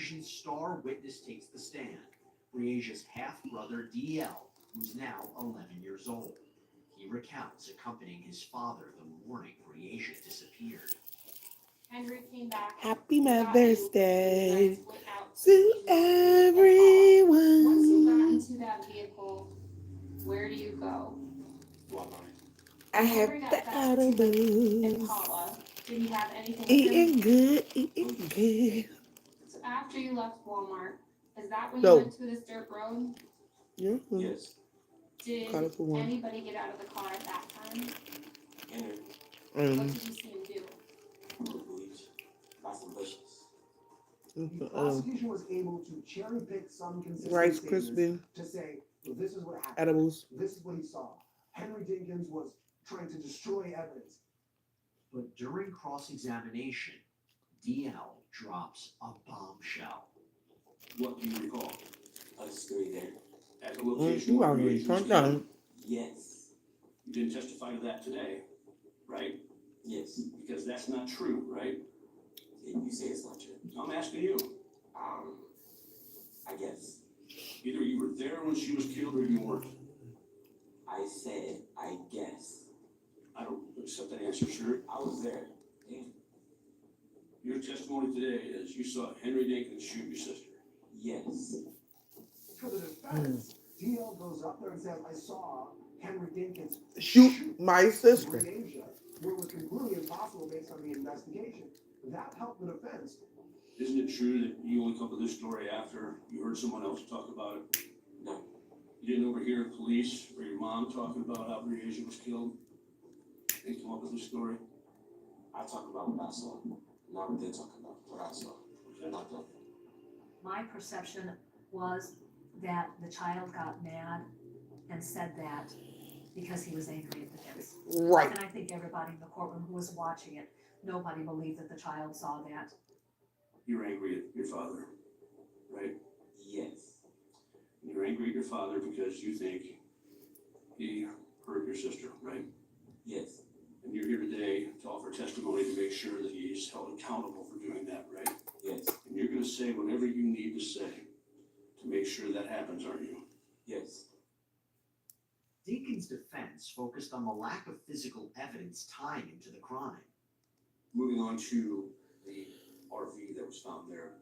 television star witness takes the stand. Breasia's half-brother DL, who's now 11 years old. He recounts accompanying his father the morning Breasia disappeared. Henry came back. Happy Mother's Day to everyone. Once you got into that vehicle, where do you go? I have Henry got the back to autobus. Impala. Did he have anything with Eating him? good, eating good. So after you left Walmart, is that when No. you went to this dirt road? Yeah. Yes. Did Colorful one. anybody get out of the car at that time? Henry. What did you see him do? Bleach. Got some bushes. The prosecution was able to cherry pick some consistent Rice statements Krispie to say, well, this is what happened. edibles. This is what he saw. Henry Dinkins was trying to destroy evidence. But during cross-examination, DL drops a bombshell. What do you recall? A story there. At the You location where already Breasia was turned killed. down. Yes. You didn't testify to that today, right? Yes. Because that's not true, right? You say it's not true. I'm asking you. I guess. Either you were there when she was killed or you weren't. I said, I guess. I don't accept that answer, sir. I was there. Yeah. Your testimony today is you saw Henry Dinkins shoot your sister. Yes. For the defense, DL goes up there and says, I saw Henry Dinkins Shoot my sister. Breasia, where it was completely impossible based on the investigation. That helped the defense. Isn't it true that you only come to this story after you heard someone else talk about it? No. You didn't overhear police or your mom talking about how Breasia was killed? They come up with this story? I talk about what I saw. Not what they talk about. What I saw. Not them. My perception was that the child got mad and said that because he was angry at the kids. Right. And I think everybody in the courtroom who was watching it, nobody believed that the child saw that. You're angry at your father, right? Yes. You're angry at your father because you think he hurt your sister, right? Yes. And you're here today to offer testimony to make sure that he's held accountable for doing that, right? Yes. And you're going to say whatever you need to say to make sure that happens, aren't you? Yes. Dinkins' defense focused on the lack of physical evidence tying him to the crime. Moving on to the RV that was found there,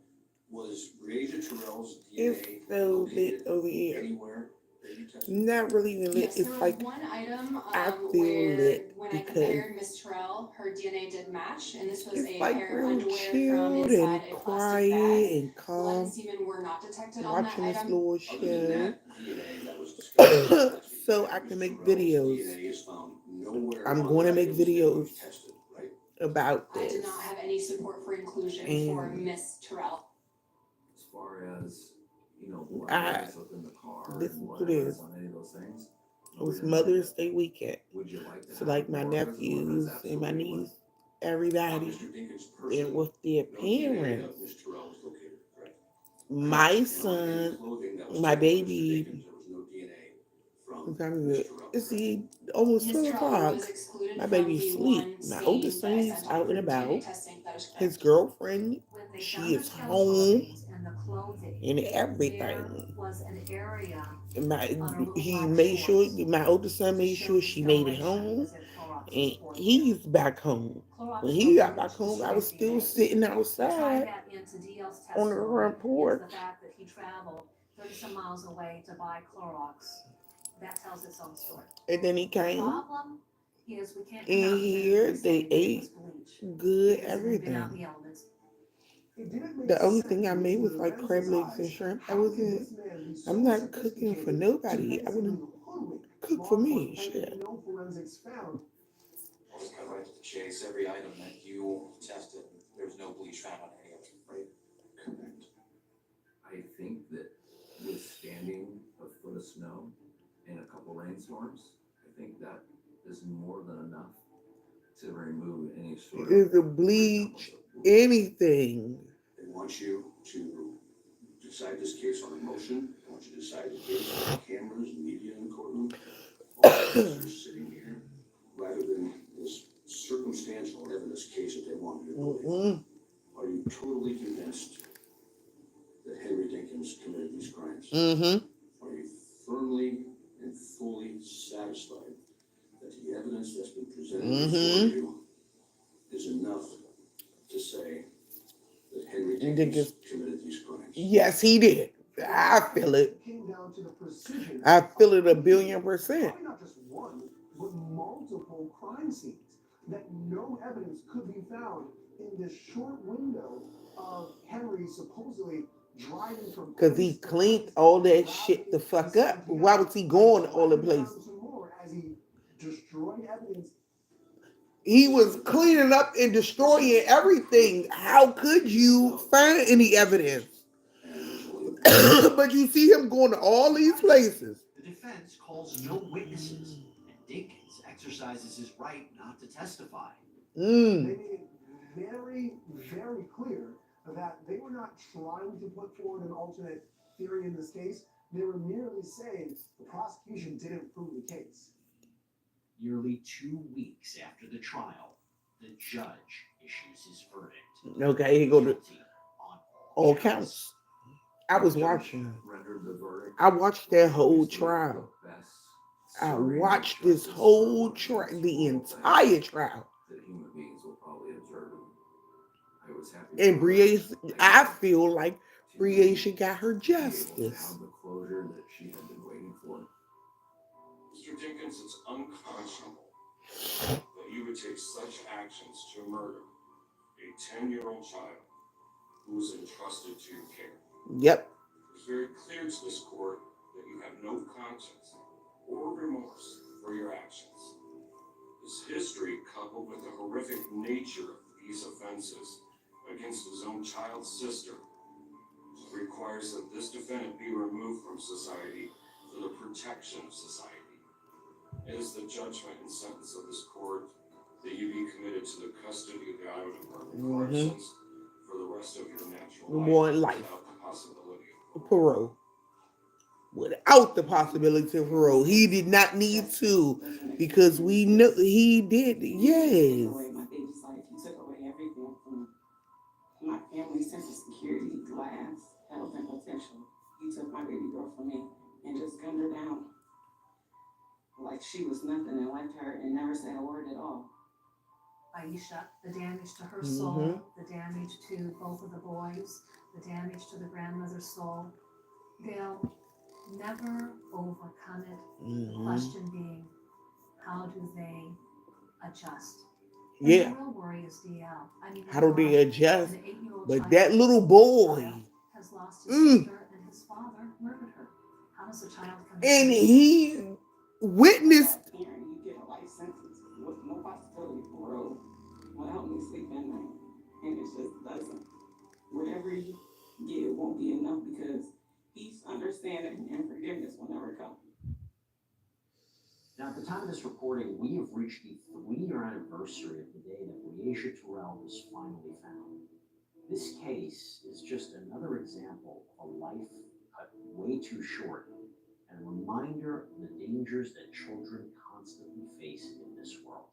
was Breasia Terrell's DNA It's so lit over here. anywhere that you tested? Not really even lit. Yes, there It's was like one item I feel where lit when I because compared Miss Terrell, her DNA did match, and this was it's a like pair of real underwear from chilled inside and a plastic quiet bag. and Blood calm. and semen were not detected on that Watching this item. little Other than show that DNA that was discovered last week, so I can make Terrell's videos. DNA is found nowhere I'm on going to the make items that were videos tested, right? about I did this. not have any support for inclusion for And Miss Terrell. As far as, you know, blood I was within the car listen and to whatever this. is on any of those things. It was Mother's Day weekend. Would you like to So have like my more of it, or nephews is and my absolutely niece, On everybody, Mr. Dinkins' and person, with their no DNA parents. of Miss Terrell was located, correct? My And on any son, clothing that was my taken from Mr. baby, Dinkins, there was no DNA from what time Miss is it? Terrell, It's correct? almost Miss 12 Terrell o'clock. was excluded My from baby's the asleep. one My stain oldest that I son is sent out over and for DNA about. testing. That is His correct. girlfriend, When they she found is the kill home bodies and the clothing, and there everything. was an area And on her little he black made sure, shorts my oldest son to made show sure she made it home. discoloration as if Clorox was And poured he's there. back home. Clorox When he got located back two home, I was scraping still days. sitting To tie outside that into DL's on the testimony front is porch. the fact that he traveled 30-some miles away to buy Clorox. That tells its own story. And then he The came problem is we can't come in out here, and they say that it was ate bleach good, because it had been out in everything. the elements. It didn't make The only sense thing I made in was the like crab defense's legs and eyes. shrimp. I How could wasn't, this man be so I'm not cooking for sophisticated to nobody. I wouldn't basically hoodwink cook law for me, enforcement and shit. no forensics found? I'll just cut right to the chase. Every item that you tested, there was no bleach found on any of it, right? correct. I think that withstanding a foot of snow and a couple rainstorms, I think that is more than enough to remove any sort of Is it bleach, anything? They want you to decide this case on a motion. They want you to decide the case on cameras, media in the courtroom. All of us are sitting here, rather than this circumstantial evidence case that they want you to believe. Mm-mm. Are you totally convinced has committed these crimes. Mm-hmm. Are you firmly and fully satisfied that the evidence that's been presented before you is enough to say that Henry Dickens committed these crimes? Yes, he did. I feel it. Came down to the precision. I feel it of 1,000,000,000%. probably not just one, but multiple crime scenes that no evidence could be found in this short window of Henry supposedly driving from Because he cleaned all that shit the fuck up. Why was he going all the places? As he destroyed evidence. He was cleaning up and destroying everything. How could you find any evidence? But you see him going to all these places. The defense calls no witnesses, and Dinkins exercises his right not to testify. They made it very, very clear that they were not trying to put forward an alternate theory in this case. They were merely saying the prosecution didn't prove the case. Nearly 2 weeks after the trial, the judge issues his verdict. Okay, he go to Guilty on all counts. I was watching. Rendered the verdict. I watched that whole trial. I watched this whole trial, the entire trial. That human beings will probably observe. I was happy. And Breasia, I feel like Breasia got her justice. The closure that she had been waiting for. Mr. Dickens, it's unconscionable that you would take such actions to murder a 10-year-old child who was entrusted to your care. Yep. It's very clear to this court that you have no conscience or remorse for your actions. His history, coupled with the horrific nature of these offenses against his own child's sister, requires that this defendant be removed from society for the protection of society. It is the judgment and sentence of this court that you be committed to the custody of the Iowa Department of Corrections for the rest of your natural life without the possibility of parole. Without the possibility of parole. He did not need to, because we know he did. Yes. My baby's life. He took away everything from my family's sense of security, glass, health, and potential. He took my baby girl from me and just gunned her down like she was nothing and left her and never said a word at all. Aisha, the damage to her soul, the damage to both of the boys, the damage to the grandmother's soul, they'll never overcome it. The question being, how do they adjust? And Yeah. the real worry is DL. I mean, how do they adjust? an 8-year-old But child that little boy has lost his sister and his father murdered her. How does a child come? And he witnessed. You get a life sentence with no possibility of parole will help me sleep at night. And it just doesn't. Whatever you get won't be enough because peace, understanding, and forgiveness will never come. Now, at the time of this recording, we have reached the 3-year anniversary of the day that Breasia Terrell was finally found. This case is just another example of a life cut way too short, and a reminder of the dangers that children constantly face in this world.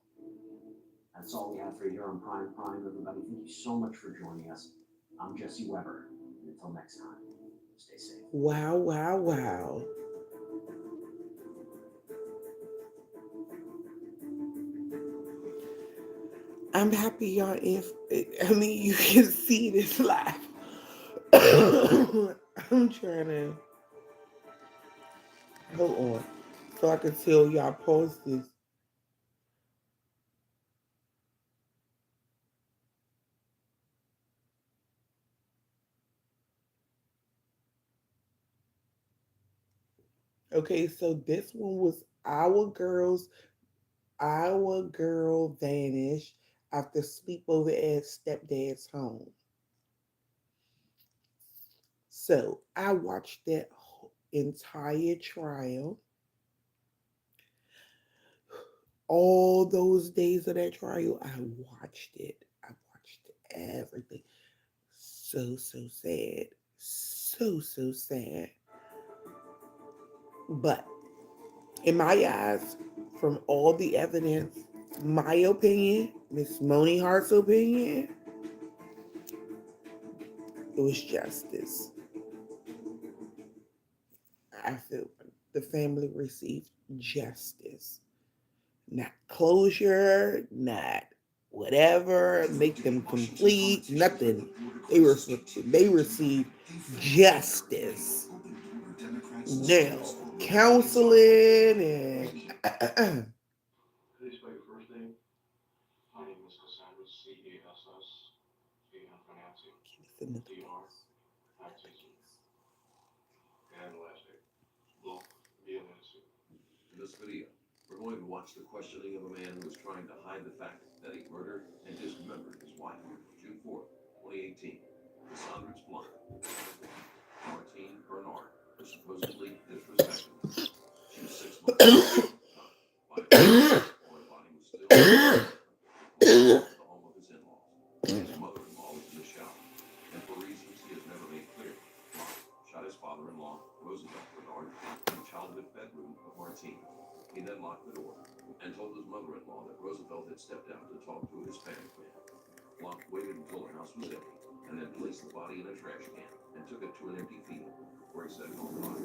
That's all we have for you here on Prime, everybody. Thank you so much for joining us. I'm Jesse Weber, and until next time, stay safe. Wow, wow, wow. I'm happy y'all, you can see this live. I'm trying to, hold on, so I can tell y'all post this. Okay, so this one was our girl vanished after sleepover at stepdad's home. So I watched that entire trial. All those days of that trial, I watched it. I watched everything. So sad. So sad. But in my eyes, from all the evidence, my opinion, Ms.Moni Hart's opinion, it was justice. I feel the family received justice, not closure, not whatever, make them complete, nothing. They received justice. Now, counseling and Please spell your first name. My name is Cassandra, Cass, A-N for Nancy, D-R, I-T-Z, and the last name, Blunt, B-L-N-C. In this video, we're going to watch the questioning of a man who is trying to hide the fact that he murdered and dismembered his wife, June 4th, 2018. Cassandra Blunt, Martine Bernard, was supposedly disrespected. She was 6 months old by while her body was still the home of his in-laws. His mother-in-law was in the shower, and for reasons he has never made clear, Blunt shot his father-in-law, Roosevelt Bernard, in the childhood bedroom of Martine. He then locked the door and told his mother-in-law that Roosevelt had stepped out to talk to a Hispanic man. Blunt waited until the house was empty and then placed the body in a trash can and took it to an empty field where he set it on fire.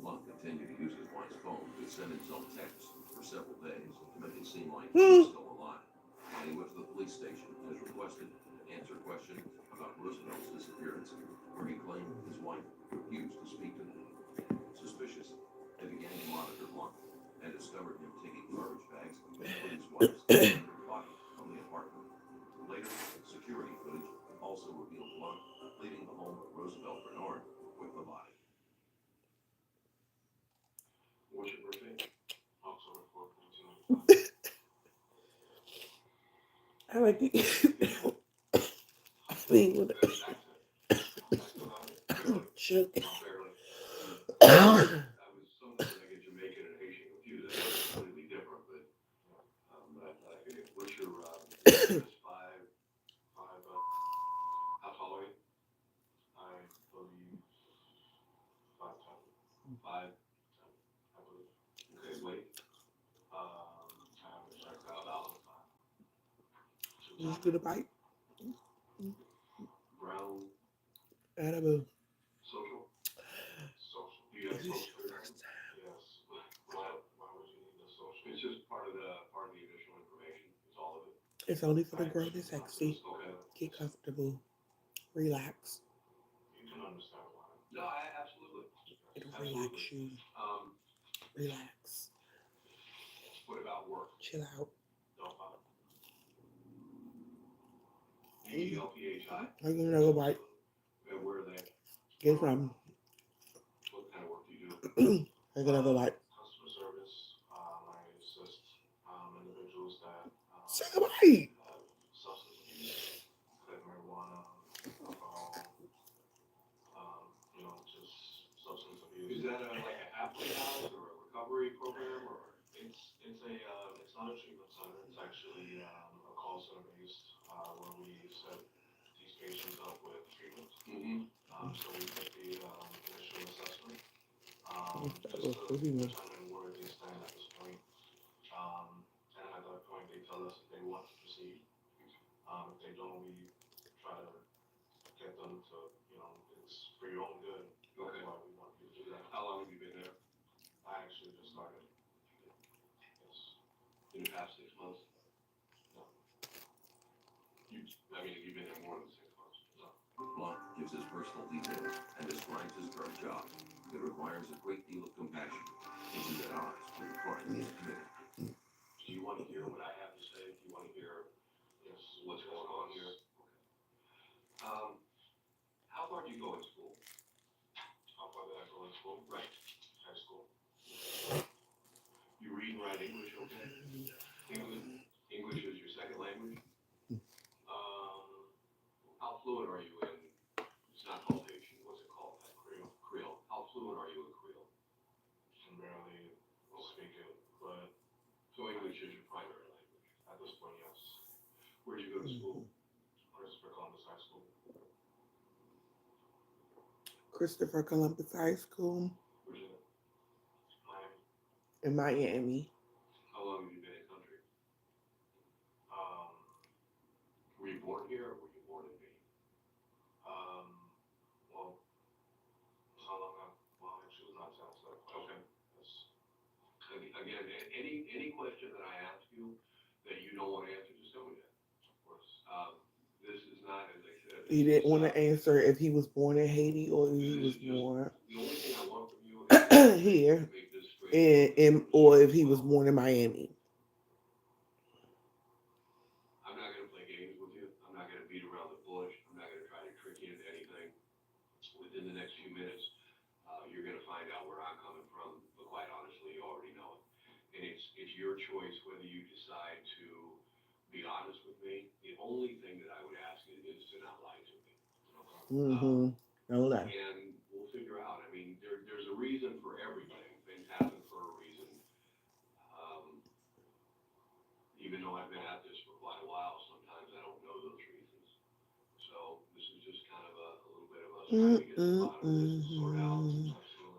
Blunt continued to use his wife's phone to send his own texts for several days to make it seem like he was still alive. When he went to the police station as requested to answer questions about Roosevelt's disappearance, where he claimed his wife refused to speak to him. Suspicious, they began to monitor Blunt and discovered him taking garbage bags and putting his wife's body from the apartment. Later, security footage also revealed Blunt leaving the home of Roosevelt Bernard with the body. What's your birthday? October 4th, 1995. I like it. I mean, with British accent. Accent about it? Barely. Chuck. Barely. I was somewhat gonna get Jamaican and Haitian confused. That's completely different, but I figured. What's your just five, how tall are you? I believe 5'10". 5'10", I believe. Okay, weight. Average, like about 5. Let's do the bite. Brown. Edible. Social. Social. Do you have social? Yes. Why would you need the social? It's just part of the additional information. It's all of it. It's only for the grown and sexy. Okay. Get comfortable. Relax. You can understand why. No, absolutely. It'll relax you. Relax. What about work? Chill out. Don't bother. ELPHI. I'm gonna go bite. And where are they? Get some. What kind of work do you do? I'm gonna go bite. Customer service. I assist individuals that Say a bite. have substance abuse, like marijuana, alcohol, just substance abuse. Is that like a halfway house or a recovery program, or it's not a treatment center. It's actually a call center based where we set these patients up with treatment. So we take the initial assessment just to determine where they stand at this point. And at that point, they tell us if they want to proceed. If they don't, we try to get them to, it's for your own good. Okay. That's why we want you to do that. How long have you been there? I actually just started. Yes. In the past 6 months? No. You've been there more than 6 months. No. Blunt gives his personal details and describes his current job. It requires a great deal of compassion, which is at odds with the crime he has committed. Do you want to hear what I have to say? Do you want to hear what's going on here? Okay. How far do you go in school? How far did I go in school? Right. High school. You read and write English, okay? English is your second language? How fluent are you in, it's not called Haitian, what's it called? Creole. How fluent are you in Creole? I can barely speak it, but so English is your primary language at this point, yes. Where'd you go to school? Christopher Columbus High School. Christopher Columbus High School. Where's it? Miami. In Miami. How long have you been in country? Were you born here or were you born in Maine? Well, how long? Well, actually, it was not 10 Again, any question that I ask you that you don't want to answer, just tell me that. Of course. This is not, as I said. He didn't want to answer if he was born in Haiti or if he was born The only thing I want from you is here, to make this straight. or if he was born in Miami. I'm not going to play games with you. I'm not going to beat around the bush. I'm not going to try to trick you into anything. Within the next few minutes, you're going to find out where I'm coming from. But quite honestly, you already know it. And it's your choice whether you decide to be honest with me. The only thing that I would ask you is to not lie to me. No lie. And we'll figure out. I mean, there's a reason for everything. Things happen for a reason. Even though I've been at this for quite a while, sometimes I don't know those reasons. So this is just kind of a little bit of us trying to get to the bottom of this and sort out.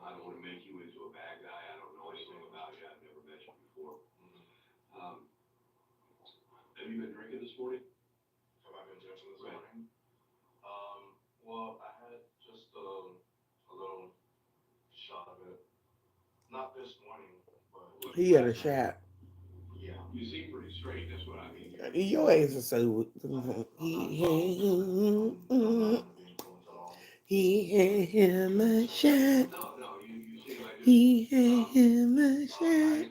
I don't want to make you into a bad guy. I don't know anything about you. I've never met you before. Have you been drinking this morning? Have I been drinking this morning? Well, I had just a little shot of it. Not this morning, but He had a shot. yeah. You seem pretty straight. That's what I mean. Your ass is so. He had him a shot. No, you seem like He had him a shot.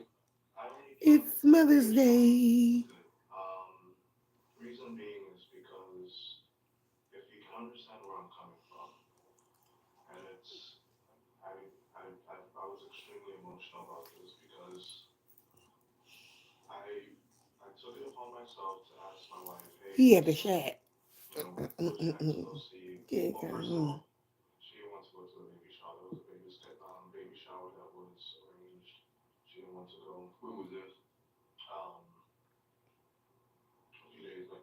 It's Mother's Day. Reason being is because if you can understand where I'm coming from, and I was extremely emotional about this because I took it upon myself to ask my wife, hey, He had the shot. you know, who was next to go see? Well, first of all, she didn't want to go to the baby shower. There was a baby shower that was arranged. She didn't want to go. When was this? A few days like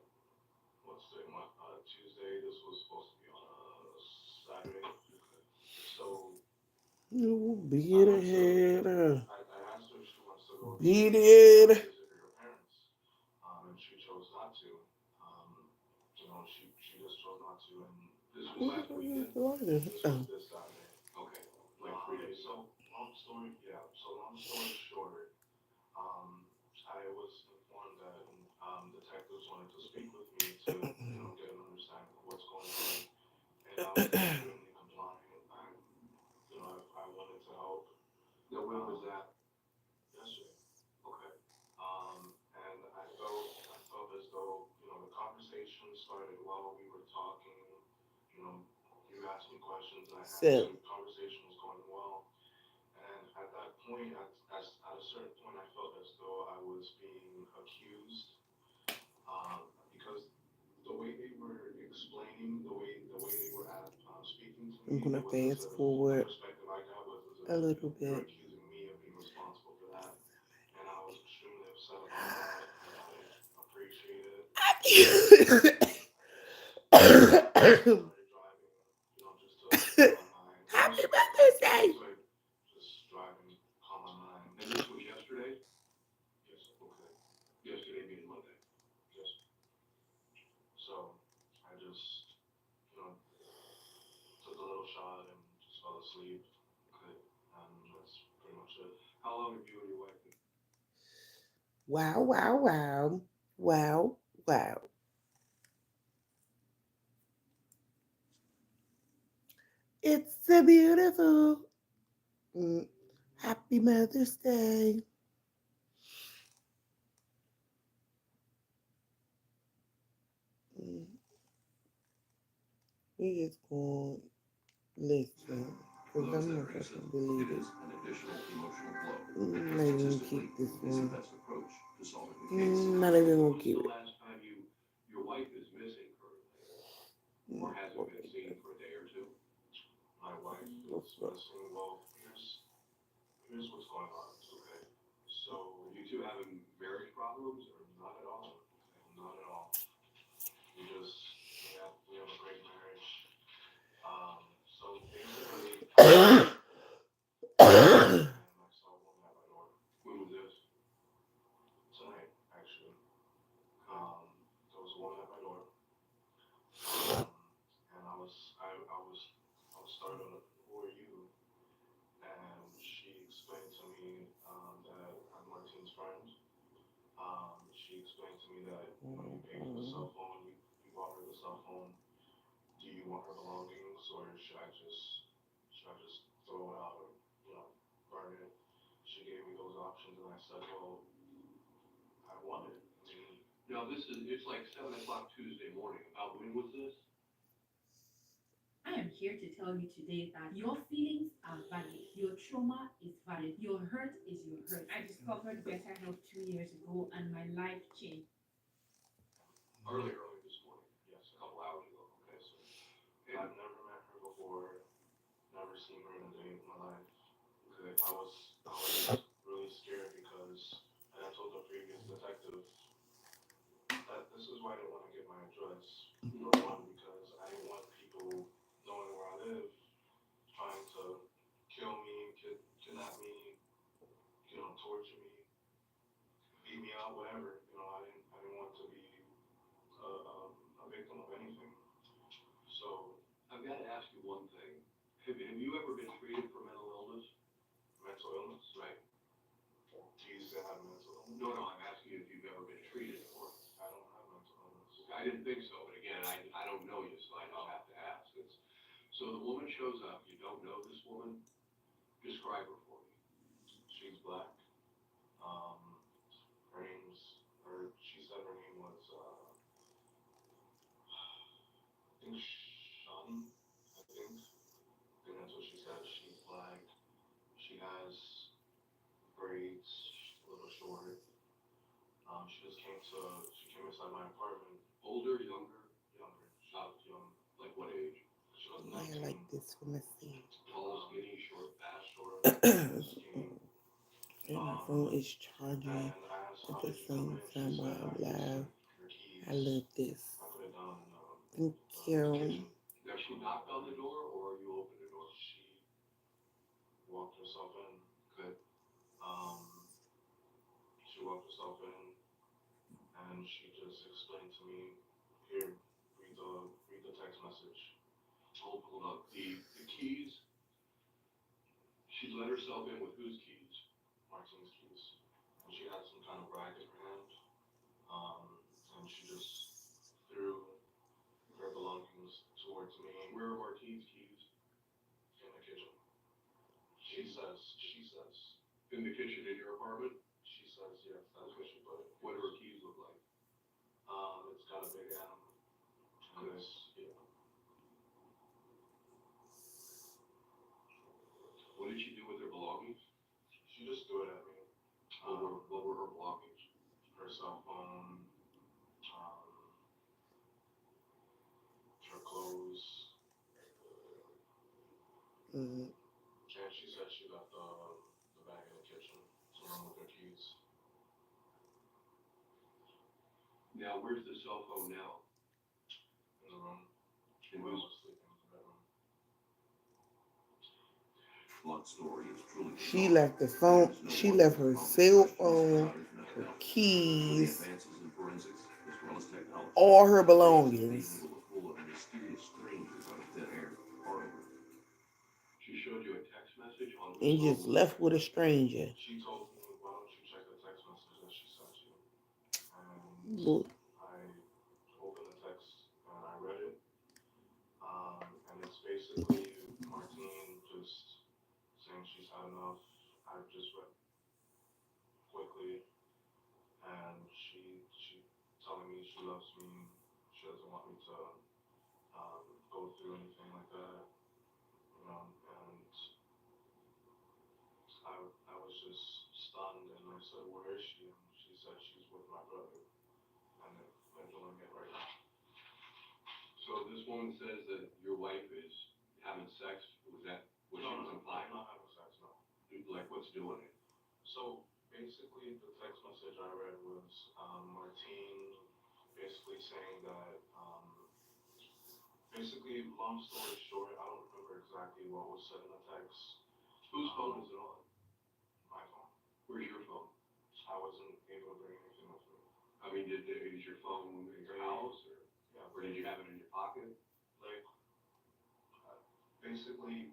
Tuesday. This was supposed to be on a Saturday. So Beat it head. I asked her if she wants to go Beat it. visit her parents, and she chose not to. You know, she just chose not to, and this was last weekend. This was this Saturday. Okay, like 3 days. So long story short, I was informed that detectives wanted to speak with me to get an understanding of what's going on, and I was extremely compliant. I wanted to help. Now, when was that? Yesterday. Okay. And I felt as though, the conversation started while we were talking. You asked me questions and I answered. The conversation was going well. And at that point, at a certain point, I felt as though I was being accused. Because the way they were explaining, the way they were speaking to me, I'm gonna fast forward perspective I got was a little they're bit. accusing me of being responsible for that. And I was extremely upset about that, and I didn't appreciate it. Started driving, just to calm my mind. Happy Mother's Day. Just driving, calm my mind. And this was yesterday? Yes, Okay. Yesterday being Monday. yes. So I just, took a little shot and just fell asleep. Okay. And that's pretty much it. How long have you and your wife been? Wow, wow, wow. Wow, wow. It's a beautiful Happy Mother's Day. We just going to listen because I'm not going to believe it. An additional emotional blow. Not even keep this It's the one. best approach to solving the case. Not even going to keep The it. last time your wife is missing currently, or hasn't been seen for a day or two? My wife is missing. Well, here's what's going on. Okay. So You two having marriage problems, or? not at all. Not at all. We have a great marriage. So basically, and I saw one at my door. When was this? Tonight, actually. There was one at my door. And I was starting to, who are you? And she explained to me that friend. She explained to me that when you pay for the cell phone, you bought her the cell phone. Do you want her belongings, or should I just throw it out or, you know, burn it? She gave me those options, and I said, well, I want it. I mean, Now, it's like 7 o'clock Tuesday morning. About when was this? I am here to tell you today that your feelings are valid. Your trauma is valid. Your hurt is your hurt. I discovered better help 2 years ago and my life changed. Early this morning. yes, A couple hours ago. okay, so And I've never met her before, never seen her in a day in my life. okay. I was really scared because I had told the previous detective that this is why I didn't want to get my address. Number one, because I didn't want people knowing where I live, trying to kill me, kidnap me, torture me, beat me out, whatever. I didn't want to be a victim of anything. So I've got to ask you one thing. Have you ever been treated for mental illness? mental illness, Right. do you still have mental illness? No, I'm asking you if you've ever been treated for it. I don't have mental illness. I didn't think so, but again, I don't know you, so I just have to ask. So the woman shows up, you don't know this woman. Describe her for me. She's black. She said her name was, I think Shani, I think. I think that's what she said. She's black. She has braids, a little short. She came inside my apartment. Older, younger, Younger. She was young. like what age? She was I 19. like this from the scene. Tall, skinny, short, Fast, short, And skinny. my phone is charging And I asked at how the did you come same in? She time said, while I I'm used live. your keys. I love this. I put it down in Thank the you. kitchen. Now she knocked on the door, or you opened the door? She walked herself in. Good. She walked herself in, and she just explained to me, here, read the text message. Hold on. The keys. She let herself in with whose keys? Martine's keys. And she had some kind of rag in her hand. And she just threw her belongings towards me. Where are Martine's keys? In the kitchen. She says. In the kitchen in your apartment? She says, yes, that's what she put it. What do her keys look like? It's got a big M. And this, yeah. What did she do with her belongings? She just threw it at me. What were her belongings? Her cell phone, her clothes. Mm. And she said she left the bag in the kitchen along with her keys. Now, where's the cell phone now? In the room. In Where I whose? was sleeping in the bedroom. Blood story is truly She left the phone. She left her cell phone, her keys, all her belongings. She showed you a text message on And just left with a stranger. She told me, why don't you check the text message that she sent you? Look. I opened the text and I read it. And it's basically Martine just saying she's had enough. I just read quickly, and she telling me she loves me. She doesn't want me to go through anything like that, And I was just stunned, and I said, "Where is she?" And she said she's with my brother, and they're doing it right now. So this woman says that your wife is having sex. Was that what she was implying? Not having sex, no. Like what's doing it? So basically, the text message I read was Martine basically saying that, basically, long story short, I don't remember exactly what was said in the text. Whose phone is it on? My phone. Where's your phone? I wasn't able to bring anything with me. I mean, is your phone in your house, or did you have it in your pocket? Like, basically,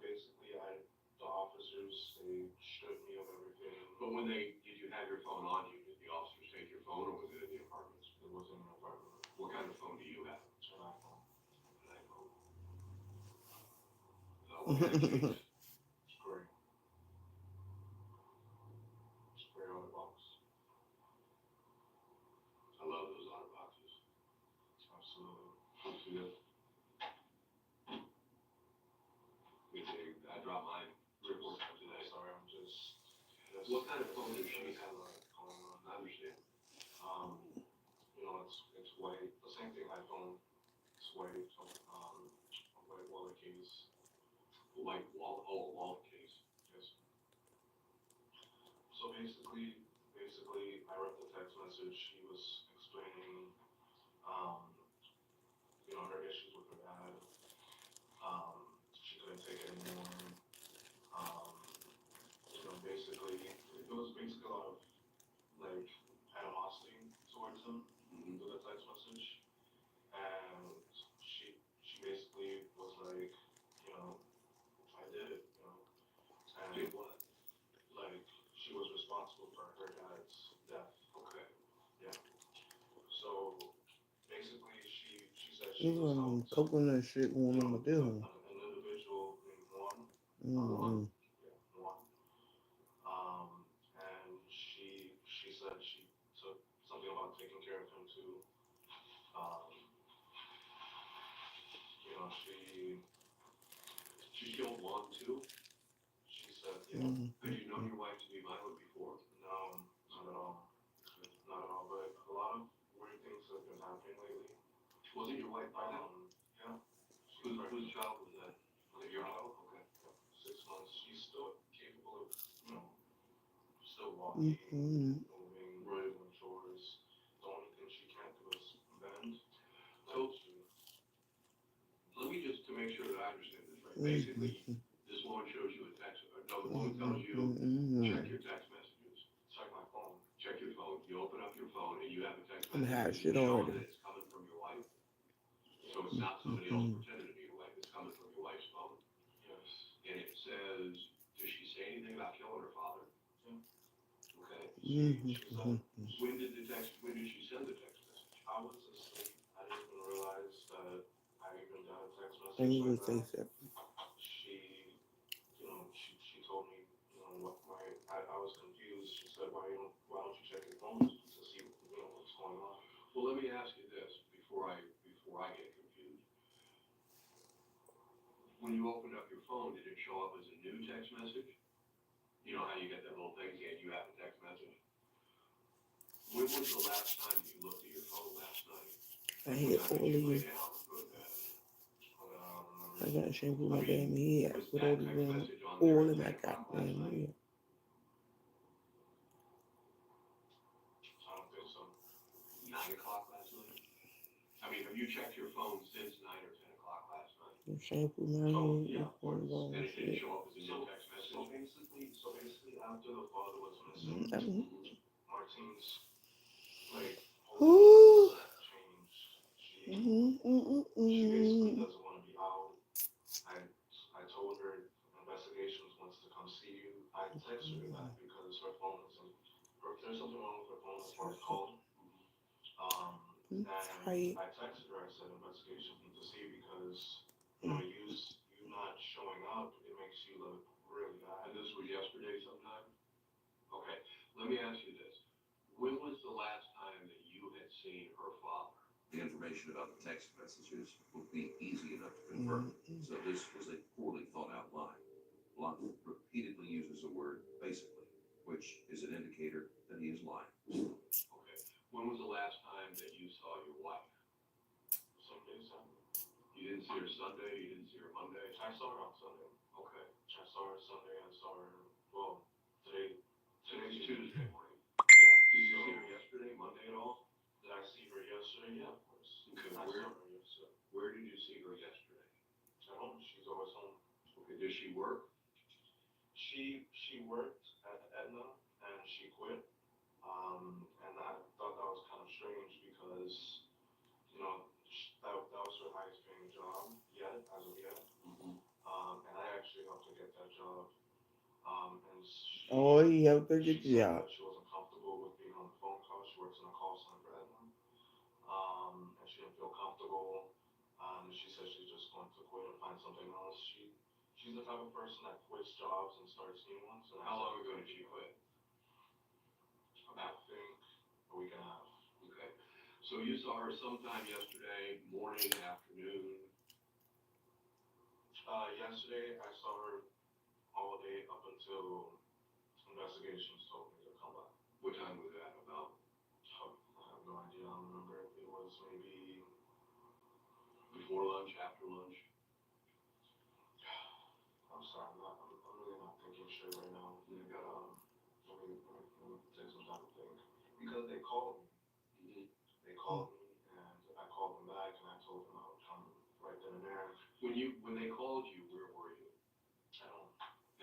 the officers, they stripped me of everything. But when did you you had your phone on you, did the officers take your phone, or was it in the apartment? It was in an apartment. What kind of phone do you have? An iPhone. An iPhone. What kind of case? It's gray. It's gray on the box. I love those otter boxes. Absolutely. See this? Me too. I dropped mine 3 or 4 times today. Sorry, I'm just. What kind of phone does she there's have? a lot going on. I understand. You know, it's white. The same thing iPhone. It's white. A white wallet case. White wallet, oh, a wallet case. Yes. So basically, I read the text message. She was explaining, her issues with her dad. She couldn't take it anymore. Basically, it was basically a lot of like animosity towards him Mm-hmm. through the text message, and she basically was like, I did it, and Did what? like she was responsible for her dad's death. Okay. Yeah. So basically, she said she You was know, helped. coconut shit going on the bill. An individual named Juan. Mm-hmm. Yeah, Juan. And she said she took something about taking care of him too. Um, She killed one too? she said, Mm-hmm. Had you known your wife to be violent before? no, not at all. Not at all, but a lot of weird things have been happening lately. Wasn't your wife pregnant? Yeah. Whose child was that? Was it your child? Okay. 6 months. She's still capable of, still walking, Mm-hmm. moving, Right. doing chores. The only thing she can't do is bend. So- Let me just, to make sure that I understand this right, basically, this woman shows you a text, no, the woman tells you, check your text messages, Check my phone. check your phone, you open up your phone and you have a text I'm hot message shit showing already. that it's coming from your wife. So it's not somebody else pretending to be your wife, it's coming from your wife's phone. Yes. And it says, does she say anything about killing her father? Yeah. Okay. She said, When did she send the text message? I was asleep. I didn't even realize that I even got a text I message ain't gonna like say that. something. She told me, I was confused. She said, why don't you check your phone to see, what's going on? Well, let me ask you this before I get confused. When you opened up your phone, did it show up as a new text message? You know how you get that little thing saying you have a text message? When was the last time you looked at your phone last night? I hate oily. Down and go to bed. I gotta shampoo my damn head. Was Put that all the text damn message on oil there in my at 10 o'clock last goddamn night? head. I don't think so. 9 o'clock last night? I mean, have you checked your phone since 9 or 10 o'clock last night? You shampoo my So, head. yeah, It's going wrong And it didn't shit. show up as a new text So message? basically, after the father was missing, Martine's whole Ooh. changed. She basically doesn't want to be out. I told her investigations wants to come see you. I texted her that because her phone isn't. There's something wrong with her phone as far as calling. And Tight. I texted her. I said investigations need to see you because you not showing up, it makes you look really bad. And this was yesterday sometime? Okay, let me ask you this. When was the last time that you had seen her father? The information about the text messages would be easy enough to confirm. So this was a poorly thought out lie. Locke repeatedly uses the word basically, which is an indicator that he is lying. Okay, when was the last time that you saw your wife? Sunday, Sunday. You didn't see her Sunday, you didn't see her Monday? I saw her on Sunday. Okay, I saw her Sunday. I saw her. Well, today's Tuesday morning. Yeah. Did you see her yesterday, Monday at all? Did I see her yesterday? Yeah, of course. Okay, I saw her yesterday. where did you see her yesterday? At home. She's always home. Okay, does she work? She worked at Aetna and she quit. And I thought that was kind of strange because that was her highest paying job yet as of yet. And I actually helped her get that job. And Oh, he helped her she get the said job. that she wasn't comfortable quit and find something else. She's the type of person that quits jobs and starts new ones. And how long ago did she quit? I think a week and a half. Okay. So you saw her sometime yesterday, morning, afternoon. Yesterday I saw her all day up until investigations told me to come back. What time was that about? I have no idea. I don't remember. It was maybe Before lunch, after lunch? I'm sorry, I'm really not thinking straight right now. Let me take some time to think. Because they called me. They called me and I called them back and I told them I would come right then and there. When they called you, where were you? At home.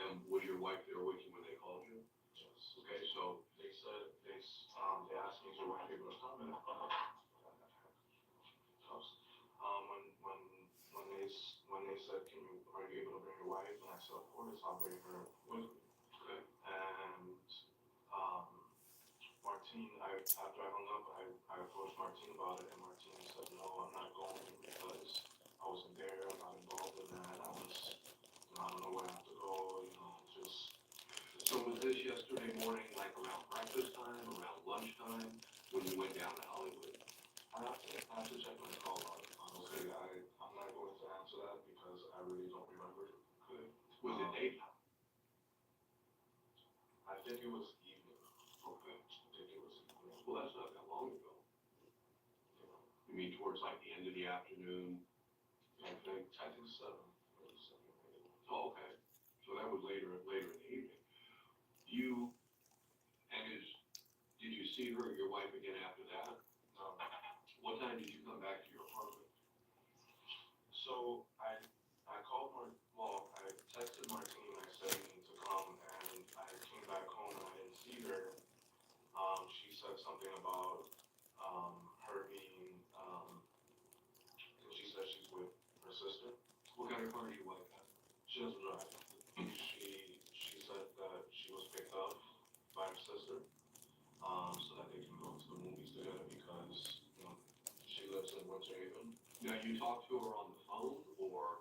And was your wife there with you when they called you? Yes. Okay, so They said they asked me if you weren't able to come and when they said are you able to bring your wife, and I said of course I'll bring her with me. okay. And Martine, after I hung up, I approached Martine about it, and Martine said, no, I'm not going because I wasn't there, I'm not involved in that, I don't know where I have to go, just. So was this yesterday morning, like around breakfast time, around lunchtime, when you went down to Hollywood? I have to check my call log, honestly, I'm not going to answer that because I really don't remember. Good. Was it daytime? I think it was evening. Okay. I think it was evening. Well, that's not that long ago. You mean towards like the end of the afternoon? I think 7. Oh, okay. So that was later in the evening. Did you see her, your wife, again after that? No. What time did you come back to your apartment? So I texted Martine, I said we need to come, and I came back home and I didn't see her. She said something about her being, she said she's with her sister. What kind of car did your wife have? She doesn't drive. She said that she was picked up by her sister, so that they can go to the movies together because she lives in Winter Haven. Now, you talked to her on the phone or?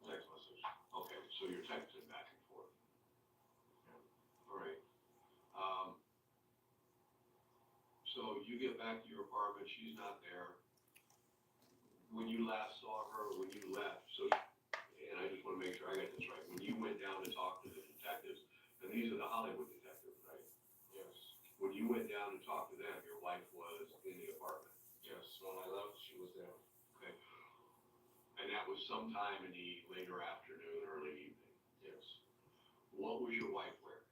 Text message. Okay, so you're texting back and forth. Yeah. All right. So you get back to your apartment, she's not there. When you last saw her, when you left, and I just want to make sure I got this right. When you went down to talk to the detectives, and these are the Hollywood detectives, right? Yes. When you went down to talk to them, your wife was in the apartment. Yes. When I left, she was there. Okay. And that was sometime in the later afternoon, early evening. Yes. What was your wife wearing?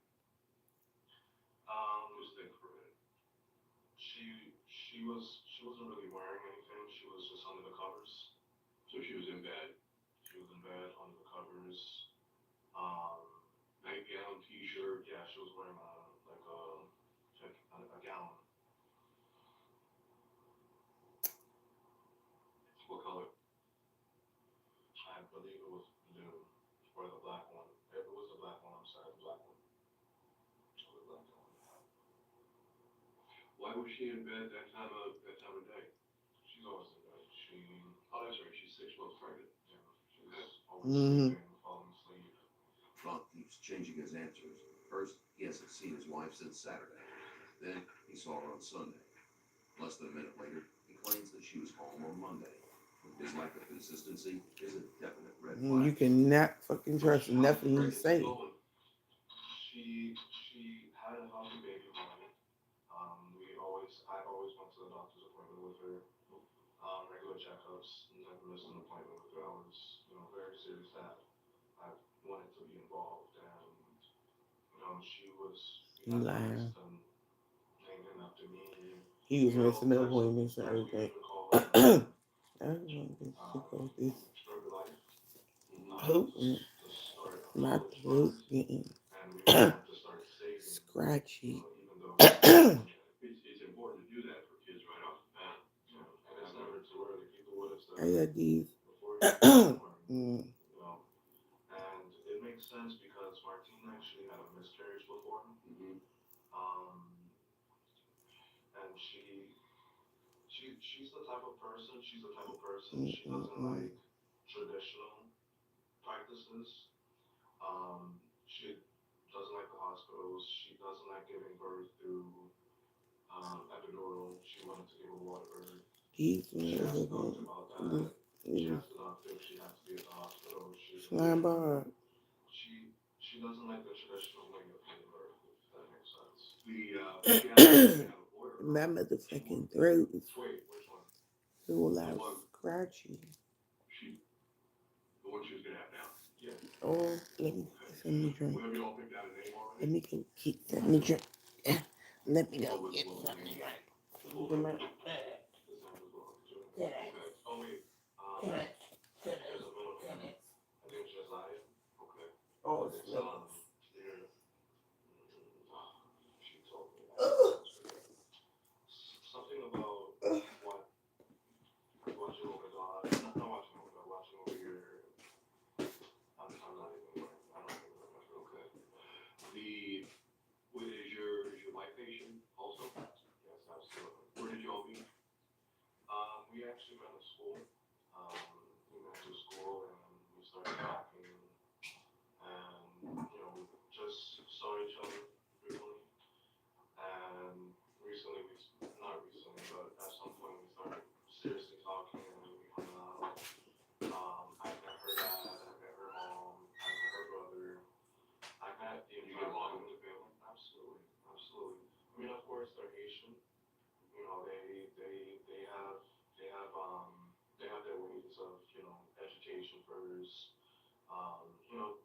Just think for a minute. She wasn't really wearing anything. She was just under the covers. So she was in bed. She was in bed under the covers. Nightgown, t-shirt. Yeah, she was wearing a gown. What color? I believe it was blue or the black one. It was the black one. I'm sorry, the black one. It was the black one. Why was she in bed that time of day? She's always in bed. Oh, that's right. She's 6 months pregnant. Yeah, she's Okay. always sleeping, falling asleep. Trump keeps changing his answers. First, he hasn't seen his wife since Saturday. Then, he saw her on Sunday. Less than a minute later, he claims that she was home on Monday. His lack of consistency is a definite red flag. You cannot fucking trust nothing you say. She had a healthy baby boy. I always went to the doctor's appointment with her. Regular checkups. Never missed an appointment with her. I was, very serious that I wanted to be involved, and she was. He lying. Named after me. He was missing the appointments and everything. I don't want to go with this. Hope not the hope getting scratchy. It's important to do that for kids right off the bat. And it's never too early. People would have said I got these. And it makes sense because Martine actually had a miscarriage before. And she's the type of person. She doesn't like traditional practices. She doesn't like the hospitals. She doesn't like giving birth through epidural. She wanted to give a water birth. These She asked the doctor about that. She asked the doctor if she had to be at the hospital. slime bar. She doesn't like the traditional way of giving birth, if that makes sense. The pediatrics have a order. My motherfucking throat is Wait, which one? all out scratchy. The one she was gonna have now. Yeah. Oh, let me get something to drink. Well, have you all picked out a name already? Let me go get something to drink. Let me go get something to drink. Oh wait, there's a middle name. I think it's Josiah. Okay. Oh, It's smells. there. She told me something about watching over God. Not watching over God, watching over your. I'm not even. I don't even remember. Okay. Is your wife Haitian also? Yes, absolutely. Where did you all meet? We actually met in school. We met through school and we started talking and we just saw each other frequently. And recently not recently, but at some point we started seriously talking and we hung out. I met her dad, I met her mom, I met her brother. I met the entire family. Absolutely, absolutely. I mean, of course, they're Haitian. They have their ways of education first.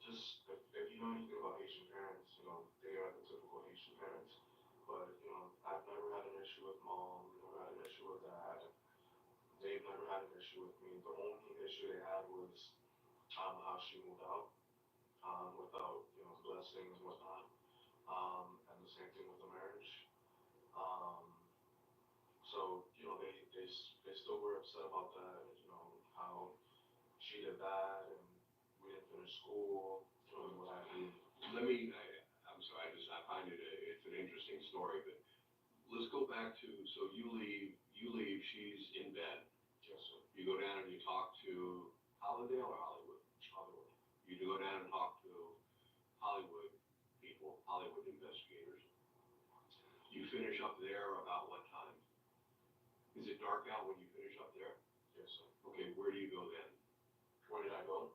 Just if you know anything about Haitian parents, they are the typical Haitian parents. But I've never had an issue with mom, never had an issue with dad. They've never had an issue with me. The only issue they had was how she moved out without blessing and whatnot. And the same thing with the marriage. Um, so they still were upset about that. How she did that and we didn't finish school. What have you. I'm sorry. I find it's an interesting story, but let's go back to so you leave. She's in bed. Yes, sir. You go down and you talk to Hollandale or Hollywood. Hollywood. You go down and talk to Hollywood people, Hollywood investigators. You finish up there about what time? Is it dark out when you finish up there? Yes, sir. Okay, where do you go then? Where did I go?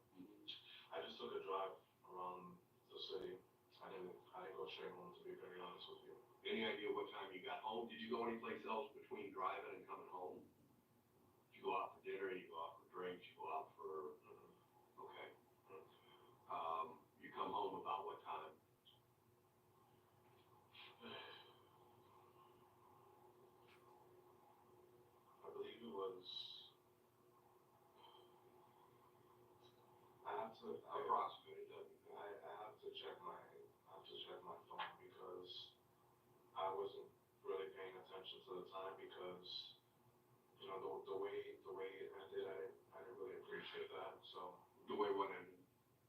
I just took a drive around the city. I didn't go straight home, to be very honest with you. Any idea what time you got home? Did you go anyplace else between driving and coming home? Did you go out for dinner? You go out for drinks? You go out for? Okay. You come home about what time? I believe it was. I have to approximate it. I have to check my phone because I wasn't really paying attention to the time because the way it ended, I didn't really appreciate that. So the way what ended,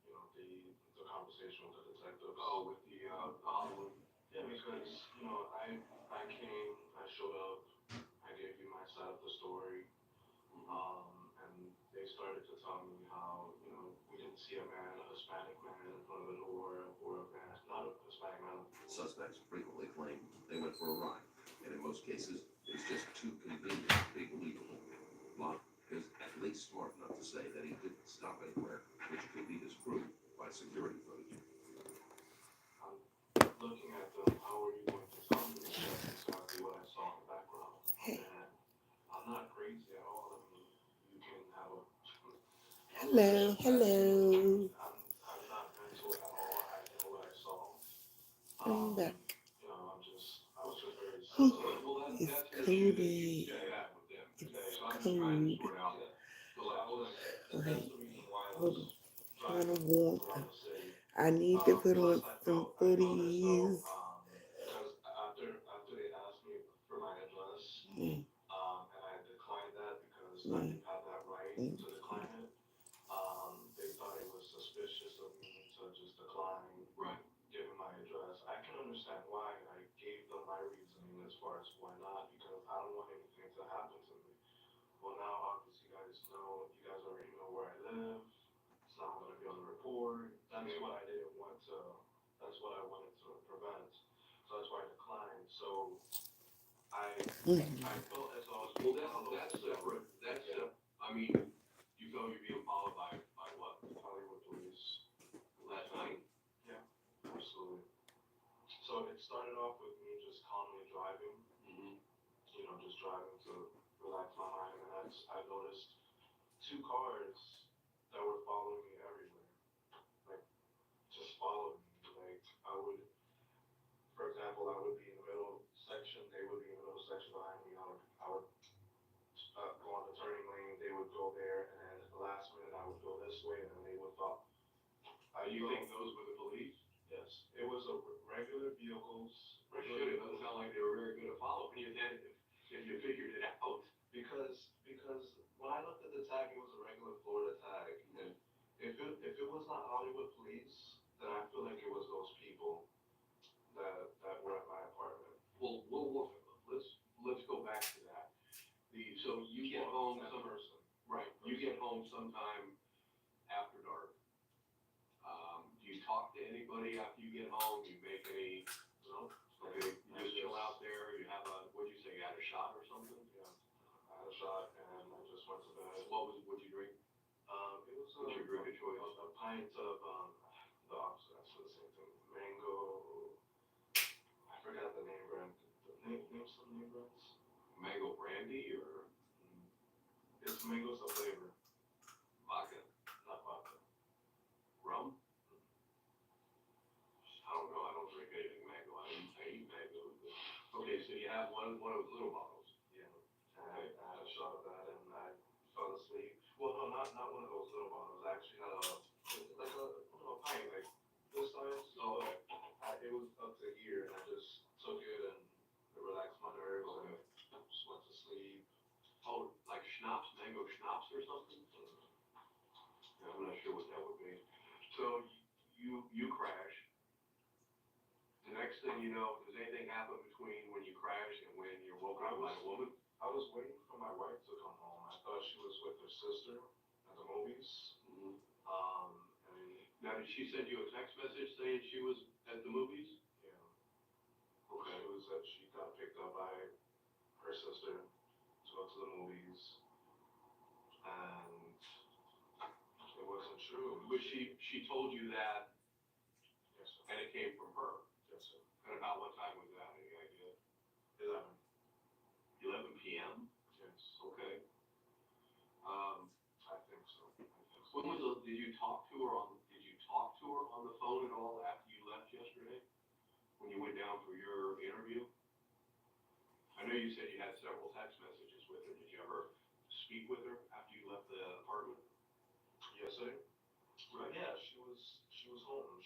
the conversation with the detectives. Oh, with the Hollywood. Yeah, because I came, I showed up, I gave you my side of the story, and they started to tell me how we didn't see a man, a Hispanic man in front of the door, or a man, not a Hispanic man. Suspects frequently claim they went for a ride, and in most cases, it's just too convenient to be believable. Locke is at least smart enough to say that he didn't stop anywhere, which could be disproved by security footage. I'm looking at them. How are you going to tell me that that's exactly what I saw in the background? And I'm not crazy at all. I mean, you can have a. Hello, hello. I'm not mental at all. I know what I saw. I'm back. I was just very sensitive. Well, It's that's an cold. issue that you had with them. It's Okay, so I'm just trying to cold. sort out that. So that's Right. the reason why I Hold was on. Trying driving to warm around up. the city. I need to put on Plus, some I felt as though, footies. because after they asked me for my address, Mm, and I declined that because I mm, do have that right mm. to decline it, they thought it was suspicious of me to just decline giving my address. I can understand why. I gave them my reasoning as far as why not, because I don't want anything to happen to me. Well, now obviously you guys already know where I live. that's what I didn't want to, that's what I wanted to prevent. So that's why I declined. So I felt as though I was being followed. That's separate, I mean, you felt you're being followed by what? Hollywood police. Last night? Yeah, absolutely. So it started off with me just calmly driving, Mm-hmm. just driving to relax my mind. And I noticed two cars that were following me everywhere. Like, just following me. Like, for example, I would be in the middle section, they would be in the middle section behind me. I would go on the turning lane, they would go there, and then at the last minute I would go this way, and then they would follow. You think those were the police? Yes, it was a regular vehicles. Shit, it doesn't sound like they were very good at following you then, if you figured it out. Because when I looked at the tag, it was a regular Florida tag. And if it was not Hollywood police, then I feel like it was those people that were at my apartment. Well, let's go back to that. So you get home That person. right, you get home sometime after dark. Do you talk to anybody after you get home? You make any, No, okay, you just chill out there, you have what'd you say, you had a shot or something? yeah, I had a shot and I just went to bed. What'd you drink? It was What's your drink of choice? a pint of the opposite, actually the same thing. Mango. I forgot the name brand. Name some name brands. Mango brandy or It's mango's a flavor, vodka? not vodka. Rum? I don't know, I don't drink anything mango, I eat mango. Okay, so you have one of those little bottles. Yeah. And I had a shot of that and I fell asleep. Well, no, not one of those little bottles. I actually had a pint like this size. Oh, okay. It was up to here and I just took it and it relaxed my nerves and just went to sleep. Oh, like schnapps, mango schnapps or something? Yeah, I'm not sure what that would be. So you crash. The next thing you know, does anything happen between when you crash and when you're woken up by a woman? I was waiting for my wife to come home. I thought she was with her sister at the movies. Mm-hmm. And Now, did she send you a text message saying she was at the movies? yeah, Okay. she got picked up by her sister to go to the movies, and it wasn't true. But she told you that, Yes, sir. and it came from her. Yes, sir. And about what time was that? Any idea? 11. 11 p.m. Yes. Okay. I think so. When was did you talk to her on the phone at all after you left yesterday? When you went down for your interview? I know you said you had several text messages with her. Did you ever speak with her after you left the apartment? Yesterday? Right. Yeah, she was home.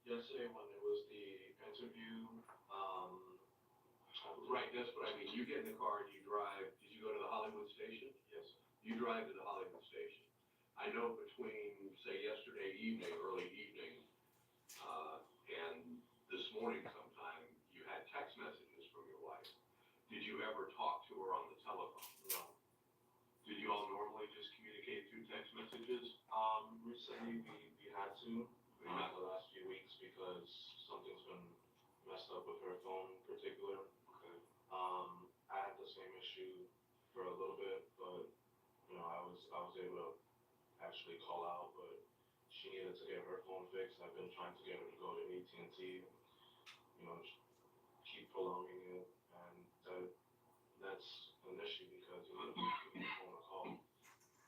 Yesterday when it was the interview, Right, that's what I mean. You get in the car and you drive. Did you go to the Hollywood station? yes, sir. You drive to the Hollywood station. I know between, say, yesterday evening, early evening, and this morning sometime, you had text messages from your wife. Did you ever talk to her on the telephone? No. Did you all normally just communicate through text messages? Recently we had to, not the last few weeks because something's been messed up with her phone in particular. Okay. I had the same issue for a little bit, but I was able to actually call out, but she needed to get her phone fixed. I've been trying to get her to go to AT&T, keep prolonging it, and that's an issue because you need to phone a call.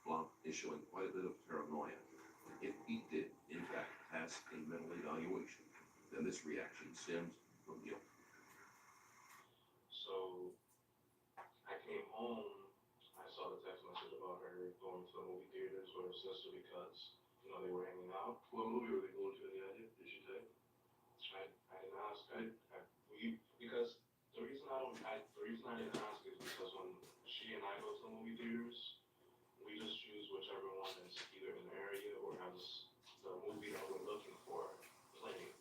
Blanc is showing quite a bit of paranoia. If he did, in fact, pass a mental evaluation, then this reaction stems from guilt. So I came home, I saw the text message about her going to the movie theaters with her sister because, they were hanging out. What movie were they going to? Any idea? Did she say? I didn't ask. Because the reason I didn't ask is because when she and I go to the movie theaters, we just choose whichever one is either in the area or has the movie that we're looking for playing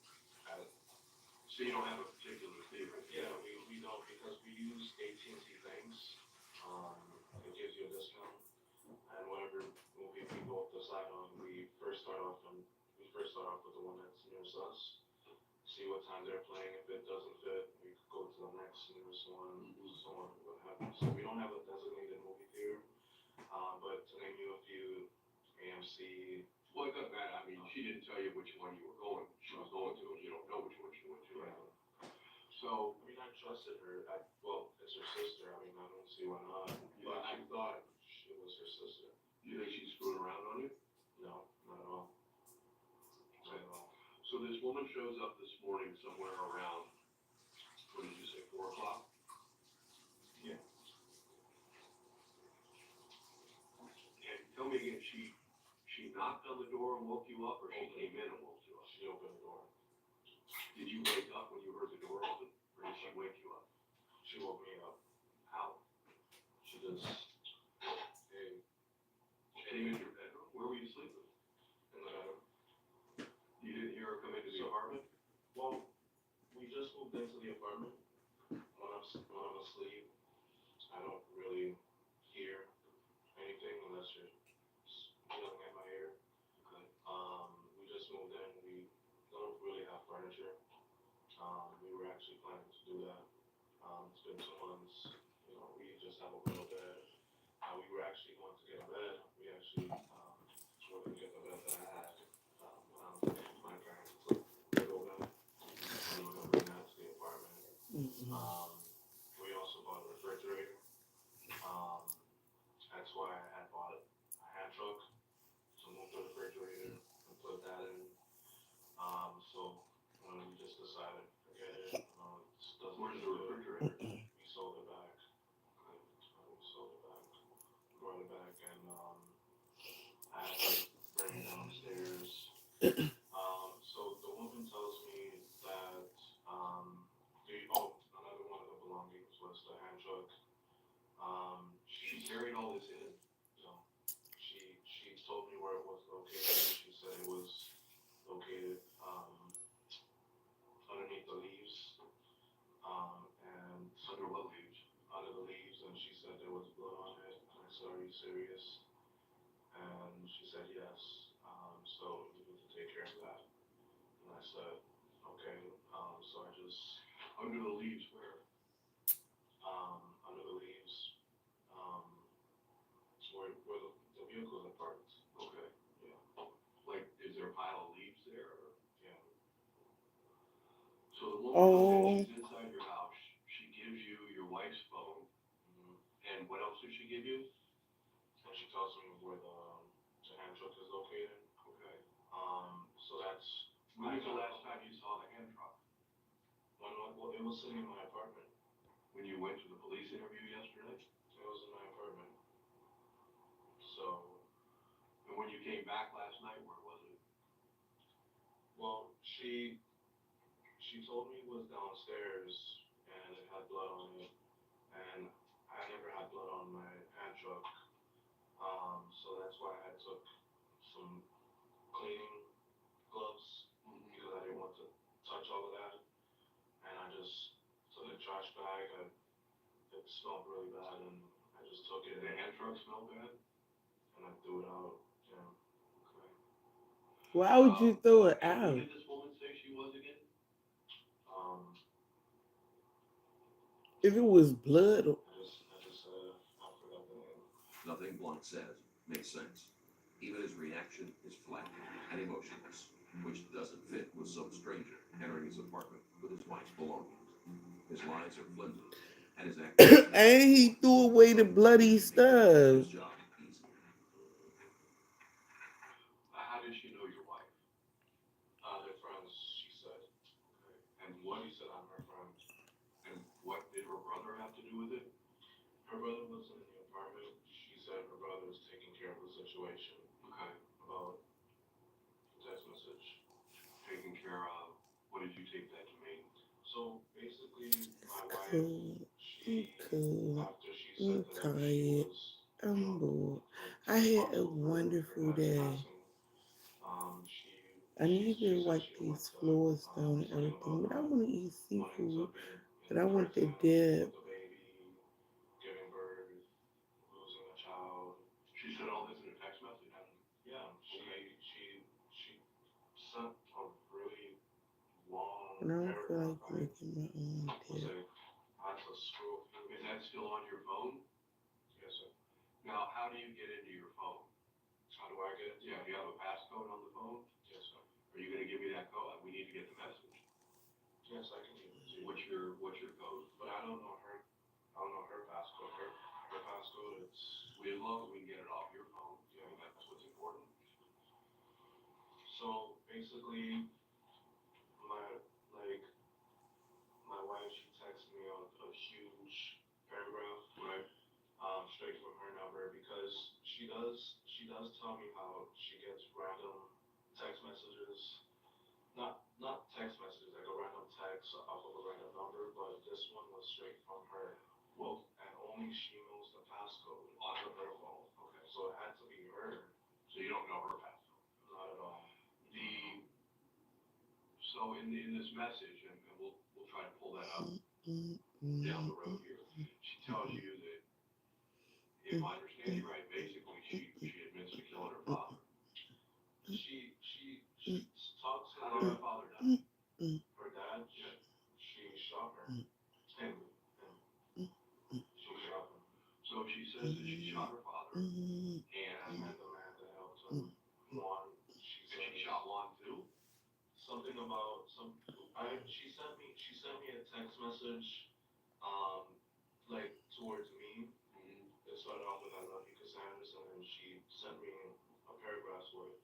at it. So you don't have a particular favorite? Yeah, we don't because we use AT&T things. It gives you a discount. And whatever movie we both decide on, we first start off and see what time they're playing. If it doesn't fit, we could go to the next nearest one, so on and what happens. So we don't have a designated movie theater, but to name you a few, AMC. Well, it doesn't matter. I mean, she didn't tell you which one you were going. She was going to, and you don't know which one she went to, right? So, I mean, I trusted her. Well, it's her sister. I mean, I don't see why not. But I thought it was her sister. you think she's screwing around on you? No, not at all. Not at all. So this woman shows up this morning somewhere around, what did you say, 4 o'clock? Yeah. And tell me again, she knocked on the door and woke you up, or she came in and woke you up? She opened the door. Did you wake up when you heard the door open, or did she wake you up? She woke me up. How? She just, hey, Came in your bedroom? Where were you sleeping? in the bedroom. You didn't hear her come into the apartment? Well, we just moved into the apartment. When I'm asleep, I don't really hear anything unless you're yelling at my ear. Okay. We just moved in. We don't really have furniture. We were actually planning to do that. It's been 2 months. You know, we just have a little bed. We were actually going to get a bed. We actually were going to get the bed that I had when I was living with my parents. It's like a big old bed. And we were going to bring that to the apartment. We also bought a refrigerator. That's why I had bought a hand truck to move the refrigerator and put that in. So when we just decided, forget it. This doesn't Where's the do it. refrigerator? We sold it back. We sold it back. Brought it back, and I had to bring it downstairs. So the woman tells me that another one of the belongings was the hand truck. She carried all this in. You know, she told me where it was located. She said it was located underneath the leaves, and Under what leaves? under the leaves, and she said there was blood on it. And I said, "Are you serious?" And she said, "Yes." So you need to take care of that. And I said, "Okay." So I just Under the leaves where? under the leaves, where the vehicles are parked. Okay. Yeah. Like, is there a pile of leaves there? Or? Yeah. So the woman comes in, she's inside your house. She gives you your wife's phone. And what else does she give you? And she tells me where the hand truck is located. Okay. So that's When was the last time you saw the hand truck? well, it was sitting in my apartment. When you went to the police interview yesterday? It was in my apartment. So, And when you came back last night, where was it? well, she told me it was downstairs and it had blood on it, and I never had blood on my hand truck. So that's why I took some cleaning gloves because I didn't want to touch all of that, and I just took a trash bag. It smelled really bad, and I just took it. Did the hand truck smell bad? And I threw it out. Yeah. Okay. Why would you throw it And out? who did this woman say she was again? If it was blood. I just said I forgot the name. Nothing Blunt says makes sense. Even his reaction is flat and emotionless, which doesn't fit with some stranger entering his apartment with his wife's belongings. His lies are flimsy, and his actions. And he threw away the bloody stuff. His job easy. How did she know your wife? They're friends, she said. Okay. And what? She said I'm her friend. And what did her brother have to do with it? Her brother was in the apartment. She said her brother was taking care of the situation. Okay. About the text message. Taking care of. What did you take that to mean? So basically, my wife, after she I'm said that she tired. was, I'm bored. I had a wonderful day. I need to wipe these floors down and everything, but I want to eat seafood. But I want the dip. giving birth, losing a child. She said all this in a text message? Yeah, she sent a really long And I don't feel paragraph, like making my own I'll tip. say, I have to scroll through. Is that still on your phone? Yes, sir. Now, how do you get into your phone? How do I get it? Yeah, do you have a passcode on the phone? Yes, sir. Are you gonna give me that code? We need to get the message. Yes, I can give it to you. What's your code? But I don't know her passcode. Her passcode, as long as we can get it off your phone, yeah, that's what's important. So basically, my, like, my wife, she texted me a huge paragraph, right? Straight from her number because she does tell me how she gets random text messages. Not text messages, like a random text off of a random number, but this one was straight from her. Well, and only she knows the passcode on her phone. Okay. So it had to be her. So you don't know her passcode? Not at all. So in this message, and we'll try to pull that up down the road here. She tells you that, if I understand you right, basically she admits to killing her father. She talks about her father died. Her dad, yeah, she shot her. And she shot him. So she says that she shot her father and the man that helped him. Juan, she shot Juan too. Something about she sent me a text message, um, like towards me. It started off with "I love you, Cassandra," and then she sent me a paragraph with,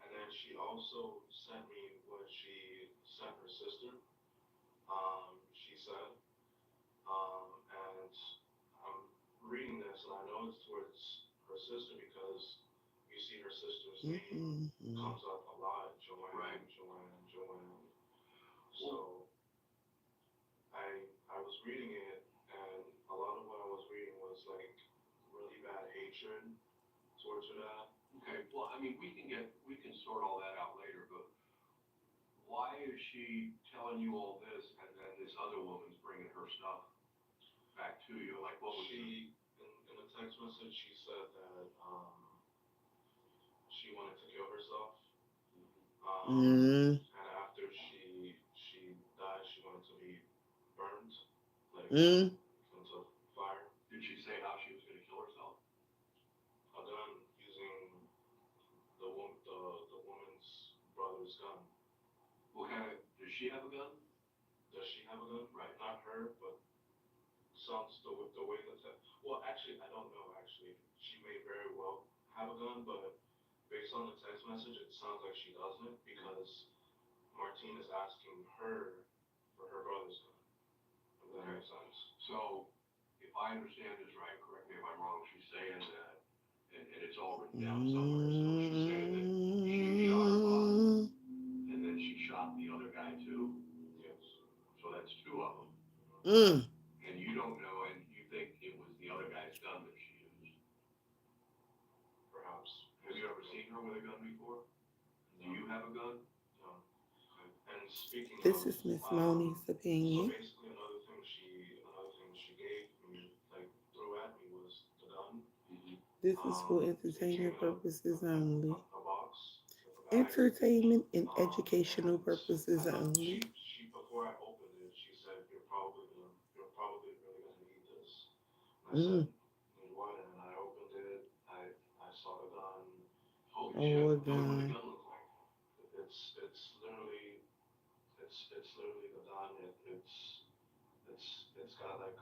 and then she also sent me what she sent her sister. She said, and I'm reading this, and I know it's towards her sister because you see her sister's name comes up a lot, Joanne, right. Joanne. So I was reading it, and a lot of what I was reading was like really bad hatred towards her dad. Okay, well, I mean, we can sort all that out later, but why is she telling you all this, and then this other woman's bringing her stuff back to you? Like, what was she? In the text message, she said that she wanted to kill herself. And after she died, she wanted to be burned, like into fire. Did she say how she was going to kill herself? A gun, using the woman's brother's gun. What kind of? Does she have a gun? Does she have a gun? Right, not her, but sounds the way that. Well, actually, I don't know. Actually, she may very well have a gun, but based on the text message, it sounds like she doesn't because Martine is asking her for her brother's gun. If that makes sense. So, if I understand this right, correct me if I'm wrong, she's saying that, and it's all written down somewhere, so she's saying that she shot her father, and then she shot the other guy too? Yes. So that's two of them. And you don't know, and you think it was the other guy's gun that she used? Perhaps. Have you ever seen her with a gun before? Do you have a gun? No. And speaking This of, is Ms.Moni's opinion. so basically another thing she gave me, like threw at me was the gun. This is for entertainment purposes only. A box. Entertainment and educational purposes only. She before I opened it, she said, you're probably really gonna need this. And I said, need what? And I opened it. I saw the gun. Holy shit! What did the gun look like? It's literally the gun. It's got like a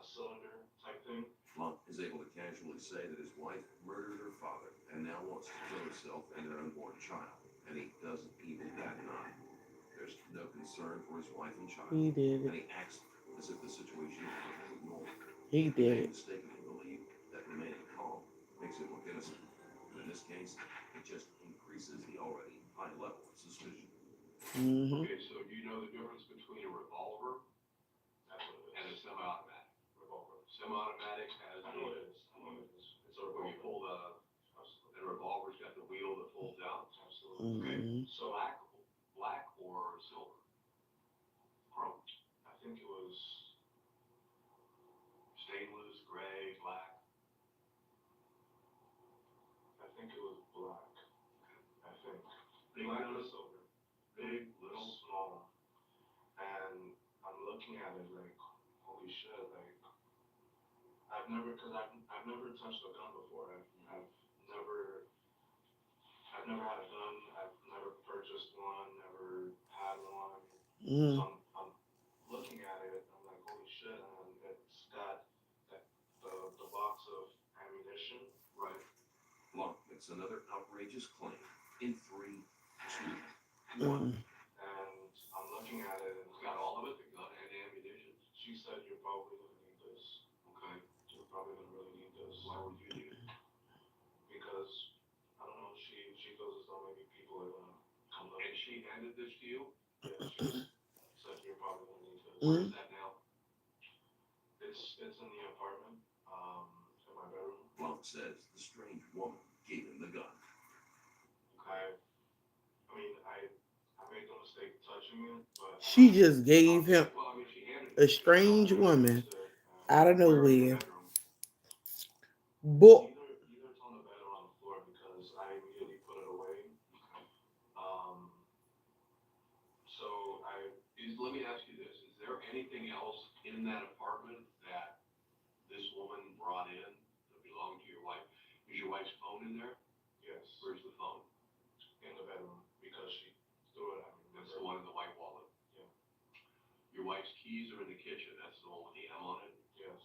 cylinder type thing. Monk is able to casually say that his wife murdered her father and now wants to kill herself and their unborn child, and he doesn't even bat an eye. There's no concern for his wife and child. He did And it. he acts as if the situation is perfectly normal. He He did may it. mistakenly believe that remaining calm makes him look innocent. But in this case, it just increases the already high level of suspicion. Okay, so do you know the difference between a revolver and a semi-automatic? Revolver. Semi-automatic has it's sort of where you pull the revolver's got the wheel that folds out. Absolutely. Okay. So black or silver? Chrome. I think it was stainless, gray, black. I think it was black. I think. Black or silver. looking at it like, holy shit, like, I've never touched a gun before. I've never had a gun. I've never purchased one. Never had one. So I'm looking at it. I'm like, holy shit! And it's got the box of ammunition. Right. Look, it's another outrageous claim in 3, 2, 1. And I'm looking at it and it's got all of it, the gun and ammunition. She said you're probably gonna need this. Okay. You're probably gonna really need this. Why would you need it? Because I don't know, she feels as though maybe people are gonna come up. And she handed this to you? Yeah, she said you're probably gonna need this. Where is that now? It's in the apartment, in my bedroom. Blunt says the strange woman gave him the gun. I mean, I made no mistake touching it, but She just gave him well, I mean, she handed a it. strange woman out of Where in the nowhere. bedroom? Book. Either it's on the bed or on the floor because I immediately put it away. So Let me ask you this. Is there anything else in that apartment that this woman brought in that belonged to your wife? Is your wife's phone in there? yes, Where's the phone? in the bedroom because she threw it at me. That's the one in the white wallet. Yeah. Your wife's keys are in the kitchen. That's the one with the M on it. Yes.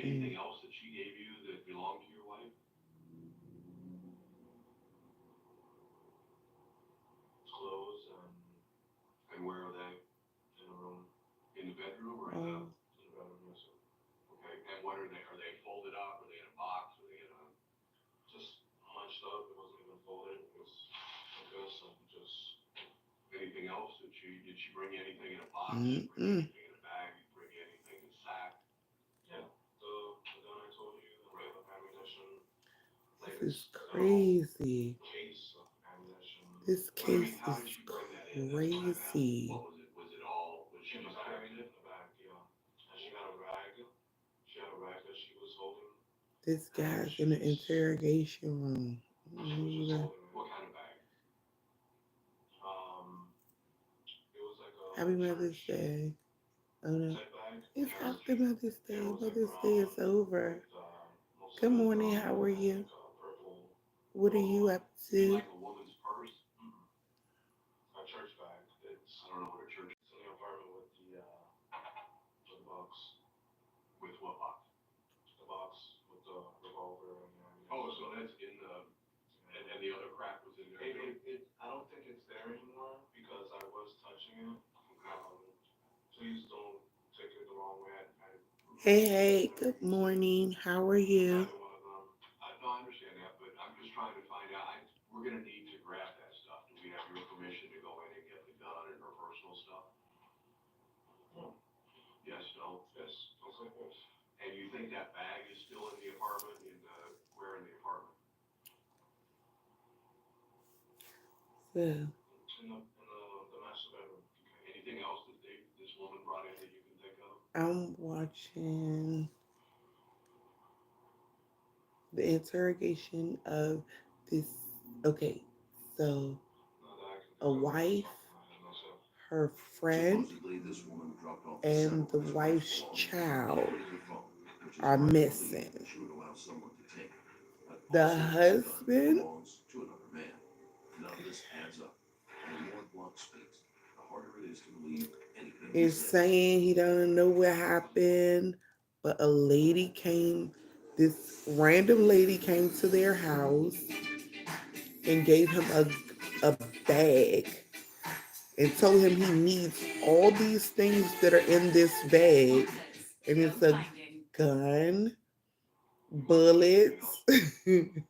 Anything else that she gave you that belonged to your wife? Clothes And where are they? in the room. In the bedroom or in In the bedroom, yes, sir. okay? And what are they? Are they folded up? Are they in a box? Are they in a? Just munched up. It wasn't even folded. It was like this and just. Anything else that did she bring you anything in a box? Bring you anything in a bag? Bring you anything in a sack? Yeah. The gun I told you, the ammunition. This is crazy. Case of ammunition. This But I mean, case how is did she bring that in? crazy. What was it? Was it all? Was she In the just bag, carrying in it? the bag, yeah. And she had a rag. She had a rag that she was holding. This guy's in the interrogation room. She was just holding it. What kind of bag? It was like a Happy Mother's Day. Oh no. type bag. It's It was- after Mother's Day. it was like Mother's Day is brown over. with, most Good of it morning. brown How are and you? like a purple. What are you up to? Like a woman's purse? A church bag. It's I don't know what a church. in the apartment with the box. With what box? The box with the revolver and the ammunition. Oh, so that's in the. And the other crap was in there too? I don't think it's there anymore because I was touching it. Please don't take it the wrong way. Hey, good morning. How are you? One of them. No, I understand that, but I'm just trying to find out. We're gonna need to grab that stuff. Do we have your permission to go in and get the gun and her personal stuff? Yes, no? Yes, looks like this. And you think that bag is still in the apartment? Where in the apartment? So, In the master bedroom. Okay. Anything else that this woman brought in that you can think of? I'm watching the interrogation of this. Okay, so a wife, her friend, and the wife's child are missing. The husband is saying he doesn't know what happened, but this random lady came to their house and gave him a bag and told him he needs all these things that are in this bag. And it's a gun, bullets, and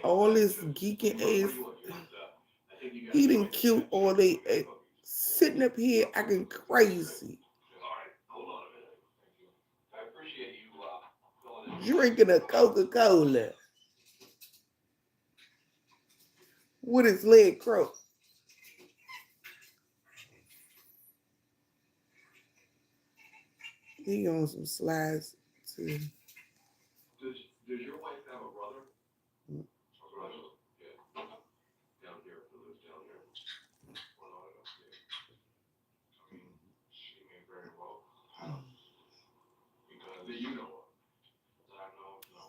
all this geeking ass. He didn't kill all they sitting up here acting crazy. Drinking a Coca-Cola with his leg crossed. He on some slides too. Does your wife have a brother? Mm. A brother? Yeah. Down here, who lives down here.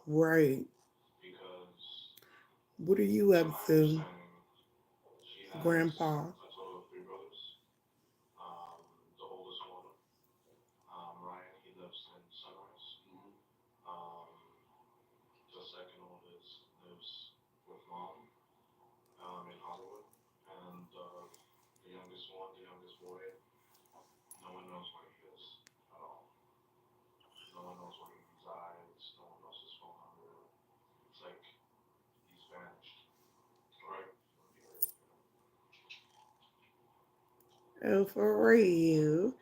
Right. because What are you to up my to, understanding, she has Grandpa? a total of three brothers. The oldest one, Ryan, he lives in Sunrise. Um, the second oldest lives with mom, in Hollywood, and the youngest one, the youngest boy, no one knows where he is at all. No one knows where he resides. No one knows his phone number. It's like he's vanished. Right? Oh, for real.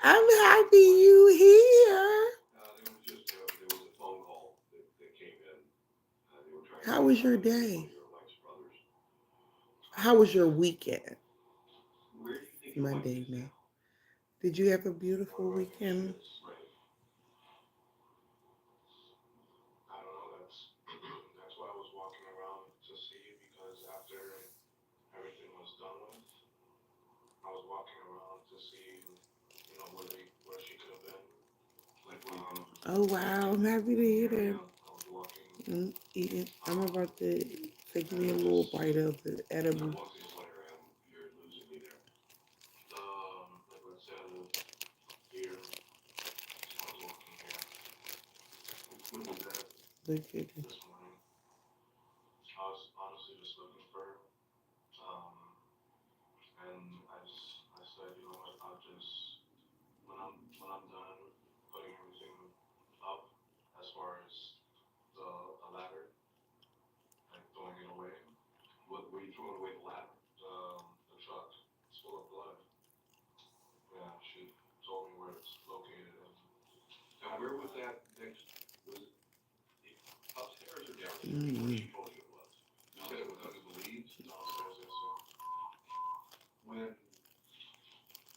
I'm happy you here. There was just, there was a phone call that came in. They were trying to How get was in your touch with one day? of your wife's brothers. How was your weekend? Where do you think your wife Monday is now. now? Did you have a Where beautiful do I think she weekend? is? Right. I don't know. That's why I was walking around to see because after everything was done with, I was walking around to see, where she could have been. Like, what do you think? Oh wow, I'm happy to hear Yeah, that. yeah. I was walking, Eating. I'm about to take and me a I little just, bite of the edible. Once in a while, you're losing me there. like I said, I live here. So I was walking here When was that? Look at it. this morning. I was honestly just looking for her. And I said, you know what, I'll just, when I'm done putting everything up, as far as the ladder, like throwing it away, What were you throwing away the ladder? the truck, it's full of blood. Yeah, she told me where it's located and Now, where was that next? Was it upstairs or downstairs? Where Mm. she told you it was? You said it was under the leaves. downstairs, yes, sir. When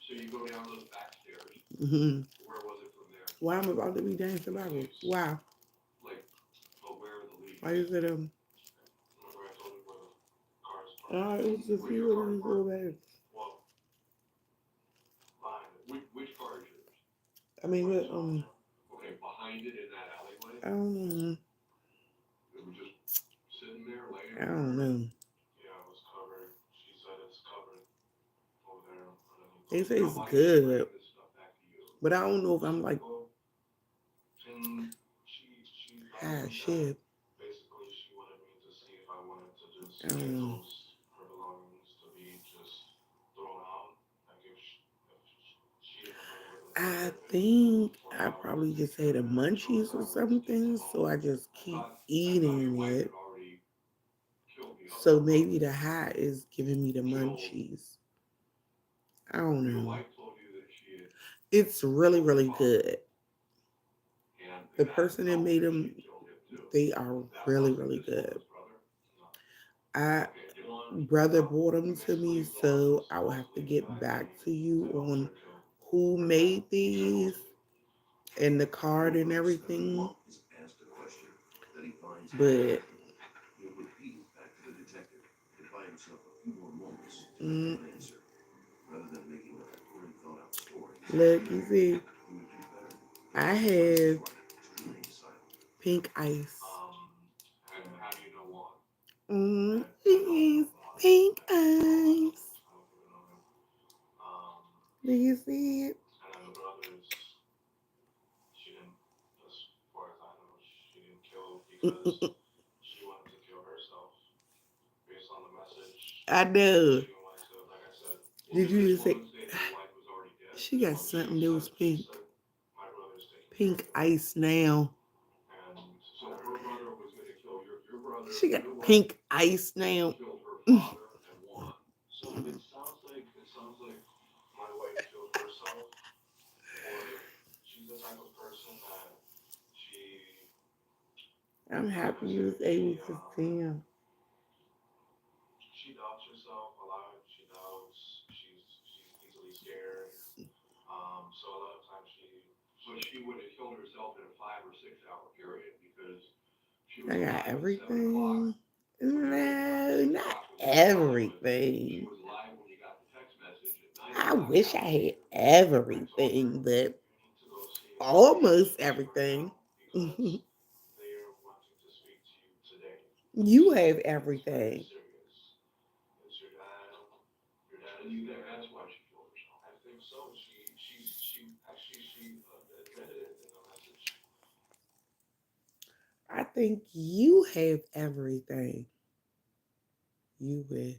so you go down those back stairs. Mm-hmm. Where was it from there? Why I'm about to be dancing Bible? Wow. Like, but where are the leaves? Why is it Remember I told you where the car is parked? Oh, it was a Where few your of car these parked? little bags. Well, behind it. Which car is yours? I mean, Where look, it's all, Okay, behind it in that alleyway. I don't know. It was just sitting there, laying I there. don't know. yeah, it was covered. She said it's covered over there underneath They those say Now, it's why blocks. is she good, bringing this stuff back to you? but I don't know if I'm like, Well, and she ah, thought that shit. basically she wanted me to see if I wanted to just I get don't know. her belongings to be just thrown out. Like if she didn't know where the I where it think or if I I wanted probably to just get had a her munchies or belongings to be something, so I flown. just I keep thought your eating wife it. had already killed the other So brother. maybe the high is giving me the Killed. munchies. I don't Your know. wife told you that she had It's really, killed your really father, good. and The the guy person that told made you them, she killed him too. they are That really, wasn't really this good. woman's brother. No. I Okay, One, brother bought them to basically me, the one so was I will have to supposedly the get guy back to you that helped on her kill who her dad. made these Supposedly. and the card and everything. Is asked a question that he finds But he'll repeat back to the detective to buy himself a few more moments to get mm, an answer. Rather than making up a poorly thought out story, look, you see, he would do better. I have To remain silent. pink ice. And how do you know one? Please, pink ice. I don't even know him. Um, Do you see it? and then the brothers, she didn't, as far as I know, she didn't kill because she wanted to kill herself based on the message. I know. She wanted to, like I said, Did you just say Say that your wife was already dead. she got something that was she pink? said, my brother's taking Pink care of it. ice now. And So her brother was going to kill your brother. She got Your wife pink ice now. killed her father and won. so it sounds like my wife killed herself, or she's the type of person that she, I'm I happy you consider was able to see him. she doubts herself a lot. She doubts. She's easily scared. So a lot of times So she would have killed herself in a 5 or 6 hour period because she was I got alive at 7 o'clock. everything. No, not She everything. was alive when you got the text message at 9 I o'clock. wish I had everything, but you need to go see a almost psychiatrist right everything. now because they are wanting You have everything. Serious. It's your dad. Your dad is there. That's why she killed herself. I think so. She admitted it in the message. I think you have everything. You will.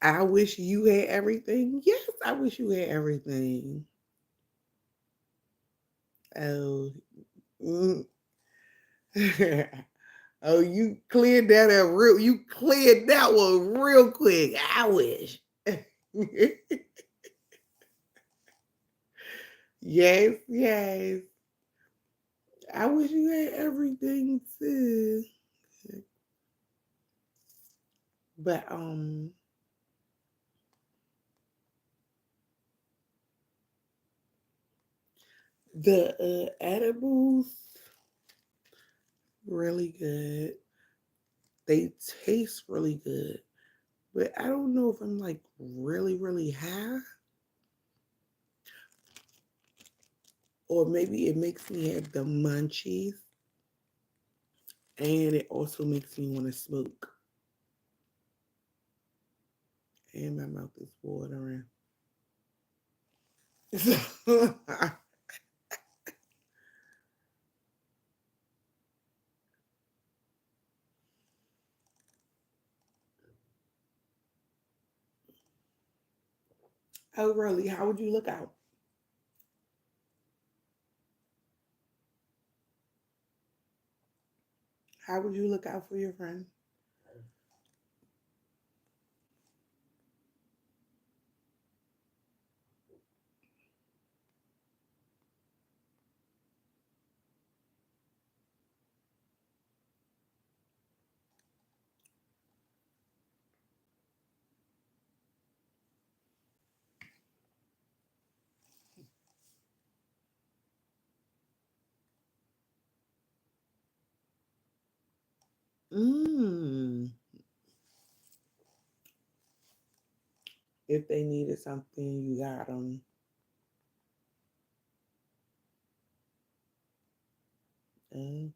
I wish you had everything. Yes, I wish you had everything. Oh, mm. Oh, you cleared that up real. You cleared that one real quick. I wish. Yes, yes. I wish you had everything too. But the edibles really good. They taste really good. But I don't know if I'm like really, really high. Or maybe it makes me have the munchies. And it also makes me want to smoke. And my mouth is watering. Oh, really? How would you look out? How would you look out for your friend? Mm. If they needed something, you got them. Mm.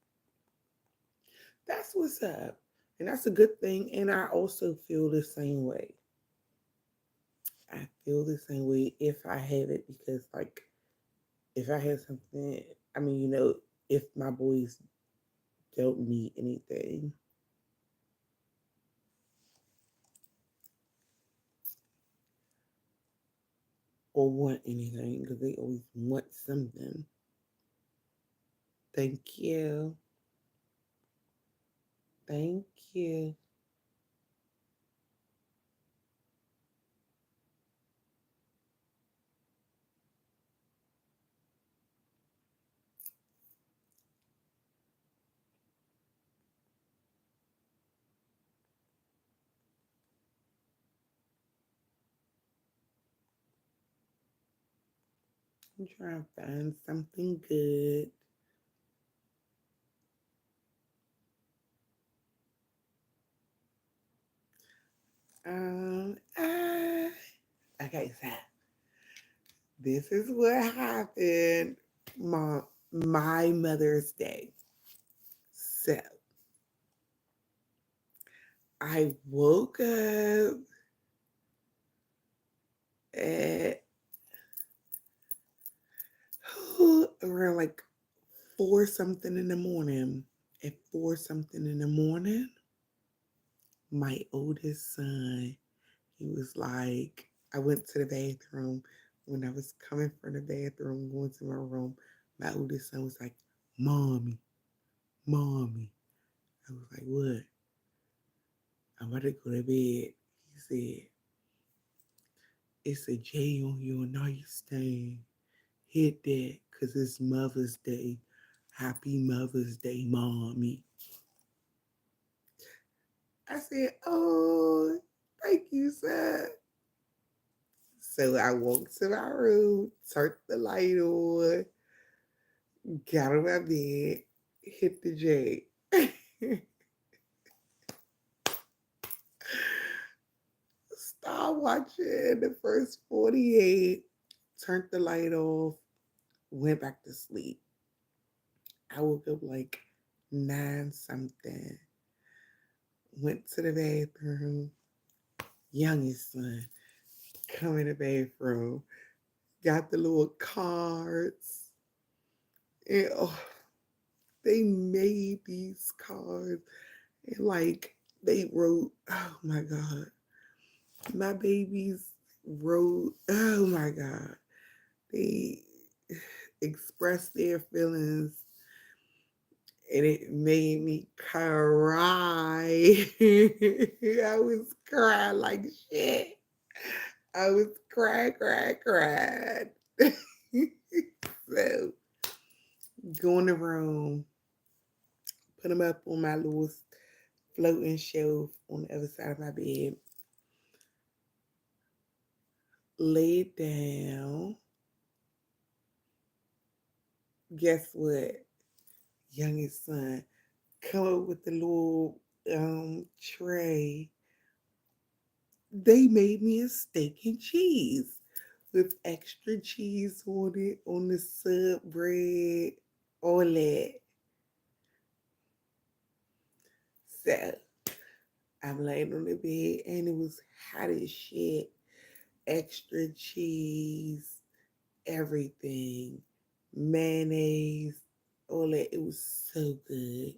That's what's up. And that's a good thing. And I also feel the same way. I feel the same way if I have it because, like, if I had something, I mean, if my boys don't need anything or want anything, because they always want something. Thank you. Thank you. I'm trying to find something good. Ah, okay, so this is what happened my Mother's Day. So I woke up at around like four something in the morning. At four something in the morning, my oldest son, he was like, I went to the bathroom. When I was coming from the bathroom, going to my room, my oldest son was like, Mommy, Mommy. I was like, what? I'm about to go to bed. He said, it's a J on your nightstand. Hit that because it's Mother's Day. Happy Mother's Day, Mommy. I said, oh, thank you, sir. So I walked to my room, turned the light on, got on my bed, hit the J. Start watching the first 48, turned the light off, went back to sleep. I woke up like 9 something. Went to the bathroom. Youngest son come in the bathroom. Got the little cards. And they made these cards. And like they wrote, oh my God. My babies wrote, oh my God. They expressed their feelings and it made me cry. I was crying like shit. I was crying. So go in the room, put them up on my little floating shelf on the other side of my bed, lay down. Guess what? Youngest son come up with the little tray. They made me a steak and cheese with extra cheese on it, on the sub bread, all that. So I'm laying on the bed and it was hot as shit. Extra cheese, everything, mayonnaise, all that. It was so good.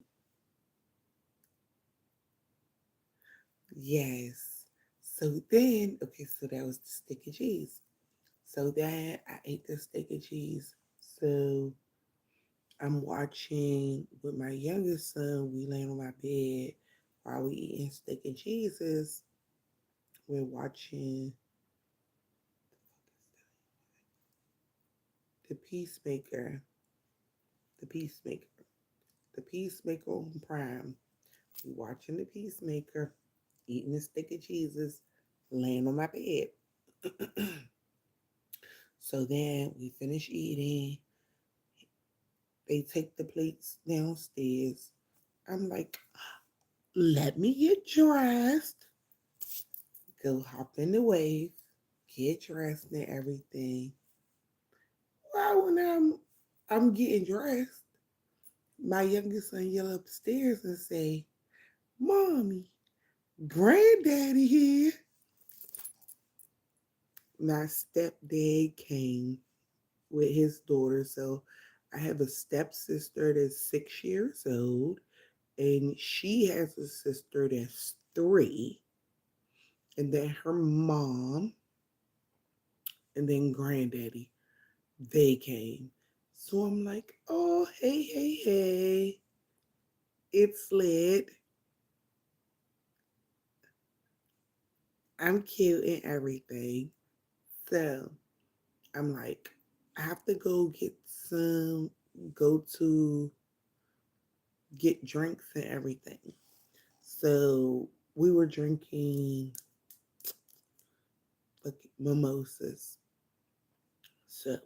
Yes. So then, okay, so that was the steak and cheese. So then I ate the steak and cheese. So I'm watching with my youngest son. We laying on my bed while we eating steak and cheeses. We're watching the Peacemaker, the Peacemaker, the Peacemaker on Prime. We watching the Peacemaker, eating the steak and cheeses, laying on my bed. So then we finish eating. They take the plates downstairs. I'm like, let me get dressed. Go hop in the wave, get dressed and everything. Well, when I'm getting dressed, my youngest son yell upstairs and say, "Mommy, Granddaddy here." My stepdad came with his daughter. So I have a stepsister that's 6 years old, and she has a sister that's 3, and then her mom, and then granddaddy. They came. So I'm like, oh, hey, it's lit. I'm cute and everything. So I'm like, I have to go to get drinks and everything. So we were drinking like mimosas. So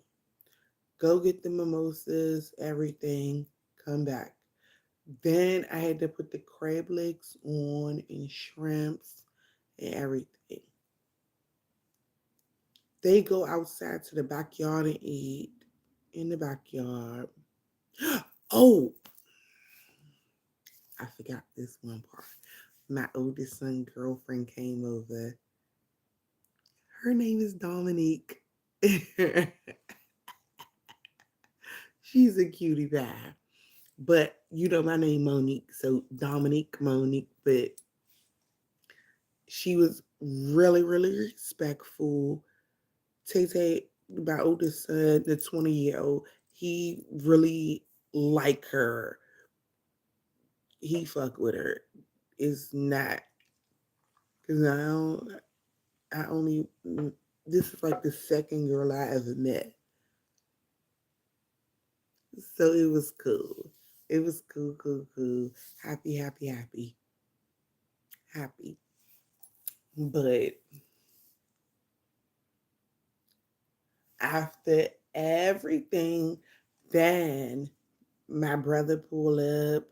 go get the mimosas, everything, come back. Then I had to put the crab legs on and shrimps and everything. They go outside to the backyard and eat in the backyard. Oh, I forgot this one part. My oldest son girlfriend came over. Her name is Dominique. She's a cutie pie. But you know my name Monique, so Dominique Monique, but she was really, really respectful. Tay Tay, my oldest son, the 20-year-old, he really like her. He fuck with her. It's not because I only this is like the second girl I ever met. So it was cool. It was cool. Happy. But after everything, then my brother pulled up.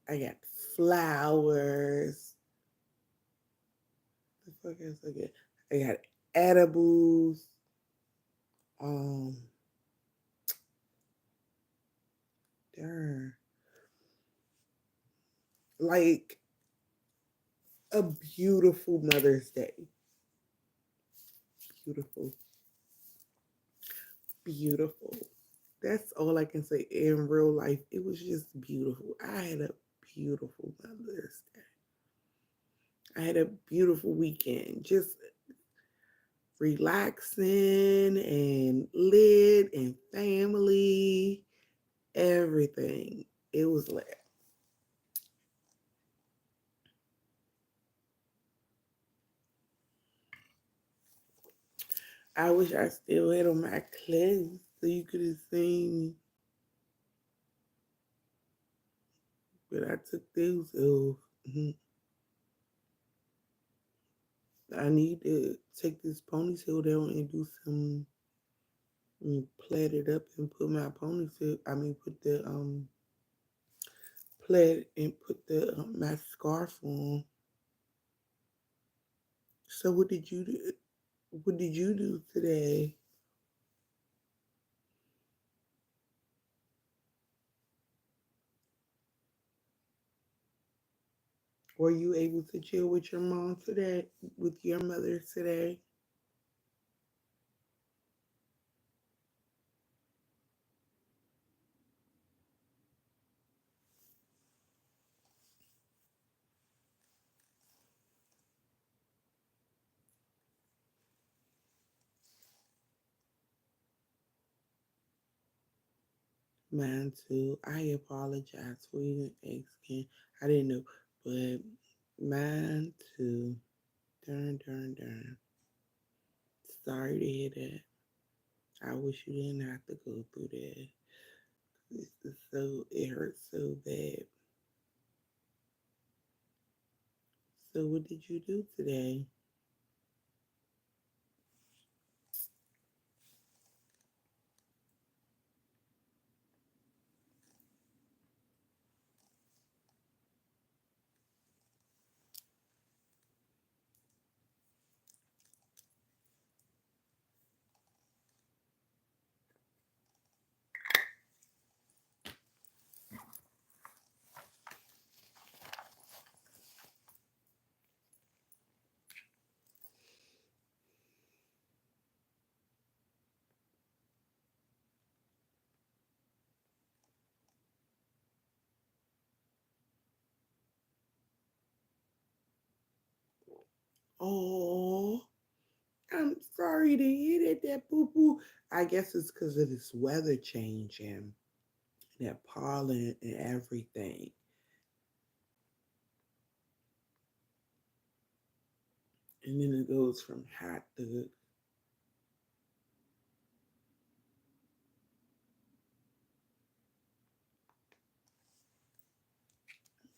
I got flowers. The fuck else I get? I got edibles. Um, like a beautiful Mother's Day. Beautiful, beautiful. That's all I can say. In real life, it was just beautiful. I had a beautiful Mother's Day. I had a beautiful weekend. Just relaxing and lit and family, everything. It was lit. I wish I still had on my clothes so you could have seen me. But I took those off. I need to take this ponytail down and do some plait it up and put my ponytail. I mean, put the plait and put the my scarf on. So what did you do? What did you do today? Were you able to chill with your mom today? With your mother today? Mine too. I apologize for even asking. I didn't know, but mine too. Darn, darn, darn. Sorry to hear that. I wish you didn't have to go through that. It hurts so bad. So what did you do today? Oh, I'm sorry to hear that boo boo. I guess it's because of this weather changing, that pollen and everything. And then it goes from hot to,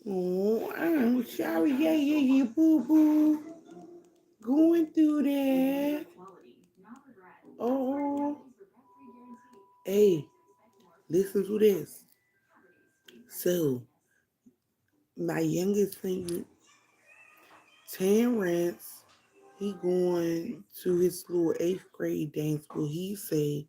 oh, I'm sorry, yeah, boo boo. Going through that. Oh, hey, listen to this. So, my youngest son, Terrence, he going to his little 8th grade dance. Will he say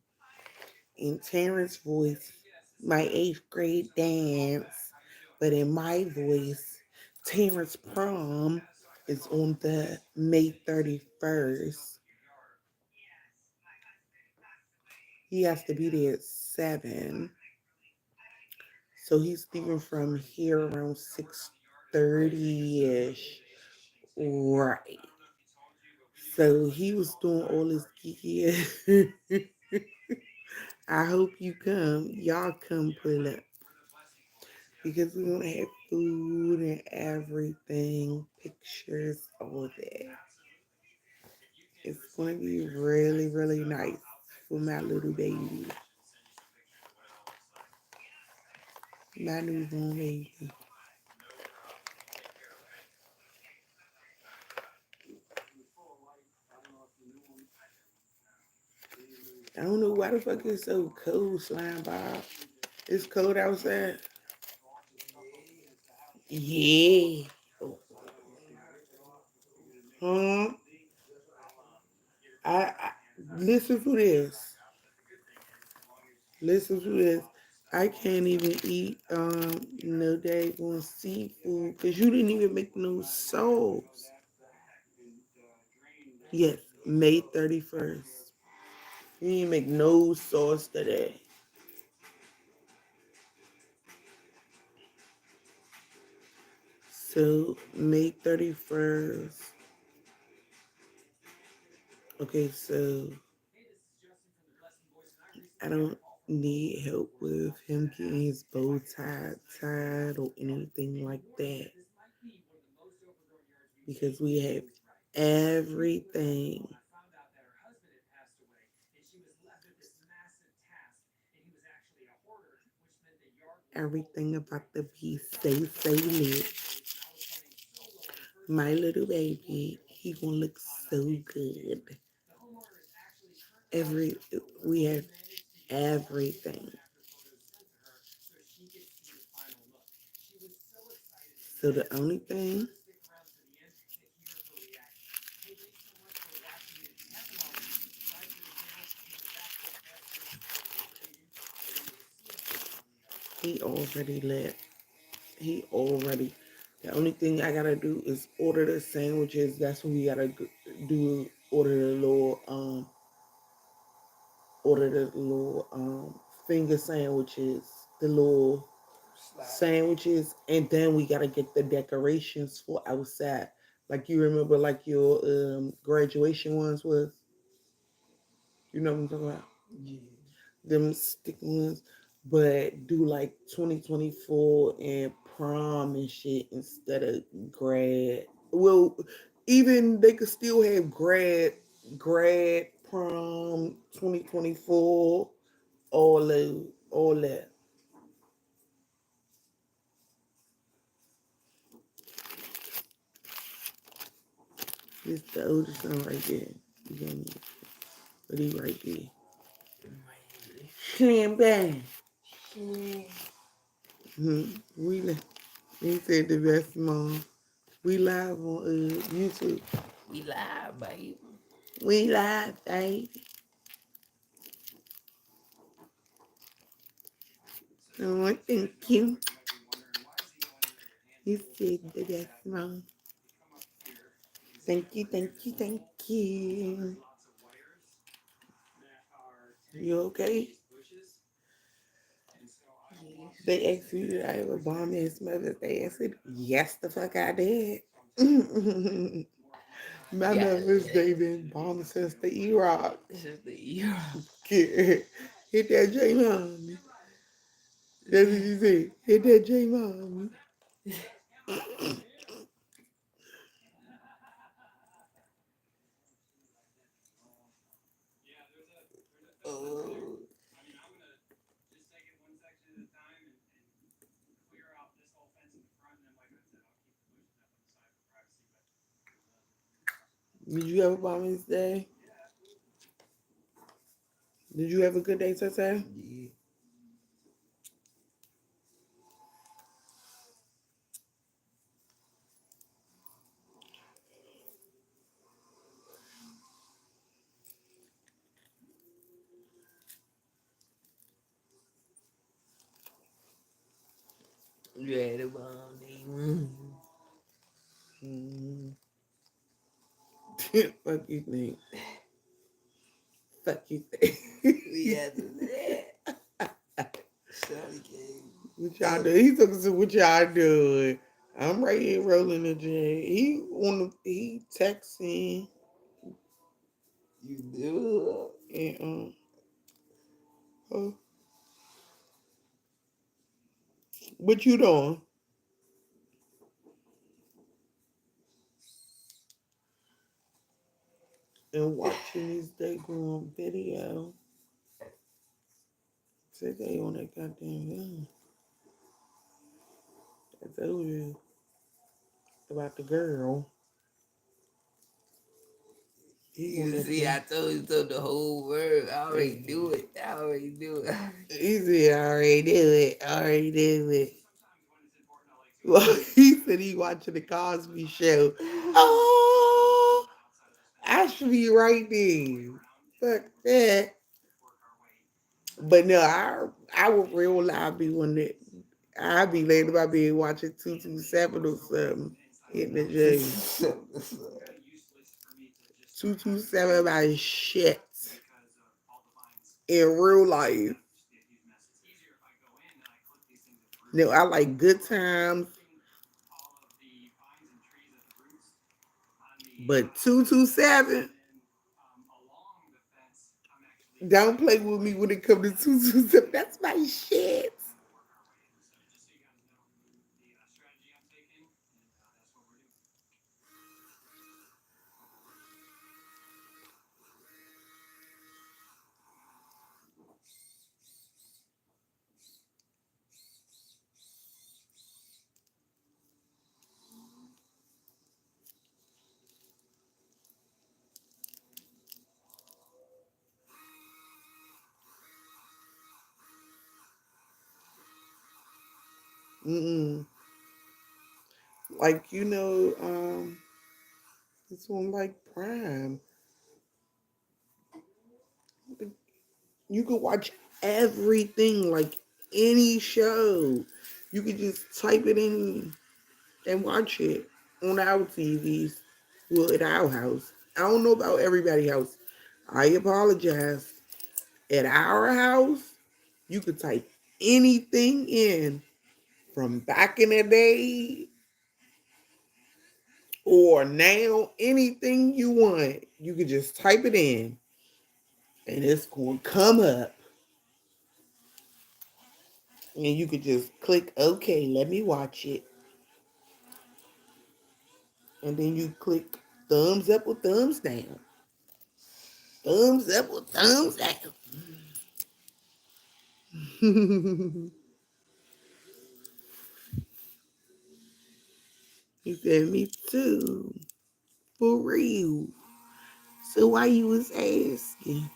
in Terrence's voice, my 8th grade dance, but in my voice, Terrence prom is on the May 31st. He has to be there at 7. So he's leaving from here around 6:30ish. Right. So he was doing all this geeky. I hope you come. Y'all come pull up. Because we're gonna have food and everything, pictures, all that. It's gonna be really, really nice for my little baby. My newborn baby. I don't know why the fuck it's so cold, Slime Bob. It's cold outside. Yeah. Huh? I listen to this. Listen to this. I can't even eat no daggone seafood because you didn't even make no sauce. Yes, May 31st. You didn't make no sauce today. So May 31st. Okay, so I don't need help with him getting his bow tied or anything like that because we have everything. Everything about the beast stay lit. My little baby, he gonna look so good. Every we have everything. So the only thing he already left. He already. The only thing I gotta do is order the sandwiches. That's what we gotta do. Order the little finger sandwiches, the little sandwiches, and then we gotta get the decorations for outside. Like you remember, like your graduation ones was. You know what I'm talking about? Yeah. Them stick ones, but do like 2024 and prom and shit instead of grad. Well, even they could still have grad, prom, 2024, all that. This the oldest son right there. You got me, but he right there. Slam bang. We he said the best mom. We live on YouTube. We live, baby. We live, baby. Oh, thank you. He said the best mom. Thank you, thank you, thank you. You okay? They asked me did I have a bomb ass Mother's Day. I said, yes, the fuck I did. My Mother's Day been bomb since the Iraq. Since the Iraq. Hit that J Mom. That's what you say. Hit that J Mom. Oh. Did you have a Mommy's Day? Did you have a good day, Tata? Yeah. You had a bomb day. Fuck you think. Fuck you think. We had to do that. What y'all do? He took us to what y'all doing. I'm right here rolling the J. He texting. You do. And what you doing? And watching this daggone video. Today on that goddamn video. I told you about the girl. You see, I told you so the whole world. I already do it. Easy, I already do it. Well, he said he watching the Cosby Show. Oh, I should be right there. Fuck that. But no, I would real live be one that I'd be laying in my bed watching 227 or something in the jail. 227 my shit in real life. No, I like Good Times, but 227, don't play with me when it comes to 227. That's my shit. Mm-mm. Like, it's on like Prime. You could watch everything, like any show. You could just type it in and watch it on our TVs. Well, at our house. I don't know about everybody's house. I apologize. At our house, you could type anything in from back in the day or now, anything you want. You could just type it in and it's going to come up. And you could just click, okay, let me watch it. And then you click thumbs up or thumbs down. Thumbs up or thumbs down. He said, me too. For real. So why you was asking?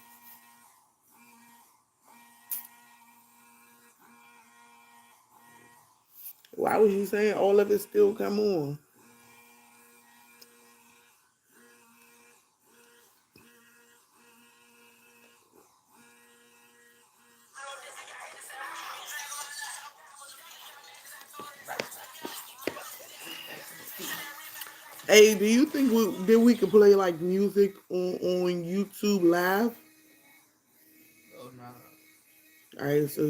Why was you saying all of it still come on? Hey, do you think we could play like music on YouTube live? All right, so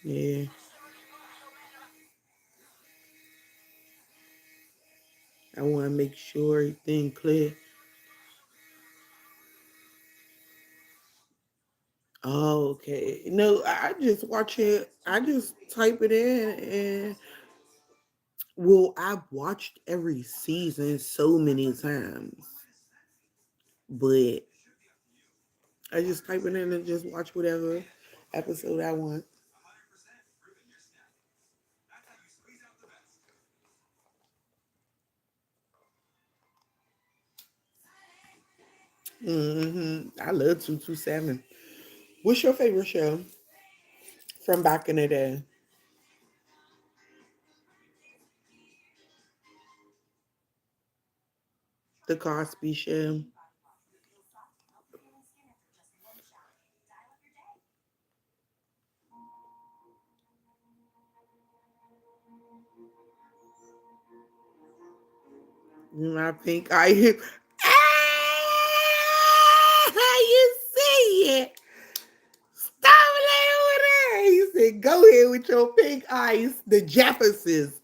yeah. I want to make sure everything clear. Oh, okay. No, I just watch it. I just type it in, and well, I've watched every season so many times, but I just type it in and just watch whatever episode I want. I love 227. What's your favorite show from back in the day? The Cosby Show. I think I. Ah, you see it? Stop it over there. He said, "Go ahead with your pink eyes." The Jeffersons.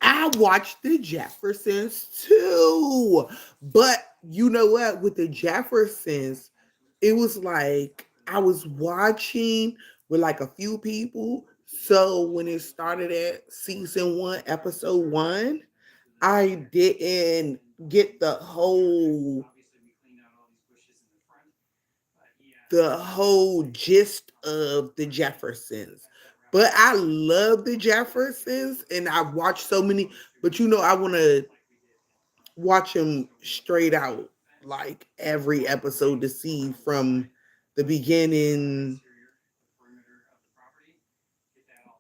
I watched the Jeffersons too. But you know what? With the Jeffersons, it was like I was watching with like a few people. So when it started at season 1, episode 1, I didn't get the whole gist of the Jeffersons. But I love the Jeffersons and I've watched so many, but I want to watch them straight out, like every episode to see from the beginning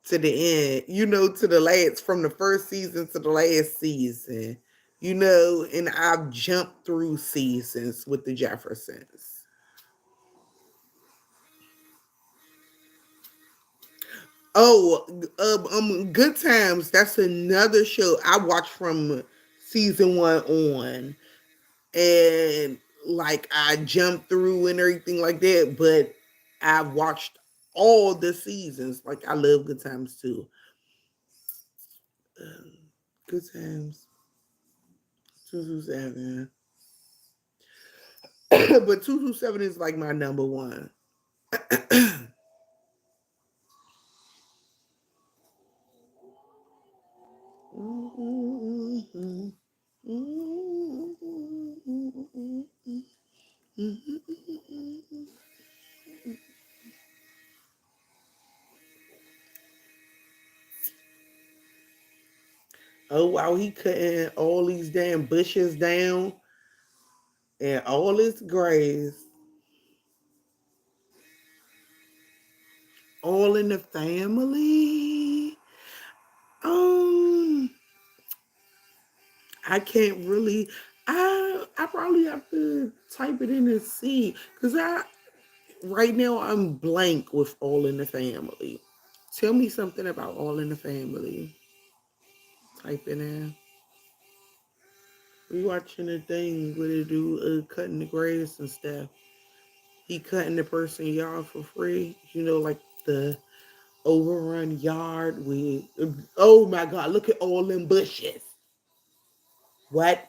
to the end, to the last, from the first season to the last season, and I've jumped through seasons with the Jeffersons. Oh, Good Times. That's another show I watched from season 1 on, and like I jumped through and everything like that. But I watched all the seasons. Like I love Good Times too. Um, Good Times 227, but 227 is like my number one. Oh wow, he cutting all these damn bushes down and all this grass, all in the family. Um, I can't really. I probably have to type it in and see because I right now I'm blank with All in the Family. Tell me something about All in the Family. Type it in. We watching a thing where they do cutting the grass and stuff. He cutting the person yard for free. You know, like the overrun yard with. Oh my God! Look at all them bushes. What?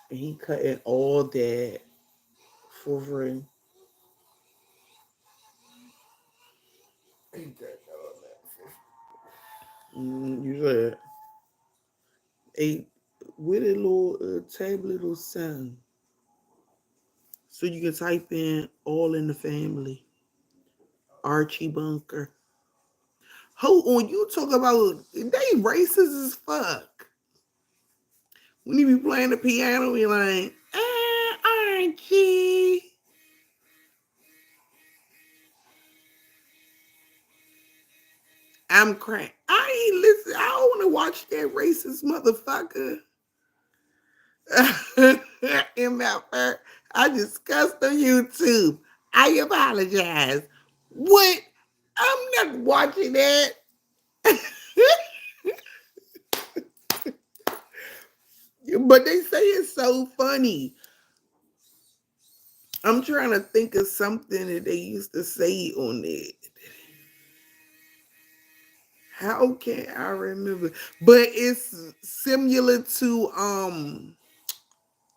And he cutting all that for free. He cutting all that for free. You said a with a little tablet or something. So you can type in All in the Family. Archie Bunker. Hold on, you talk about they racist as fuck. When you be playing the piano, you're like, Archie. I'm crying. I ain't listen. I don't want to watch that racist motherfucker. In my part, I discussed on YouTube. I apologize. What? I'm not watching that. But they say it's so funny. I'm trying to think of something that they used to say on it. How can I remember? But it's similar to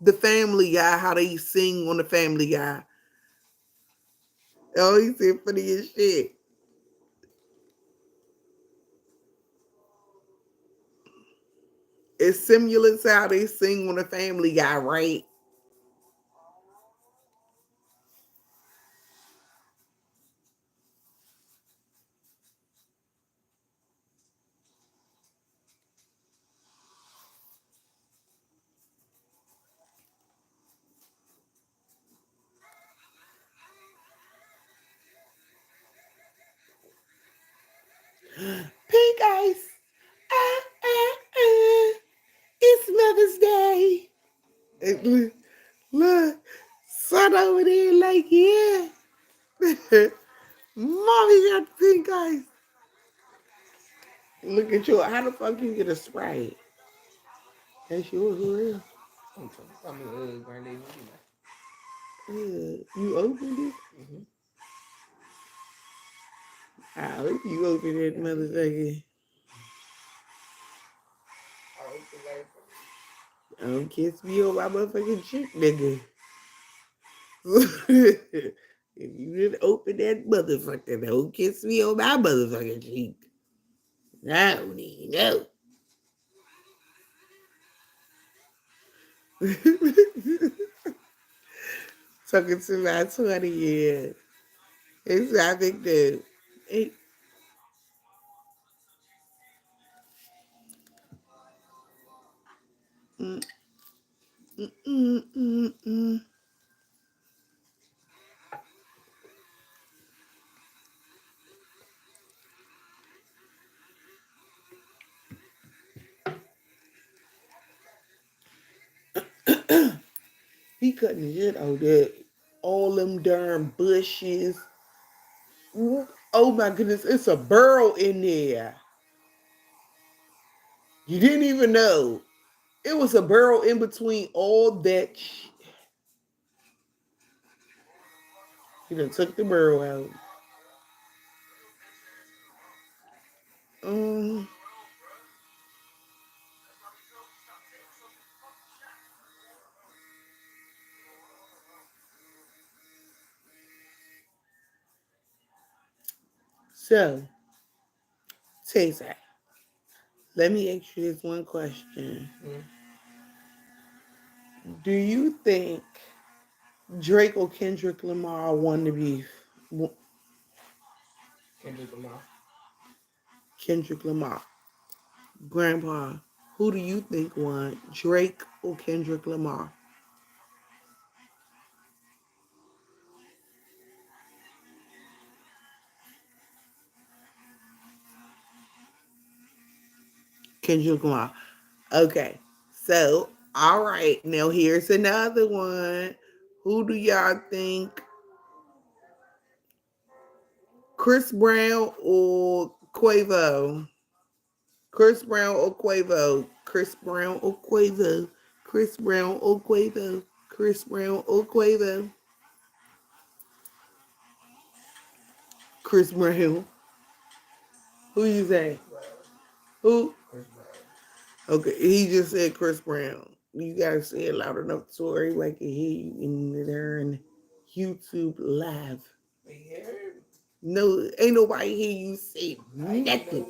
the Family Guy, how they sing on the Family Guy. Oh, he said funny as shit. It's similar to how they sing on the Family Guy, right? Pink ice. It's Mother's Day. Look, son over there, like, yeah. Mommy got pink ice. Look at you. How the fuck you get a Sprite? That's yours for real. You opened it? I hope you opened it, motherfucker. Don't kiss me on my motherfucking cheek, nigga. If you didn't open that motherfucker, don't kiss me on my motherfucking cheek. No, no. Talking to my 20 years. It's I think that it, mm, mm, mm, mm, mm. He cutting the shit out there. All them darn bushes. Oh my goodness, it's a burrow in there. You didn't even know. It was a burrow in between all that. He done took the burrow out. Um, so, Taser, let me ask you this one question. Do you think Drake or Kendrick Lamar won the beef? Kendrick Lamar. Kendrick Lamar. Grandpa, who do you think won? Drake or Kendrick Lamar? Kendrick Lamar. Okay. So, all right. Now here's another one. Who do y'all think? Chris Brown or Quavo? Chris Brown or Quavo? Chris Brown or Quavo? Chris Brown or Quavo? Chris Brown or Quavo? Chris Brown. Who you say? Who? Chris Brown. Okay, he just said Chris Brown. You gotta say it loud enough so everybody can hear you in there on YouTube live. They heard. No, ain't nobody hear you say nothing.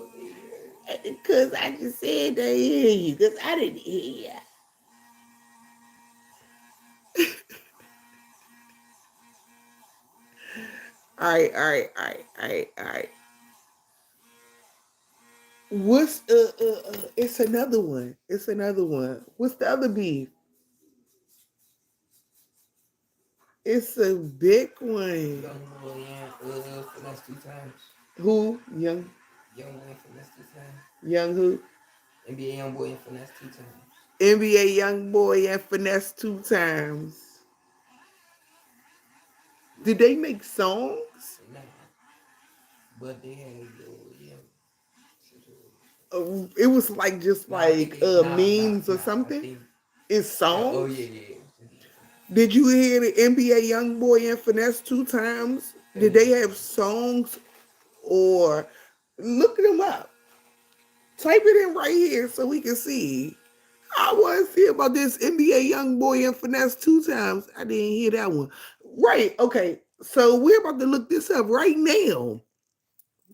Because I just said they hear you, because I didn't hear you. All right. What's it's another one. It's another one. What's the other beef? It's a big one. Young boy and finesse 2 times. Who? Young Young boy and finesse 2 times. Young who? NBA young boy and finesse 2 times. NBA young boy and finesse 2 times. Did they make songs? Nah. But they had a little, yeah. It was like just memes or something. It's songs. Oh yeah. Did you hear the NBA young boy and finesse 2 times? Did they have songs or look them up? Type it in right here so we can see. I want to see about this NBA young boy and finesse 2 times. I didn't hear that one. Right. Okay. So we're about to look this up right now.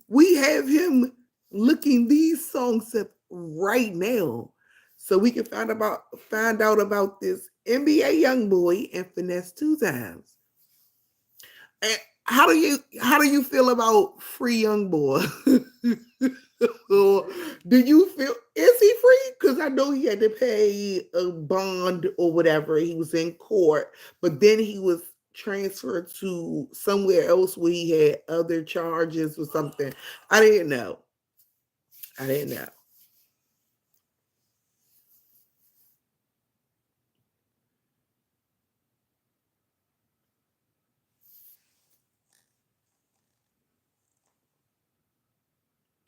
We have him looking these songs up right now, so we can find out about this NBA young boy and finesse 2 times. And how do you feel about Free Young Boy? Do you feel is he free? Because I know he had to pay a bond or whatever. He was in court, but then he was transferred to somewhere else where he had other charges or something. I didn't know.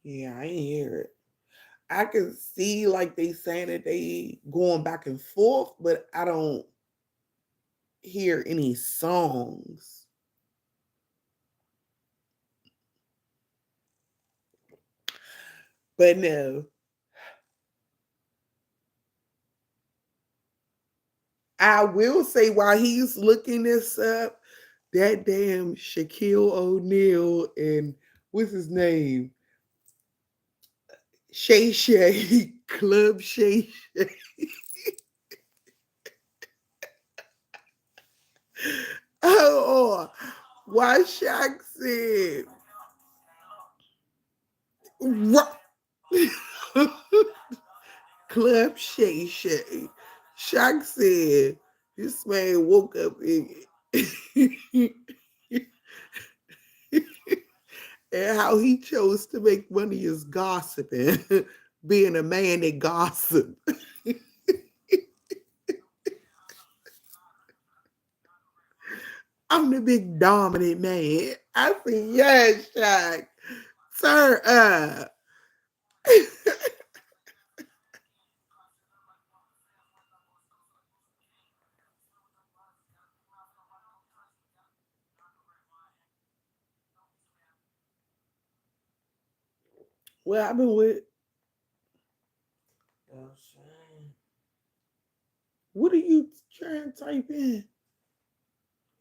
Yeah, I didn't hear it. I can see like they saying that they going back and forth, but I don't hear any songs. But no, I will say while he's looking this up, that damn Shaquille O'Neal and what's his name? Shay Shay, Club Shay Shay. Oh, why Shaq said, Club Shay Shay. Shaq said, this man woke up and how he chose to make money is gossiping, being a man that gossip. I'm the big dominant man. I said, yes, Shaq. Turn up. Well, I've been with. What are you trying to type in?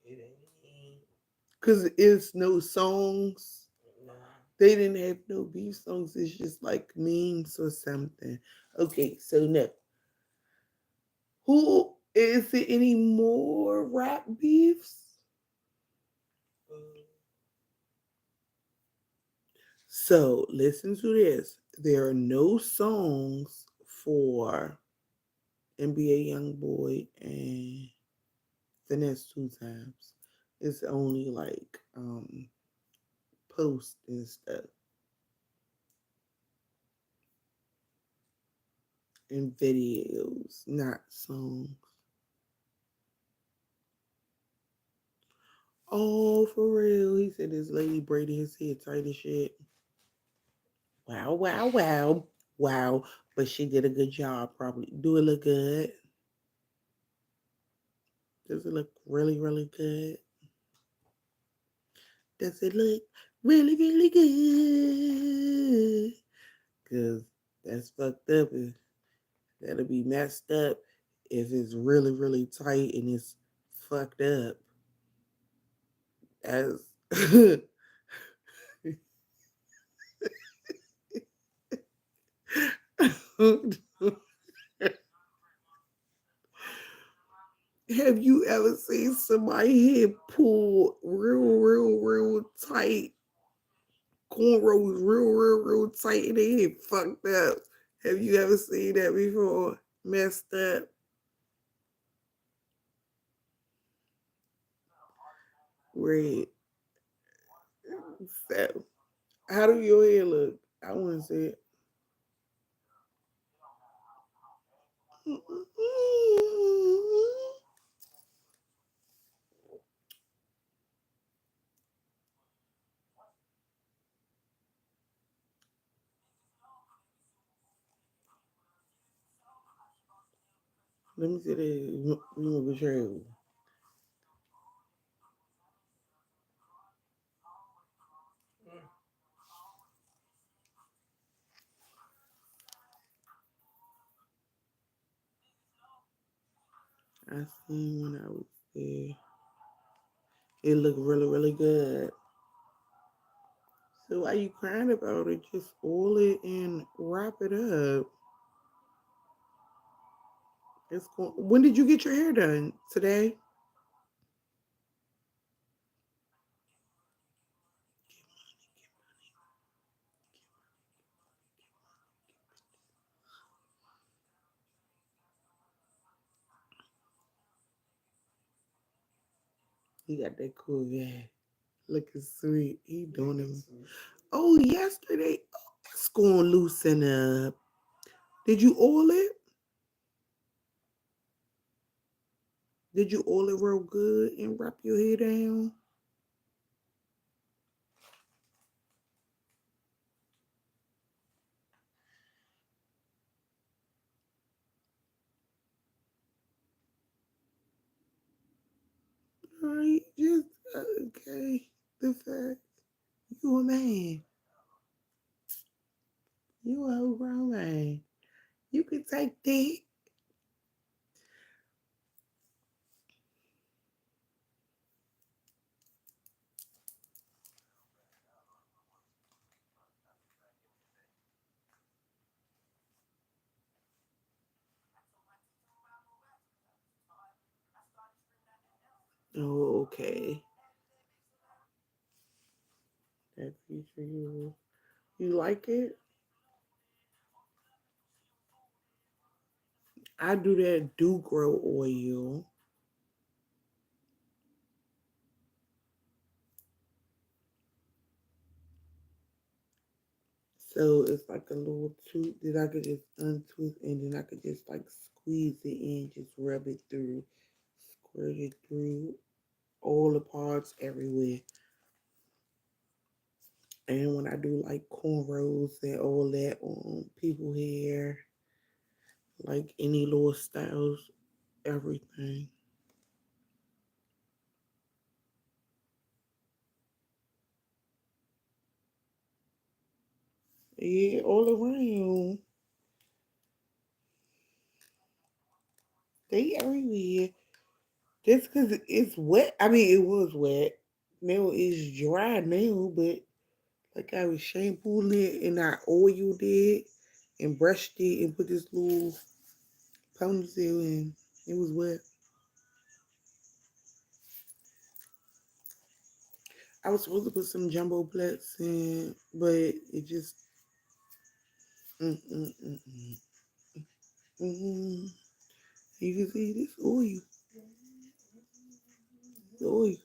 It ain't. Because it's no songs. Nah. They didn't have no beef songs. It's just like memes or something. Okay, so no. Who is it any more rap beefs? So listen to this. There are no songs for NBA Youngboy and Finesse Two Times. It's only like posts and stuff and videos, not songs. Oh, for real. He said his lady braided his hair tight as shit. Wow, wow, wow. Wow. But she did a good job, probably. Do it look good? Does it look really, really good? Does it look really, really good? Because that's fucked up. That'll be messed up if it's really, really tight and it's fucked up. As have you ever seen somebody head pulled real, real, real tight, cornrows real, real, real tight, and they head fucked up? Have you ever seen that before? Messed up. Red. So, how do your hair look? I want to see it. Let me see the remote control. I seen when I was there. It looked really, really good. So why you crying about it? Just oil it and wrap it up. It's going. When did you get your hair done? Today? He got that cool guy. Looking sweet. He doing him. Oh, yesterday. Oh, it's going to loosen up. Did you oil it? Did you oil it real good and wrap your hair down? All right, just okay. The fact you a man, you a whole grown man. You can take that. Oh, okay. That feature you like it? I do that do grow oil. So it's like a little tooth that I could just untooth and then I could just like squeeze it in, just rub it through, squirt it through all the parts everywhere. And when I do like cornrows and all that on people hair, like any little styles, everything. Yeah, all around. They everywhere. Just because it's wet. I mean, it was wet. Now it's dry now, but like I was shampooing it and I oiled it and brushed it and put this little ponytail in. It was wet. I was supposed to put some jumbo plaits in, but it just. Mm, mm, mm, mm, mm. You can see this oil. The oil.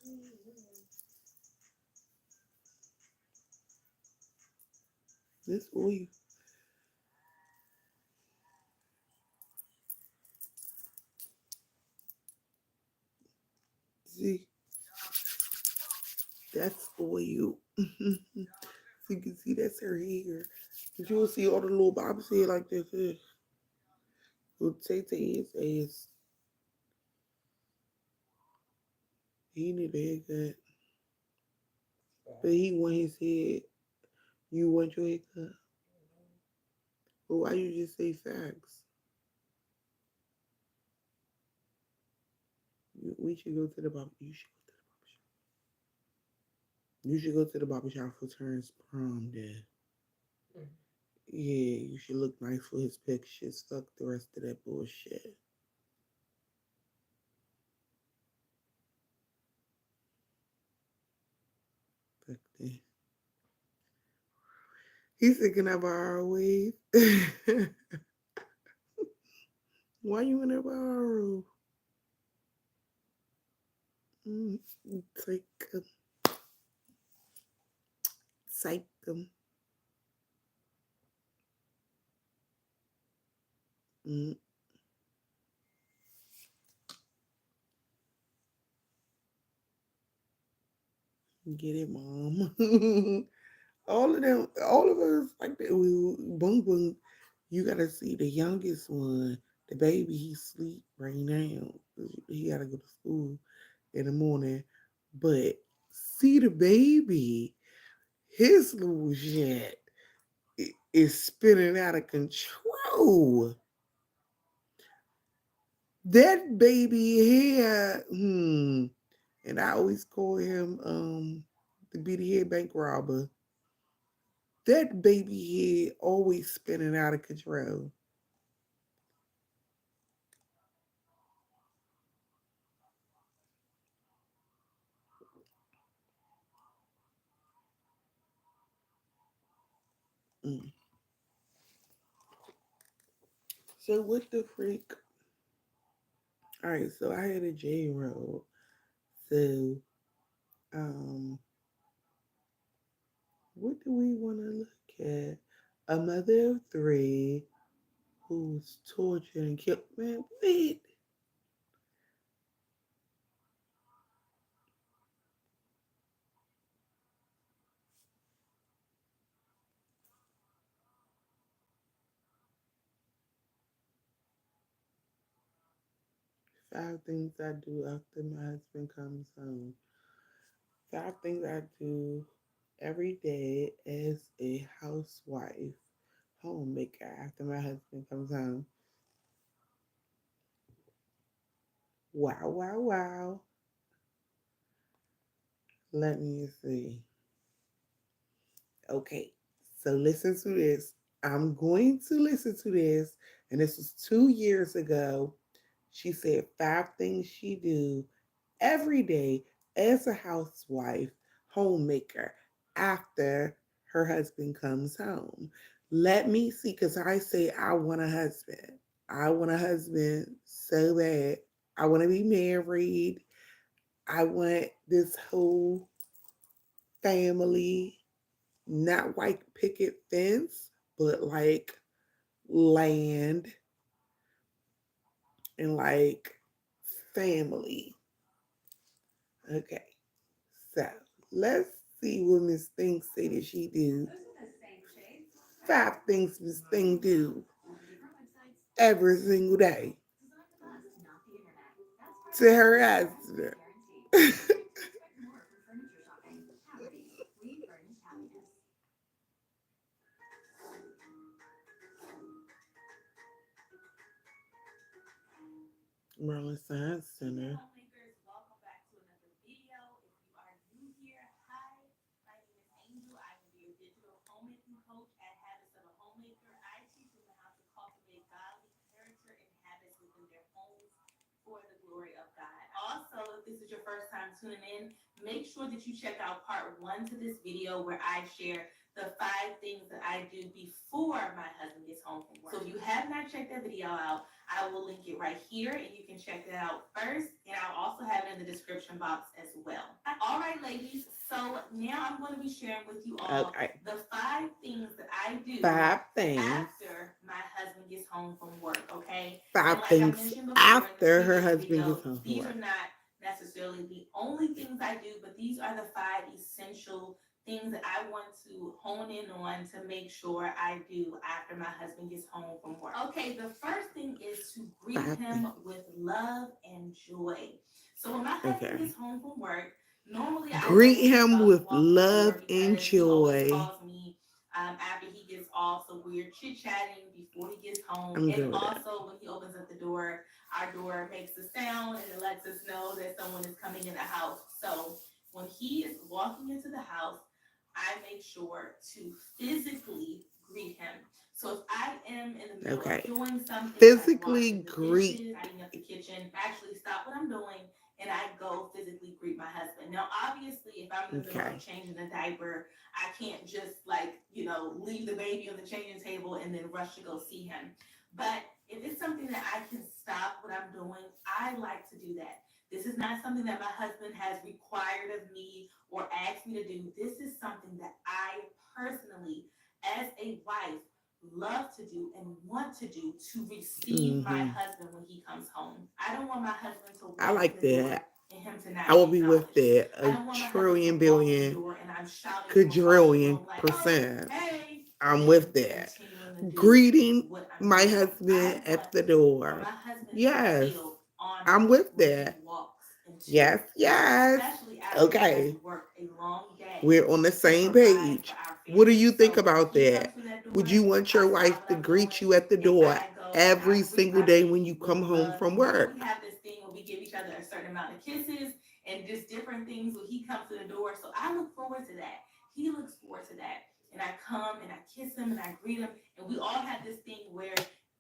This oil. See, that's oil. So you can see that's her hair. But you will see all the little bobs here like this. Well, Tay Tay is ass. He need a haircut. But he want his head. You want your haircut? But why you just say facts? We should go to the barber. You should go to the barber shop for Terrence prom day. Yeah, you should look nice for his pictures. Fuck the rest of that bullshit. Fuck that. He's thinking of our wave. Why you in a borrow? Take him. Psych him. Mm, get it, mom. All of them, all of us, like that. Boom, boom. You gotta see the youngest one, the baby. He sleep right now. He gotta go to school in the morning. But see the baby, his little shit is spinning out of control. That baby hair, and I always call him the beady head bank robber. That baby head always spinning out of control. Mm. So what the freak? All right, so I had a J roll. So um, what do we want to look at? A mother of three who was tortured and killed. Man, wait. 5 things I do after my husband comes home. 5 things I do every day as a housewife, homemaker after my husband comes home. Wow, wow, wow. Let me see. Okay, so listen to this. I'm going to listen to this. And this was 2 years ago. She said 5 things she do every day as a housewife, homemaker, after her husband comes home. Let me see, because I say I want a husband. I want a husband so bad. I want to be married. I want this whole family, not white picket fence, but like land and like family. Okay, so let's see what Miss Thing say that she do. 5 things Miss Thing do every single day to her husband. Merlin Science Center. Homemakers, welcome back to another video. If you are new here, hi, my name is Angel. I am your digital homemaking coach at Habits of a Homemaker. I teach women how to cultivate godly character and habits within their homes for the glory of God. Also, if this is your first time tuning in, make sure that you check out part 1 to this video where I share the 5 things that I do before my husband gets home from work. So if you have not checked that video out, I will link it right here and you can check that out first. And I'll also have it in the description box as well. All right, ladies. So now I'm going to be sharing with you all the 5 things that I do 5 things after my husband gets home from work, okay? 5 like things after her husband gets home from these work. are not necessarily the only things I do, but these are the 5 essential things that I want to hone in on to make sure I do after my husband gets home from work. Okay, the first thing is to greet him with love and joy. So when my husband gets home from work, normally I greet him with walk love and he always joy. calls me after he gets off, so we're chit-chatting before he gets home. I'm good And with that. also when he opens up the door, our door makes a sound and it lets us know that someone is coming in the house. So when he is walking into the house, I make sure to physically greet him. So if I am in the middle of doing something, physically like greet, dishes, tidying up the kitchen, actually stop what I'm doing and I go physically greet my husband. Now, obviously, if I'm in the middle of changing the diaper, I can't just leave the baby on the changing table and then rush to go see him. But if it's something that I can stop what I'm doing, I like to do that. This is not something that my husband has required of me or asked me to do. This is something that I personally, as a wife, love to do and want to do to receive my husband when he comes home. I don't want my husband to walk I like that. and him to not I will be with that a trillion billion quadrillion percent. I'm with that. Greeting my husband at the door. Yes, I'm with that. Yes, yes. Okay. We're on the same page. What do you think about that? Would you want your wife to greet you at the door every single day when you come home from work? We have this thing where we give each other a certain amount of kisses and just different things when he comes to the door. So I look forward to that. He looks forward to that. And I come and I kiss him and I greet him. And we all have this thing where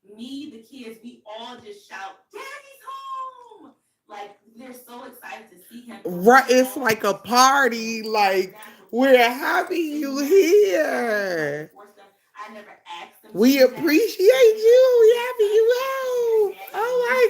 me, the kids, we all just shout, "Daddy's home!" Like they're so excited to see him. Right, it's like a party. Like we're happy you here. I never asked them. We appreciate you. We happy you out. Oh my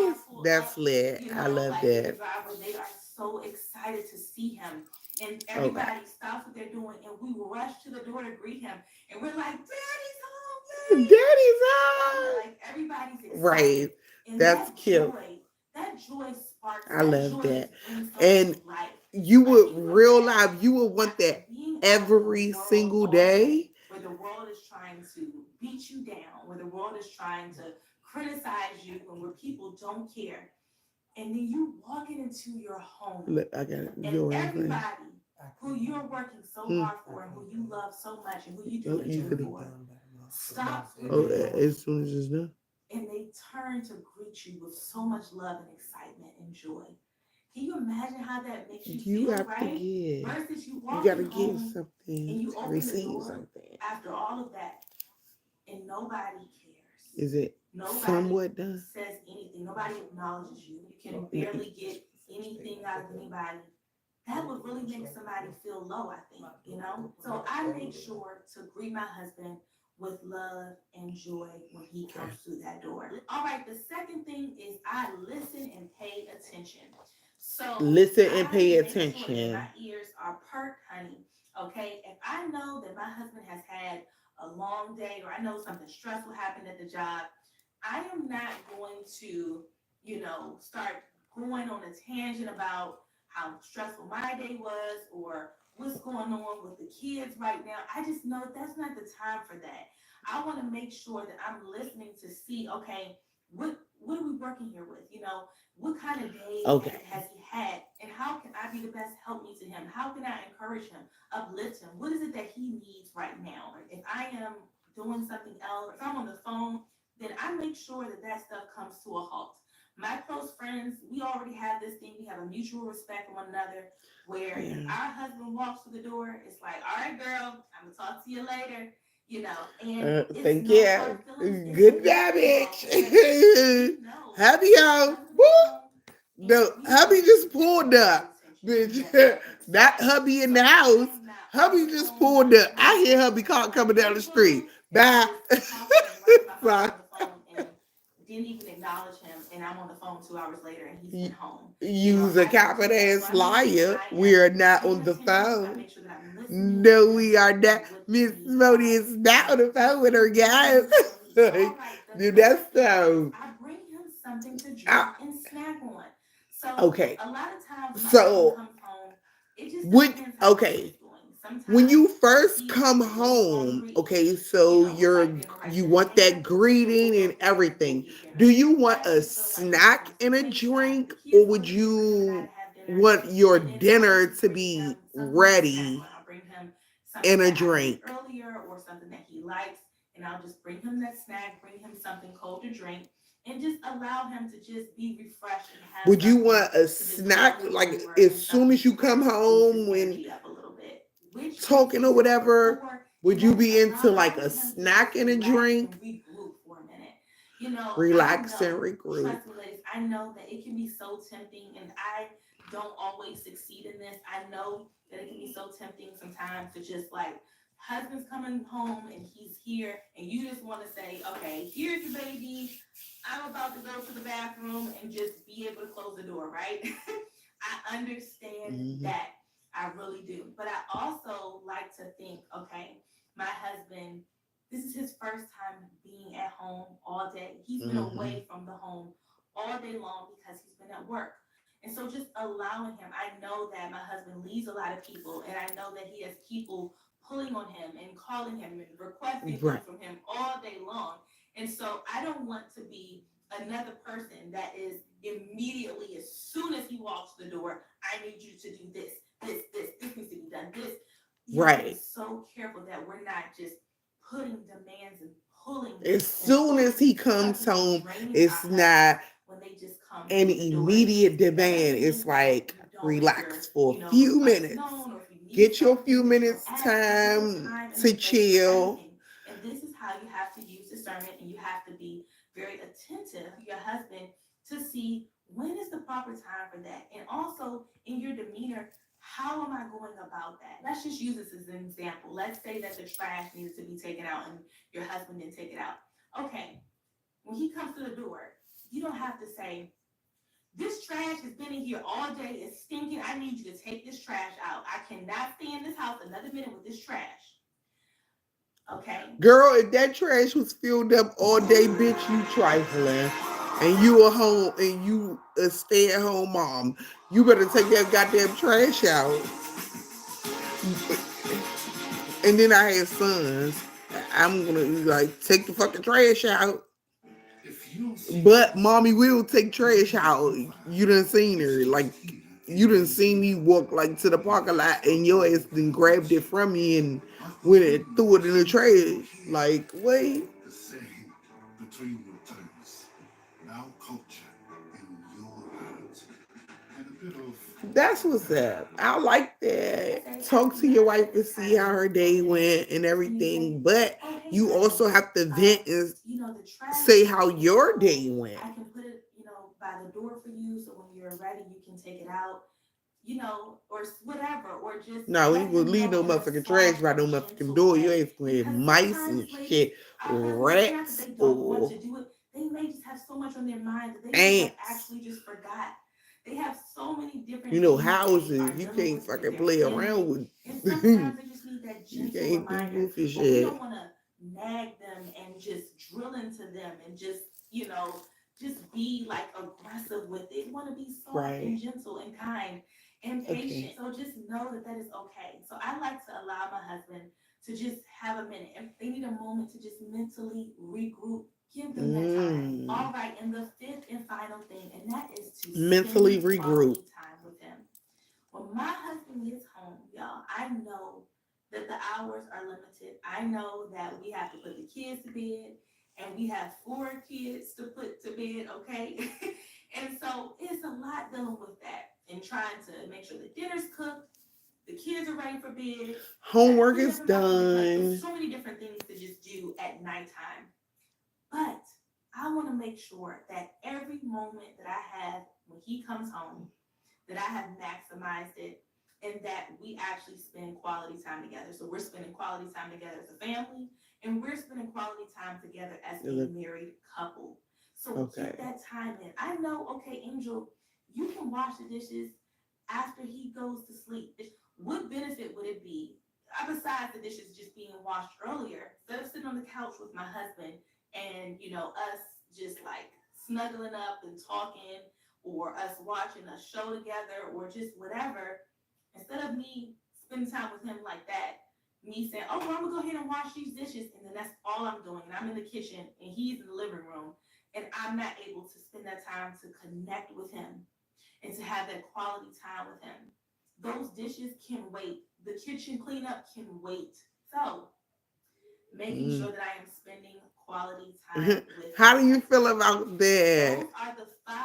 goodness, that's lit. I love that. They are so excited to see him, and everybody stops what they're doing, and we rush to the door to greet him, and we're like, "Daddy's home! Daddy's home!" Like everybody's excited. Right, and that's cute. That joy sparks. I love that, and you would real life. You would want that every single day. Where the world is trying to beat you down, where the world is trying to criticize you, and where people don't care. And then you walking into your home. Look, I got it. And everybody who you're working so hard for, and who you love so much, and who you do everything for, stops. As soon as it's done. And they turn to greet you with so much love and excitement and joy. Can you imagine how that makes you feel, have right? to give. Versus you gotta walking give home something and you to open receive the door something. after all of that, and nobody cares. Is it somewhat done? Says anything. Nobody acknowledges you. You can barely get anything out of anybody. That would really make somebody feel low, I think, you know? So I make sure to greet my husband with love and joy when he comes through that door. All right, the second thing is I listen and pay attention. So listen and pay attention. Sure my ears are perked, honey. Okay, if I know that my husband has had a long day, or I know something stressful happened at the job, I am not going to, start going on a tangent about how stressful my day was or what's going on with the kids right now. I just know that's not the time for that. I want to make sure that I'm listening to see, okay, what are we working here with? You know, what kind of day Okay. has he had, and how can I be the best help me to him? How can I encourage him, uplift him? What is it that he needs right now? If I am doing something else, if I'm on the phone, then I make sure that that stuff comes to a halt. My close friends, we already have this thing. We have a mutual respect for one another. Where if Yeah. our husband walks through the door, it's like, all right, girl, I'm gonna talk to you later. You know, and it's Thank no you. hard feelings. It's Good nothing involved. damage. Because we know Happy when our ho. husband Woo! is home and No, we know hubby that just he's getting pulled love and up. attention and Bitch. just love. Not hubby in So the if I house. am not on Hubby the just phone pulled right up. now, I hear hubby it's car like, coming down hey the street. boo, and I'm Bye. just talking to him right with my husband Bye. on the phone and didn't even acknowledge him, and I'm on the phone 2 hours later and he's been home. You know, Use a I make sure that, so confidence I make sure that liar. I We am are not paying on the attention. I phone. make sure that I'm listening No, and we are telling not. him what he Miss needs. Moni Why? is not on the Just phone with her keep giving guys. him what he needs. All Like, right. The dude, third that's thing is so. I bring him something to I, drink and snack on. So okay. a lot of times my husband So, comes home. It just would depends how the day okay. is going. When Sometimes you if first he's come really home, hungry, okay, you so know, we might bring him right you to the want that dinner. So we'll greeting go and there and we'll everything. eat Do dinner. you want I a just feel like he snack wants to and a take time. drink, The or kids go would to the dinner, him and I you to have dinner, want your and then I'll dinner just to bring him be something to snack ready on. I'll bring him something and a that I made drink? earlier or something that he likes, and I'll just bring him that snack, bring him something cold to drink, and just allow him to just be refreshed and have Would you something want a to just go snack like over as and soon something as you to come just boost his home when energy up a little bit, which is talking or example whatever? 4, Would and you that's be into like a allowing him to snack just and a relax drink? and regroup for a minute. You know, I Relax and know, regroup. trust me, ladies, I know that it can be so tempting, and I don't always succeed in this. I know that it can be so tempting sometimes to just like, husband's coming home and he's here, and you just want to say, okay, here's the baby. I'm about to go to the bathroom and just be able to close the door, right? I understand Hmm. that. I really do. But I also like to think, okay, my husband, this is his first time being at home all day. He's been Hmm. away from the home all day long because he's been at work. And so just allowing him, I know that my husband leads a lot of people, and I know that he has people pulling on him and calling him and requesting Right. things from him all day long. And so I don't want to be another person that is immediately, as soon as he walks the door, I need you to do this needs to be done, this. You have to be Right. so careful that we're not just putting demands and pulling As and soon as pushing he and comes sucking and home, draining our it's husbands not when they just come an through the door. And immediate that demand. doesn't It's mean that like you don't, if relax you're, for you a know, few request minutes. known or if you need Get your something few that you don't minutes ask, but there's a time time and a to place for chill. everything. And this is how you have to use discernment, and you have to be very attentive to your husband to see when is the proper time for that. And also in your demeanor, how am I going about that? Let's just use this as an example. Let's say that the trash needed to be taken out and your husband didn't take it out. Okay, when he comes to the door, you don't have to say, this trash has been in here all day. It's stinking. I need you to take this trash out. I cannot stay in this house another minute with this trash. Okay? Girl, if that trash was filled up all day, bitch, you trifling. And you a home and you a stay-at-home mom. You better take that goddamn trash out. And then I had sons. I'm gonna like take the fucking trash out. But mommy will take trash out. You done seen her. Like you done seen me walk like to the parking lot and your ass then grabbed it from me and went and threw it in the trash. Like, wait. The same between your toes. Now culture in your hands. And a bit of That's what's up. I like that. Say, Talk to you your have wife set and this see time how every her single day day. went and And you say, everything. But oh, hey, you also honey, have to vent and the trash say is how in the your room. day went. I can put it, by the door for you. So when you're ready, you can take it out, or whatever, or just No, we let would him leave know no in a motherfucking trash soft by and no motherfucking gentle door. Your way. ass gonna have Because mice and sometimes, ladies, shit, our husbands, it's not that rats, they don't want or to do it. They may just have so much on their mind that they may have ants. actually just forgot. They have so many You different know, things that they houses. are You dealing can't with fucking their play around family. with. And sometimes they just need that You gentle can't do reminder, goofy but we shit. don't want to nag them and just drill into them and just be like aggressive with it. We want to be soft and Right. gentle and kind. impatient. Okay. So just know that that is okay. So I like to allow my husband to just have a minute. If they need a moment to just mentally regroup, give them that time. All right, and the fifth and final thing, and that is to Mentally spend regroup. quality time with him. When my husband gets home, y'all, I know that the hours are limited. I know that we have to put the kids to bed, and we have 4 kids to put to bed, okay? And so it's a lot dealing with that and trying to make sure the dinner's cooked, the kids are ready for bed, Homework clean is up and mop up the place. There's done. so many different things to just do at nighttime. But I want to make sure that every moment that I have when he comes home, that I have maximized it and that we actually spend quality time together. So we're spending quality time together as a family and we're spending quality time together as a married couple. So get that time in. I know, okay, Angel, you can wash the dishes after he goes to sleep. What benefit would it be, besides the dishes just being washed earlier, instead of sitting on the couch with my husband and, us just like snuggling up and talking or us watching a show together or just whatever, instead of me spending time with him like that, me saying, oh, well, I'm gonna go ahead and wash these dishes, and then that's all I'm doing. And I'm in the kitchen and he's in the living room, and I'm not able to spend that time to connect with him and to have that quality time with him. Those dishes can wait. The kitchen cleanup can wait. So making sure that I am spending quality time with How him. do you feel about that? Those are the 5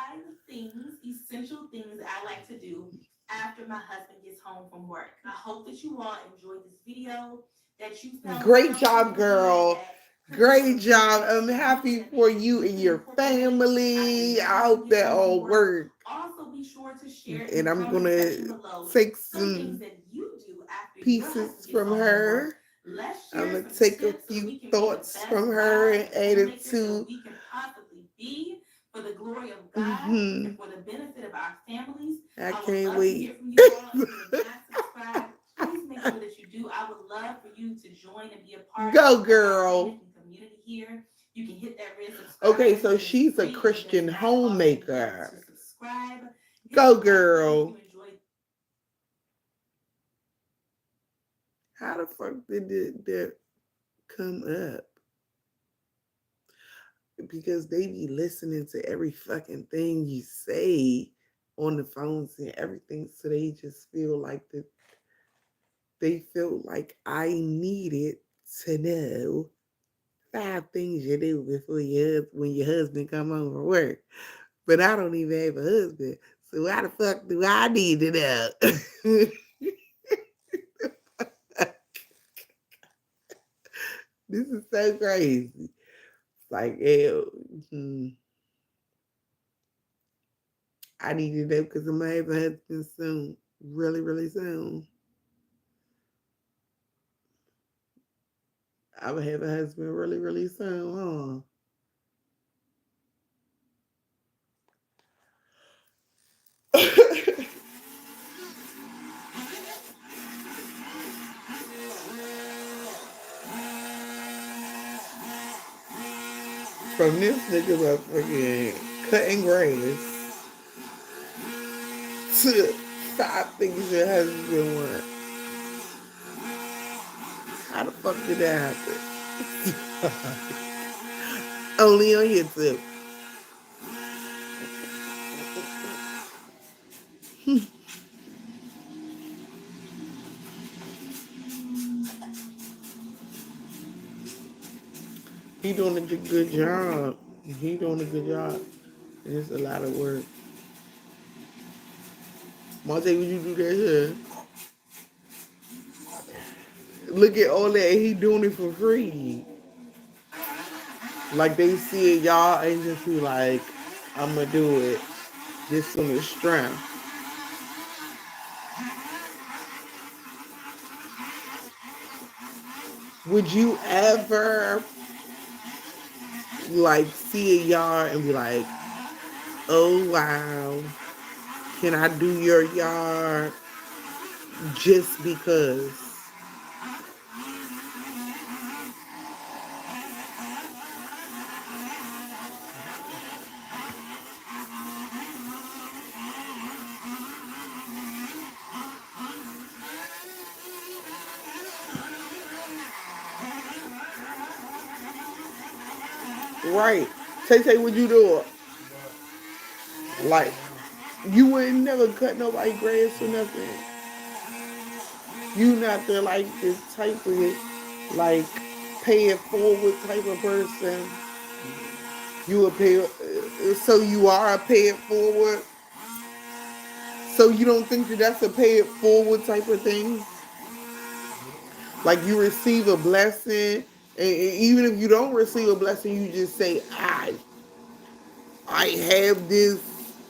things, essential things that I like to do after my husband gets home from work. I hope that you all enjoyed this video, that you found Great job, girl. Great job. I'm happy for you and your family. I hope that all worked. Also, be sure to share in And the I'm comment gonna section below take some things some that you do after your pieces husband gets from home from work. her. Let's I'm share gonna some take a tips so few we can be the thoughts best from her wives and and add it homemakers that to we can possibly be for the glory of God and for the benefit of our families. I I would can't love to wait. hear from you all. If you are not subscribed, please make sure that you do. I would love for you to join and be a part Go, of our girl. family community here. You can hit that red subscribe Okay, button. so It is she's a free. If it Christian does not already hit homemaker. to subscribe. Hit Go, the like button girl. if you enjoyed. How the fuck did that come up? Because they be listening to every fucking thing you say on the phones and everything, so they just feel like that they feel like I needed to know 5 things you do before when your husband come home from work. But I don't even have a husband, so why the fuck do I need to know? This is so crazy. Like, ew. I need to know because I'm gonna have a husband soon. Really, really soon. I'm gonna have a husband really, really soon, huh? From this nigga motherfucking cutting grass to 5 things your husband want. How the fuck did that happen? Only on YouTube. He doing a good job. He doing a good job. It's a lot of work. Monte, would you do that here? Look at all that. He doing it for free. Like they see it, y'all, and just be like, I'm gonna do it just on the strength. Would you ever like see a yard and be like, oh wow, can I do your yard just because? Right. Tay, what you doing? Like, you would never cut nobody grass or nothing. You not the like this type of like pay it forward type of person. You would pay. So you are a pay it forward. So you don't think that that's a pay it forward type of thing? Like you receive a blessing, and even if you don't receive a blessing, you just say, I have this,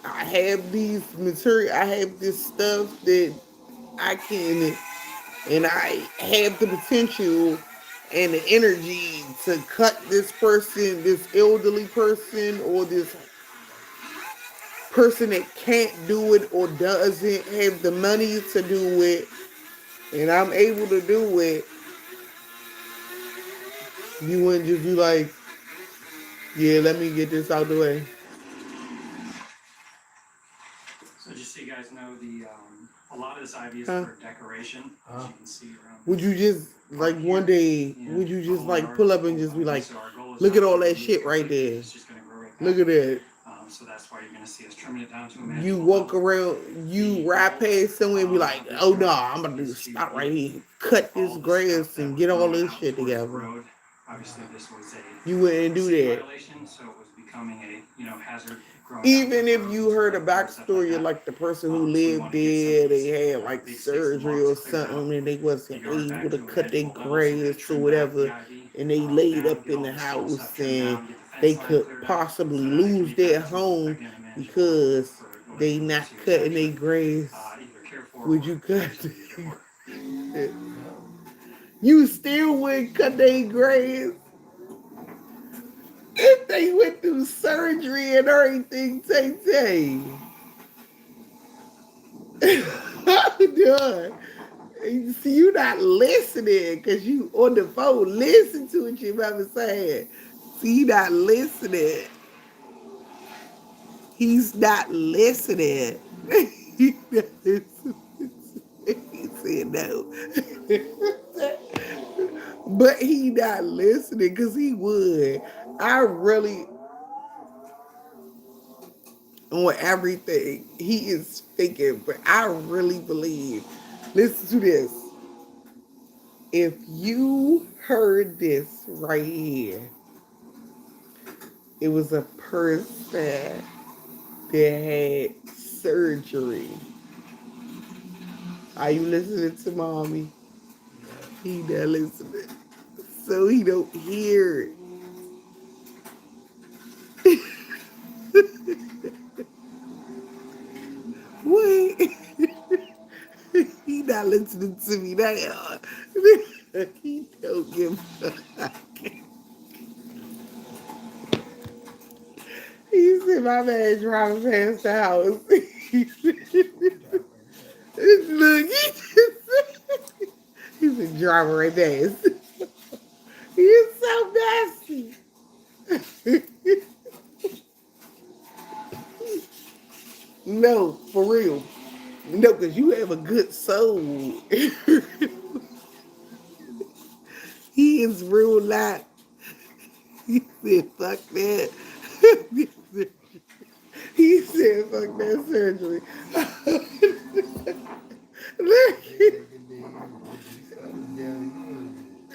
I have these material, I have this stuff that I can, and I have the potential and the energy to cut this person, this elderly person, or this person that can't do it or doesn't have the money to do it, and I'm able to do it. You wouldn't just be like, yeah, let me get this out the way. So just so you guys know, a lot of this ivy is for decoration, as you can see around. Would you just like one day? Would you just like pull up and just be like, So our goal is look not at all to that remove shit it right completely, there. it's just gonna grow right back. Look at that. So that's why you're gonna see us trimming it down to a You manageable walk level. around, you ride past somewhere and be like, oh no, I'm gonna do stop right here, cut this grass and get all this shit together. Obviously, this was You wouldn't do C that. violation, so it was becoming a hazard growing out Even those if roads you and heard a stuff like backstory of that. like the person who So we lived want to get some there, of they these had like big sticks and surgery logs or cleared out, something, and they the wasn't yard able back to to a cut their manageable level, so we're gonna grass or trim back the whatever, ivy and they laid down, up get in all the this tall house stuff trimmed and down, get the they fence line could cleared out, possibly so that way it can lose be their back to home again a manageable level because for what they it's not to cutting their actually grass. either care for Would or you cut? potentially be there for. You still wouldn't cut their grass if they went through surgery and everything. Tay. I'm done. See, you not listening because you on the phone. Listen to what your mama saying. See, you not listening. He's not listening. He not listening. He said no. But he not listening because he would. I really, on everything, he is thinking, but I really believe. Listen to this. If you heard this right here, it was a person that had surgery. Are you listening to mommy? He not listening. So he don't hear it. Wait. He not listening to me now. He don't give a fuck. He said my man driving past the house. Look, he said driving right past. He's so nasty. No, for real. No, because you have a good soul. He is real life. He said, fuck that. He said, fuck that surgery.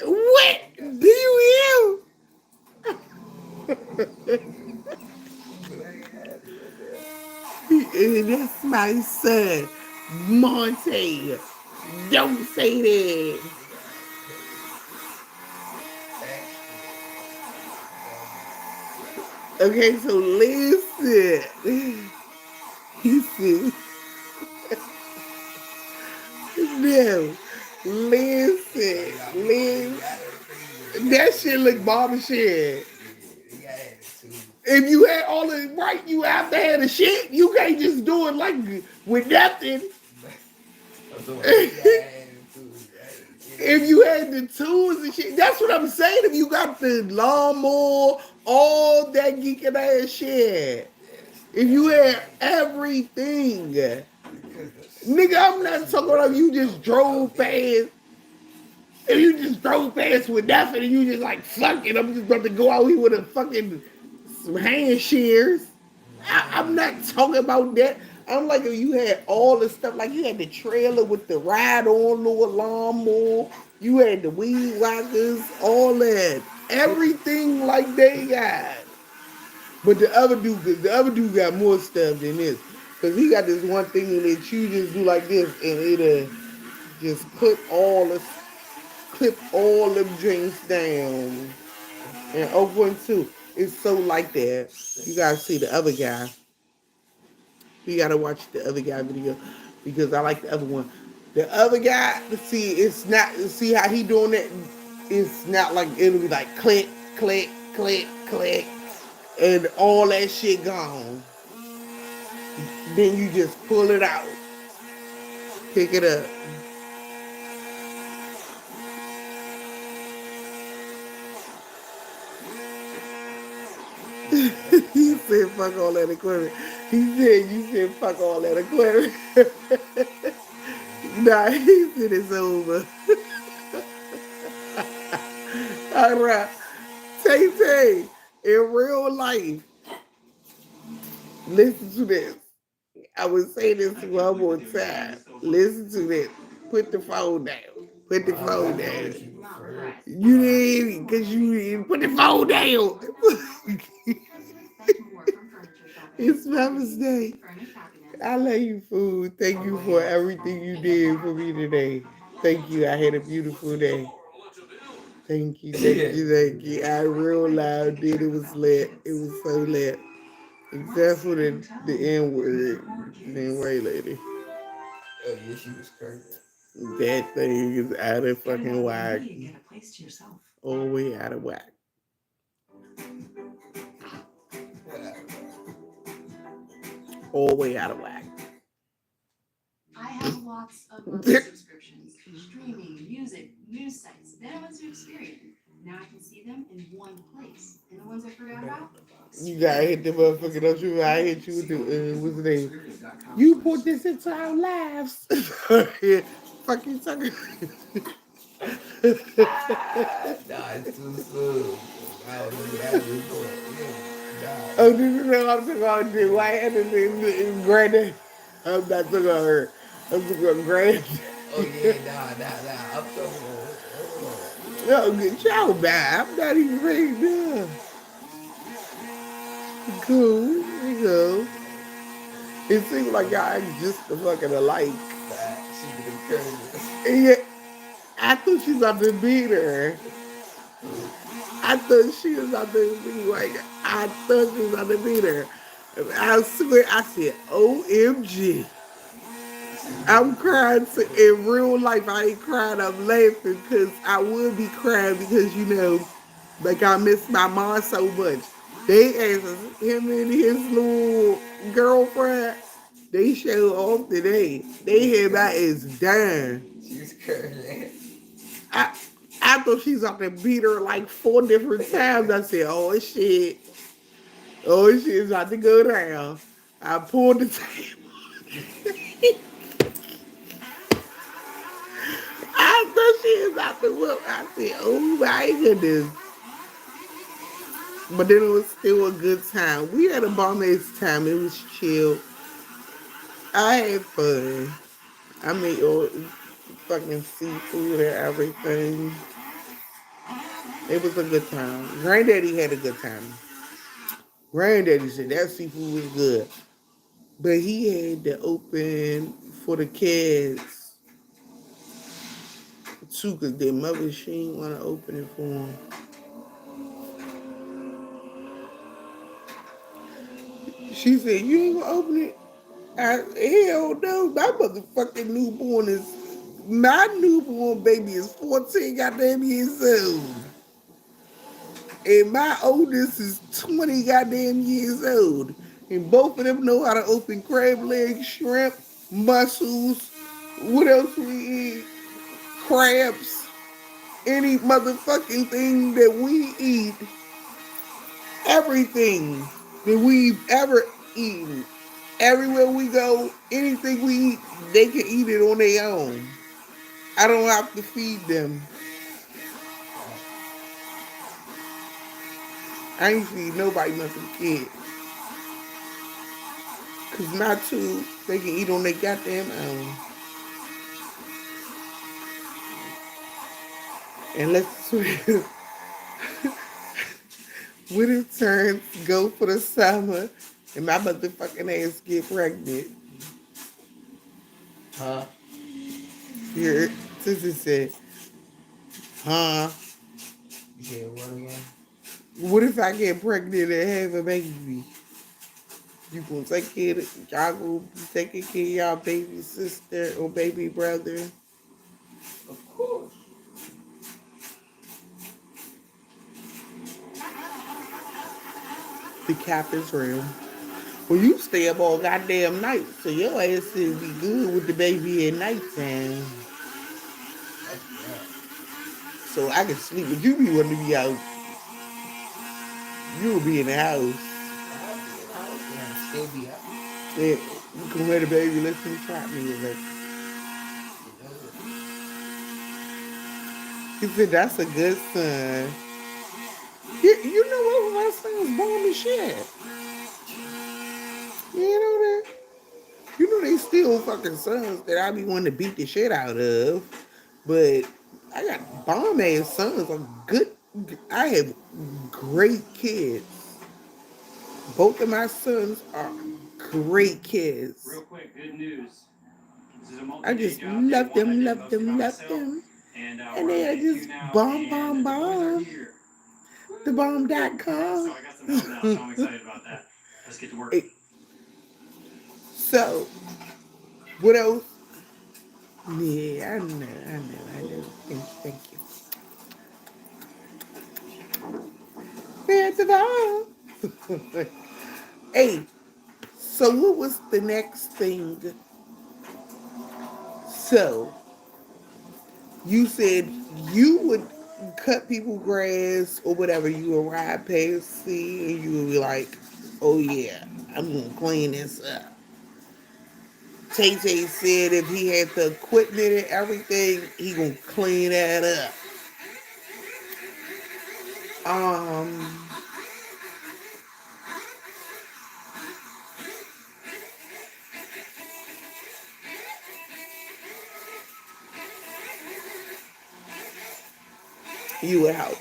What? Do you hear? And that's my son, Monte. Don't say that. Okay, so listen. He said, no, listen. That shit look barber shit. If you had all the right, you have to have the shit. You can't just do it like with nothing. If you had the tools and shit, that's what I'm saying. If you got the lawnmower, all that geeking ass shit. If you had everything. Nigga, I'm not talking about you just drove past. And you just drove past with nothing, and you just like, fuck it, I'm just about to go out here with a fucking some hand shears. I'm not talking about that. I'm like, if you had all the stuff, like you had the trailer with the ride on little lawnmower, you had the weed whackers, all that. Everything like they got. But the other dude got more stuff than this. Cause he got this one thing that you just do like this and it'll just clip all them drinks down. And 0.2, it's so like that. You gotta see the other guy. You gotta watch the other guy video because I like the other one. The other guy, see, it's not. See how he doing that? It's not like it'll be like click, click, click, click, and all that shit gone. Then you just pull it out, pick it up. He said, "Fuck all that equipment." He said, "You said fuck all that equipment." Nah, he said it's over. All right, Tay Tay, in real life, listen to this. I would say this one more time. Listen to this. Put the phone down. Put the phone down. You didn't, because you didn't put the phone down. It's Mother's Day. I love you, food. Thank you for everything you did for me today. Thank you. I had a beautiful day. Thank you, thank you, thank you. I real loud did. It was lit. It was so lit. Except for the N word. The white lady. Oh yeah, she was crazy. That thing is out of fucking whack. All the way out of whack. All the way out of whack. I have lots of monthly subscriptions, streaming, music, news sites. Then I went to Experian. Now I can see them in one place. And the ones I forgot about? You gotta hit the motherfucker, don't you? I hit you with the, what's the name? You put this into our lives. Fuck you, sucker. Nah, it's too soon. I don't know what I was doing. Yeah, Oh, this is what I'm talking about. The white and the granddad. I'm not talking about her. I'm talking about granddad. oh yeah, nah. I'm talking about. No, get y'all back. I'm not even ready now. Cool. You go. It seems like y'all act just the fucking alike. She could have curved. And yet, I thought she was about to beat her. I thought she was about to be like, I thought she was about to beat her. I swear, I said, OMG. I'm crying in real life. I ain't crying. I'm laughing because I would be crying because, like I miss my mom so much. They asked him and his little girlfriend. They showed off today. They had my ass down. She was curving. I, I thought she was about to beat her like 4 different times. I said, oh shit. Oh shit, it's about to go down. I pulled the table. I thought she was about to whoop. I said, oh my goodness. But then it was still a good time. We had a bomb ass time. It was chill. I had fun. I made all fucking seafood and everything. It was a good time. Granddaddy had a good time. Granddaddy said that seafood was good. But he had to open for the kids too, because their mother, she didn't want to open it for them. She said, you ain't gonna open it? Hell no, my newborn baby is 14 goddamn years old. And my oldest is 20 goddamn years old. And both of them know how to open crab legs, shrimp, mussels, what else we eat? Crabs, any motherfucking thing that we eat, everything that we've ever eaten. Everywhere we go, anything we eat, they can eat it on their own. I don't have to feed them. I ain't seen nobody messing kids. Cause not too, they can eat on their goddamn own. And let's when it turns go for the summer and my motherfucking ass get pregnant. Huh? Here, Sissy said, huh? You said what again? What if I get pregnant and have a baby? You gonna take care of, y'all gonna be taking care of y'all baby sister or baby brother? Of course. The cap is real. Well, you stay up all goddamn night, so your ass should be good with the baby at nighttime. That's right. So I can sleep, but you be wanting to be out. You'll be in the house. I'll be in the house and I still be out. Yeah, you can wear the baby, listen to trap music. You know it. He said, that's a good son. You know what? My son's bomb as shit. You know that? You know they still fucking sons that I be wanting to beat the shit out of. But I got bomb ass sons. I'm good. I have great kids. Both of my sons are great kids. Real quick, good news. This is a I multi-day just job, day love one, I them, did love mostly by them, love myself, them. and And we're on they are day two just now, bomb, and bomb, the boys are bomb. here. The So I bomb.com. got some help now, so I'm excited about that. Let's get to work. So, what else? Yeah, I know. Thank you. First of all, hey, so what was the next thing? So, you said you would cut people grass or whatever. You would ride past see and you would be like, oh yeah, I'm going to clean this up. Tay Tay said if he had the equipment and everything, he going to clean that up. You would help.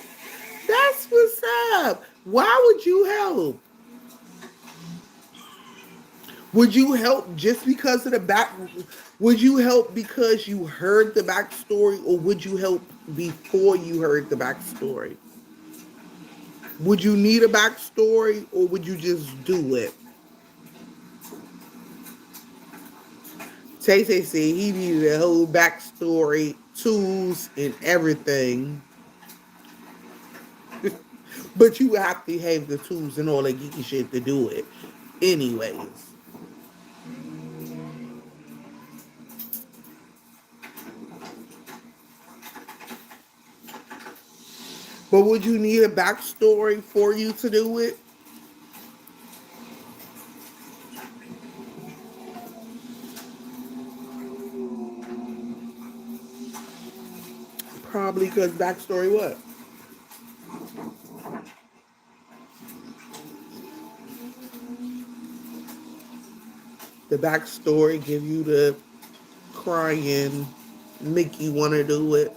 That's what's up. Why would you help? Would you help just because of the back? Would you help because you heard the backstory, or would you help before you heard the backstory? Would you need a backstory, or would you just do it? Tay Tay said he needed a whole backstory, tools, and everything. But you have to have the tools and all that geeky shit to do it, anyways. But would you need a backstory for you to do it? Probably because backstory what? The backstory give you the crying, make you want to do it.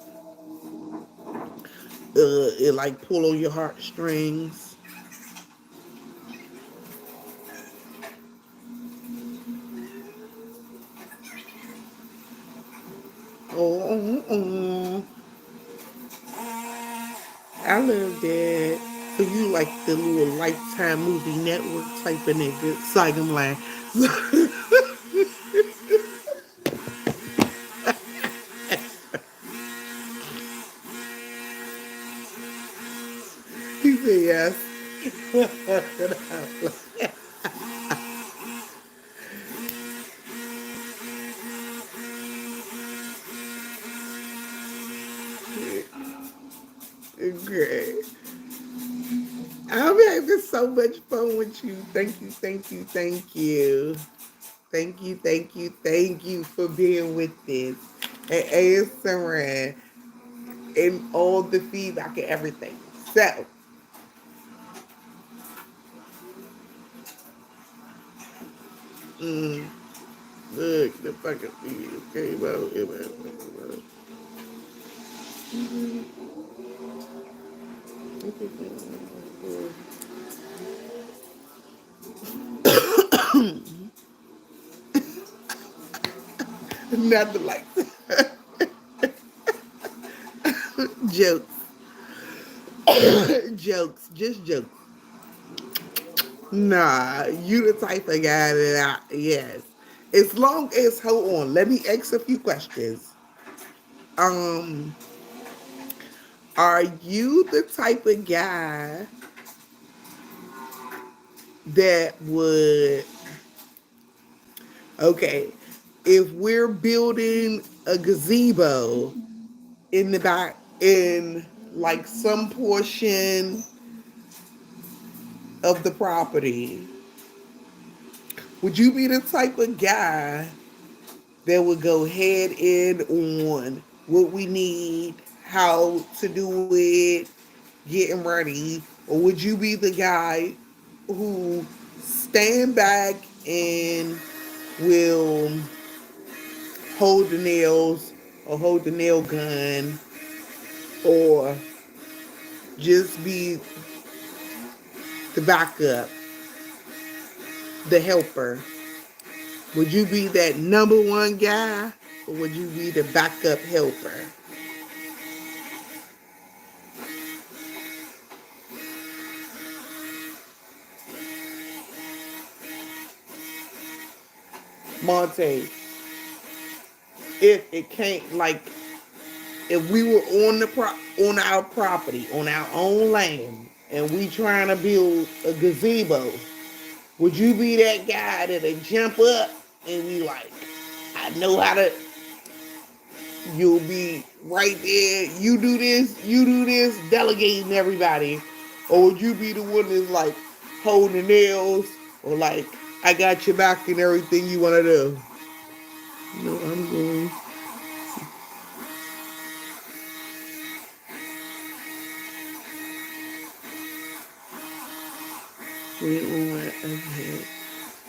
It like pull on your heartstrings. Oh. I love that. So you like the little Lifetime movie network type of nigga. Like I'm like, he said yes. Great. I'm having so much fun with you. Thank you, thank you, thank you. Thank you, thank you, thank you for being with this. And ASMR and all the feedback and everything. So, Look, the fucking video came out. Nothing like jokes. Jokes. Just jokes. Nah, you the type of guy that yes. As long as, hold on, let me ask a few questions. Um, are you the type of guy that would, okay, if we're building a gazebo in the back, in like some portion of the property, would you be the type of guy that would go head in on what we need, how to do it, getting ready? Or would you be the guy who stand back and will hold the nails or hold the nail gun or just be the backup, the helper? Would you be that number one guy or would you be the backup helper? Monte, if it can't, like, if we were on on our property, on our own land, and we trying to build a gazebo, would you be that guy that'll jump up and be like, I know how to, you'll be right there, you do this, delegating everybody? Or would you be the one that's like holding nails or like, I got your back and everything you want to do? No, I'm going. Okay.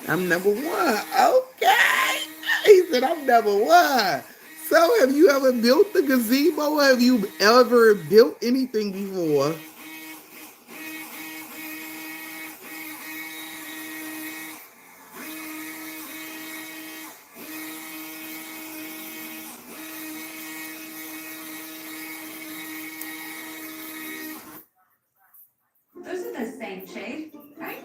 I'm number one. Okay. He said I'm number one. So have you ever built the gazebo? Have you ever built anything before? Those are the same shade, right?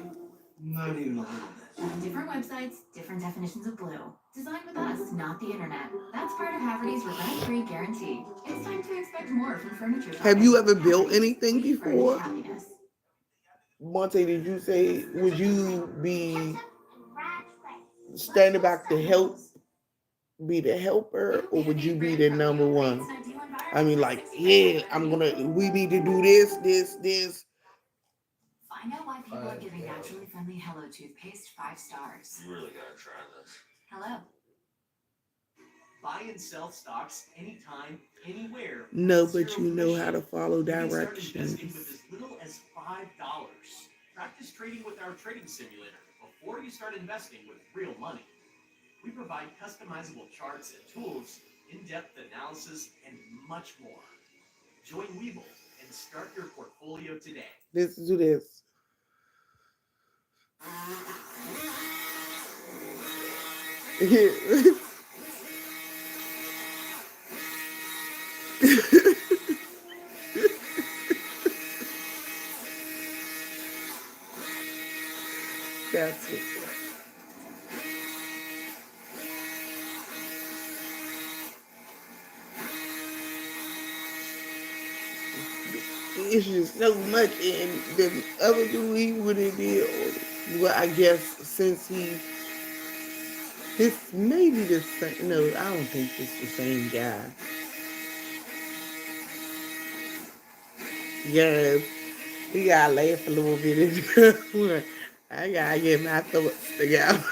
Not even a little bit. Different websites, different definitions of blue. Designed with us, not the internet. That's part of Haverty's revenge-free guarantee. It's time to expect more from furniture. Have you ever built anything Haverty's, before? happiness. Monte, did you say, would you be standing back to help, be the helper, or would you be the number one? I mean, like, yeah, we need to do this. Find out why people are giving naturally friendly Hello toothpaste 5 stars. You really gotta try this. Hello. Buy and sell stocks anytime, anywhere. No, but you know how to follow You can start directions. investing with as little as $5. Practice trading with our trading simulator before you start investing with real money. We provide customizable charts and tools, in-depth analysis, and much more. Join Webull and start your portfolio today. Let's do this. That's it. It's just so much, and the other dude, he would have did. Well, I guess since this may be the same. No, I don't think it's the same guy. Yes, we gotta laugh a little bit. I gotta get my thoughts together.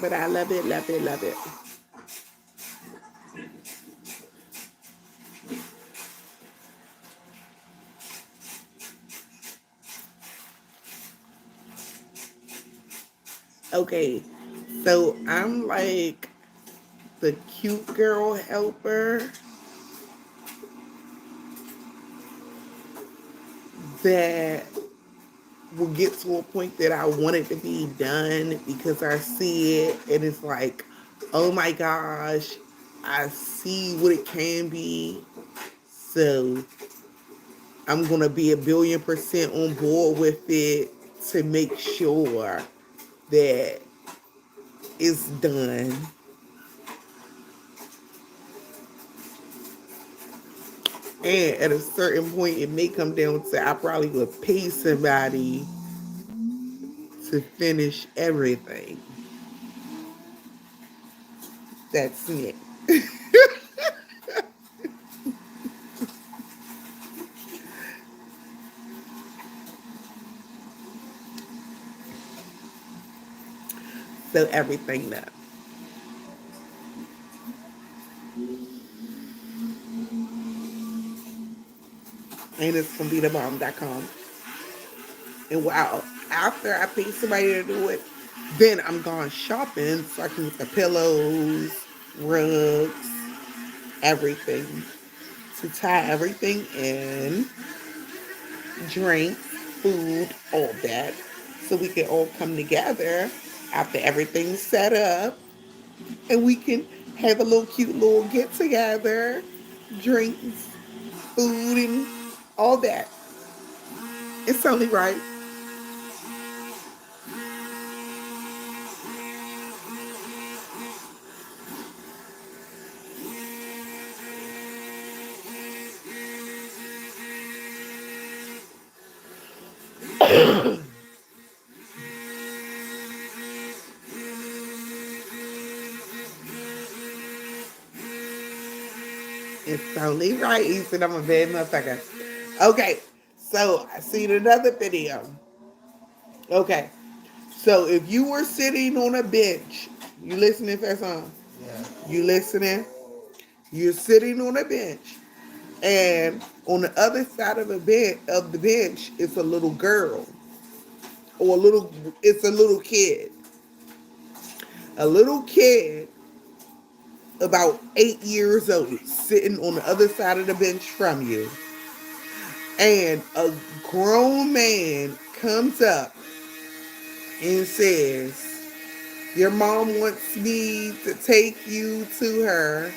But I love it, love it, love it. Okay, so I'm like the cute girl helper that will get to a point that I want it to be done because I see it and it's like, oh my gosh, I see what it can be. So I'm going to be 1,000,000,000% on board with it to make sure that it's done. And at a certain point, it may come down to I probably would pay somebody to finish everything. That's it. So everything done. And it's gonna be thebomb.com. And wow, after I pay somebody to do it, then I'm going shopping so I can get the pillows, rugs, everything. To tie everything in, drinks, food, all that. So we can all come together after everything's set up and we can have a little cute little get together, drinks, food, and all that. It's only right. It's only right. He said I'm a bad motherfucker. Okay, so I seen another video. Okay, so if you were sitting on a bench, you listening, Faison? Yeah. You listening? You're sitting on a bench, and on the other side of the bench is a little girl, or it's a little kid. A little kid about 8 years old sitting on the other side of the bench from you. And a grown man comes up and says, your mom wants me to take you to her.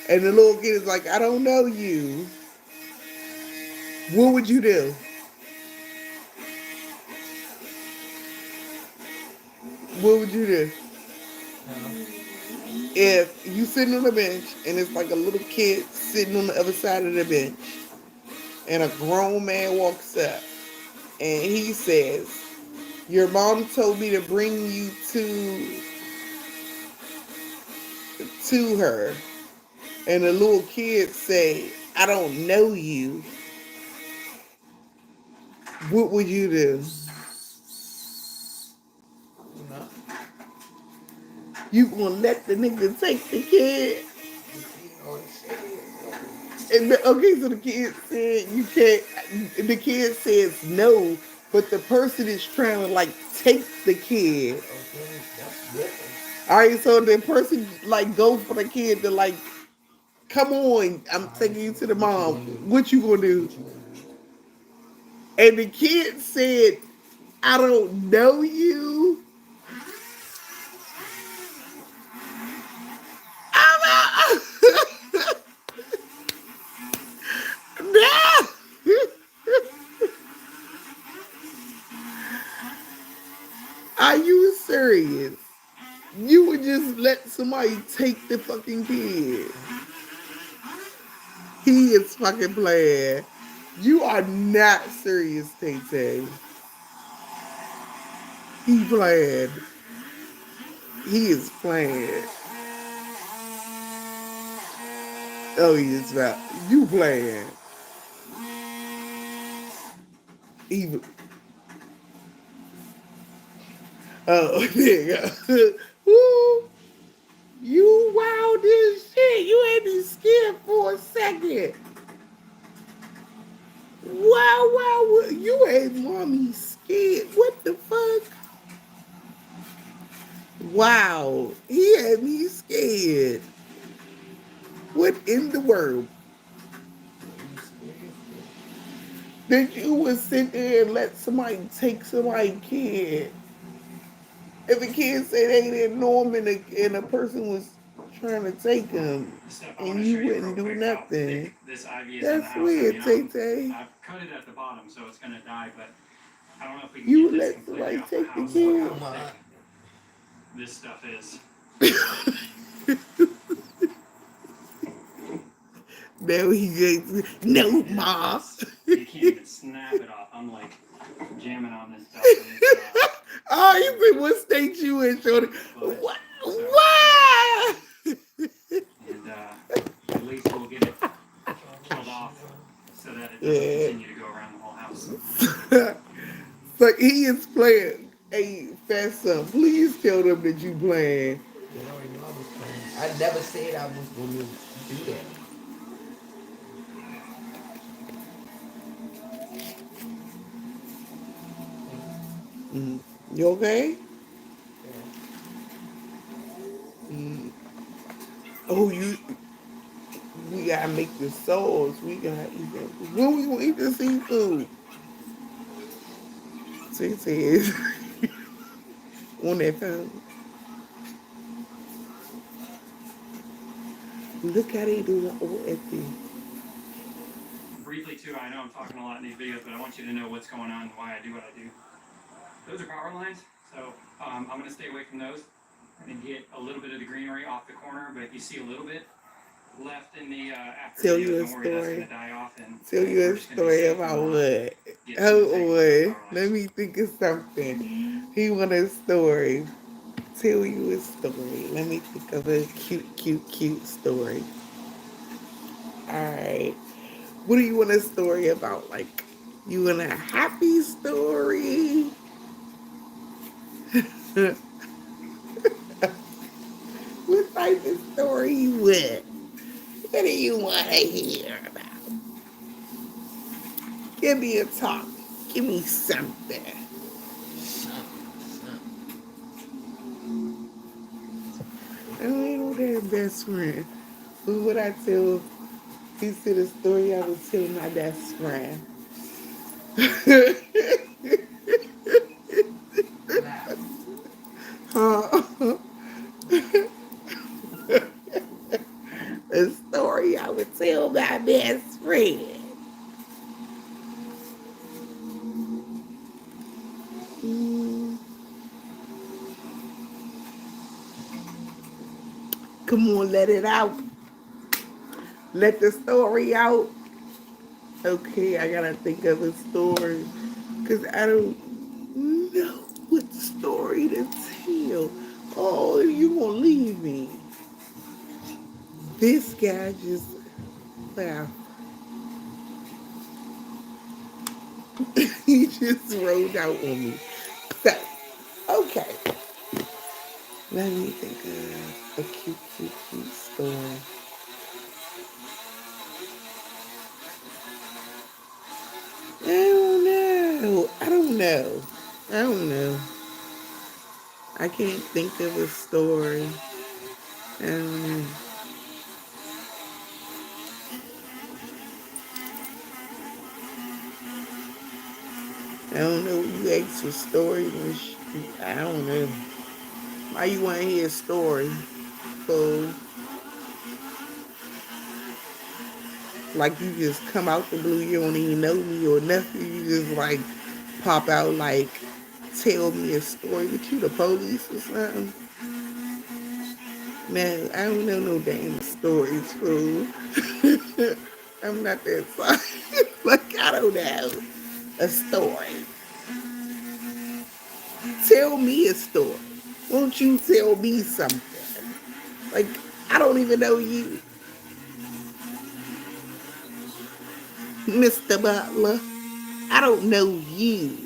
And the little kid is like, I don't know you. What would you do? What would you do? If you sitting on the bench and it's like a little kid sitting on the other side of the bench and a grown man walks up and he says, your mom told me to bring you to her. And the little kid say, I don't know you. What would you do? No. You gonna let the nigga take the kid? Oh, shit. And okay, so the kid said you can't. The kid says no, but the person is trying to like take the kid. Okay, that's different. All right, so the person like goes for the kid to like, come on, I'm taking you to the mom. What you gonna do? And the kid said, I don't know you. I'm out. No. Are you serious? You would just let somebody take the fucking kid. He is fucking playing. You are not serious, Tay Tay. He playing. He is playing. Oh, he is not. You playing. Even. Oh, there you go. Woo. You wild as shit. You ain't be scared for a second. Wow. You ain't mommy scared. What the fuck? Wow, he had me scared. What in the world? That you would sit there and let somebody take somebody's kid? If a kid say they didn't know him and a person was trying to take him The stuff I want and to you show you real wouldn't do quick, how nothing, thick this ivy is in the that's house. I weird, mean, Tay Tay. I've cut it at the bottom, so it's gonna die, but I don't know if we can You get would this let completely somebody off the take the house. Look kid? how thick this stuff is. Now he goes, no, Ma. You can't even snap it off. I'm like jamming on this stuff. And it's, Oh, he said, what state you in, Shorty? What? Why? and at least we'll get it killed off so that it doesn't Yeah. continue to go around the whole house. So he is playing. Hey, fat son, please tell them that you playing. They already know I was playing. I never said I was going to do that. You okay? Mm. Oh, we gotta make the sauce. We gotta eat that. When we gonna eat the seafood? She says on that phone. Look how they do the OFD. Briefly too, I know I'm talking a lot in these videos, but I want you to know what's going on and why I do what I do. Those are power lines, so I'm going to stay away from those and get a little bit of the greenery off the corner, but if you see a little bit left in the after Tell videos, you a don't worry, that's going story. to die off. And Tell you a story about what? Hold on. Let me think of something. He want a story. Tell you a story. Let me think of a cute story. Alright. What do you want a story about? Like, you want a happy story? What type of story you want? What do you want to hear about? Give me a topic. Give me something. I don't know that best friend. What would I tell? He said a story I would tell my best friend. A story I would tell my best friend. Come on, let it out. Let the story out. Okay, I gotta think of a story. Because I don't know what story to tell. Oh, you gonna leave me. This guy just, wow. He just rolled out on me. So, okay. Let me think of a cute story. I don't know. I can't think of a story. I don't know. I don't know. You asked for stories and I don't know. Why you want to hear a story? So, like you just come out the blue, you don't even know me or nothing. You just like pop out like tell me a story. But you the police or something? Man, I don't know no damn stories, fool. I'm not that sorry. Like I don't know a story. Tell me a story. Won't you tell me something? Like I don't even know you, Mr. Butler. I don't know you.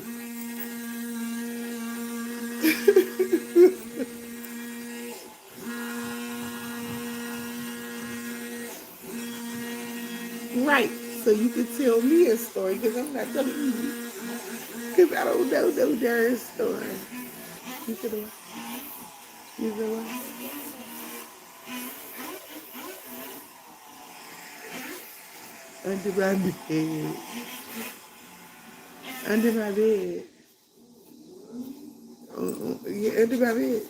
Right. So you can tell me a story because I'm not telling you. Because I don't know no darn story. You can You know what? Under my bed. Under my bed. Yeah, under my bed.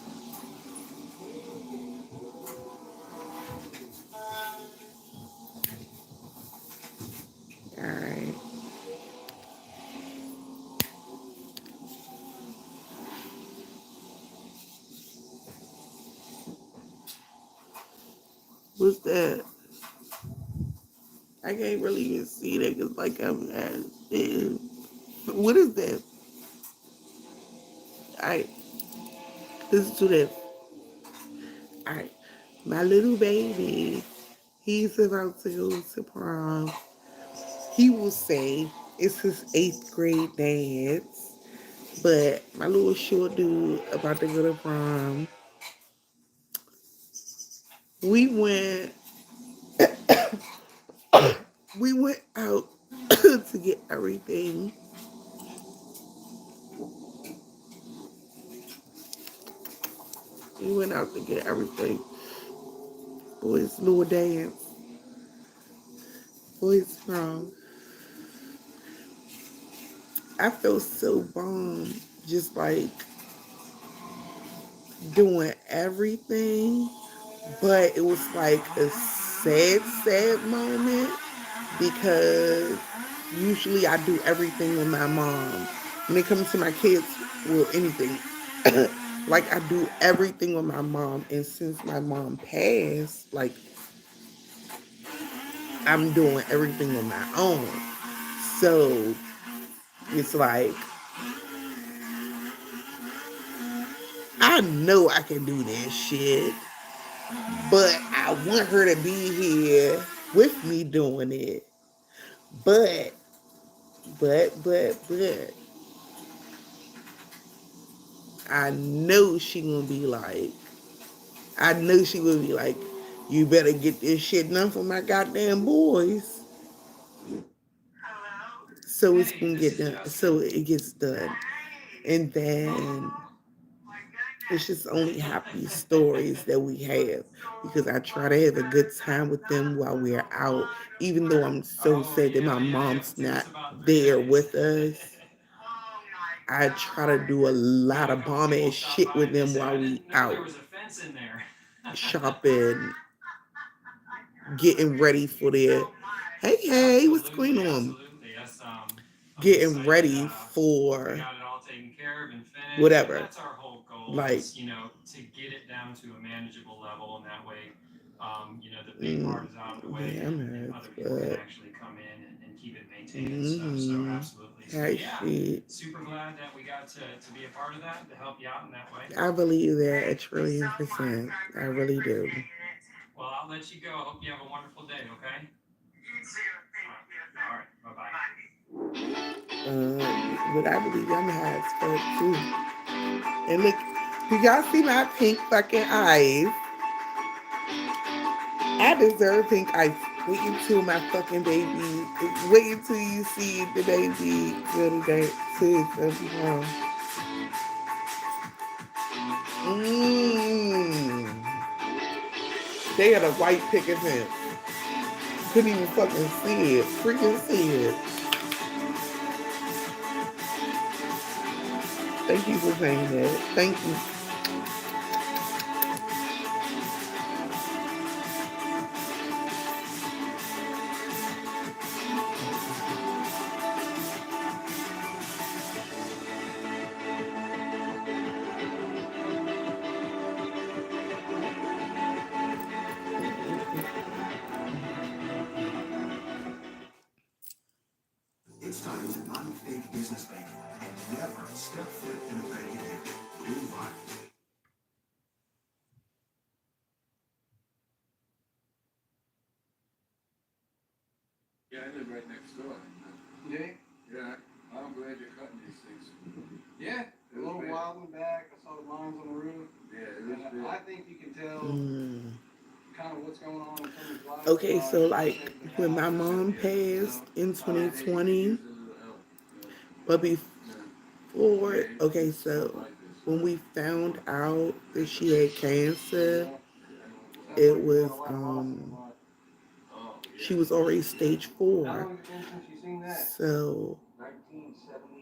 Alright. What's that? I can't really even see that because, like, I'm at it. What is that? Alright. Listen to this. Alright. My little baby, he's about to go to prom. He will say it's his 8th grade dance. But my little short dude about to go to prom. We went we went out to get everything. We went out to get everything for his little dance. For his prom. I felt so bummed, just like doing everything, but it was like a sad moment because usually I do everything with my mom. When it comes to my kids, well, anything, like I do everything with my mom, and since my mom passed, like I'm doing everything on my own. So it's like I know I can do that shit, but I want her to be here with me doing it. But, but, I know she gonna be like, I know she will be like, you better get this shit done for my goddamn boys. So it's gonna get done. So it gets done. And then it's just only happy stories that we have because I try to have a good time with them while we're out, even though I'm so sad that my mom's not there with us. I try to do a lot of bomb ass shit with them while we out shopping, getting ready for their hey, what's going on? Getting ready for whatever. Like, yeah, I'm hurt, but hey, shit. I believe that a trillion percent. I really do. Well, I'll let you go. I hope you have a wonderful day, okay? All right, bye-bye. But I believe I'm high as fuck too. And look, do y'all see my pink fucking eyes? I deserve pink eyes. Wait until my fucking baby. Wait until you see the baby go to that to his prom. They had a white picket fence. Couldn't even fucking see it. Freaking see it. Thank you for saying that. Thank you. It's time to unfake business bank and never step foot in a bank again. Blue Vine. Yeah, I live right next door. Yeah? Yeah, I'm glad you're cutting these things. Yeah. A little while in the back, I saw the lines on the roof. Yeah, it was and big. I think you can tell kind of what's going on in someone's life. Okay, so like when my mom passed in 2020, but before, okay, so when we found out that she had cancer, it was she was already stage 4. So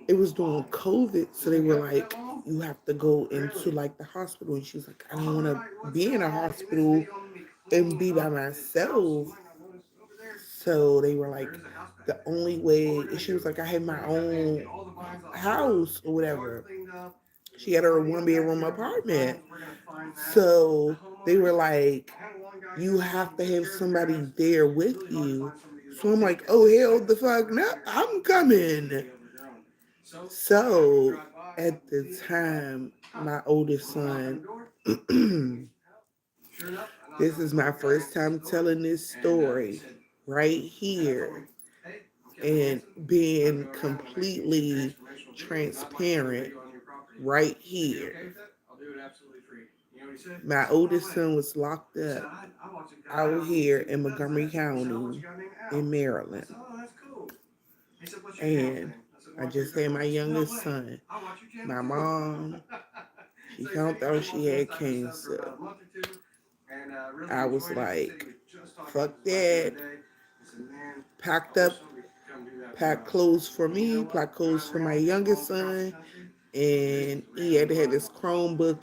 it was during COVID, so they were like, you have to go into like the hospital. And she was like, I don't want to be in a hospital and be by myself. So they were like, the only way, and she was like, I had my own house or whatever. She had her 1 bedroom apartment. So they were like, you have to have somebody there with you. So I'm like, oh, hell the fuck no, I'm coming. So at the time, my oldest son, this is my first time telling this story right here and being completely transparent right here. My oldest son was locked up out here in Montgomery County in Maryland. And I just had my youngest son. My mom, she found out she had cancer. I was like, fuck that. Packed up, packed clothes for me, packed clothes for my youngest son, and he had to have his Chromebook.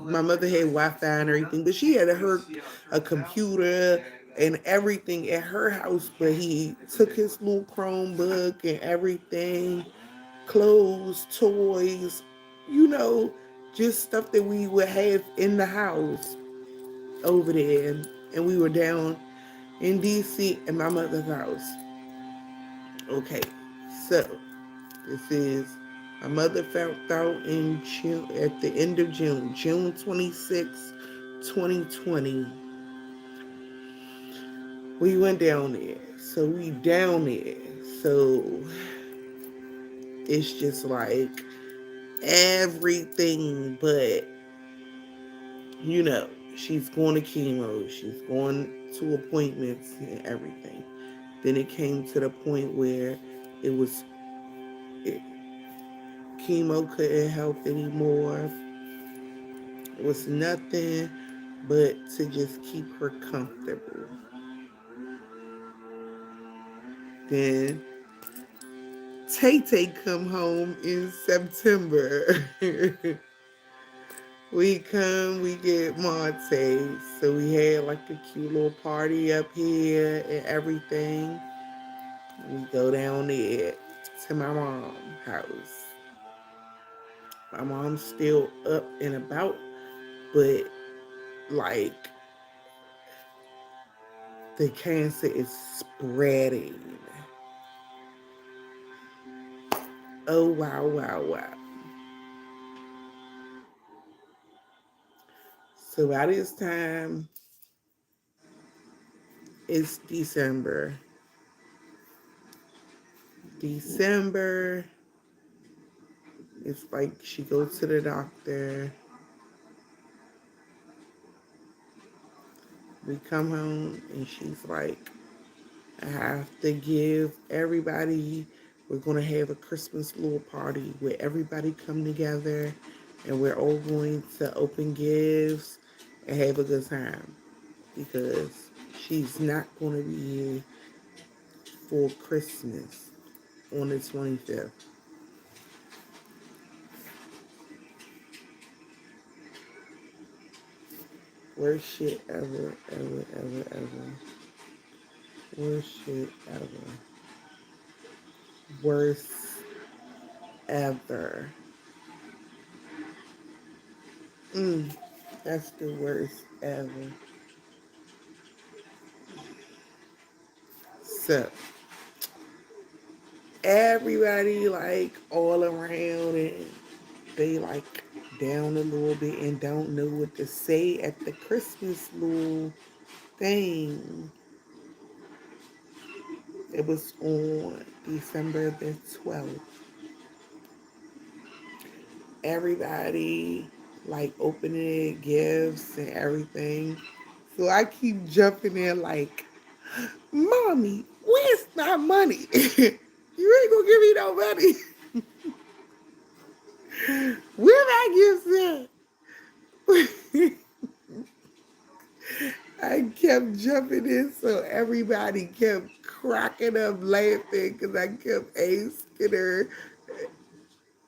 My mother had Wi-Fi and everything, but she had a computer and everything at her house, but he took his little Chromebook and everything, clothes, toys, you know, just stuff that we would have in the house over there. And we were down in DC at my mother's house. Okay, so this is my mother found out in June, at the end of June, June 26, 2020. We went down there. So we down there. So it's just like everything but, you know, she's going to chemo, she's going to appointments and everything. Then it came to the point where it was, it, chemo couldn't help anymore. It was nothing but to just keep her comfortable. Then Tay come home in September. We come, we get Monte. So we had like a cute little party up here and everything. We go down there to my mom's house. My mom's still up and about, but like the cancer is spreading. Oh, wow, wow, wow. So by this time, it's December. December, it's like she goes to the doctor. We come home and she's like, I have to give everybody, we're going to have a Christmas little party where everybody come together and we're all going to open gifts and have a good time because she's not going to be here for Christmas on the 25th. Worst shit ever, ever, ever, ever. Worst shit ever. Worst ever. That's the worst ever. So, everybody like all around and they like down a little bit and don't know what to say at the Christmas little thing. It was on December the 12th. Everybody like opening gifts and everything. So I keep jumping in like, Mommy, where's my money? You ain't gonna give me no money. Where my gifts at? I kept jumping in, so everybody kept cracking up laughing because I kept asking her.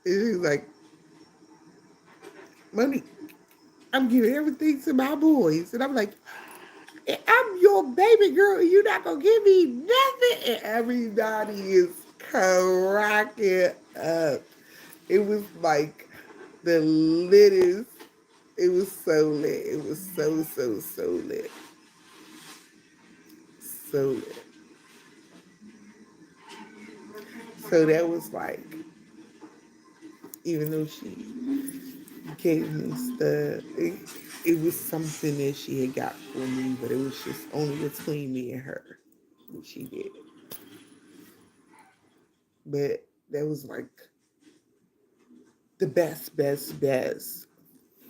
And she was like, Money, I'm giving everything to my boys. And I'm like, I'm your baby girl, and you're not going to give me nothing. And everybody is cracking up. It was like the littest. It was so lit. It was so lit. So lit. So that was like, even though she gave me stuff, it was something that she had got for me, but it was just only between me and her that she did. But that was like the best,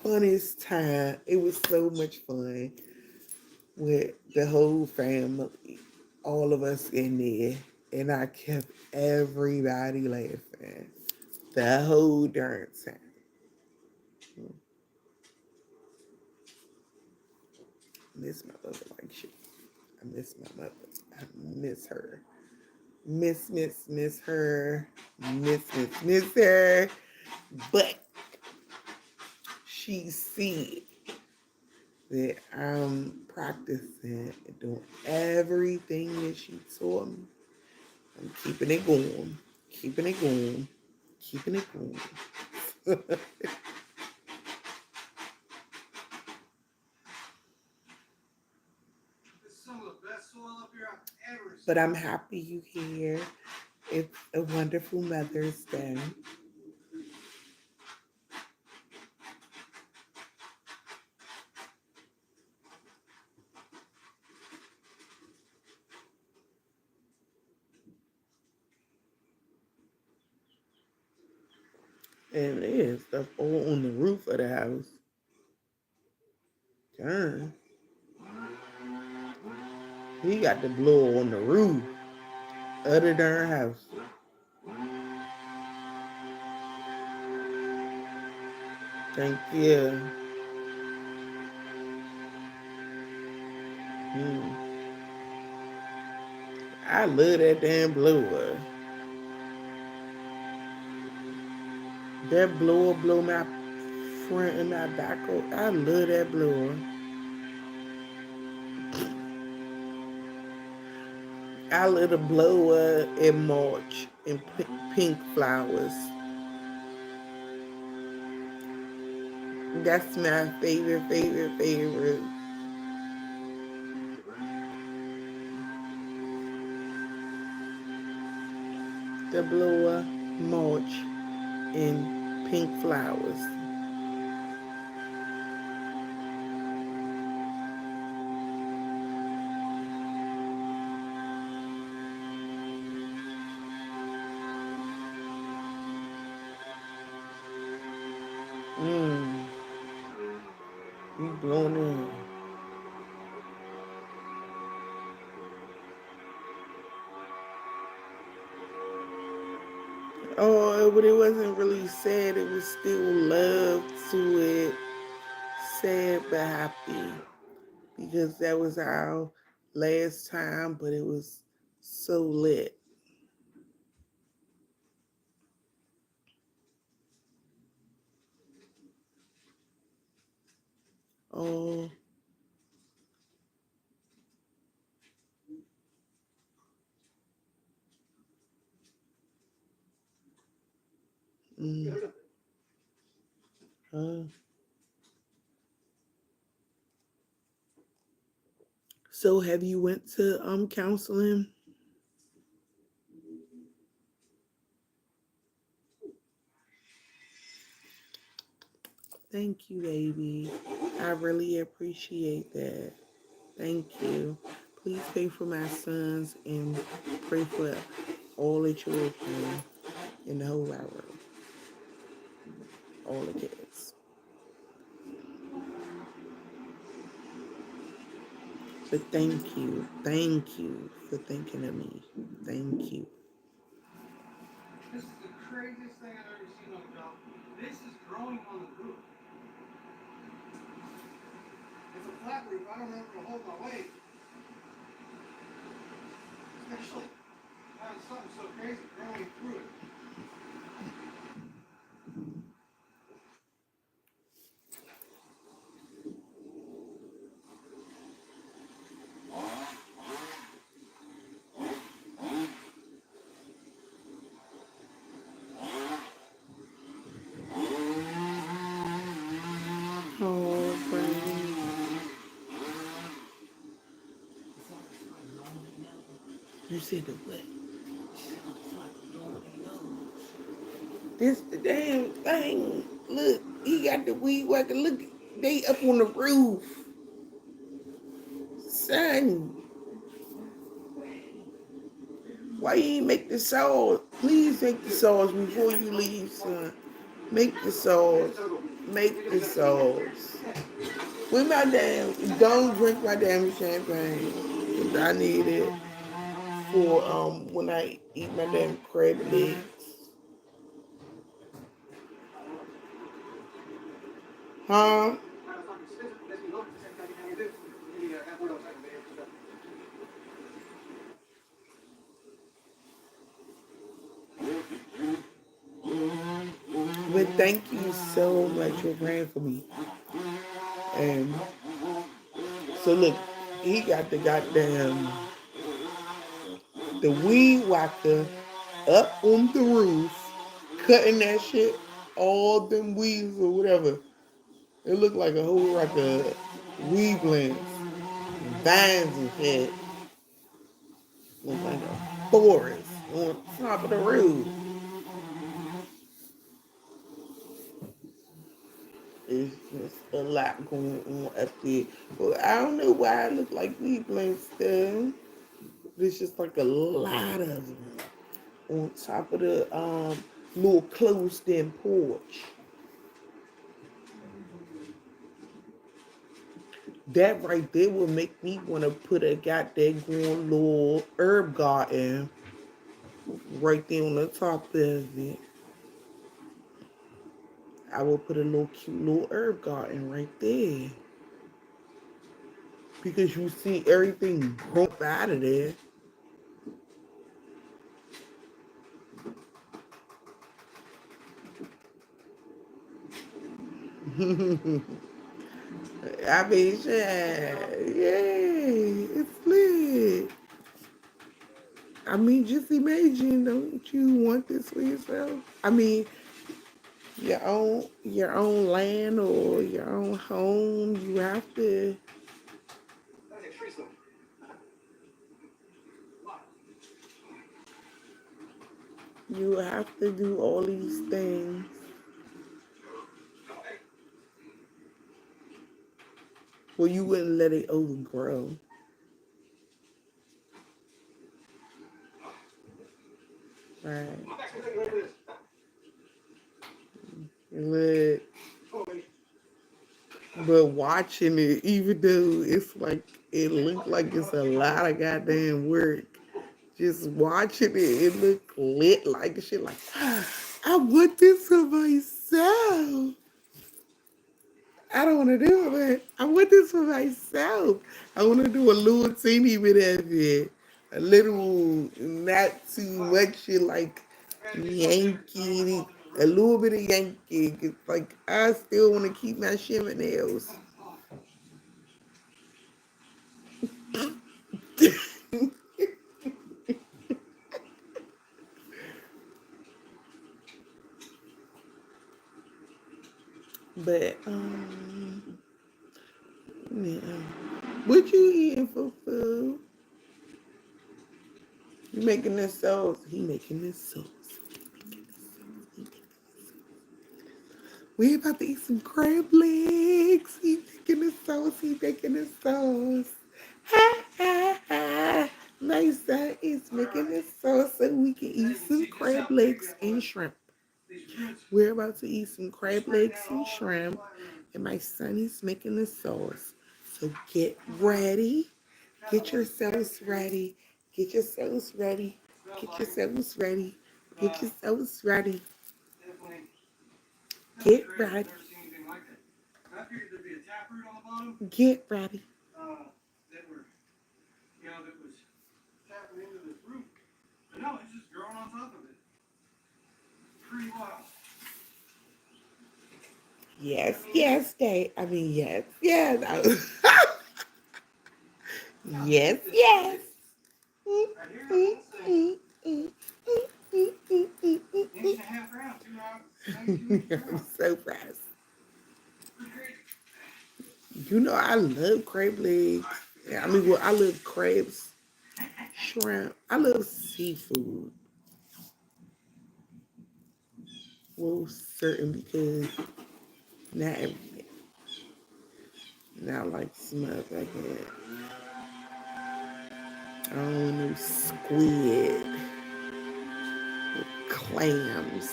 funnest time. It was so much fun with the whole family, all of us in there, and I kept everybody laughing the whole darn time. I miss my mother like shit. I miss my mother. I miss her. Miss her. Miss her. But she see that I'm practicing and doing everything that she taught me. I'm keeping it going. Keeping it going. Keeping it going. But I'm happy you here. It's a wonderful Mother's Day. And there's stuff all on the roof of the house. Darn. He got the blower on the roof of the darn house. Thank you. I love that damn blower. That blower blow my front and my back out. I love that blower. I love the blower in March and pink flowers. That's my favorite. The blower, March, and pink flowers. You blowing in. Oh, but it wasn't really sad. It was still love to it. Sad but happy. Because that was our last time, but it was so lit. Oh. So have you went to counseling? Thank you, baby. I really appreciate that. Thank you. Please pray for my sons and pray for all the children in the whole wide world. All the kids. But thank you. Thank you for thinking of me. Thank you. This is the craziest thing I've ever seen on a job. This is growing on the roof. It's a flat roof, I don't know if it'll hold my weight. Especially having something so crazy growing through it. Oh, Brandon. You said the what? This the damn thing. Look, he got the weed whacker. Look, they up on the roof. Son, why you ain't make the sauce? Please make the sauce before you leave, son. Make the sauce. Make the sauce. With my damn, don't drink my damn champagne. 'Cause I need it for when I eat my damn crab legs. Huh? But thank you so much for praying for me. And so look, he got the goddamn the weed whacker up on the roof, cutting that shit, all them weeds or whatever. It looked like a whole like a weed blend, vines and shit. Looked like a forest on top of the roof. It's just a lot going on up there. Well, I don't know why it look like weed blends still. There's just like a lot of them on top of the little closed-in porch. That right there would make me want to put a goddamn little herb garden right there on the top of it. I will put a little cute little herb garden right there. Because you see everything broke out of there. I mean, shit. Yay, it's lit. I mean, just imagine, don't you want this for yourself? I mean, your own land or your own home, you have to do all these things. Well, you wouldn't let it overgrow. Right. But watching it, even though it's like it looked like it's a lot of goddamn work, just watching it, it looked lit like shit. Like I want this for myself. I don't want to do it, but I want this for myself. I want to do a little teeny bit of it, a little, not too much shit like Yankee, a little bit of Yankee. It's like I still want to keep my shimmer nails. But yeah. What you eating for food? You making this sauce? He making this sauce. We about to eat some crab legs. He making the sauce. He making the sauce. Ha ha ha. My son is making the sauce so we can eat some crab legs and shrimp. We're about to eat some crab legs and shrimp, and my son is making the sauce. So get ready. Get yourselves ready. Get yourselves ready. Get yourselves ready. Get yourselves ready. Get ready. I figured there'd be a taproot on the bottom. Get ready. That were, that was tapping into this roof. But no, it's just growing on top of it. Pretty wild. Yes, yes, Dave. I mean, yes, yes. Yes, yes. Right here, the whole thing. Inch and a half round, 2 inches I'm round. so fast. You know, I love crab legs. Yeah, I mean, well, I love crabs, shrimp. I love seafood. Well, certain because not everything. Not like smells like that. I don't want no squid, clams,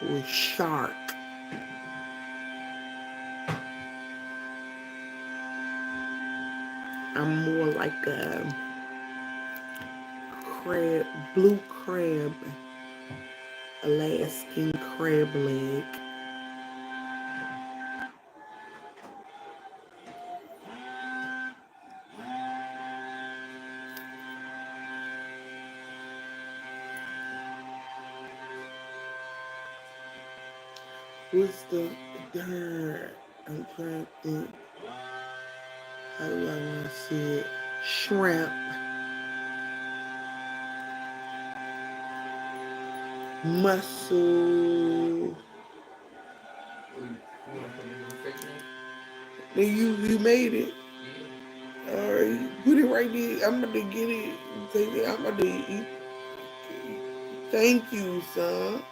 or shark. I'm more like a crab, blue crab, Alaskan crab leg. What's the dirt? I'm trying to think. How do I want to see it? Shrimp, mussel. Then you made it. All right, put it right there. I'm about to get it. Take it. I'm about to eat. Thank you, son.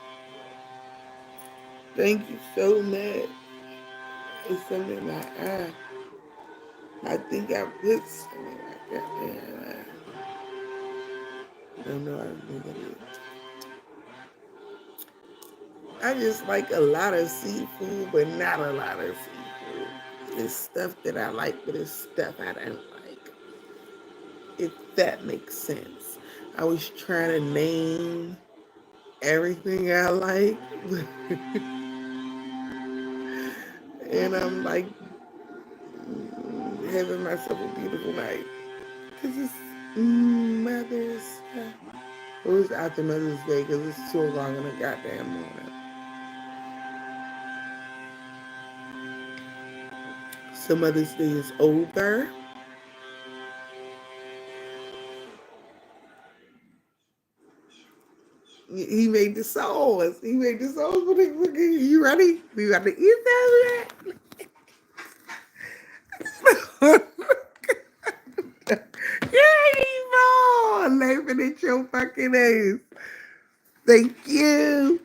Thank you so much. It's something in my eye. I think I put something like that there. I don't know. I don't think I did. I just like a lot of seafood, but not a lot of seafood. It's stuff that I like, but it's stuff I don't like. If that makes sense. I was trying to name everything I like, and I'm like having myself a beautiful night. Because it's Mother's Day. It was after Mother's Day because it's too long in the goddamn morning. So Mother's Day is over. He made the sauce. He made the sauce for the cookie. You ready? We got to eat that. Yeah, Yvonne, laughing at your fucking ass. Thank you.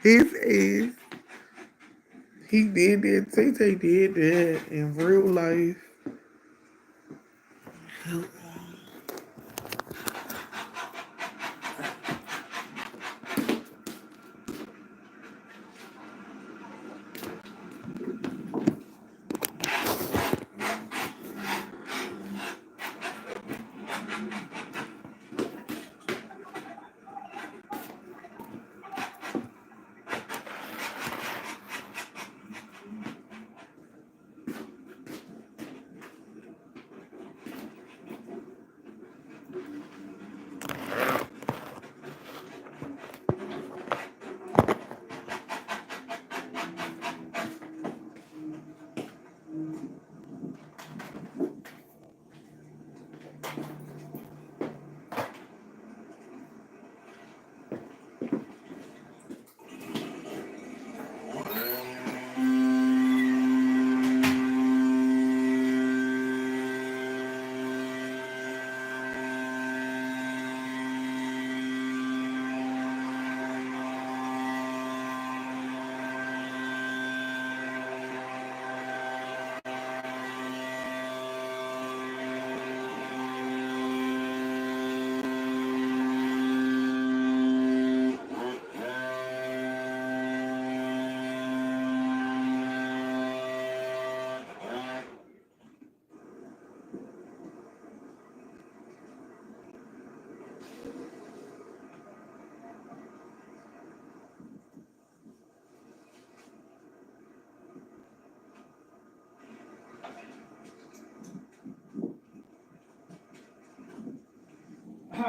His ass. He did that. Tay did that in real life.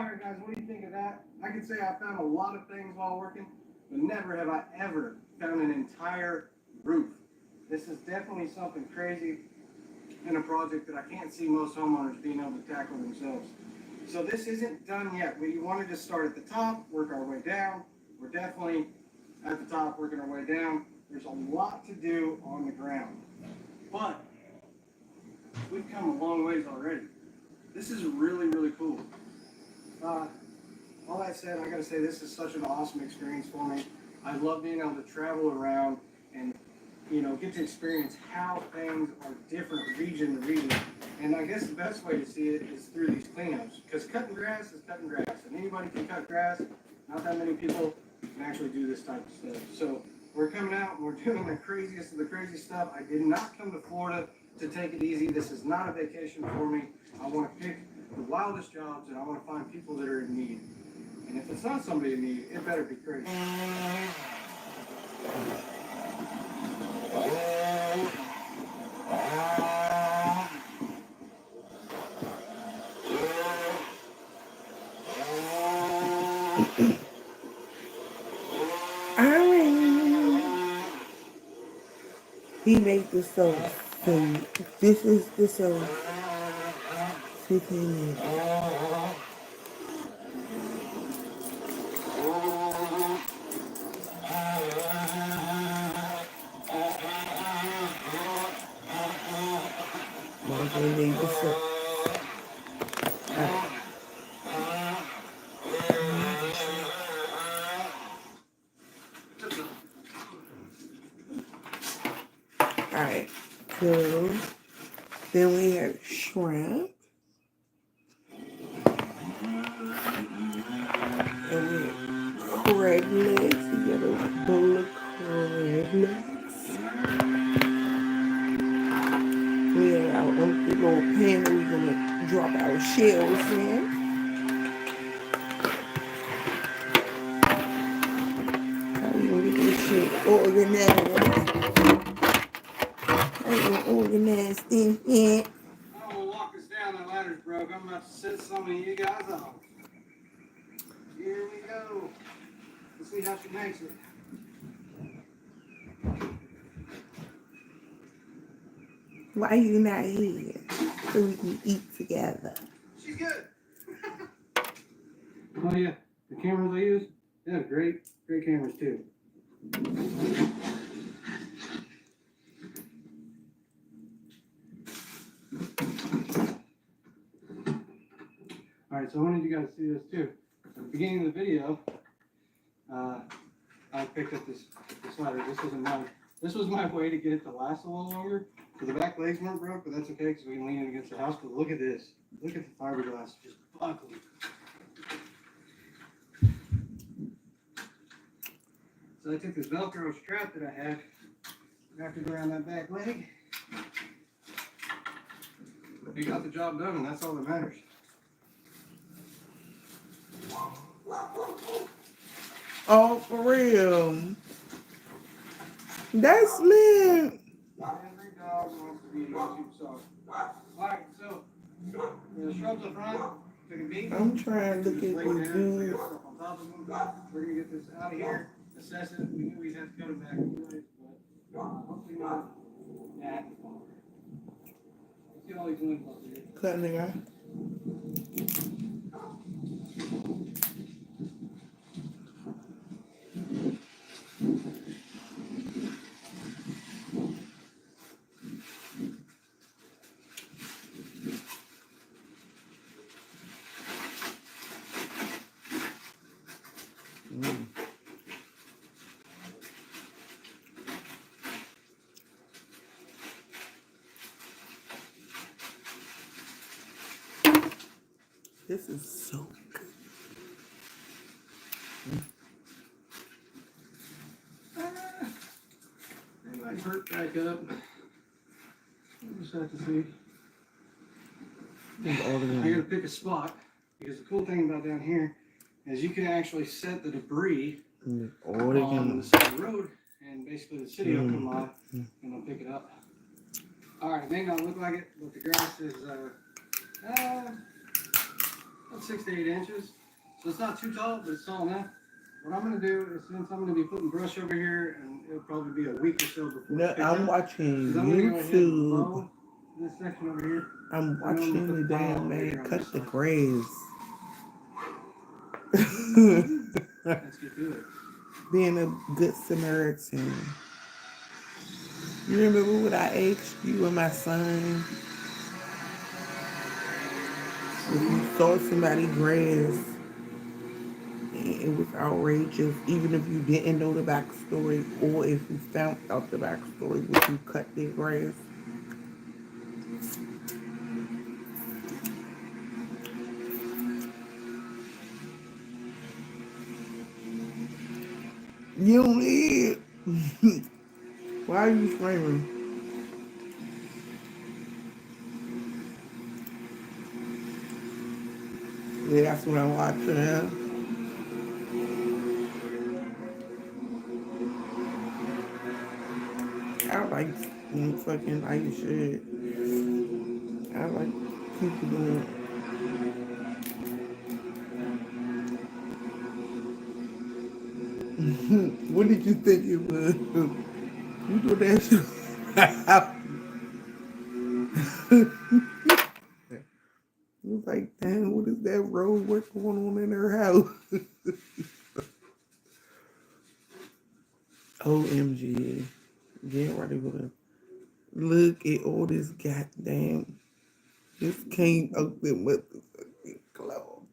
fire, guys. What do you think of that? I can say I found a lot of things while working, but never have I ever found an entire roof. This is definitely something crazy and a project that I can't see most homeowners being able to tackle themselves. So this isn't done yet. We wanted to start at the top, work our way down. We're definitely at the top, working our way down. There's a lot to do on the ground, but we've come a long ways already. This is really, really cool. All that said, I gotta say this is such an awesome experience for me. I love being able to travel around and, you know, get to experience how things are different region to region. And I guess the best way to see it is through these cleanups, because cutting grass is cutting grass, and anybody can cut grass. Not that many people can actually do this type of stuff. So we're coming out and we're doing the craziest of the crazy stuff. I did not come to Florida to take it easy. This is not a vacation for me. I want to pick the wildest jobs, and I want to find people that are in need. And if it's not somebody in need, it better be crazy. He made this so this is the so 15 minutes. Marvin made this so. Alright, so then we have shrimp. And we have crab legs. We got a bowl of crab legs. We have our empty little pan that we're gonna drop our shells in. How we gonna get this shit organized? How we gonna organize this shit? I'm gonna walk us down. That ladder's broke. I'm about to set some of you guys off. Here we go. Let's see how she makes it. Why you not here? So we can eat together. She's good. Oh yeah, the cameras I use, they have great cameras too. All right, so I wanted you guys to see this too. At the beginning of the video, I picked up this ladder. This wasn't mine. This was my way to get it to last a little longer. So the back legs weren't broke, but that's okay because we can lean it against the house. But look at this. Look at the fiberglass just buckling. So I took this Velcro strap that I had, wrapped it around that back leg. We got the job done, and that's all that matters. Oh, for real. That's lit. Every dog wants to be YouTube soft. Alright, so the shrubs up front, took a beat. I'm trying to look at the view. On top of them. We're gonna get this out of here, assess it. We knew we'd have to cut it back anyways, but hopefully not that far. Let's get all these limbs up here. Cutting it out. This is so good. They might hurt back up. We'll just have to see. I gotta pick a spot because the cool thing about down here is you can actually set the debris on the side of the road, and basically the city will come by and they'll pick it up. All right, it may not look like it, but the grass is about 6 to 8 inches. So it's not too tall, but it's tall enough. What I'm gonna do is, since I'm gonna be putting brush over here, and it'll probably be a week or so before No, it's picked I'm up, watching is I'm gonna go ahead and YouTube. mow this section over here. I'm And then I'm watching gonna the put the pile damn over here man on cut this the side. grass. Let's get to it. Being a good Samaritan. You remember what I asked you and my son? If you saw somebody grass, and it was outrageous, even if you didn't know the backstory, or if you found out the backstory, would you cut their grass? You don't eat. Why are you screaming? Yeah, that's what I'm watching. I like fucking ice shit. I like people doing. What did you think it was? You do that shit. It was like, damn, what is that road work going on in her house? OMG. Get ready with it. Look at all this goddamn. This can't open motherfucking clothes.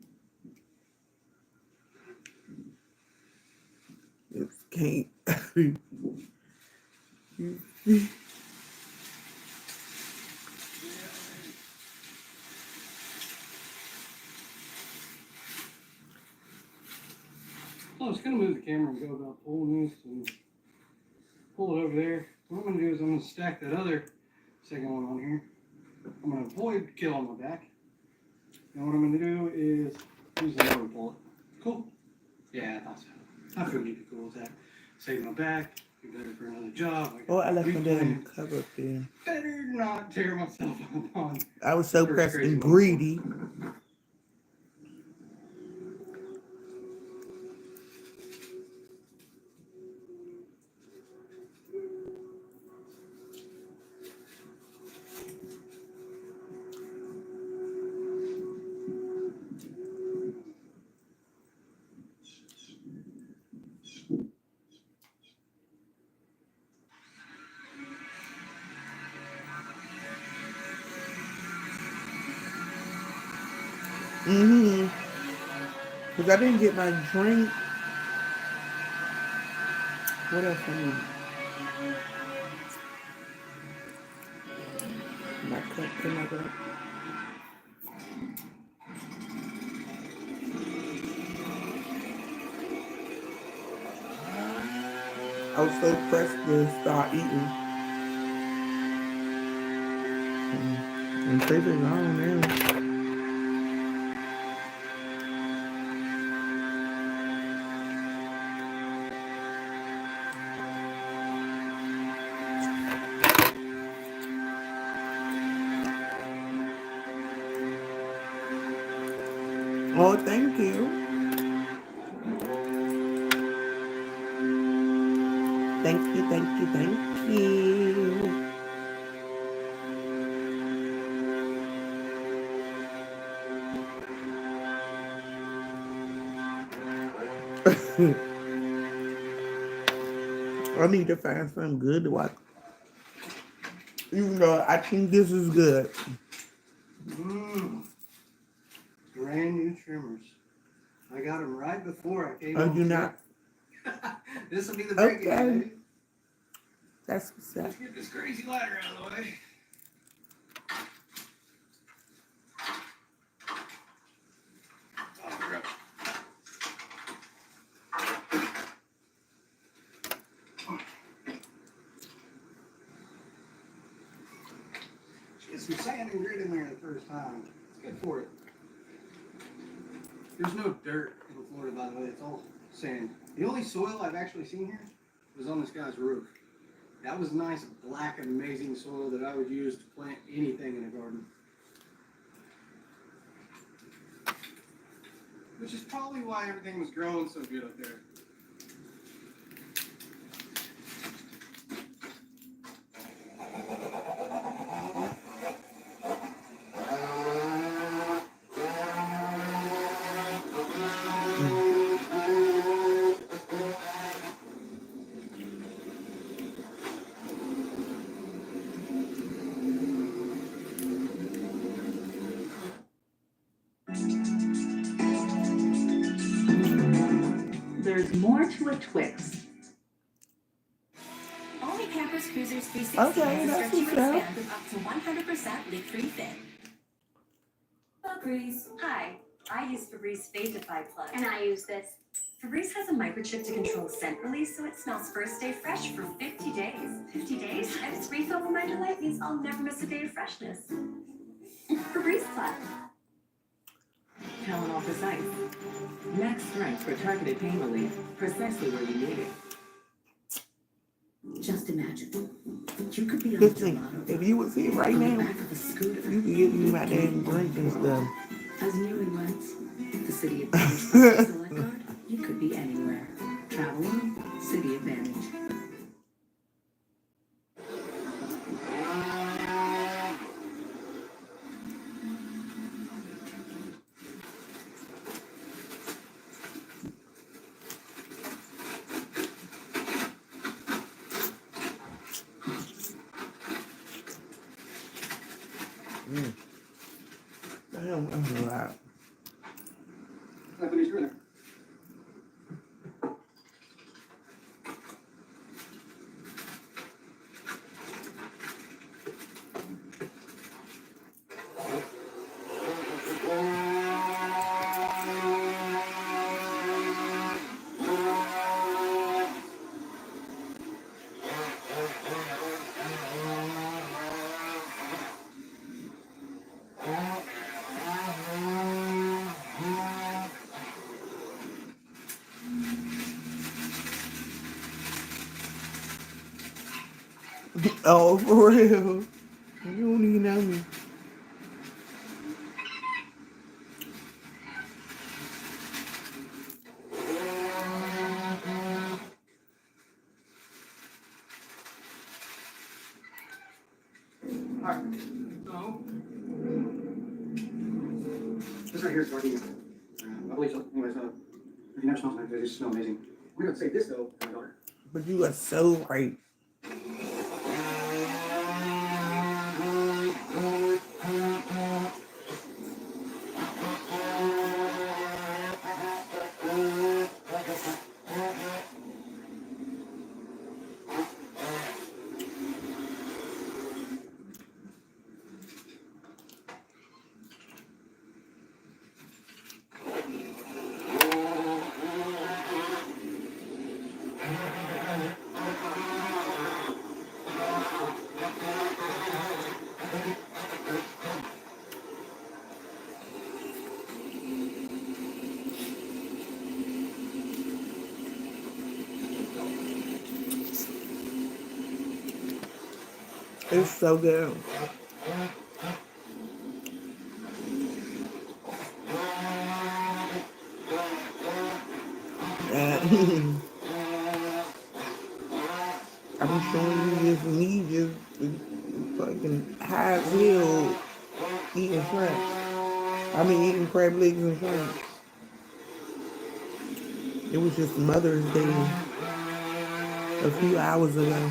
This can't. I was gonna move the camera and go about pulling this and pull it over there. What I'm gonna do is I'm gonna stack that other second one on here. I'm gonna avoid the kill on my back. And what I'm gonna do is use the motor pull it. Cool? Yeah, I thought so. I figured you'd be cool with that. Save my back, be better for another job. Oh, I left my damn cup up there. Better not tear myself up on. I was so pressed and greedy. Because I didn't get my drink. What else I need? My cup and my cup. I was so pressed to start eating. And Tracy's gone now. Oh, thank you. Thank you, thank you, thank you. I need to find something good to watch. Even though I think this is good. Brand new trimmers. I got them right before I came Oh, home. you not? This will be the break Okay. baby. That's what's up. Let's get this crazy ladder out of the way. I'll grab it. Get some sand and grit in there the first time. It's good for it. There's no dirt in Florida, by the way. It's all sand. The only soil I've actually seen here was on this guy's roof. That was nice, black, amazing soil that I would use to plant anything in a garden. which is probably why everything was growing so good up there. There's more to a Twix. Only Campus Cruisers 360 Okay, has a that's stretchy what's up. waistband with up to 100% leak-free fit. Febreze. Hi, I use Febreze Fade-Defy Plug. And I use this. Febreze has a microchip to control scent release, so it smells first day fresh for 50 days. 50 days? And its refillable My Delight means I'll never miss a day of freshness. Febreze Plug. Tylenol Precise. Max strength for targeted pain relief, precisely where you need it. Just imagine, you could be on a Listen, gelato if you was here right on the now, back of a scooter. you could give me my damn drink and stuff. As newlyweds, the City Advantage Select Card, you could be anywhere. Travel on City Advantage. Damn, that's a lot. Can I finish doing it? Oh, for real. You don't even know me. Alright, so this right here is working. I believe so. Anyways, if you never smell something, they just smell amazing. We're gonna save this though for my daughter. But you are so right. It's so good. And I'm showing you this me just fucking high as hell eating shrimp. I mean eating crab legs and shrimp. It was just Mother's Day a few hours ago.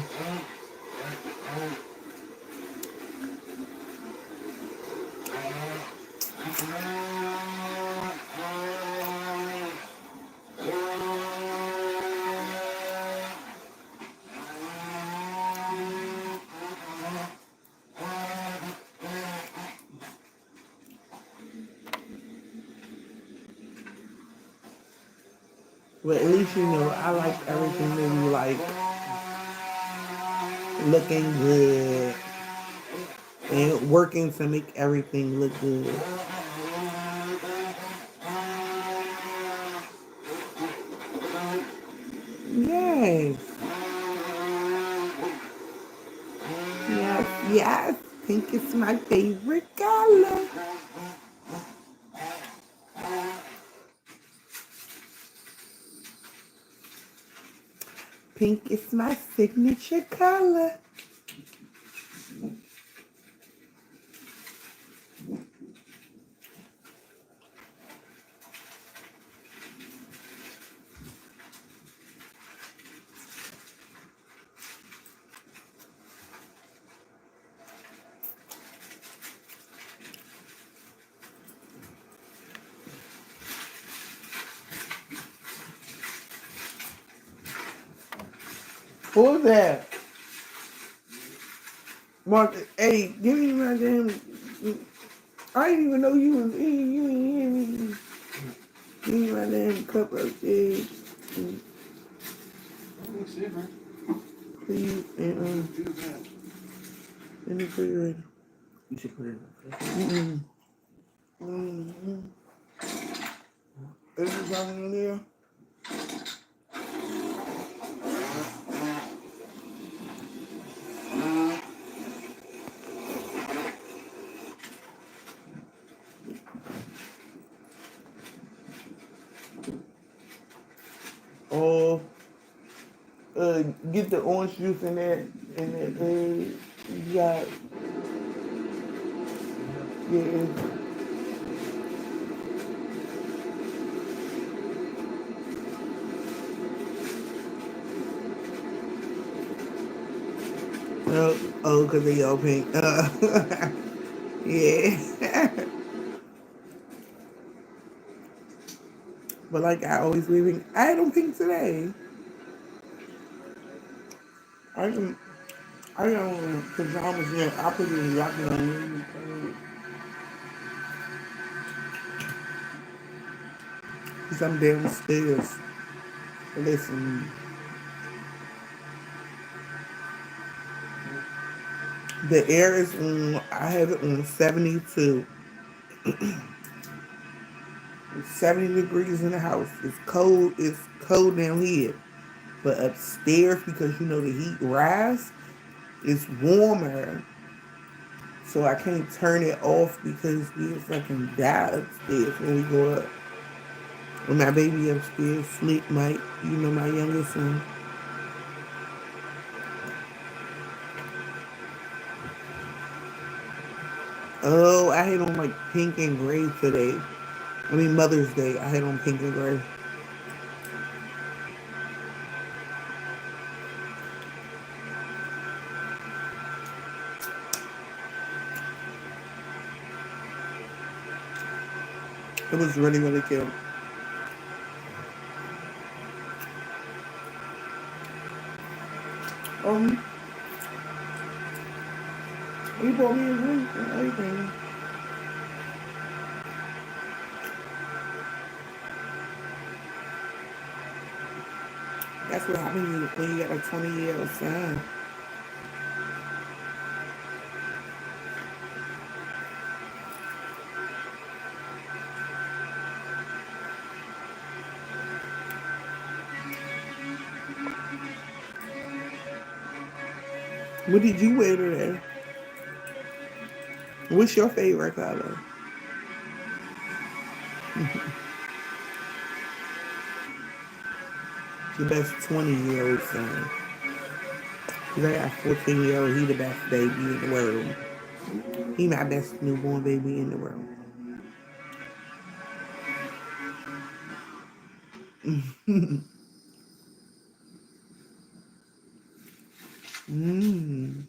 But at least you know I like everything to be like looking good and working to make everything look good. Yes. Yes, yes. Pink is my favorite color. pink is my signature color. Who's that? Mark, hey, give me my damn. I didn't even know you was in. You ain't hear me. Give me my damn cup of tea. Looks different. Please, and in the refrigerator. You should put it in the fridge. Mm-mm. Mm-hmm. Is there something in there? Oh, get the orange juice in there, and then you got, yeah. Oh, because they all pink. Yeah. But like I always leaving, I don't pink today. I can, I don't pajamas yet. I put it in the jacket on. Because I'm downstairs. Listen, the air is on, I have it on 72. It's 70 degrees in the house. It's cold down here. But upstairs, because you know the heat rise, it's warmer. So I can't turn it off because we fucking die upstairs when we go up. When my baby upstairs sleep, my youngest son. Oh, I had on like pink and gray today. I mean Mother's Day. I had on pink and gray. It was really, really cute. He bought me a drink and everything. That's what happens when you got a 20-year-old son. What did you wear today? What's your favorite color? The best 20-year-old son. Because I got a 14-year-old. He the best baby in the world. He my best newborn baby in the world. Mmm.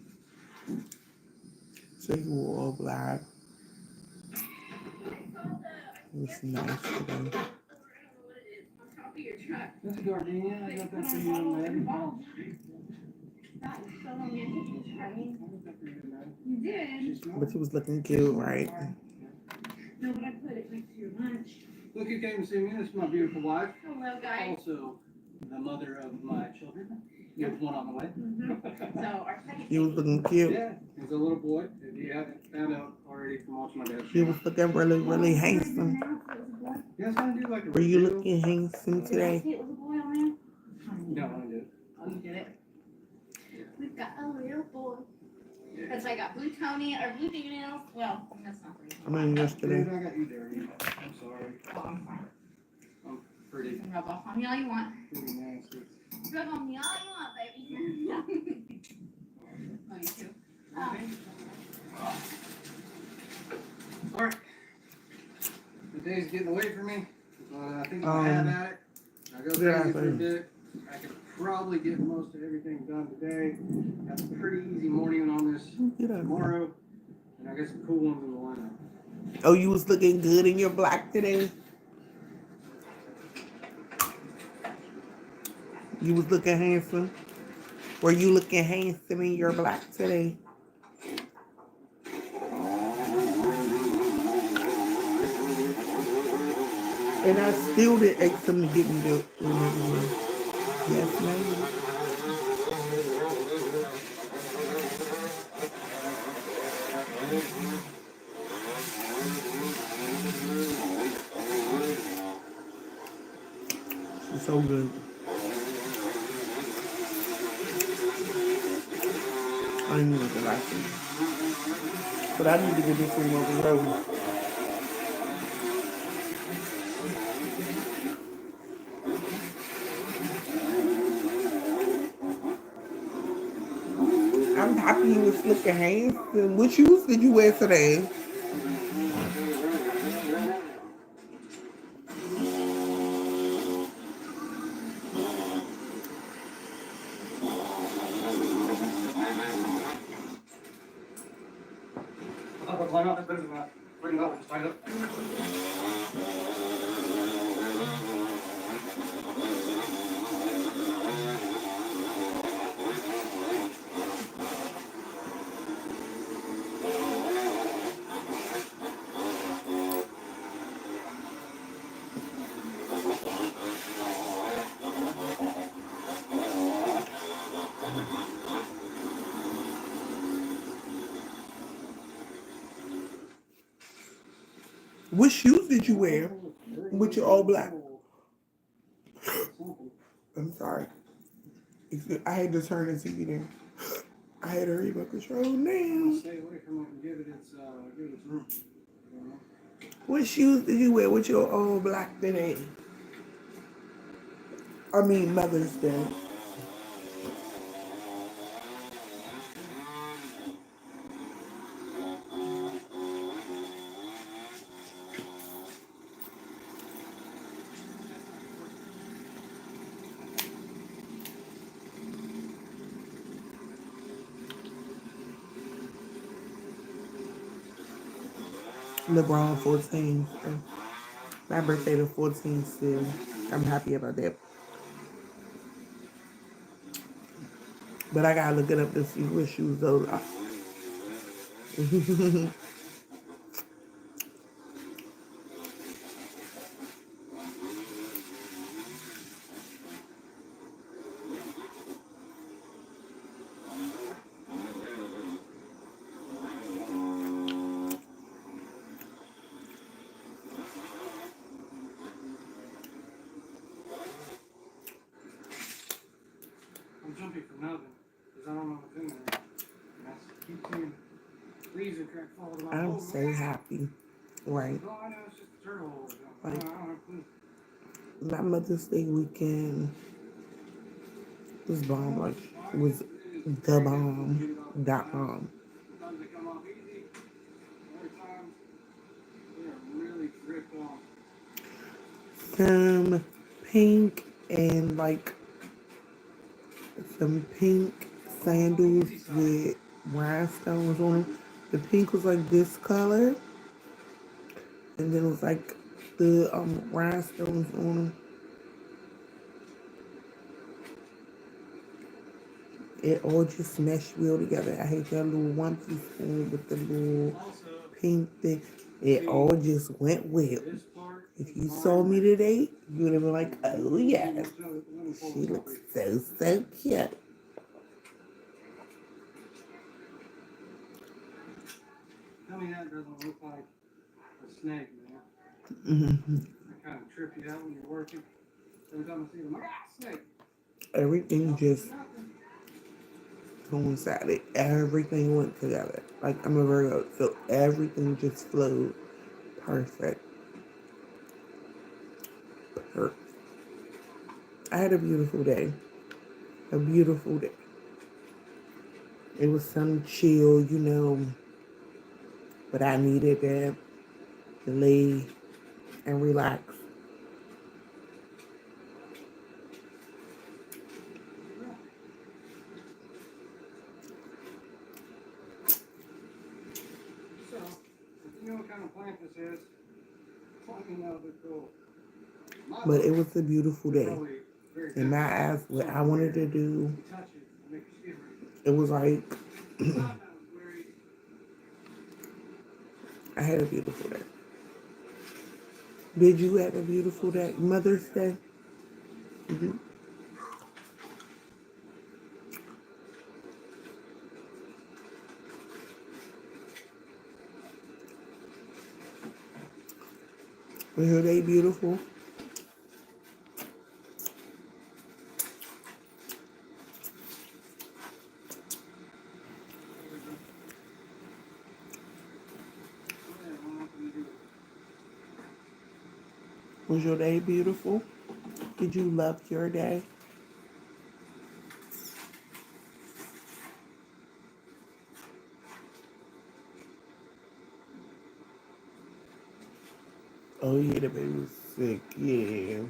So you were all black. It's nice today. This is gardenia. I got that for you, man. You did? But you was looking cute, right? No, but I put it next to your lunch. Look, you came to see me. This is my beautiful wife. Hello, guys. Also, the mother of my children. You have one on the way. So our second. You was looking cute. Yeah, he's a little boy. If you haven't found out already from watching my dad. You was looking really, really handsome. You guys want to do like a Were you review? looking handsome today? It was a boy on there? No, I did. Oh, you did it? We've got a little boy. That's why I got blue blue fingernails. Well, that's not blue. I mean, yesterday. Dude, I got you dirty. I'm sorry. Oh, I'm fine. I'm pretty. You can rub off on me all you want. Pretty nasty. Good on me all you want, baby. Yeah. Oh, you too. Alright. The day's getting away from me. I think I'll have at it. I go crazy for a bit. I could probably get most of everything done today. Got a pretty easy morning on this tomorrow. And I got some cool ones in the lineup. Oh, you was looking good in your black today? You was looking handsome? Were you looking handsome in your black today? And I still didn't ask them to get me the yes, ma'am. It's so good. I need to like it. But I need to get this one over the road. I'm happy you was looking handsome. What shoes did you wear today? What shoes did you wear with your all black? I'm sorry. I had to turn the TV down. I had to remote control now. Stay away from it and give it its room. What shoes did you wear with your all black today? I mean Mother's Day. LeBron 14. My birthday the 14th still. I'm happy about that. But I gotta look it up to see what shoes those are. I'm jumping for nothing because I don't know what's in there. And I keep seeing leaves and crack fall to my I'm hole. so happy. Right. No, I know it's just a turtle hole. I Like, don't have a clue. my Mother's Day weekend was bomb. Like, it was the bomb. Dot bomb. Sometimes they come off easy. Other times they are really ripped off. Some pink and like some pink sandals with rhinestones on them. The pink was like this color, and then it was like the rhinestones on them. It all just meshed well together. I hate that little one piece thing with the little pink thing. It all just went well. If you saw me today, you would have been like, oh yes, she looks so cute. Tell me that doesn't look like a snake, man. Mm-hmm. I kind of trip you out when you're working. Every time I see them, I'm like, snake. Everything just coincided. Everything went together. Like, I'm a Virgo, so everything just flowed perfect. Perfect. I had a beautiful day. A beautiful day. It was some chill, but I needed that to lay and relax. So, if you know what kind of plant this is, let me know if it's cool. But it was a beautiful day. And I asked what I wanted to do. It was like I had a beautiful day. Did you have a beautiful day? Mother's Day? Mm-hmm. Was your day beautiful? Was your day beautiful? Did you love your day? Oh yeah, the baby was sick. Yeah.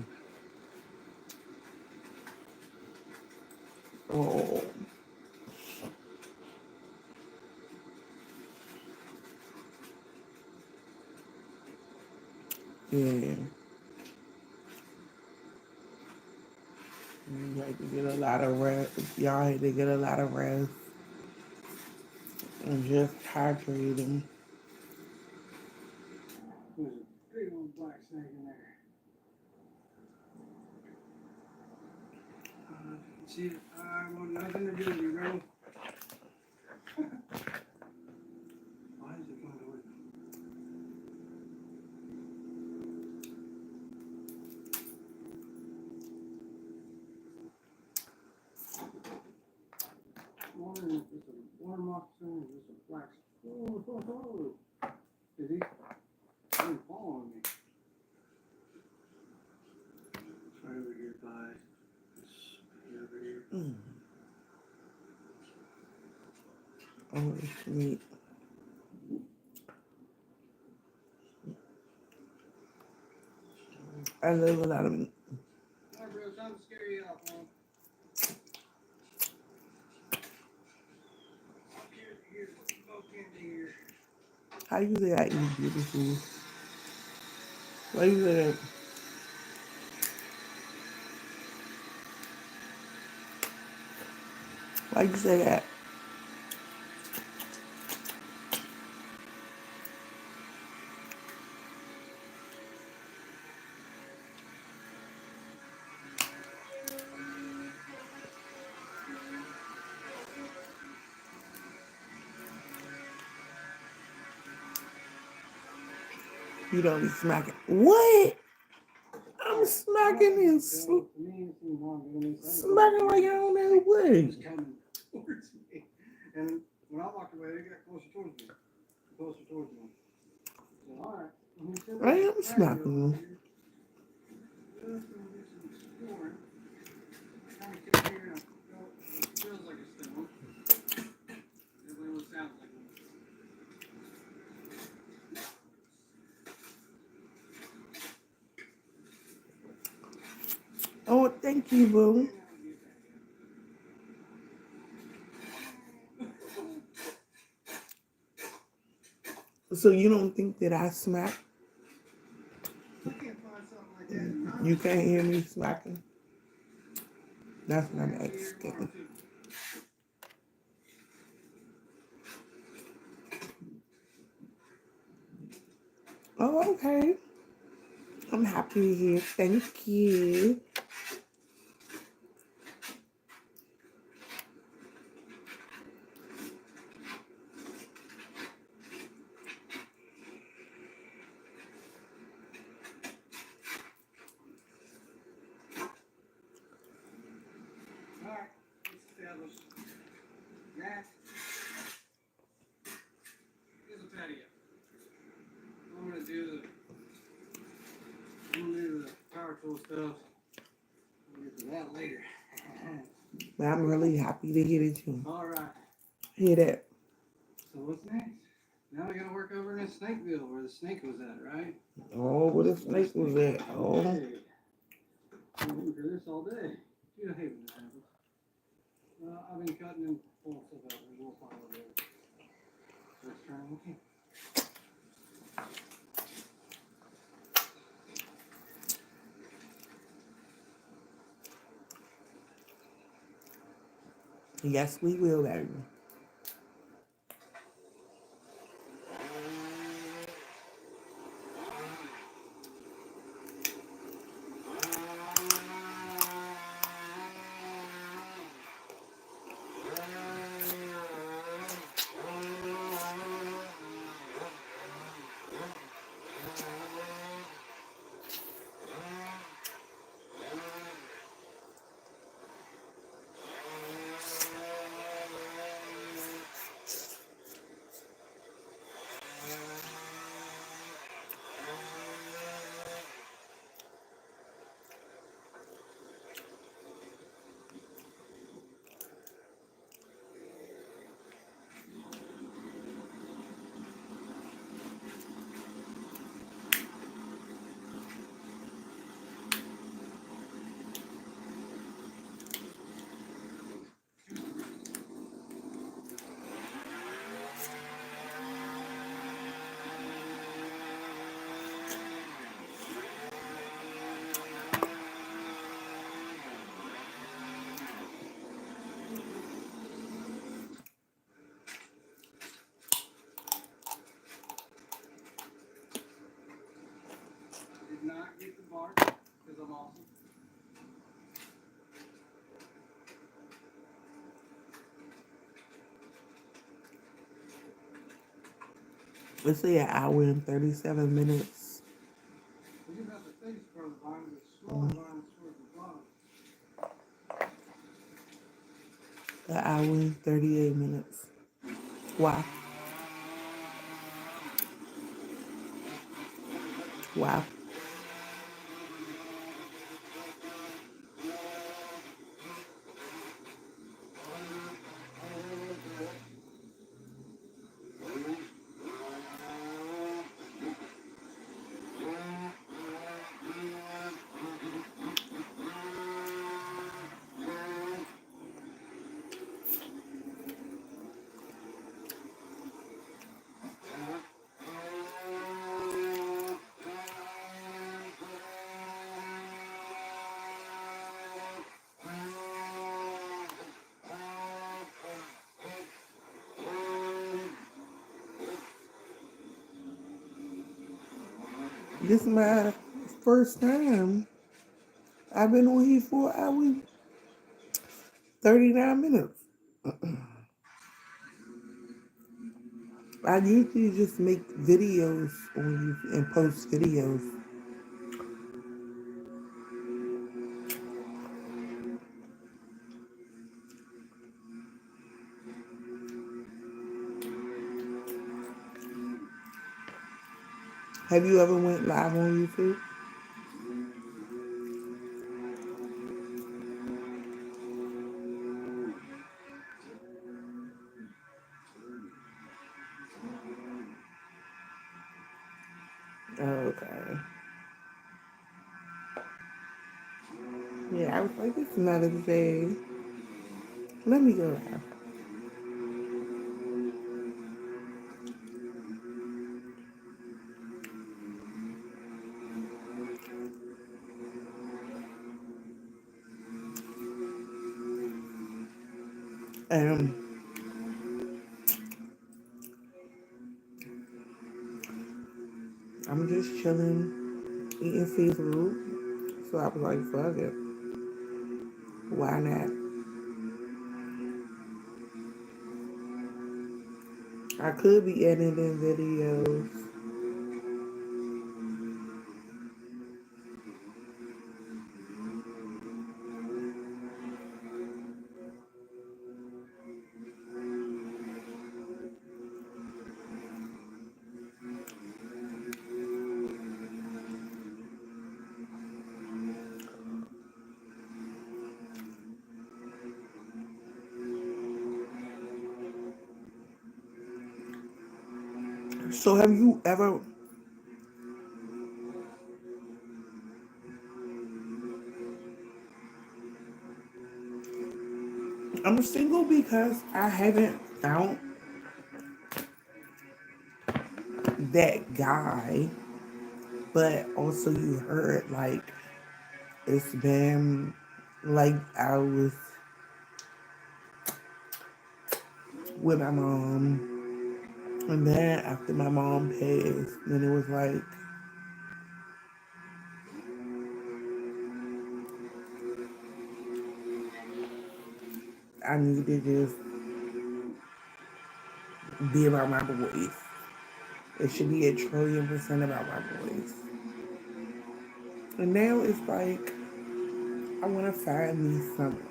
Oh. Yeah. You had to get a lot of rest. Y'all had to get a lot of rest and just hydrate him. There's a big old black snake in there. See, I want nothing to do with you, ready? Why is it going towards me? I'm wondering if it's a water moccasin or just a black snake. Oh. Is he? He's following me. It's right over here by this over here. Oh, it's sweet. I love a lot of meat. Alright, bro, time to scare you off, man. Here's both candy here. How you say I eat beautiful? Why you say that? Why you say that? You don't be smacking. What? I'm smacking and smacking like I don't know what. It was coming towards me. And when I walked away, it got closer towards me. Closer towards me. So, alright. I am smacking them. Just gonna do some exploring. Kind of get here and it feels like a stone. Definitely what it sounds like. Oh, thank you, boo. So you don't think that I smack? You can't hear me smacking? That's what I'm asking. Oh, okay. I'm happy to hear. Thank you. Alright, let's establish that. Here's a patio. I'm gonna do the power tool stuff. We'll get to that later. But I'm really happy to hear it too. All right. Hear that? So what's next? Now we gotta work over in Snakeville where the snake was at, right? Oh, where the snake was at? Oh. Hey. I've been waiting for this all day. You hate when that happens. I've been cutting and pulling stuff out. There's a little pile over there. Let's turn it looking. Yes, we will, baby. Did not get the bark because I'm awesome. Let's say an hour and 37 minutes. Think about the face part of the vine, the smaller vine towards the bottom. An hour and 38 minutes. Wow. Wow. This is my first time. I've been on here for an hour, 39 minutes. I usually just make videos on YouTube and post videos. Have you ever went live on YouTube? Okay. Yeah, I was like, it's another day. Let me go live. I'm just chilling, eating seafood. So I was like, fuck it. Why not? I could be editing videos. So have you ever? I'm single because I haven't found that guy, but also you heard like it's been like I was with my mom, and then after my mom passed, then it was like I need to just be about my boys. It should be 1,000,000,000% about my boys. And now it's like I want to find me someone.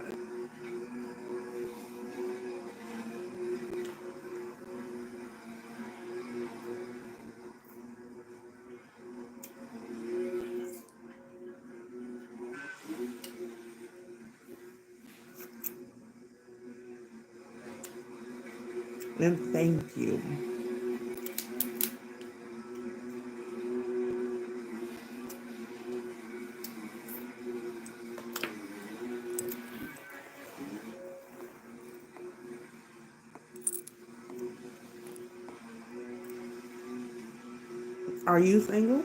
And thank you. Are you single?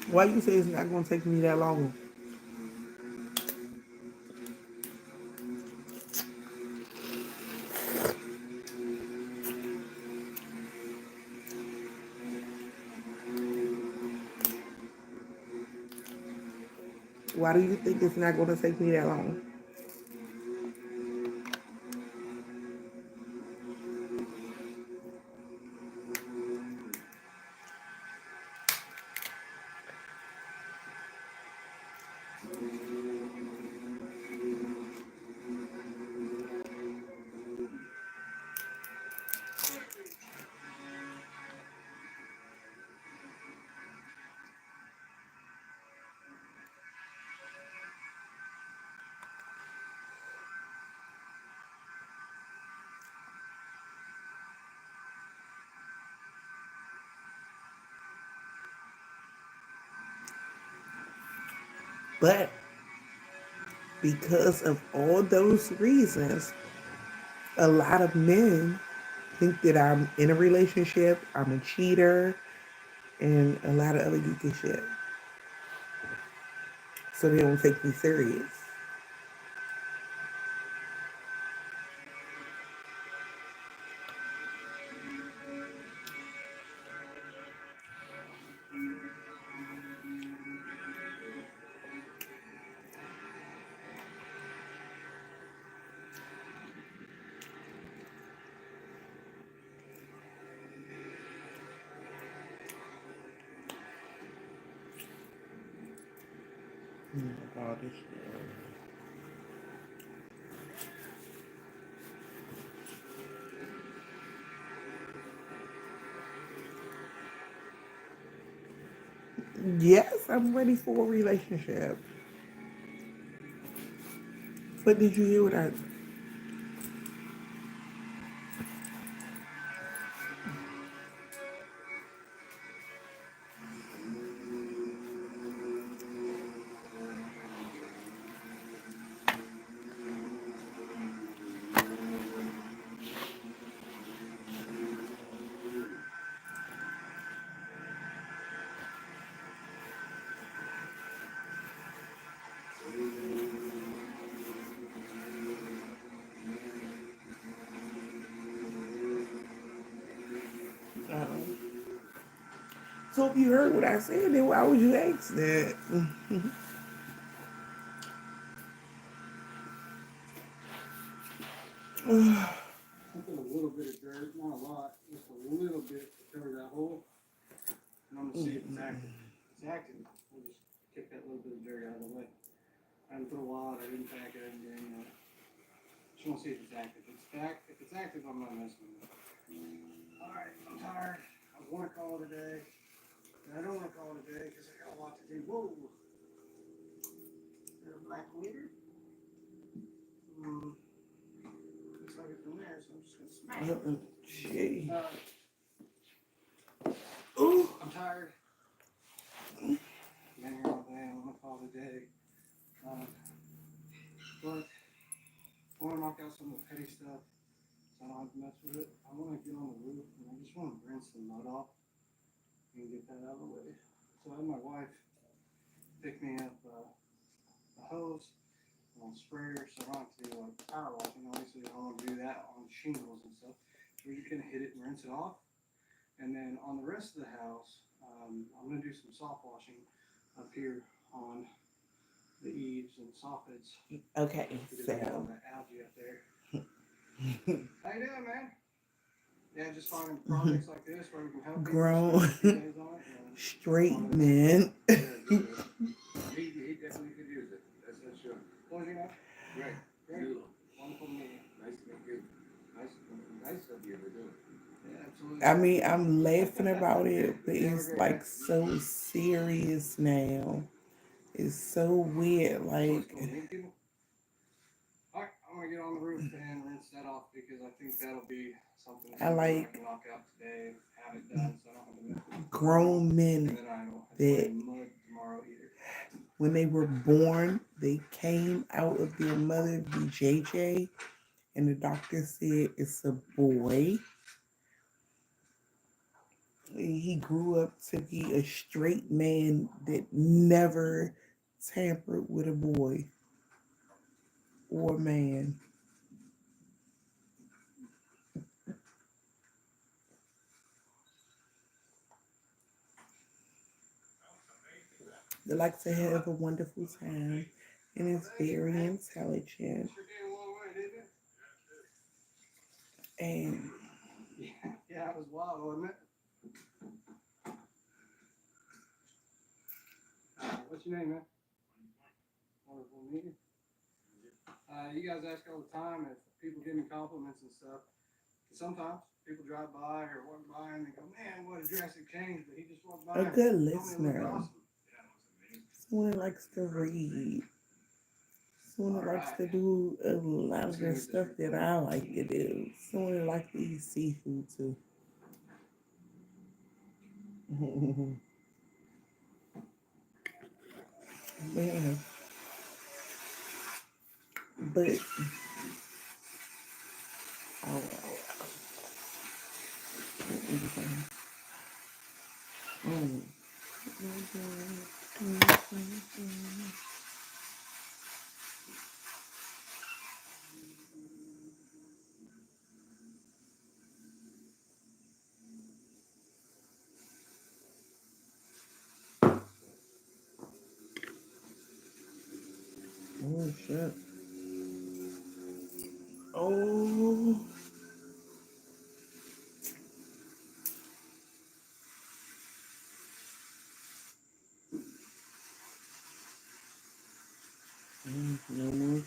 Why you say it's not going to take me that long? Why do you think it's not going to take me that long? But because of all those reasons, a lot of men think that I'm in a relationship, I'm a cheater, and a lot of other geeky shit. So they don't take me serious. Oh my God, this shit. Yes, I'm ready for a relationship. But did you hear what I? So if you heard what I said, then why would you ask that? little bit of dirt, not a lot, just a little bit to cover that hole. And I'm gonna see if it's active. If it's active, we'll just kick that little bit of dirt out of the way. I didn't put a wad, I didn't pack it, I didn't do any of that. Just wanna see if it's active. If it's active, I'm not messing with it. Alright, I'm tired. I wanna call it a day. And I don't wanna call it a day because I got a lot to do. Whoa! Is that a black widow? Looks like it's in there, so I'm just gonna smash it. Gee. I'm tired. Been here all day. I want to call it a day. But I want to knock out some of the petty stuff so I don't have to mess with it. I want to get on the roof and I just want to rinse the mud off and get that out of the way. So I had my wife pick me up a hose and a sprayer so I don't have to do like power washing. Obviously, I don't want to do that on shingles and stuff. So you can hit it and rinse it off. And then on the rest of the house, I'm going to do some soft washing up here on the eaves and soffits. Okay, Because we got all so. that algae up there. How you doing, man? Yeah, just finding projects like this where we can help people. Grown straight men. He definitely could use it, that's for sure. What do you know? Great. Great. Wonderful meeting. Nice to meet you. Nice of you to do it. Yeah, absolutely. I mean, I'm laughing about it, but it's like so serious now. It's so weird, like. Alright, I'm gonna get on the roof and rinse that off because I think that'll be something I like can knock out today, have it done, so I don't have to mess with it. grown men And then I don't have to that play mud tomorrow either. when they were born, they came out of their mother BJJ, and the doctor said it's a boy. He grew up to be a straight man that never tampered with a boy or a man. They like to have a wonderful time and is very intelligent. And Yeah, it was wild, wasn't it? What's your name, man? Wonderful meeting. You guys ask all the time if people give me compliments and stuff. Sometimes people drive by or walk by and they go, "Man, what a drastic change!" But he just walked by. a good and told me it looked listener. awesome. Someone that likes to read. Someone that likes to do a lot of the stuff that I like to do. Someone that likes to eat seafood too. Man. But oh, oh shit. Oh. No more.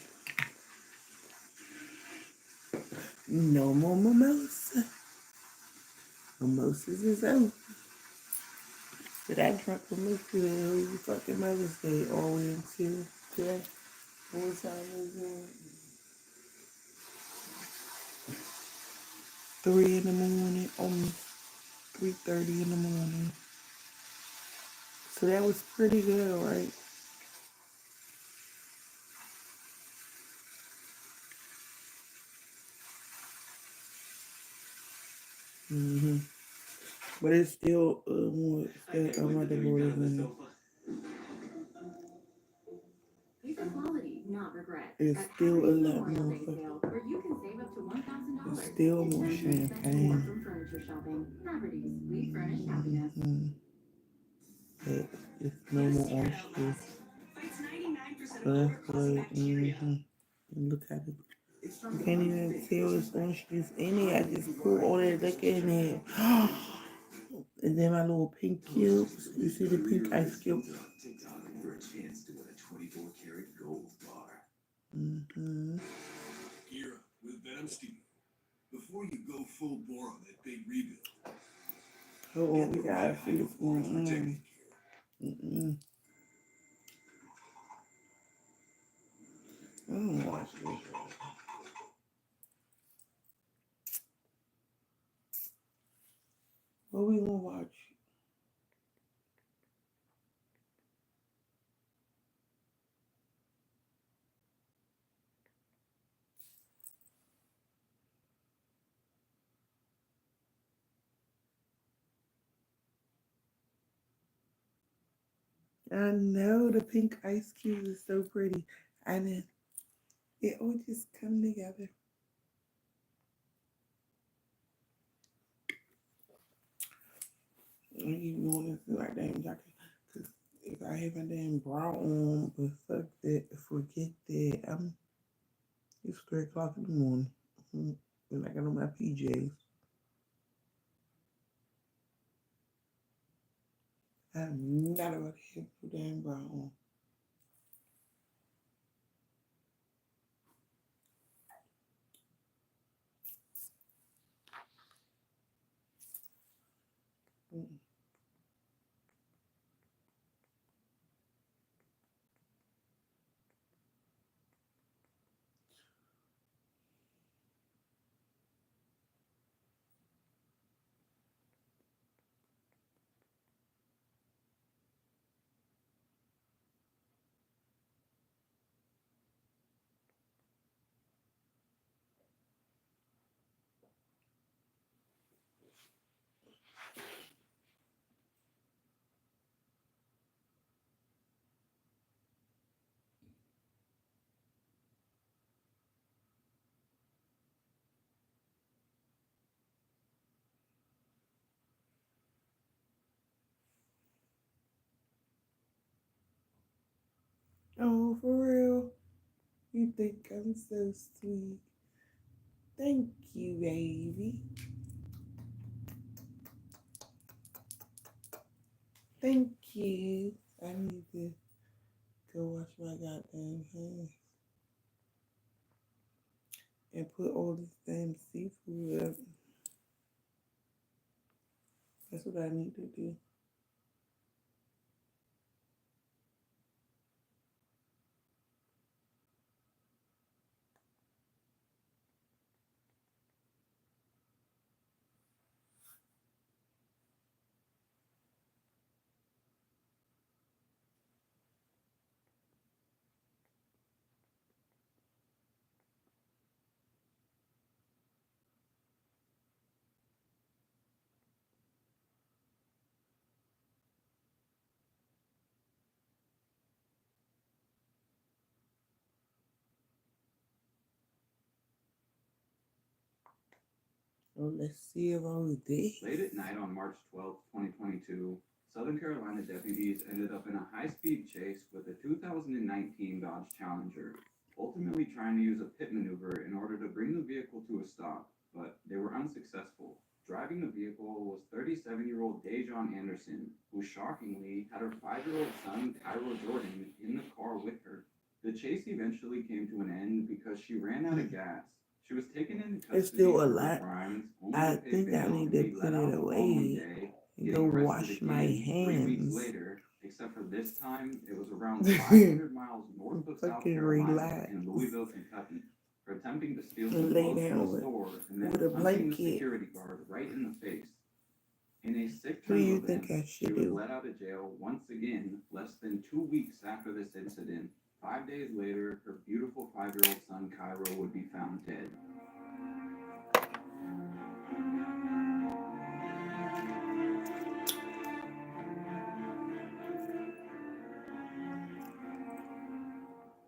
No more mimosa. Mimosas is out. But I drank mimosa the fucking Mother's Day all the way until today. What time is it? 3 in the morning, almost 3:30 in the morning. So that was pretty good, right? Mm-hmm. But it's still motherboard in it. Not regret. It's still a lot more. Where you can save up to $1,000. It's still more champagne. From furniture shopping. Properties. We furnish happiness. But it's no more orange juice. So that's good. Look at it. You can't even tell it's orange juice in it. I just pour all that liquor in there. And then my little pink cubes. You see the pink ice cube? For a chance to win a 24-karat gold bar. Mm-hmm. Gear up with Venom Steel. Before you go full bore on that big rebuild. Hold on, we gotta see what's going on. Mm-mm. I don't watch this. What we gonna watch? I know the pink ice cubes is so pretty. And then it all just come together. I even want to feel like damn jacket. Cause if I have my damn bra on, but fuck that, forget that. It's 3 o'clock in the morning. And I got on my PJs. I'm not about to have no damn bra on. Oh, for real? You think I'm so sweet? Thank you, baby. Thank you. I need to go wash my goddamn hands and put all this damn seafood up. That's what I need to do. Oh, let's see about this. Late at night on March 12, 2022, Southern Carolina deputies ended up in a high-speed chase with a 2019 Dodge Challenger, ultimately trying to use a pit maneuver in order to bring the vehicle to a stop, but they were unsuccessful. Driving the vehicle was 37-year-old Dejon Anderson, who shockingly had her 5-year-old son, Cairo Jordan, in the car with her. The chase eventually came to an end because she ran out of gas. She was taken into custody It's still a for her lot. crimes, only I to pay think I bail need and to be put let out it the following away day, and getting go arrested wash my again 3 weeks hands. later, except for this time it was around 500 miles north of South Fucking Carolina relax in Louisville, Kentucky, for attempting to steal and some lay clothes from down a store and then with a punching the blanket. security guard right in the face. In a sick What do turn you of think events, I she should was do? let out of jail once again less than 2 weeks after this incident. 5 days later, her beautiful 5-year-old son Cairo would be found dead.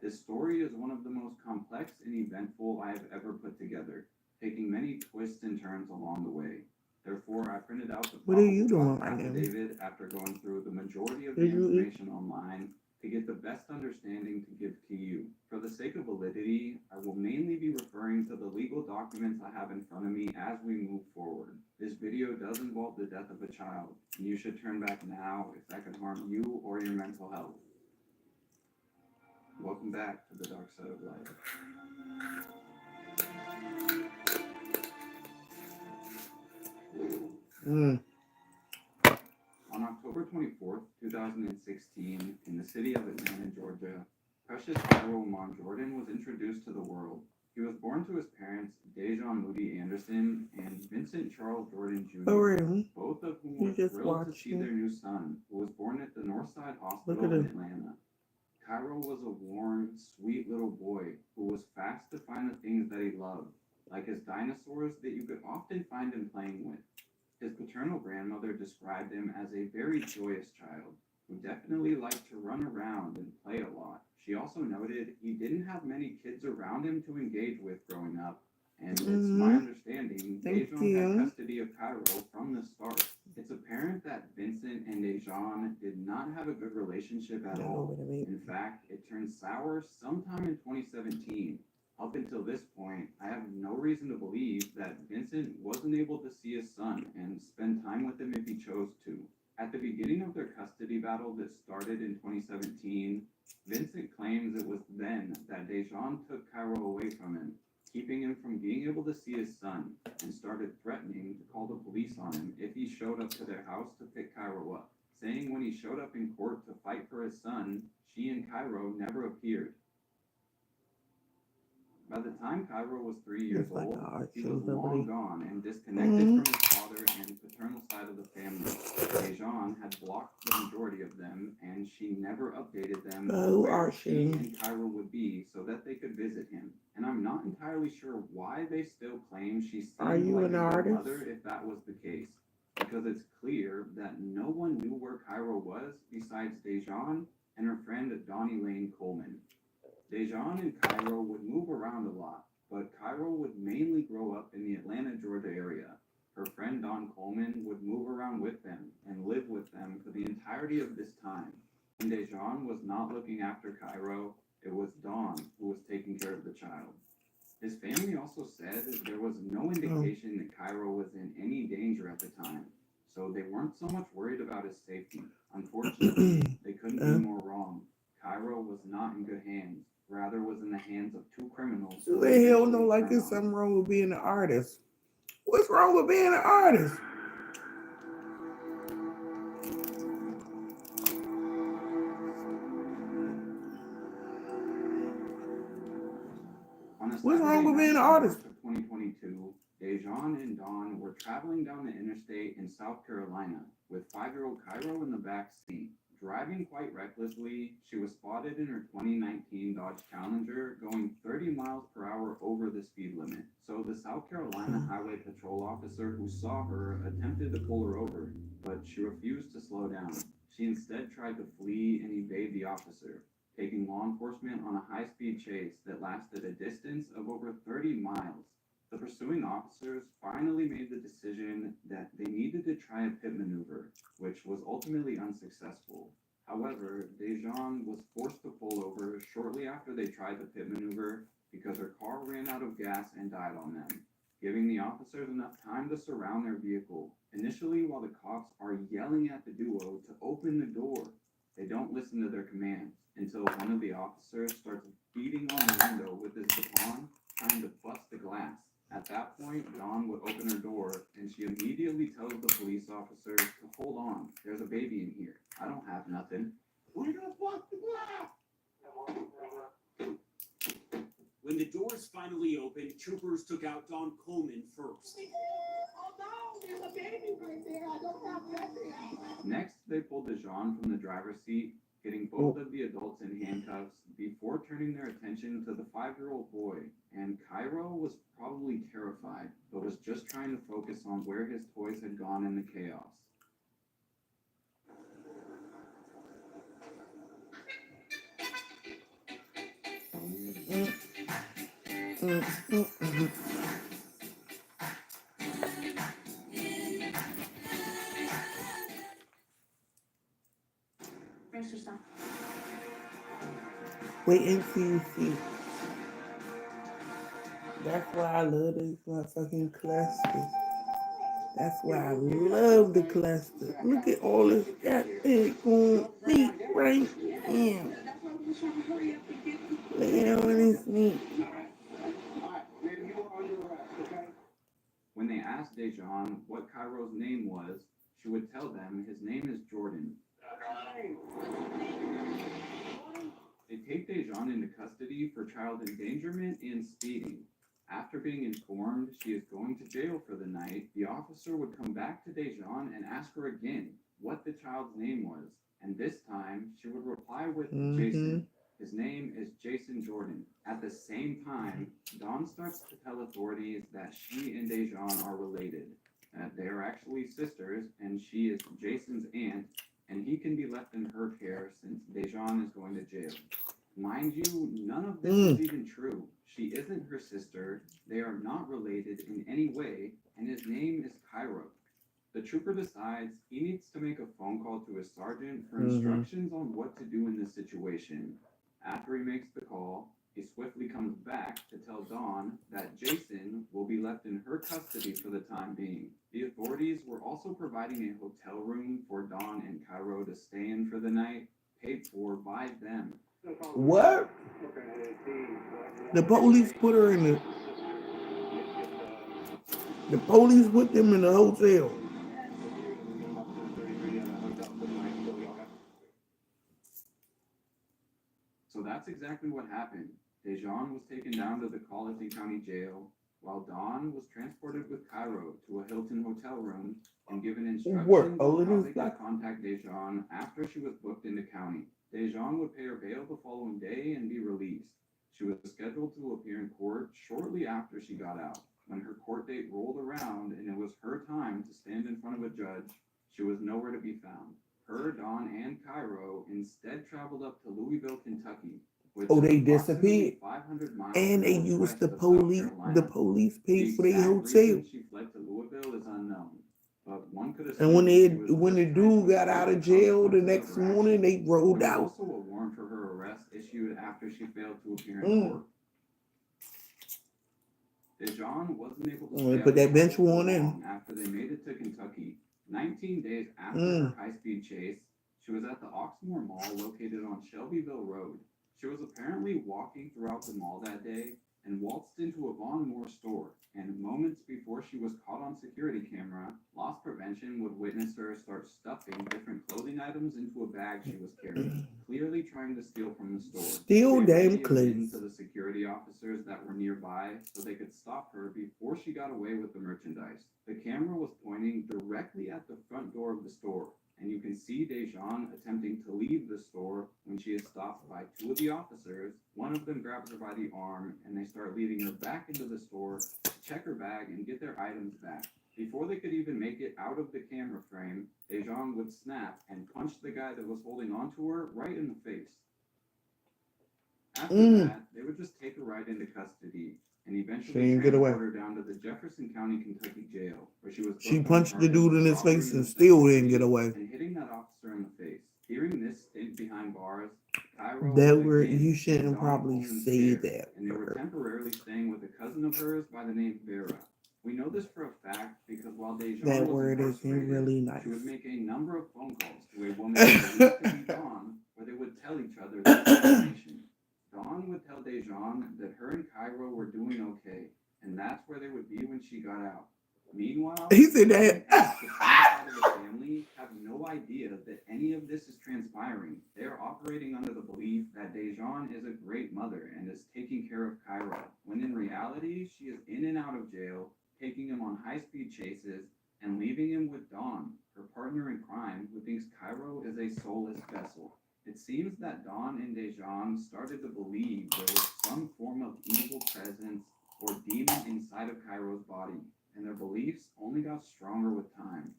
This story is one of the most complex and eventful I have ever put together, taking many twists and turns along the way. Therefore, I printed out the What are probable you cause doing right now? affidavit after going through the majority of Did the you eat? information online to get the best understanding to give to you. For the sake of validity, I will mainly be referring to the legal documents I have in front of me as we move forward. This video does involve the death of a child, and you should turn back now if that can harm you or your mental health. Welcome back to the dark side of life. On October 24th, 2016, in the city of Atlanta, Georgia, Precious Cairo Jordan was introduced to the world. He was born to his parents, Dejan Moody Anderson and Vincent Charles Jordan Jr., both of whom were thrilled to see their new son, who was born at the Northside Hospital in Atlanta. Cairo was a warm, sweet little boy who was fast to find the things that he loved, like his dinosaurs that you could often find him playing with. His paternal grandmother described him as a very joyous child who definitely liked to run around and play a lot. She also noted he didn't have many kids around him to engage with growing up, and it's my understanding Dejan had custody of Cairo from the start. It's apparent that Vincent and Dejan did not have a good relationship at all. In fact, it turned sour sometime in 2017. Up until this point, I have no reason to believe that Vincent wasn't able to see his son and spend time with him if he chose to. At the beginning of their custody battle that started in 2017, Vincent claims it was then that Dejan took Cairo away from him, keeping him from being able to see his son, and started threatening to call the police on him if he showed up to their house to pick Cairo up, saying when he showed up in court to fight for his son, she and Cairo never appeared. By the time Cairo was 3 years old, he was long gone and disconnected from his father and paternal side of the family. Dejan had blocked the majority of them, and she never updated them on where she and Cairo would be so that they could visit him. And I'm not entirely sure why they still claim she seemed like a good mother if that was the case, because it's clear that no one knew where Cairo was besides Dejan and her friend Donnie Lane Coleman. Dejan and Cairo would move around a lot, but Cairo would mainly grow up in the Atlanta, Georgia area. Her friend Don Coleman would move around with them and live with them for the entirety of this time. When Dejan was not looking after Cairo, it was Don who was taking care of the child. His family also said there was no indication that Cairo was in any danger at the time, so they weren't so much worried about his safety. Unfortunately, they couldn't be more wrong. Cairo was not in good hands. Rather was in the hands of two criminals. Who the hell know like there's something wrong with being an artist? What's wrong with being an artist? What's wrong with being an artist? Of 2022, Dejan and Don were traveling down the interstate in South Carolina with 5-year-old Cairo in the back seat. Driving quite recklessly, she was spotted in her 2019 Dodge Challenger going 30 miles per hour over the speed limit. So the South Carolina Highway Patrol officer who saw her attempted to pull her over, but she refused to slow down. She instead tried to flee and evade the officer, taking law enforcement on a high-speed chase that lasted a distance of over 30 miles. The pursuing officers finally made the decision that they needed to try a pit maneuver, which was ultimately unsuccessful. However, Dejan was forced to pull over shortly after they tried the pit maneuver because her car ran out of gas and died on them, giving the officers enough time to surround their vehicle. Initially, while the cops are yelling at the duo to open the door, they don't listen to their commands until one of the officers starts beating on the window with his baton, trying to bust the glass. At that point, Dawn would open her door, and she immediately tells the police officers to hold on. There's a baby in here. I don't have nothing. We're gonna bust the glass! When the doors finally opened, troopers took out Don Coleman first. Oh no, there's a baby right there. I don't have nothing. Next, they pulled Dejan from the driver's seat, getting both of the adults in handcuffs before turning their attention to the 5-year-old boy. And Cairo was probably terrified, but was just trying to focus on where his toys had gone in the chaos. Finish your stuff. Wait until you see. That's why I love these motherfucking clusters. That's why I love the cluster. Look at all this goddamn meat right here. Look at all this meat. When they asked Dejan what Cairo's name was, she would tell them his name is Jordan. They take Dejan into custody for child endangerment and speeding. After being informed she is going to jail for the night, the officer would come back to Dejan and ask her again what the child's name was. And this time, she would reply with Jason. His name is Jason Jordan. At the same time, Dawn starts to tell authorities that she and Dejan are related. They are actually sisters, and she is Jason's aunt, and he can be left in her care since Dejan is going to jail. Mind you, none of this is even true. She isn't her sister, they are not related in any way, and his name is Cairo. The trooper decides he needs to make a phone call to his sergeant for instructions on what to do in this situation. After he makes the call, he swiftly comes back to tell Dawn that Jason will be left in her custody for the time being. The authorities were also providing a hotel room for Dawn and Cairo to stay in for the night, paid for by them. What? The police put her in the police put them in the hotel. So that's exactly what happened. Dejan was taken down to the Colleton County Jail, while Dawn was transported with Cairo to a Hilton hotel room and given instructions on how they could contact Dejan after she was booked into county. Dejan would pay her bail the following day and be released. She was scheduled to appear in court shortly after she got out. When her court date rolled around and it was her time to stand in front of a judge, she was nowhere to be found. Her, Dawn, and Cairo instead traveled up to Louisville, Kentucky. They disappeared. And they used the police. The police paid for their hotel. She fled to Louisville is unknown. But one could And when the dude got out of jail the next morning, they rolled out. Also, a warrant for her arrest issued after she failed to appear in court. Dejan wasn't able to put that bench one in. After they made it to Kentucky. 19 days after her high-speed chase, she was at the Oxmoor Mall located on Shelbyville Road. She was apparently walking throughout the mall that day and waltzed into a Von Moore store. And moments before she was caught on security camera, loss prevention would witness her start stuffing different clothing items into a bag she was carrying, clearly trying to steal from the store. Steal damn clothes. To the security officers that were nearby so they could stop her before she got away with the merchandise. The camera was pointing directly at the front door of the store, and you can see Dejan attempting to leave the store when she is stopped by two of the officers. One of them grabs her by the arm, and they start leading her back into the store to check her bag and get their items back. Before they could even make it out of the camera frame, Dejan would snap and punch the guy that was holding onto her right in the face. After that, they would just take her right into custody and eventually transport her down to the Jefferson County, Kentucky jail, where she was. She punched the dude in his face and still didn't get away. And hitting that officer in the face. Hearing this stint behind bars, Cairo you shouldn't probably say that. And they were temporarily staying with a cousin of hers by the name Vera. We know this for a fact because while Dejan that was word isn't really nice. She would make a number of phone calls to a woman believed to be Dawn, where they would tell each other this information. Dawn would tell Dejan that her and Cairo were doing okay, and that's where they would be when she got out. Meanwhile, he said that. The family have no idea that any of this is transpiring. They are operating under the belief that Dejan is a great mother and is taking care of Cairo, when in reality, she is in and out of jail, taking him on high-speed chases, and leaving him with Dawn, her partner in crime, who thinks Cairo is a soulless vessel. It seems that Dawn and Dejan started to believe there was some form of evil presence or demon inside of Cairo's body, and their beliefs only got stronger with time.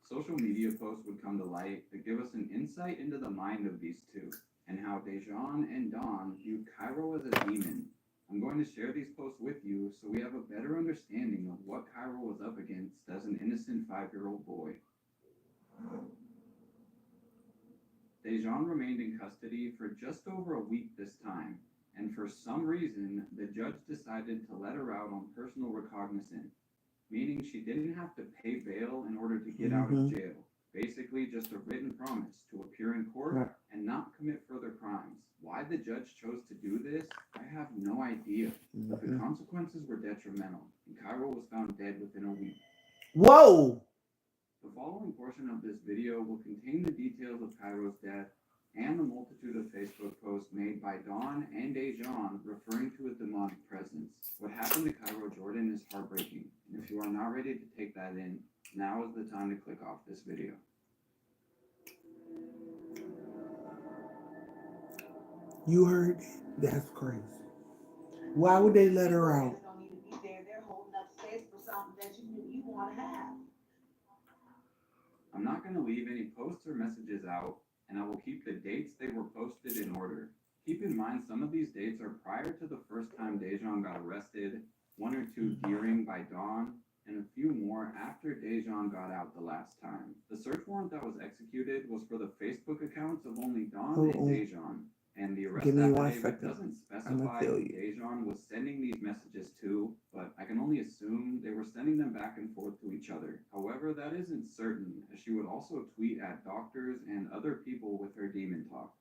Social media posts would come to light to give us an insight into the mind of these two, and how Dejan and Dawn viewed Cairo as a demon. I'm going to share these posts with you so we have a better understanding of what Cairo was up against as an innocent 5-year-old boy. Dejan remained in custody for just over a week this time, and for some reason, the judge decided to let her out on personal recognizance, meaning she didn't have to pay bail in order to get out of jail. Basically, just a written promise to appear in court and not commit further crimes. Why the judge chose to do this, I have no idea. But the consequences were detrimental, and Cairo was found dead within a week. Whoa! The following portion of this video will contain the details of Cairo's death and the multitude of Facebook posts made by Dawn and Dejan referring to a demonic presence. What happened to Cairo Jordan is heartbreaking, and if you are not ready to take that in, now is the time to click off this video. You heard? That's crazy. Why would they let her out? I'm not going to leave any posts or messages out, and I will keep the dates they were posted in order. Keep in mind some of these dates are prior to the first time Dejan got arrested, one or two during by Dawn, and a few more after Dejan got out the last time. The search warrant that was executed was for the Facebook accounts of only Dawn and Dejan, and the arrest affidavit doesn't specify who Dejan was sending these messages to, but I can only assume they were sending them back and forth to each other. However, that isn't certain, as she would also tweet at doctors and other people with her demon talk.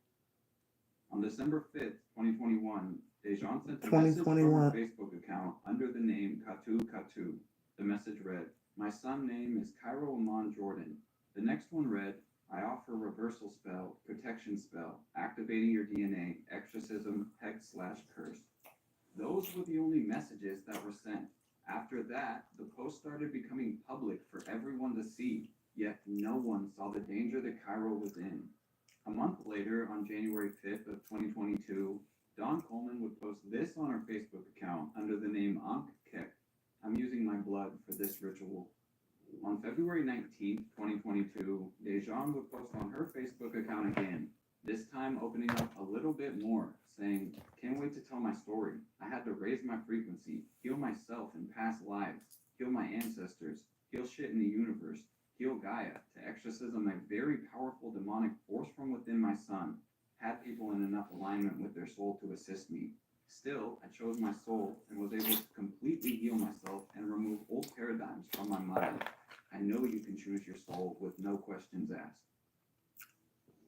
On December 5th, 2021, Dejan sent a message from her Facebook account under the name Katu Katu. The message read, "My son name is Cairo Amon Jordan." The next one read, "I offer reversal spell, protection spell, activating your DNA, exorcism, hex/curse." Those were the only messages that were sent. After that, the post started becoming public for everyone to see, yet no one saw the danger that Cairo was in. A month later, on January 5th of 2022, Dawn Coleman would post this on her Facebook account under the name Ankh Kek. I'm using my blood for this ritual. On February 19th, 2022, Dejan would post on her Facebook account again, this time opening up a little bit more, saying, "Can't wait to tell my story. I had to raise my frequency, heal myself in past lives, heal my ancestors, heal shit in the universe, heal Gaia, to exorcism a very powerful demonic force from within my son. Had people in enough alignment with their soul to assist me. Still, I chose my soul and was able to completely heal myself and remove old paradigms from my mind. I know you can choose your soul with no questions asked."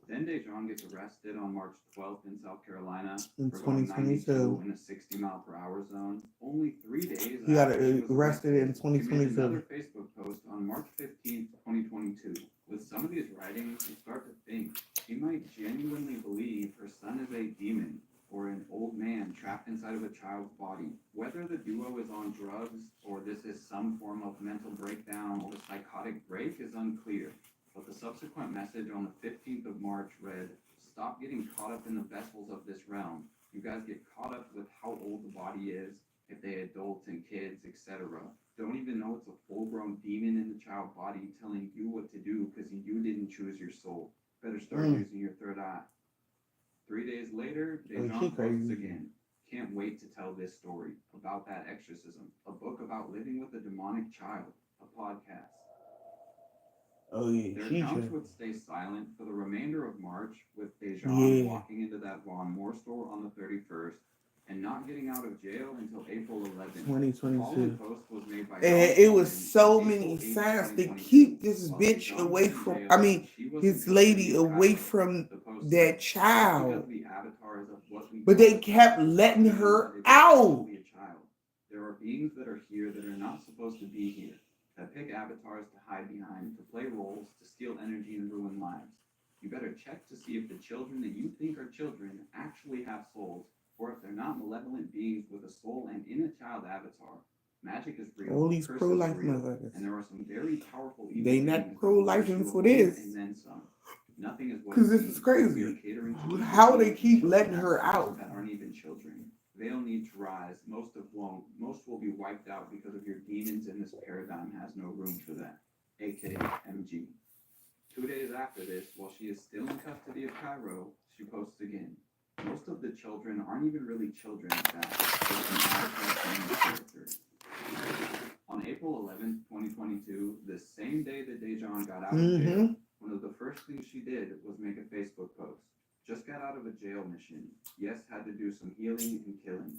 Then Dejan gets arrested on March 12th in South Carolina in for going 2022 in a 60-mile-per-hour zone. Only 3 days He got after he was arrested in She made 2022. another Facebook post on March 15th, 2022. With some of these writings, you start to think she might genuinely believe her son is a demon or an old man trapped inside of a child's body. Whether the duo is on drugs or this is some form of mental breakdown or psychotic break is unclear. But the subsequent message on the 15th of March read, "Stop getting caught up in the vessels of this realm. You guys get caught up with how old the body is, if they adults and kids, etc. Don't even know it's a full-grown demon in the child body telling you what to do because you didn't choose your soul. Better start using your third eye." 3 days later, Dejan posts again. "Can't wait to tell this story about that exorcism, a book about living with a demonic child, a podcast." Oh yeah, Their she accounts should. would stay silent for the remainder of March, with Dejan walking into that Von Moore store on the 31st and not getting out of jail until April 11th. 2022. Post was made by And it was so many signs to keep this bitch away from, his lady away from that child. But they kept letting her out. There are beings that are here that are not supposed to be here, that pick avatars to hide behind, to play roles, to steal energy and ruin lives. You better check to see if the children that you think are children actually have souls, or if they're not malevolent beings with a soul and in a child avatar. Magic is real. All these curses pro-life are real, motherfuckers. and there are some very powerful evil They not beings pro-lifing that for will push you this. and then some. Nothing is what Because it this is seems. crazy. We are catering to How they beings keep and letting children her that out. aren't even children. They'll need to rise. Most won't. Most will be wiped out because of your demons, and this paradigm has no room for that. AKA MG. 2 days after this, while she is still in custody of Cairo, she posts again. Most of the children aren't even really children at that. They're some abstract characters. On April 11th, 2022, the same day that Dejan got out of jail, One of the first things she did was make a Facebook post. Just got out of a jail mission. Yes, had to do some healing and killing.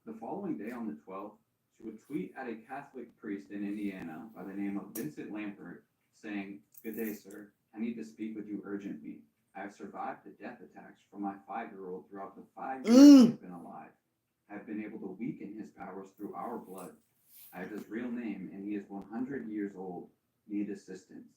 The following day on the 12th, she would tweet at a Catholic priest in Indiana by the name of Vincent Lampert saying, "Good day, sir. I need to speak with you urgently. I have survived the death attacks from my 5-year-old throughout the 5 years he's been alive. I have been able to weaken his powers through our blood. I have his real name and he is 100 years old. Need assistance."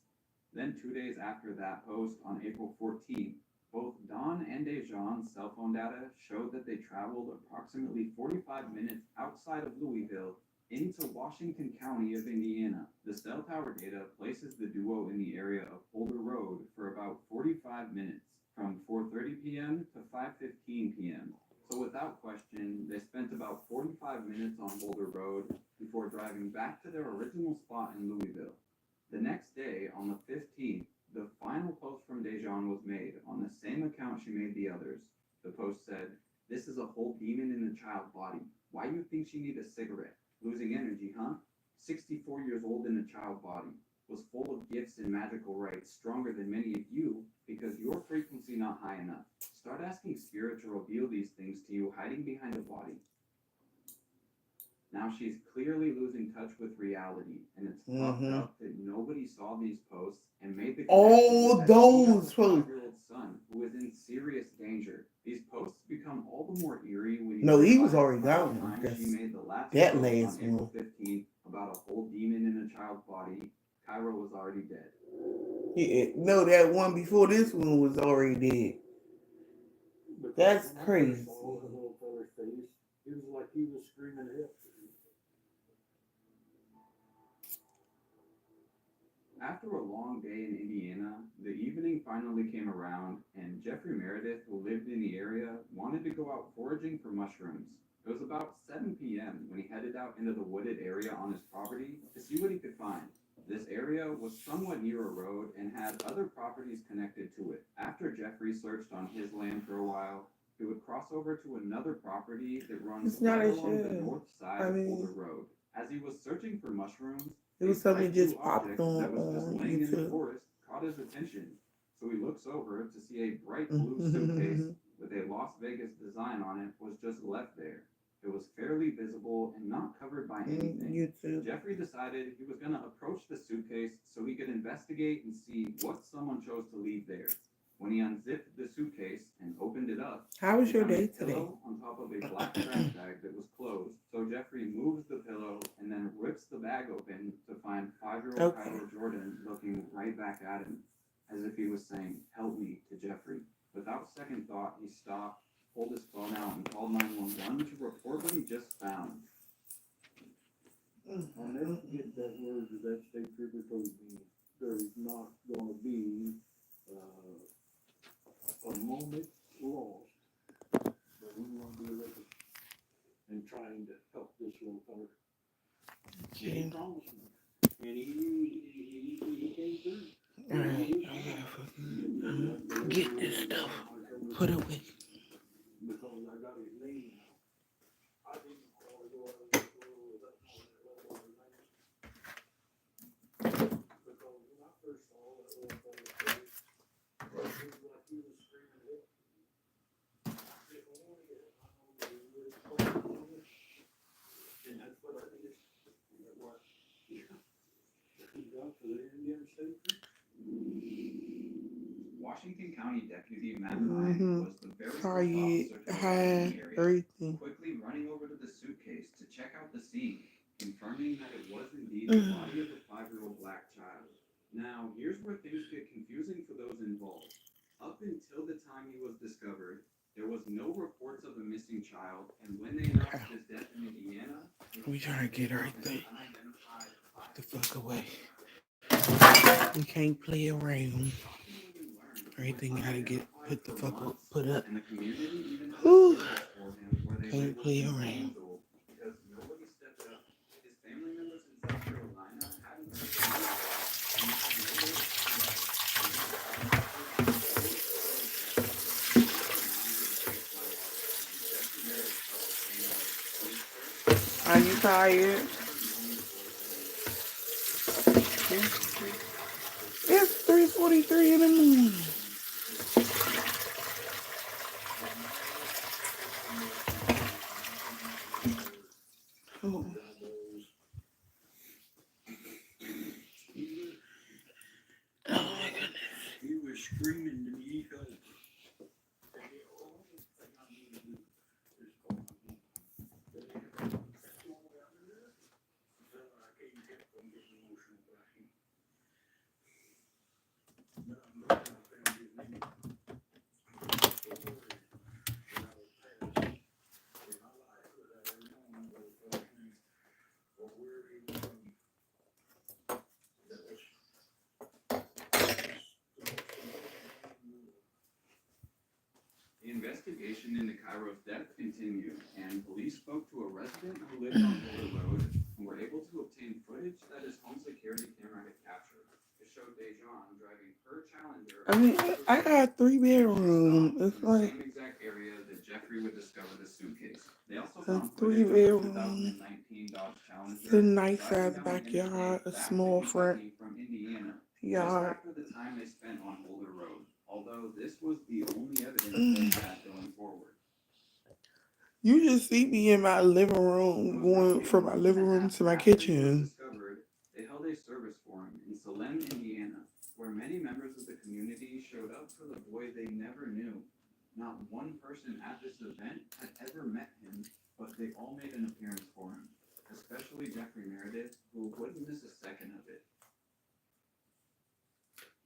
Then 2 days after that post on April 14th, both Dawn and Dejan's cell phone data showed that they traveled approximately 45 minutes outside of Louisville into Washington County of Indiana. The cell tower data places the duo in the area of Boulder Road for about 45 minutes, from 4:30 p.m. to 5:15 p.m. So without question, they spent about 45 minutes on Boulder Road before driving back to their original spot in Louisville. The next day, on the 15th, the final post from Dejan was made on the same account she made the others. The post said, "This is a whole demon in the child body. Why you think she need a cigarette? Losing energy, huh? 64 years old in a child body. Was full of gifts and magical rights, stronger than many of you, because your frequency not high enough. Start asking spirit to reveal these things to you hiding behind a body." Now she's clearly losing touch with reality, and it's fucked up that nobody saw these posts and made the all connection that those she has a posts. 5-year-old son who is in serious danger. These posts become all the more eerie when you No, he was realize already by the gone. time That's she made the last that post last on April one. 15th about a whole demon in a child's body, Cairo was already dead. Yeah, no, that one before this one was already dead. That's crazy. He was like he was screaming help. After a long day in Indiana, the evening finally came around, and Jeffrey Meredith, who lived in the area, wanted to go out foraging for mushrooms. It was about 7 p.m. when he headed out into the wooded area on his property to see what he could find. This area was somewhat near a road and had other properties connected to it. After Jeffrey searched on his land for a while, he would cross over to another property that runs It's not right a along the show. north side I of mean, Boulder Road. As he was searching for mushrooms, it was a something bright just blue popped object on that was just laying in the YouTube. forest caught his attention. So he looks over to see a bright blue suitcase with a Las Vegas design on it was just left there. It was fairly visible and not covered by anything. YouTube. Jeffrey decided he was going to approach the suitcase so he could investigate and see what someone chose to leave there. When he unzipped the suitcase and opened it up, How was he your found a day today? pillow on top of a black trash bag that was closed. So Jeffrey moves the pillow and then rips the bag open to find 5-year-old Okay. Cairo Jordan looking right back at him, as if he was saying, "Help me," to Jeffrey. Without second thought, he stopped, pulled his phone out, and called 911 to report what he just found. I'll never forget that word that that state trooper told me. There's not going to be a moment lost, but we want to be ready and trying to help this little fella. And he promised me, and he came through. Alright, I gotta fucking get this stuff put away. Because I got his name now. I didn't want to go out and go that because when I first saw that little fella's face, it was like he was screaming help. If only I know that he would have called on us. And that's what I did. That was, yeah. Got to the Indiana State Trooper. Washington County Deputy Matt Ryan was the very first Target, officer to arrive in high, the area, everything. quickly running over to the suitcase to check out the scene, confirming that it was indeed the body of a 5-year-old black child. Now, here's where things get confusing for those involved. Up until the time he was discovered, there was no reports of a missing child, and when they announced his death in Indiana, We trying to get everything the fuck away. We can't play around. Everything gotta get put the fuck up, put up. and the community even had a Whew. service for him where they Can't labeled play him around. Angel because nobody stepped up. His family members in South Carolina hadn't heard from him, and he had no way to find out. Are you tired? It's 3:40. 6:43 in the morning. Oh. Oh my goodness. He was screaming to me, help. And the only thing I need to do is call my mom. But that's all down there. I can't help from getting emotional about him. But I'm glad I found his name. So worried that I would pass in my life without ever knowing what his first name or where he was from. That was The investigation into Cairo's death continued, and police spoke to a resident who lived on Boulder Road and were able to obtain footage that his home security camera had captured. It showed Dejan driving her Challenger. I mean, I got 3 bedrooms. It's in the like same exact area that Jeffrey would discover the suitcase. They also a found three footage of the bedroom. 2019 Dodge Challenger. It's a nice driving size down the backyard, interstate a back to small front Kentucky from Indiana. Just yard. after the time they spent on Boulder Road, although this was the only evidence they had going forward. You just see me in my living room, going from my living room to my After he was kitchen. discovered, they held a service for him in Salem, Indiana, where many members of the community showed up for the boy they never knew. Not one person at this event had ever met him, but they all made an appearance for him, especially Jeffrey Meredith, who wouldn't miss a second of it.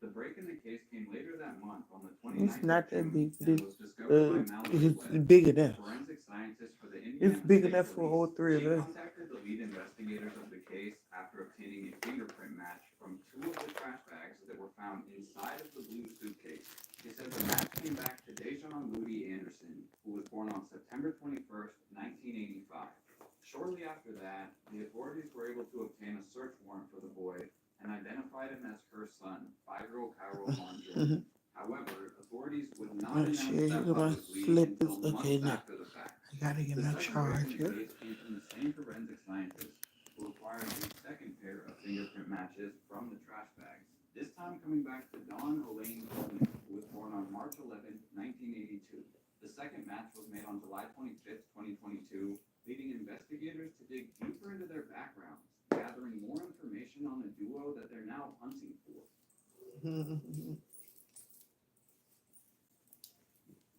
The break in the case came later that month on the 29th It's not of that June big. and was discovered by Mallory It's Webb, big a enough. forensic scientist for the It's Indiana big State enough for all Police. three of She us. contacted the lead investigators of the case after obtaining a fingerprint match from 2 of the trash bags that were found inside of the blue suitcase. She said the match came back to Dejan Moody Anderson, who was born on September 21st, 1985. Shortly after that, the authorities were able to obtain a search warrant for the boy and identified him as her son, 5-year-old Cairo Vaughn Jordan. However, authorities would not Oh announce shit, that look at my publicly slippers. until Okay, months now after the fact. I gotta get The my second break in the charger. case came from the same forensic scientist, who acquired a second pair of fingerprint matches from the trash bags. This time coming back to Dawn Elaine Coleman, who was born on March 11, 1982. The second match was made on July 25th, 2022, leading investigators to dig deeper into their backgrounds, gathering more information on the duo that they're now hunting for.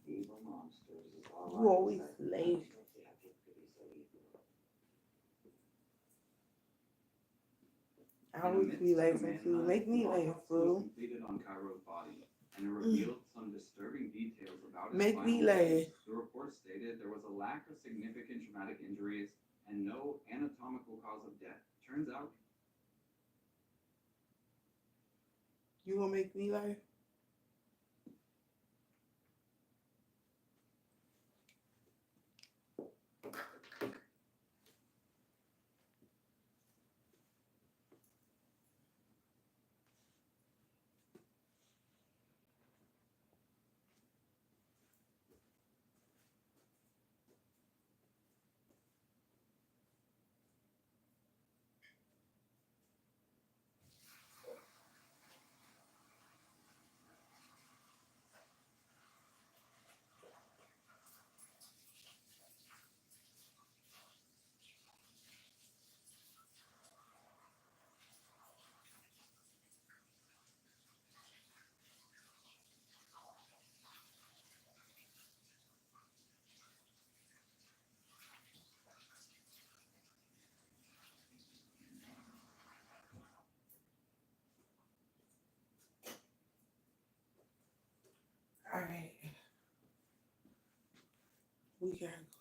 Evil monsters is all You always late. I always be laughing too. Make me laugh, fool. Completed on Cairo's body, and it revealed some disturbing details about his Make me final laugh. days. The report stated there was a lack of significant traumatic injuries and no anatomical cause of death. Turns out, You gonna make me laugh? Alright. We gotta go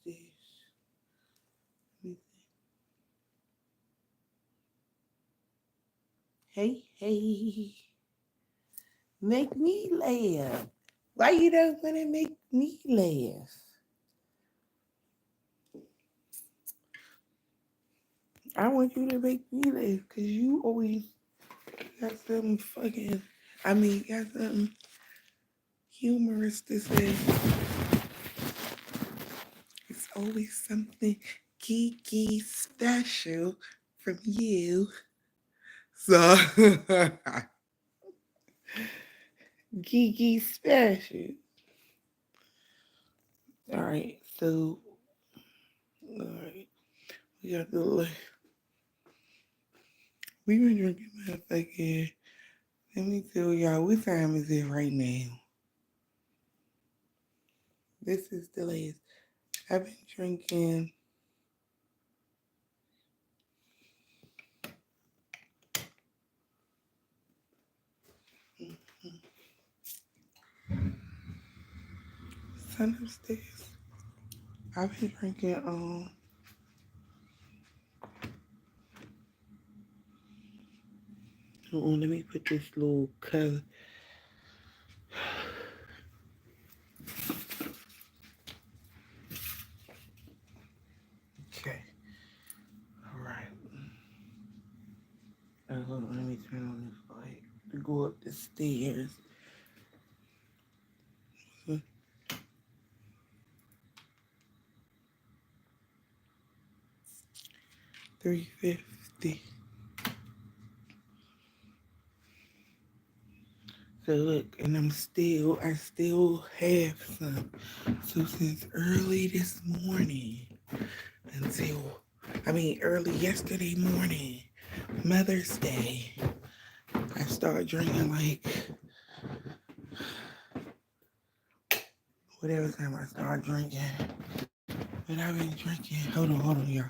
upstairs. Hey, hey. Make me laugh. Why you don't wanna make me laugh? I want you to make me laugh because you always got something got something humorous to say. It's always something geeky special from you. So Gigi special. All right, so all right, we got the we been drinking motherfucking. Let me tell y'all what time is it right now. This is the latest. I've been drinking. Son upstairs. I've been drinking. Hold on, let me put this little color. Okay. All right. Hold on, let me turn on this light to go up the stairs. 350. So look, and I still have some. So since early this morning early yesterday morning, Mother's Day, I started drinking like whatever time I started drinking. But I've been drinking. Hold on, y'all.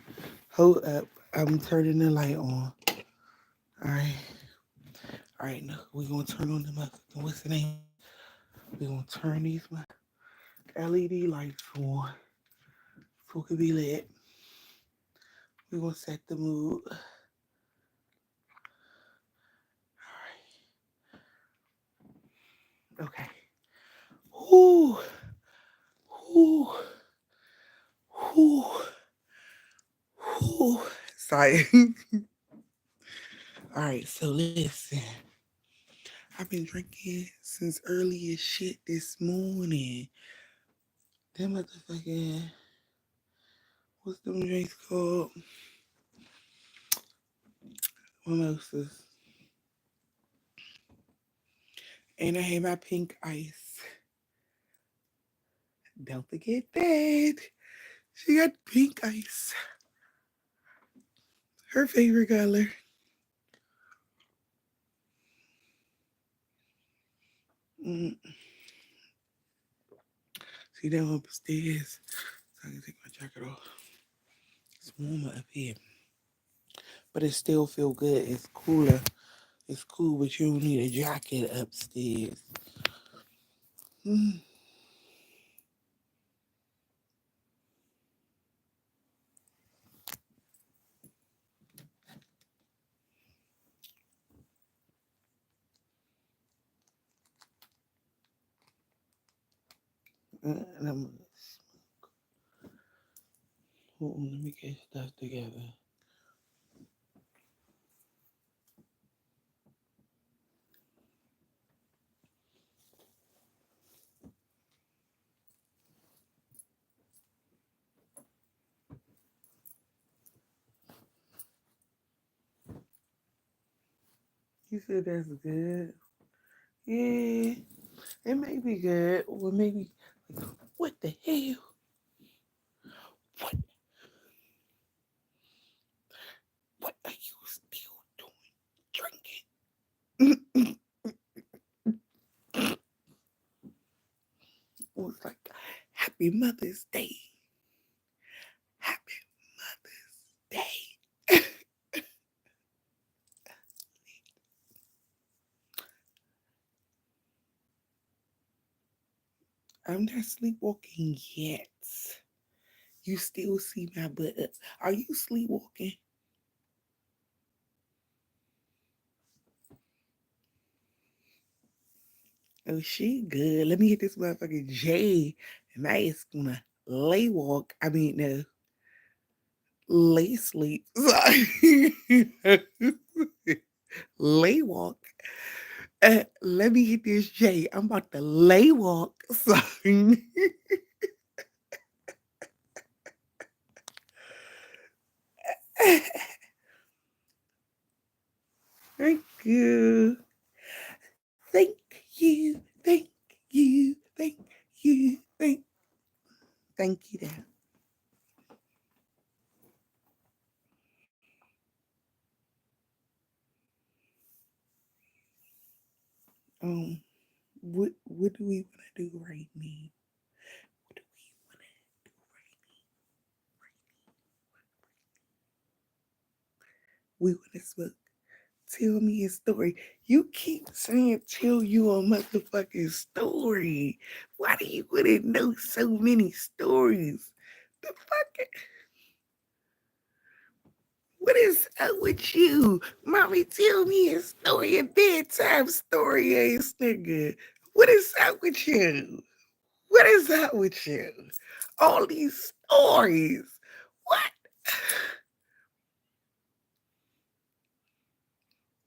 Hold up. I'm turning the light on. Alright. Alright, now we're gonna turn on the motherfucking what's the name? We're gonna turn these LED lights on. So it can be lit. We're gonna set the mood. Okay. Whoo. Whoo. Whoo. Whoo. Sorry. Alright, so listen. I've been drinking since early as shit this morning. Them motherfucking, what's them drinks called? Mimosas. And I had my pink ice. Don't forget that. She got pink ice. Her favorite color. Mm. See them upstairs. So I can take my jacket off. It's warmer up here. But it still feel good. It's cooler. It's cool, but you don't need a jacket upstairs. Mm. And hold on, let me get stuff together. You said that's good. Yeah, it may be good. Or maybe, like, what the hell? What? What are you still doing? Drinking? It was like, Happy Mother's Day. Happy Mother's Day. I'm not sleepwalking yet. You still see my butt up. Are you sleepwalking? Oh, she good. Let me get this motherfucking J. And I is gonna lay walk. I mean, no, lay sleep. Sorry. Lay walk. Let me hit this J. I'm about to lay walk. Sorry. Thank you. Thank you, thank you, thank you, thank you, Dad. Um, what do we want to do right now? What do we want to do We want to smoke. Tell me a story. You keep saying tell you a motherfucking story. Why do you want to know so many stories? The fuck? What is up with you? Mommy, tell me a story, a bedtime story, ass nigga. What is up with you? What is up with you? All these stories. What?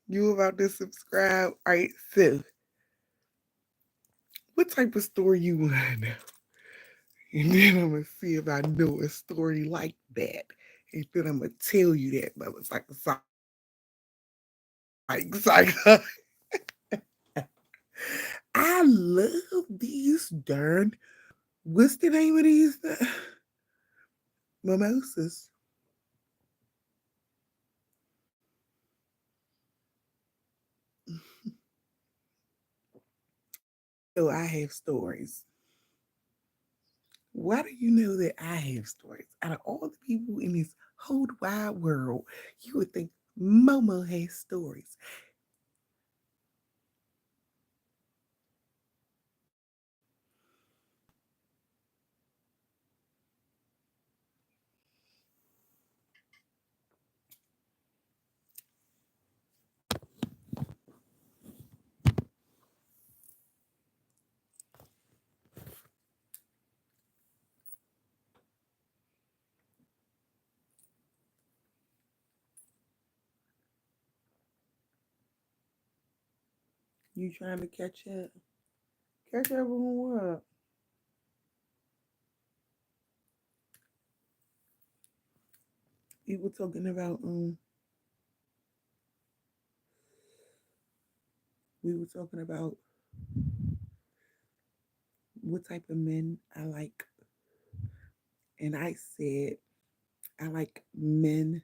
You about to subscribe? All right, so what type of story you want to know? And then I'm going to see if I know a story like that. And then I'm going to tell you that motherfucker. I love these darn. What's the name of these mimosas? Oh, I have stories. Why do you know that I have stories? Out of all the people in this whole wide world, you would think Momo has stories. You trying to catch up? Catch up on what? We were talking about we were talking about what type of men I like. And I said I like men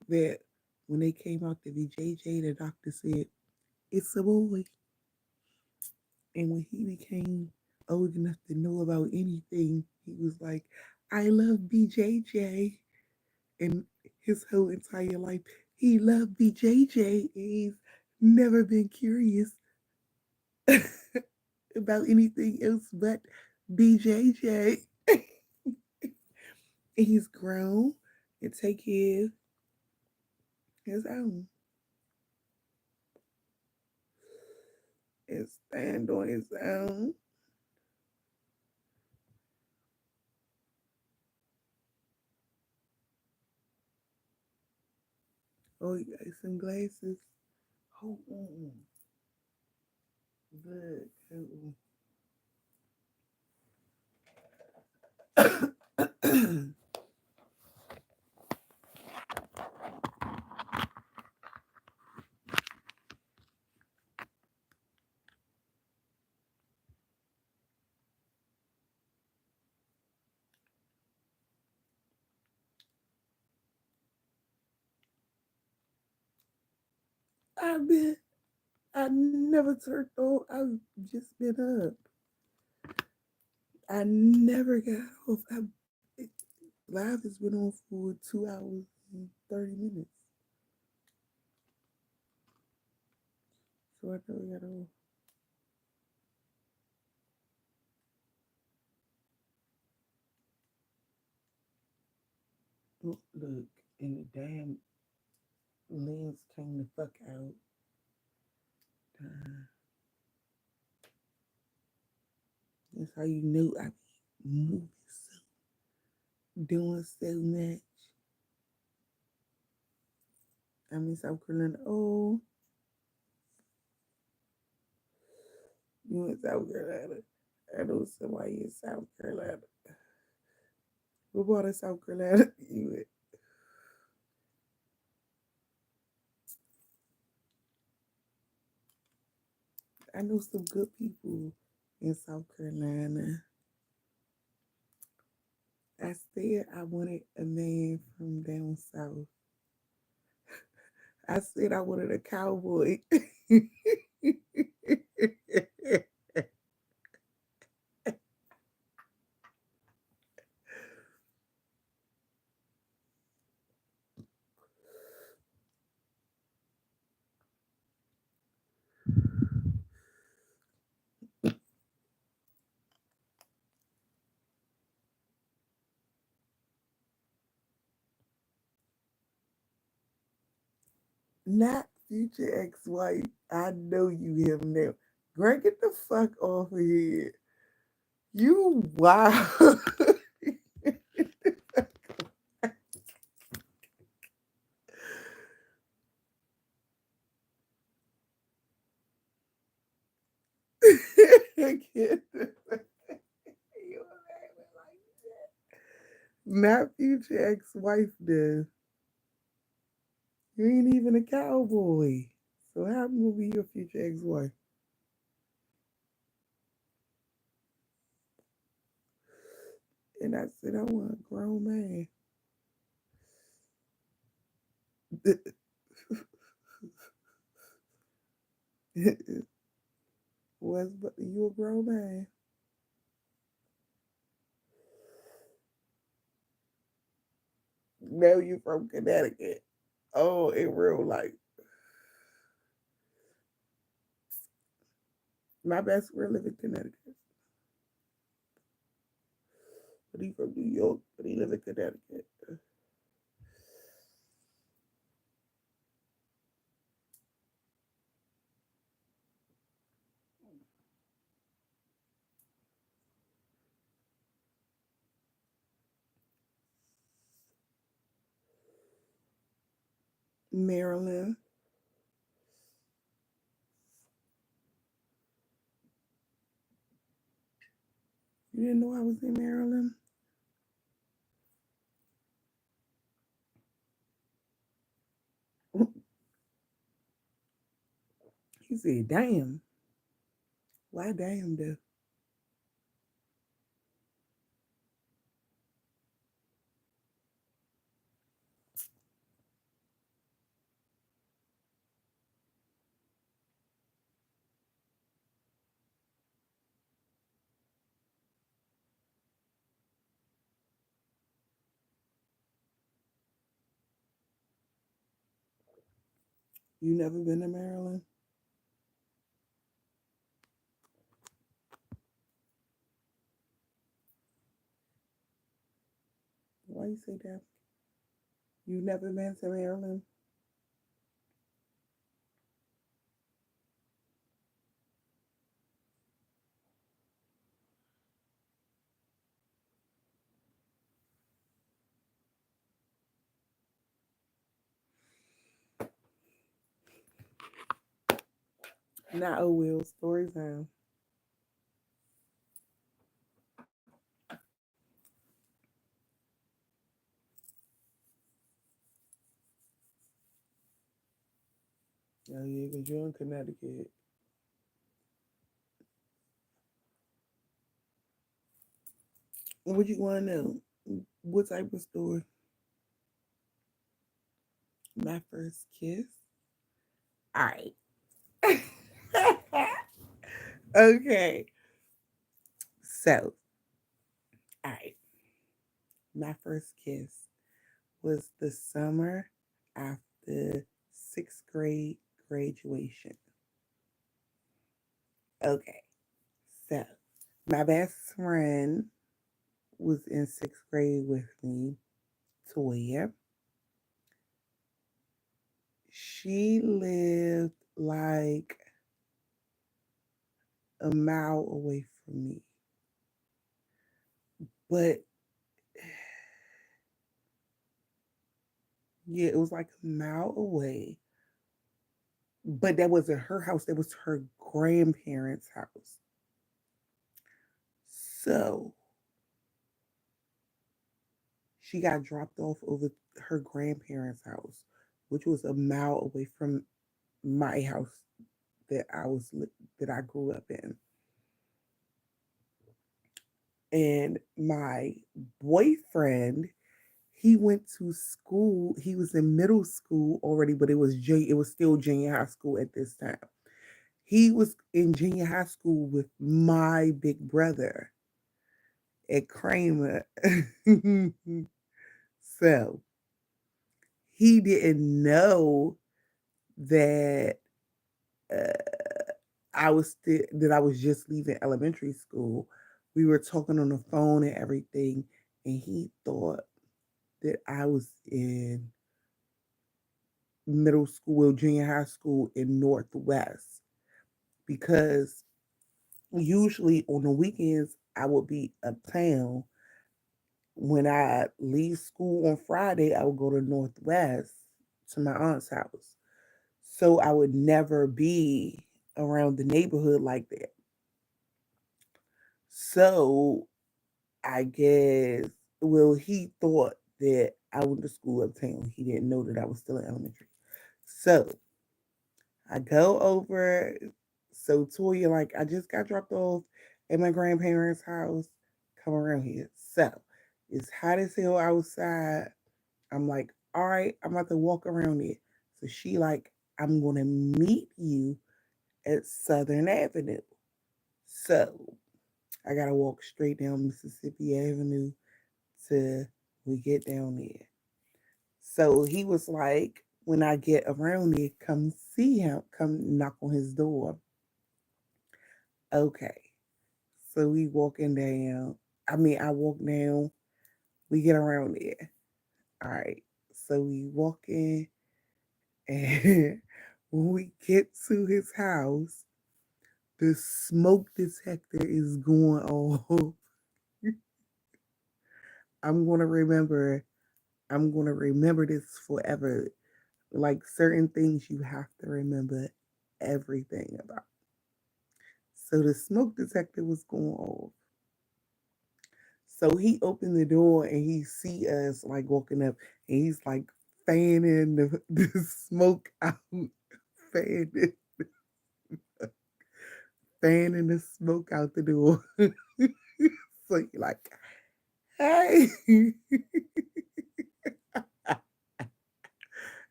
that when they came out to be JJ, the doctor said, it's a boy. And when he became old enough to know about anything, he was like, I love BJJ. And his whole entire life, he loved BJJ. He's never been curious about anything else but BJJ. He's grown and take care of his own and stand on his own. Oh, you got some glasses. Hold on. Good. I never turned on. I've just been up. I never got off. Live has been on for 2 hours and 30 minutes. So I never got off. Look, and the damn lens came the fuck out. That's how you know I be moving doing so much. I'm in South Carolina. Oh, you in South Carolina. I know somebody in South Carolina. What part of South Carolina you in? I know some good people in South Carolina. I said I wanted a man from down south. I said I wanted a cowboy. Not future ex-wife. I know you him now. Greg, get the fuck off of here. You wow. Get the fuck- You Not future ex-wife, then. You ain't even a cowboy. So how am I gonna be your future ex-wife? And I said I want a grown man. Was but you a grown man? No, you from Connecticut. Oh, in real life. My best friend live in Connecticut. But he from New York, but he live in Connecticut. Maryland. You didn't know I was in Maryland? He said, damn. Why damn though? You never been to Maryland? Why you say that? You never been to Maryland? Not oh well, story time. Oh yeah, because you're in Connecticut. What you want to know? What type of story? My first kiss? All right. Okay. So, all right. My first kiss was the summer after sixth grade graduation. Okay. So, my best friend was in sixth grade with me, Toya. She lived like a mile away from me. But yeah, it was like a mile away. But that wasn't her house, that was her grandparents' house. So she got dropped off over her grandparents' house, which was a mile away from my house that that I grew up in. And my boyfriend, he went to school. He was in middle school already, but it was still junior high school at this time. He was in junior high school with my big brother at Kramer. So he didn't know that that I was just leaving elementary school. We were talking on the phone and everything, and he thought that I was in middle school, junior high school in Northwest, because usually on the weekends I would be uptown. When I leave school on Friday, I would go to Northwest to my aunt's house. So I would never be around the neighborhood like that. So I guess, well, he thought that I went to school uptown. He didn't know that I was still in elementary. So I go over. So Toya, like, I just got dropped off at my grandparents' house. Come around here. So it's hot as hell outside. I'm like, all right, I'm about to walk around it. So she like, I'm gonna meet you at Southern Avenue. So I gotta walk straight down Mississippi Avenue till we get down there. So he was like, when I get around there, come see him, come knock on his door. Okay. So we walking down. I walk down, we get around there. All right. So we walk in, and when we get to his house, the smoke detector is going off. I'm gonna remember I'm gonna remember this forever. Like certain things you have to remember everything about. So the smoke detector was going off. So he opened the door and he see us like walking up, and he's like fanning the smoke out, fanning, fanning the smoke out the door. So he like, hey,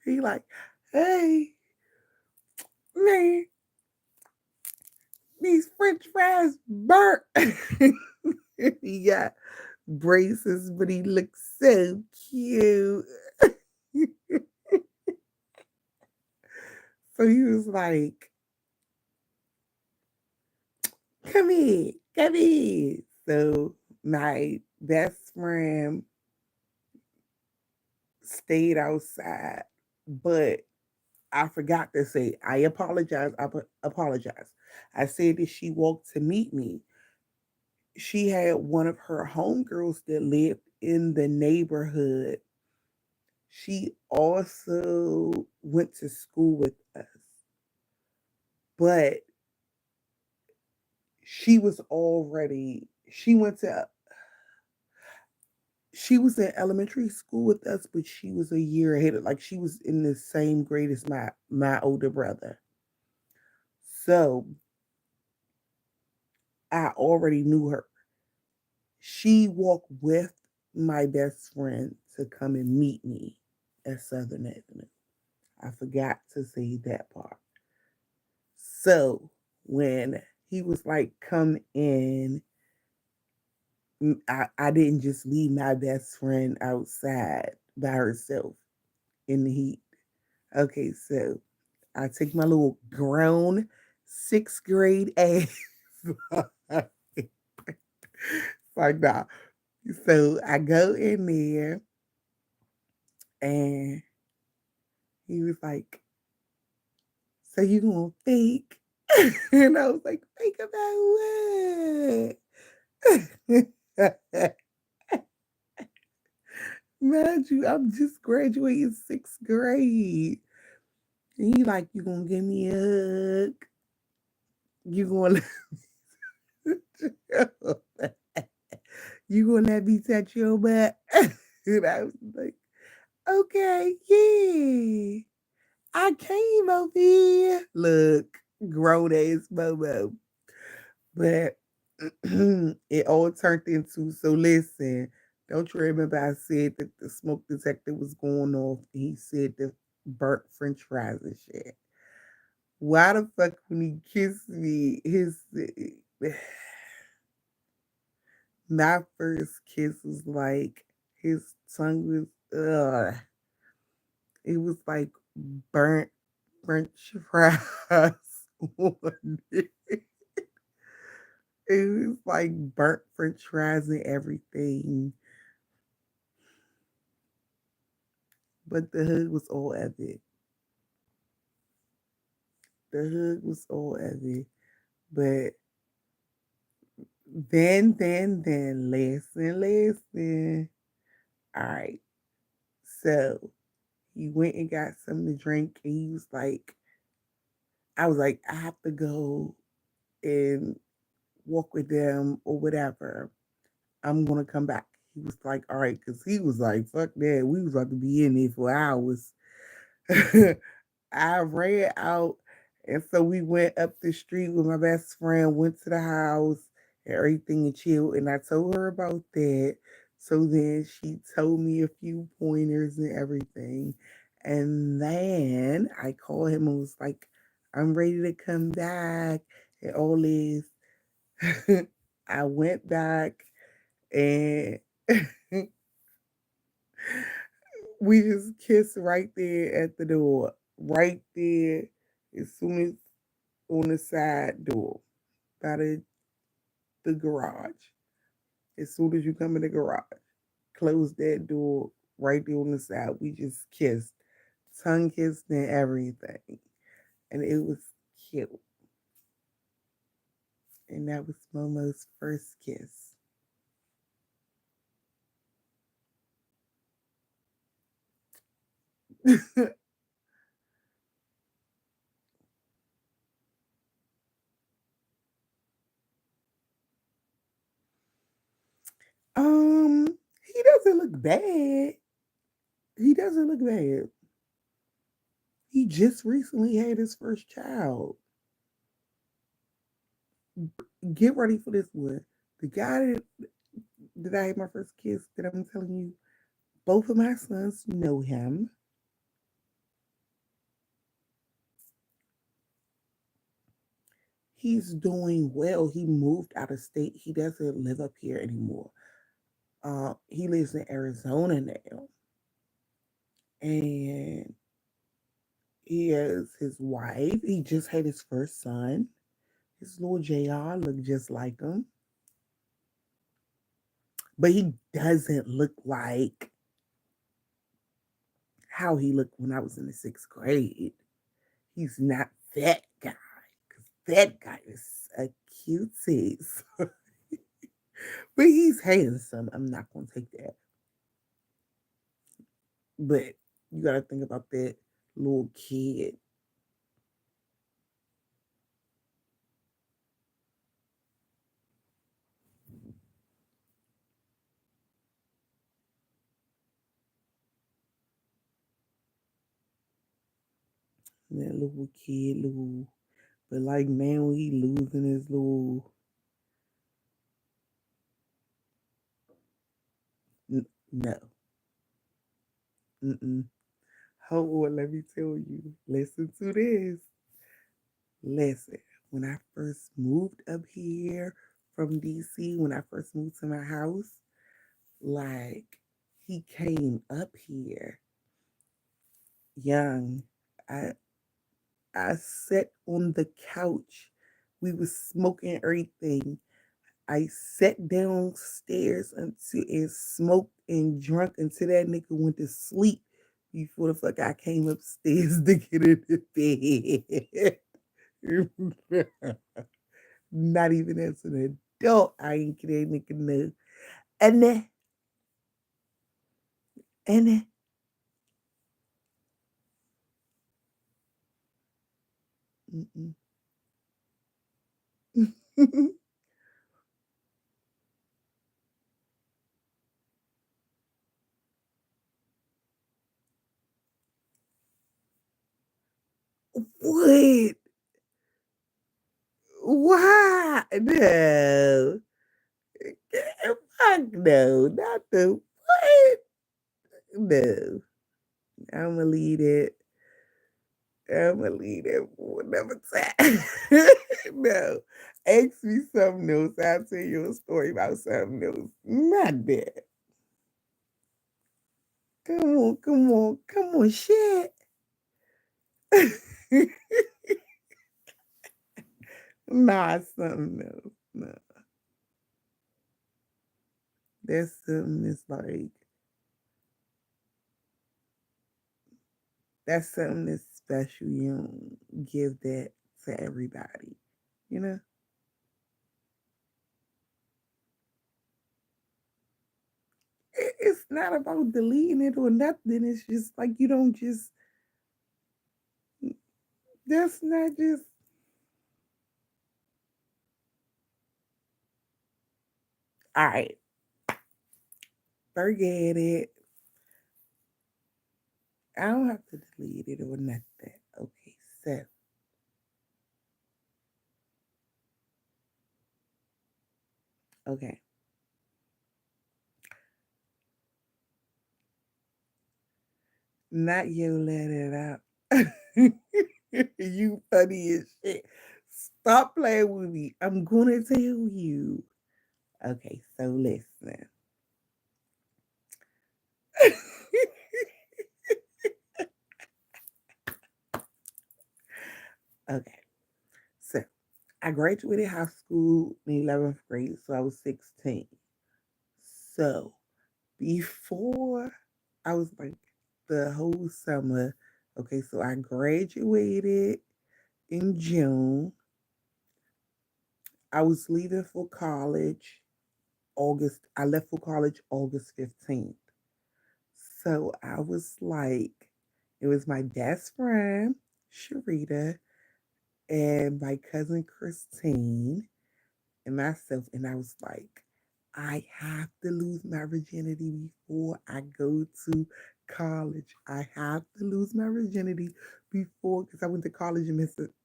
he like, hey, man, these French fries burnt. He got braces, but he looks so cute. So he was like, come here, come here. So my best friend stayed outside, but I forgot to say, I apologize. Apologize. I said that she walked to meet me. She had one of her homegirls that lived in the neighborhood. She also went to school with us, but she went to she was in elementary school with us, but she was a year ahead like she was in the same grade as my older brother. So I already knew her. She walked with my best friend to come and meet me at Southern Avenue. I forgot to say that part. So when he was like, come in, I didn't just leave my best friend outside by herself in the heat. Okay, so I take my little grown sixth grade ass. Like, nah. So I go in there, and he was like, so you gonna fake? And I was like, fake about what? Mind you, I'm just graduating sixth grade. And he like, you gonna give me a hug? You gonna you gonna let me touch your butt? And I was like, okay, yeah. I came over here. Look, grown ass Momo. But it all turned into, so listen, don't you remember I said that the smoke detector was going off and he said the burnt french fries and shit. Why the fuck when he kissed me, his my first kiss was like his tongue was it was like burnt french fries on it. It was like burnt french fries and everything. But the hood was all of it. The hood was all of it. But then, listen. All right. So he went and got something to drink, and he was like, I was like, I have to go and walk with them or whatever. I'm gonna come back. He was like, all right, because he was like, fuck that. We was about to be in there for hours. I ran out, and so we went up the street with my best friend, went to the house and everything and chilled. And I told her about that. So then she told me a few pointers and everything. And then I called him and was like, I'm ready to come back and all this. I went back and we just kissed right there at the door. Right there, as soon as on the side door by the garage. As soon as you come in the garage, close that door right there on the side. We just kissed, tongue kissed and everything. And it was cute. And that was Momo's first kiss. He doesn't look bad. He doesn't look bad. He just recently had his first child. Get ready for this one. The guy that I had my first kiss, that I'm telling you, both of my sons know him. He's doing well. He moved out of state. He doesn't live up here anymore. He lives in Arizona now. And he has his wife. He just had his first son. His little JR look just like him. But he doesn't look like how he looked when I was in the sixth grade. He's not that guy. Because that guy is a cutie. But he's handsome. I'm not going to take that. But you got to think about that little kid. That little kid, little. But like now he losing his little. No. Mm-mm. Hold on, let me tell you. Listen to this. Listen. When I first moved up here from DC, when I first moved to my house, like he came up here young. I I sat on the couch. We was smoking everything. I sat downstairs until and smoked and drunk until that nigga went to sleep before the fuck I came upstairs to get in the bed. Not even as an adult, I ain't get that nigga no. And then, mm-mm. What? Why? No. Fuck no. Not the what? No. I'ma leave it. I'ma leave it for another time. No. Ask me something else. I'll tell you a story about something else. Not that. Come on, shit. Nah, something else. No. That's something that's like, that's something that's special. You don't give that to everybody. You know? It's not about deleting it or nothing. It's just like you don't just, that's not just, all right, forget it. I don't have to delete it or nothing. Okay, so, okay. Not you let it out. You funny as shit. Stop playing with me. I'm gonna tell you. Okay, so listen. Okay, so I graduated high school in 11th grade, so I was 16. So before I was like the whole summer, okay, so I graduated in June. I was leaving for college I left for college August 15th. So I was like, it was my best friend, Sharita, and my cousin Christine, and myself. And I was like, I have to lose my virginity before I go to college. I have to lose my virginity before, because I went to college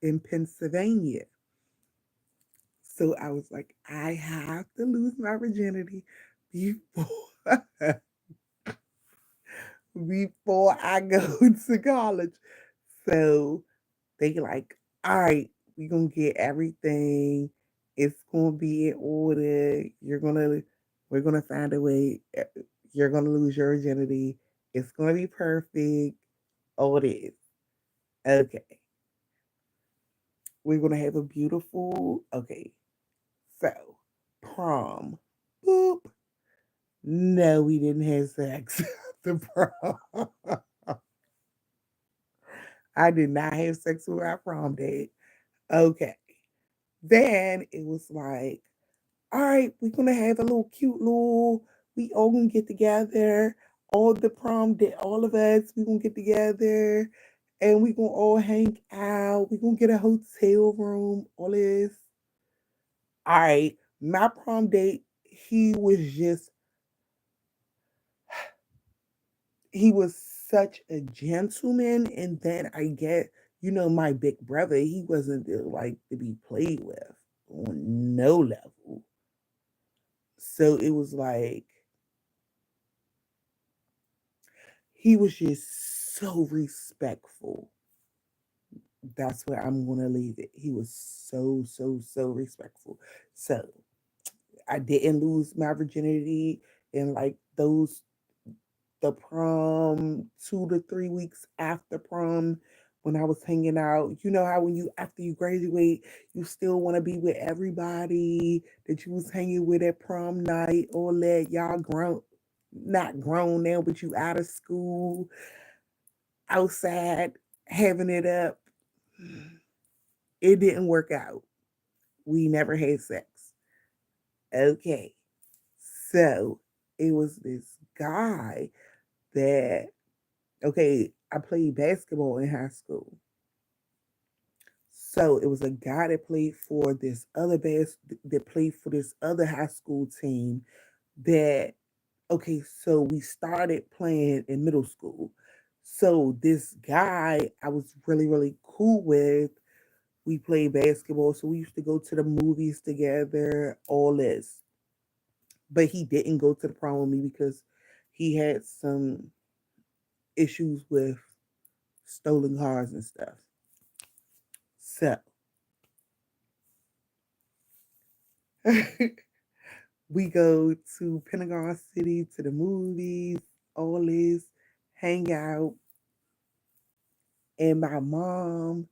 in Pennsylvania. So I was like, I have to lose my virginity before before I go to college. So they like, all right, we gonna get everything. It's gonna be in order. We're gonna find a way. You're gonna lose your virginity. It's gonna be perfect. All this. Okay. We're gonna have a beautiful, okay. So, prom. Boop. No, we didn't have sex at the prom. I did not have sex with our prom date. Okay. Then it was like, all right, we're gonna have a little cute little, we all gonna get together. All the prom date, all of us, we gonna get together and we gonna all hang out. We gonna get a hotel room, all this. All right. My prom date, he was such a gentleman. And then I get, my big brother, he wasn't like to be played with on no level. So it was like, he was just so respectful. That's where I'm going to leave it. He was so, so, so respectful. So I didn't lose my virginity in like the prom, 2 to 3 weeks after prom, when I was hanging out. You know how when after you graduate, you still want to be with everybody that you was hanging with at prom night, all that. Y'all grown, not grown now, but you out of school, outside, having it up. It didn't work out. We never had sex. Okay. So it was this guy that, okay, I played basketball in high school. So it was a guy that played for this other high school team that, okay, so we started playing in middle school. So this guy I was really, really cool with, We played basketball, so we used to go to the movies together, all this. But he didn't go to the prom with me because he had some issues with stolen cars and stuff. So we go to Pentagon City to the movies, all this, hang out. And my mom,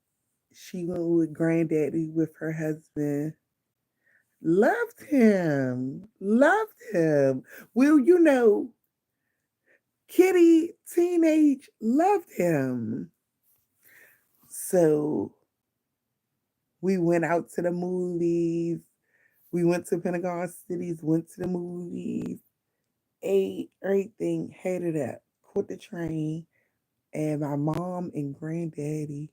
she went with granddaddy with her husband. Loved him. Loved him. Well, Kitty, teenage, loved him. So we went out to the movies. We went to Pentagon Cities, went to the movies, ate everything, had it up, caught the train. And my mom and granddaddy,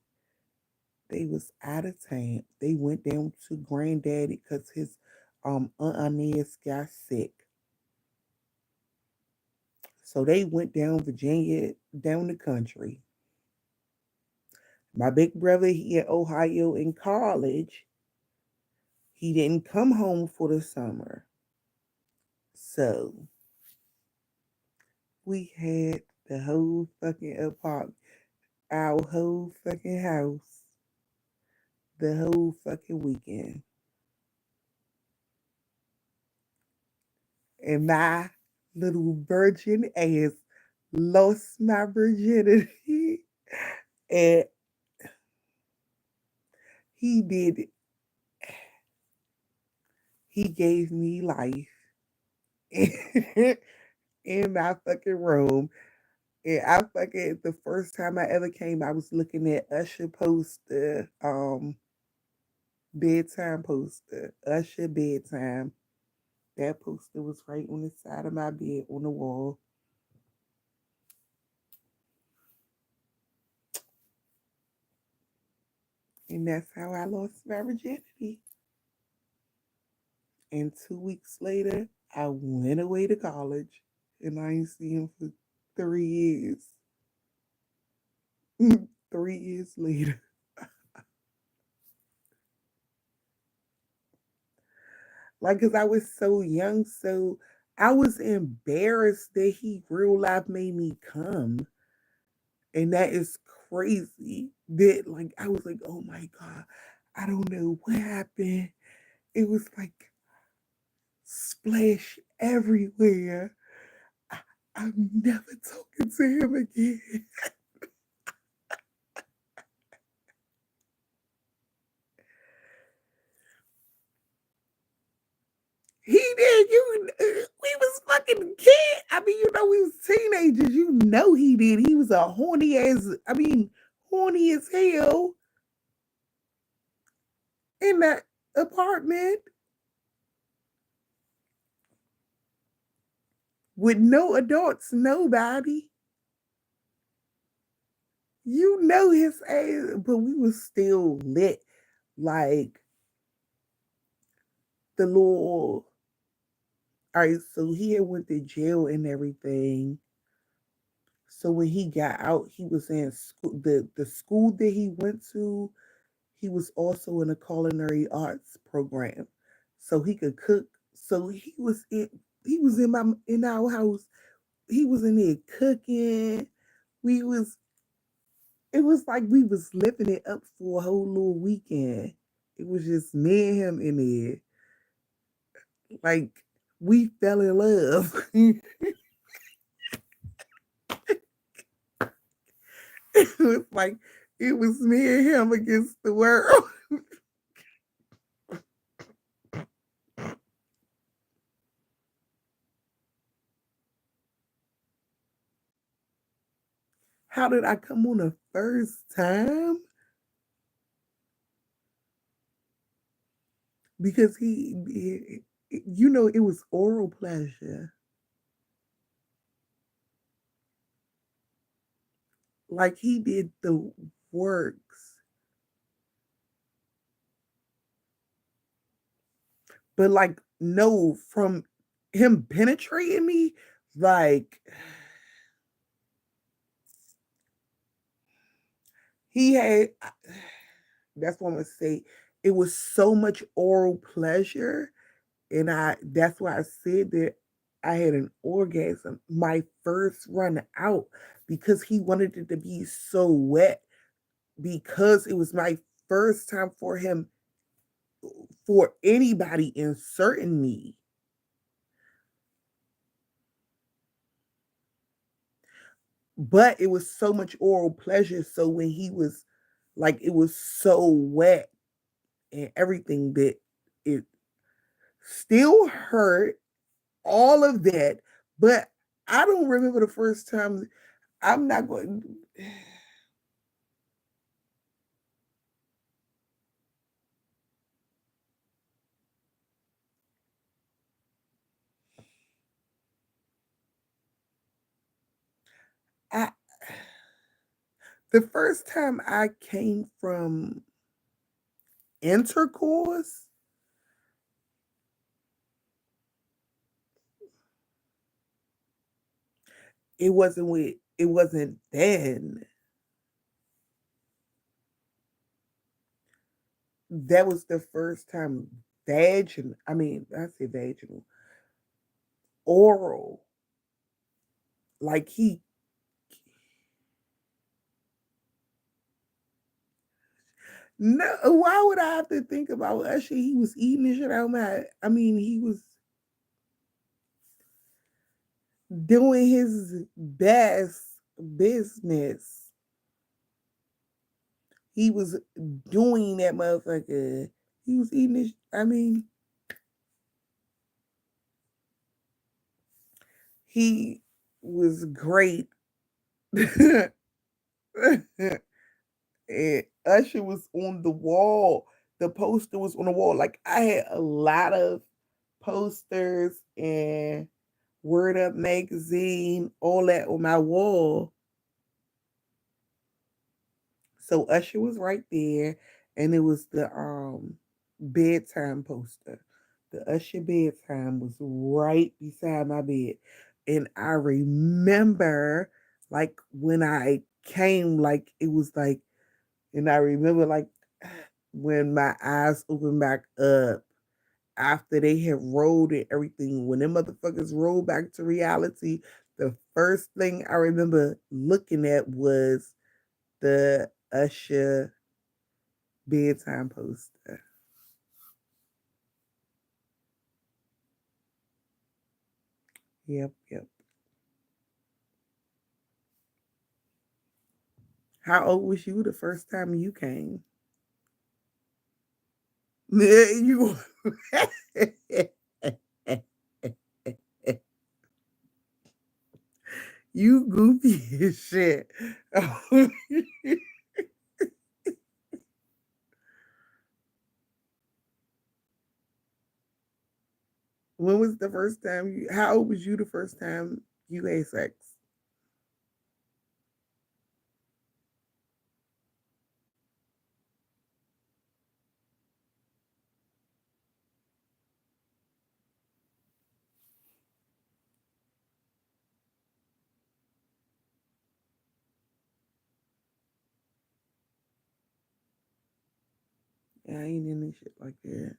they was out of town. They went down to granddaddy because his Aunt Inez got sick. So they went down Virginia, down the country. My big brother, he at Ohio in college. He didn't come home for the summer. So we had the whole fucking apartment, our whole fucking house, the whole fucking weekend. And my little virgin ass lost my virginity. And he did it. He gave me life in my fucking room. And I fucking the first time I ever came, I was looking at Usher poster, bedtime poster, Usher bedtime. That poster was right on the side of my bed on the wall. And that's how I lost my virginity. And 2 weeks later, I went away to college and I ain't seen him for 3 years. 3 years later. Like, cause I was so young, so I was embarrassed that he real life made me come. And that is crazy. That like I was like, oh my God, I don't know what happened. It was like splash everywhere. I, I'm never talking to him again. He did. We was fucking kid. I mean, we was teenagers. He did. He was a horny as hell in that apartment with no adults, nobody. His ass, but we was still lit. Like the little. All right, so he had went to jail and everything. So when he got out, he was in school. The school that he went to, he was also in a culinary arts program, so he could cook. So he was in our house. He was in there cooking. We was it was like we was living it up for a whole little weekend. It was just me and him in there. Like we fell in love. It was like it was me and him against the world. How did I come on the first time? Because it was oral pleasure. Like he did the works. But like no, from him penetrating me, like he had that's what I'm gonna say. It was so much oral pleasure, and that's why I said that I had an orgasm my first run out because he wanted it to be so wet because it was my first time for him for anybody inserting me. But it was so much oral pleasure. So when he was like, it was so wet and everything that it still hurt, all of that. But I don't remember the first time. I'm not going. I the first time I came from intercourse, it wasn't then. That was the first time vaginal. I mean, I say vaginal, oral. Like he, no. Why would I have to think about Usher? He was eating the shit out of my. I mean, he was doing his best business. He was doing that motherfucker. He was eating this. I mean, he was great. And Usher was on the wall. The poster was on the wall. Like I had a lot of posters and Word Up magazine, all that on my wall. So Usher was right there, and it was the bedtime poster. The Usher bedtime was right beside my bed. And I remember like when I came, like it was like, and I remember like when my eyes opened back up after they had rolled and everything, when them motherfuckers rolled back to reality, the first thing I remember looking at was the Usher bedtime poster. Yep, yep. How old was you the first time you came? You you goofy as shit. When was the first time you? How old was you the first time you had sex? Yeah, I ain't into shit like that.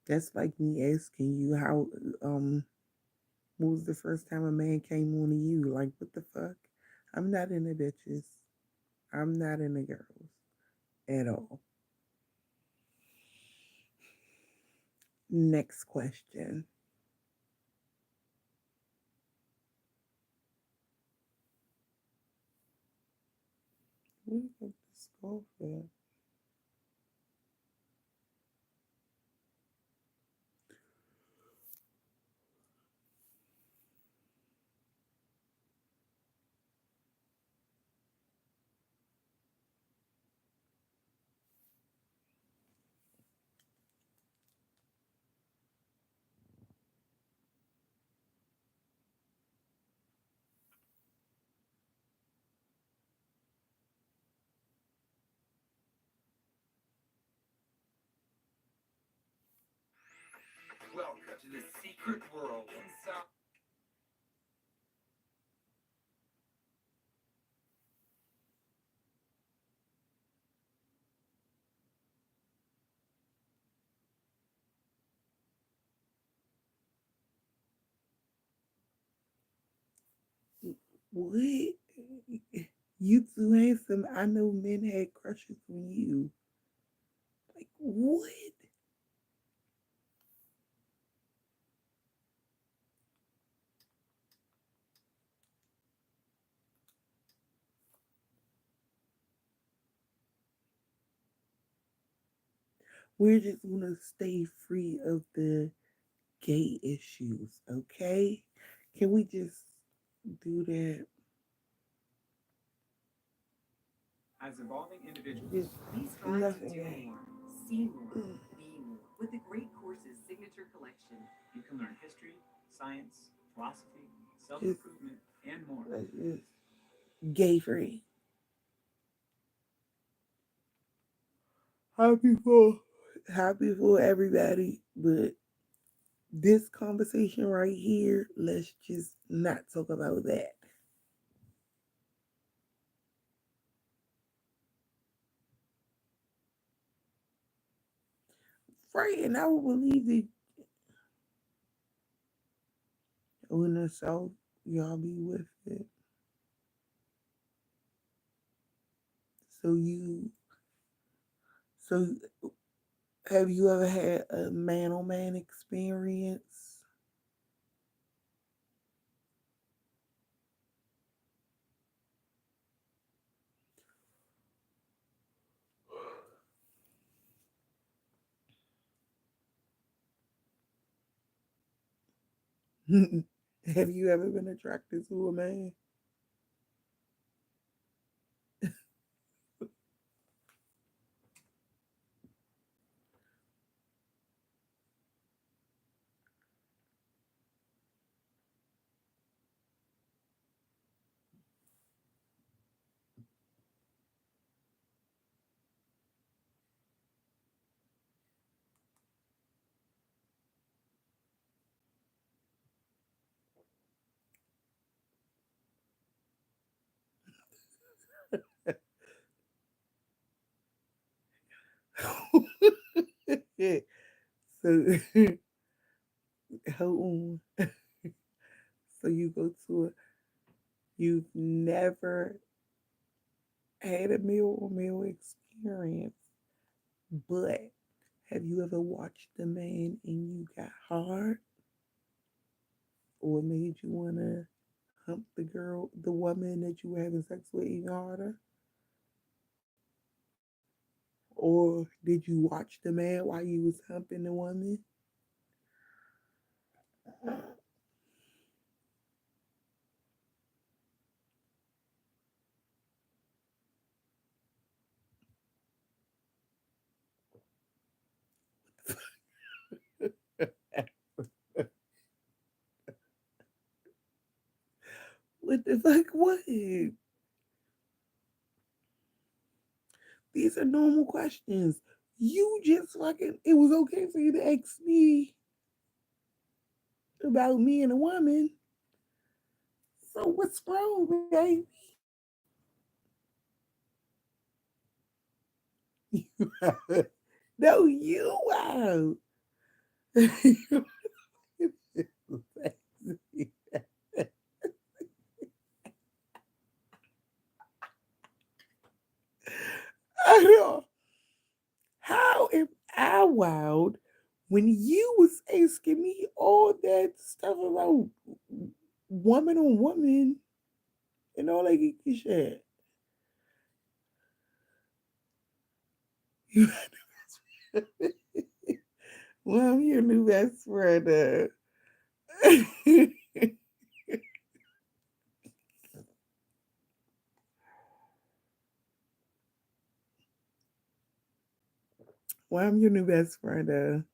That's like me asking you how when was the first time a man came on to you? Like what the fuck? I'm not into bitches. I'm not into girls at all. Next question. What the fuck is golf at? Welcome to the secret world inside. What? You too handsome. I know men had crushes on you. Like what? We're just gonna stay free of the gay issues, okay? Can we just do that? As evolving individuals, Just We strive to nothing do gay. more, see more, be more. With the Great Courses Signature Collection, you can learn history, science, philosophy, Just self-improvement, and more. let's just gay free. Happy for everybody, but this conversation right here, let's just not talk about that. Right, and I would believe that in the South, y'all be with it. So so have you ever had a man on man experience? Have you ever been attracted to a man? So hold on. So you've never had a meal or meal experience, but have you ever watched a man and you got hard or made you wanna hump the woman that you were having sex with even harder? Or did you watch the man while you was humping the woman? What the fuck? What? These are normal questions. You just fucking, it was okay for you to ask me about me and a woman. So what's wrong, baby? No, you out. I know. How am I wild when you was asking me all that stuff about woman on woman and all that geeky shit? Well, I'm your new best friend. Well, I'm your new best friend.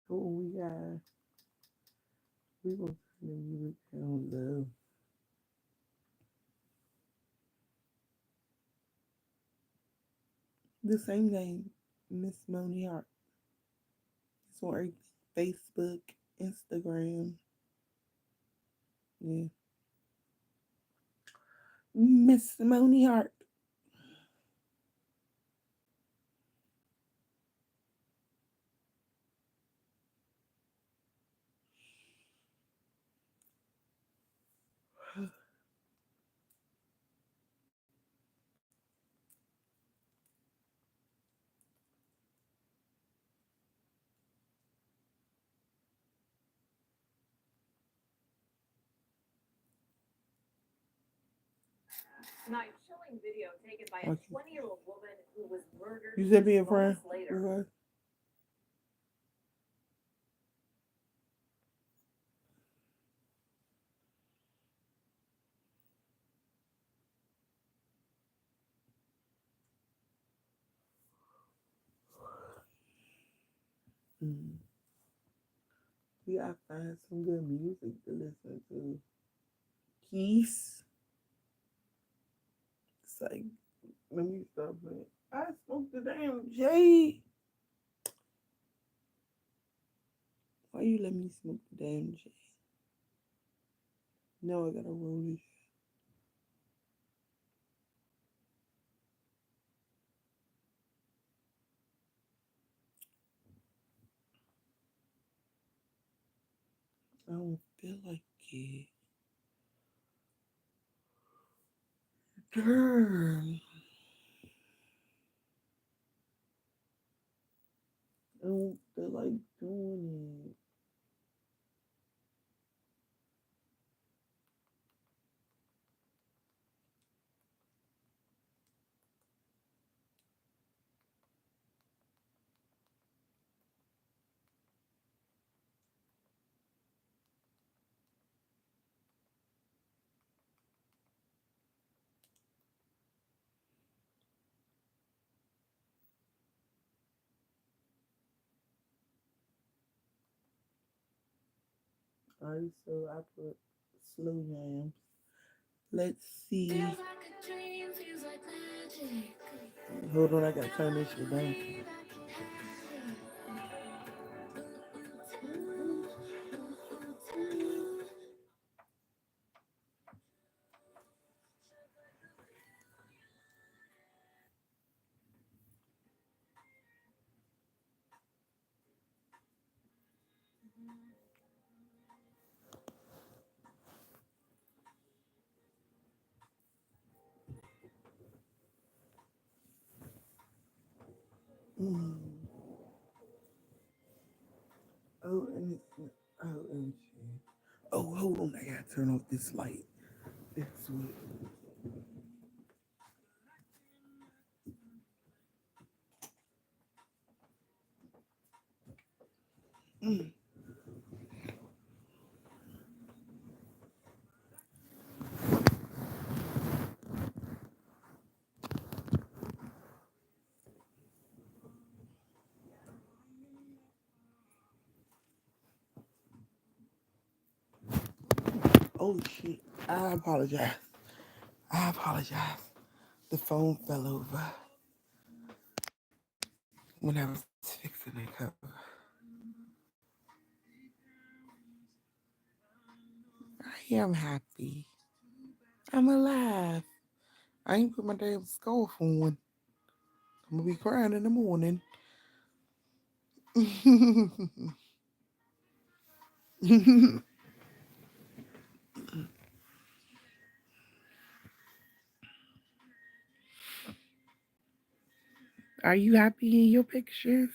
Oh, we gonna turn the music down low. The same name, Ms.Moni Hart. It's on everything. Facebook, Instagram. Yeah. Ms.Moni Hart. Tonight, chilling video taken by a Okay. 20-year-old woman who was murdered You said be a friend. moments later. Okay. Mm. We gotta find some good music to listen to. Keys. It's like, let me stop playing. I smoked the damn J. Why you let me smoke the damn J? No, I gotta roll this. I don't feel like it. Damn. I don't feel like doing it. Alright, so I put slow jams. Let's see. Hold on, I gotta turn this shit down. Mm. Oh, and it's, oh, and shit. Oh, hold on, I gotta turn off this light. It's what. Mm. Oh shit! I apologize. I apologize. The phone fell over when I was fixing the cover. I am happy. I'm alive. I ain't put my damn scarf on. I'm gonna be crying in the morning. Are you happy in your pictures?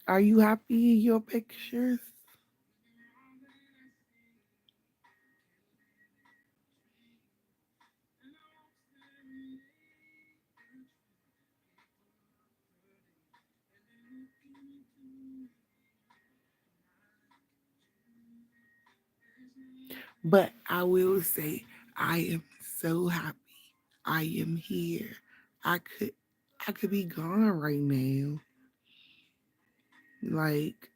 Are you happy in your pictures? But I will say, I am so happy. I am here. I could, I could be gone right now. Like,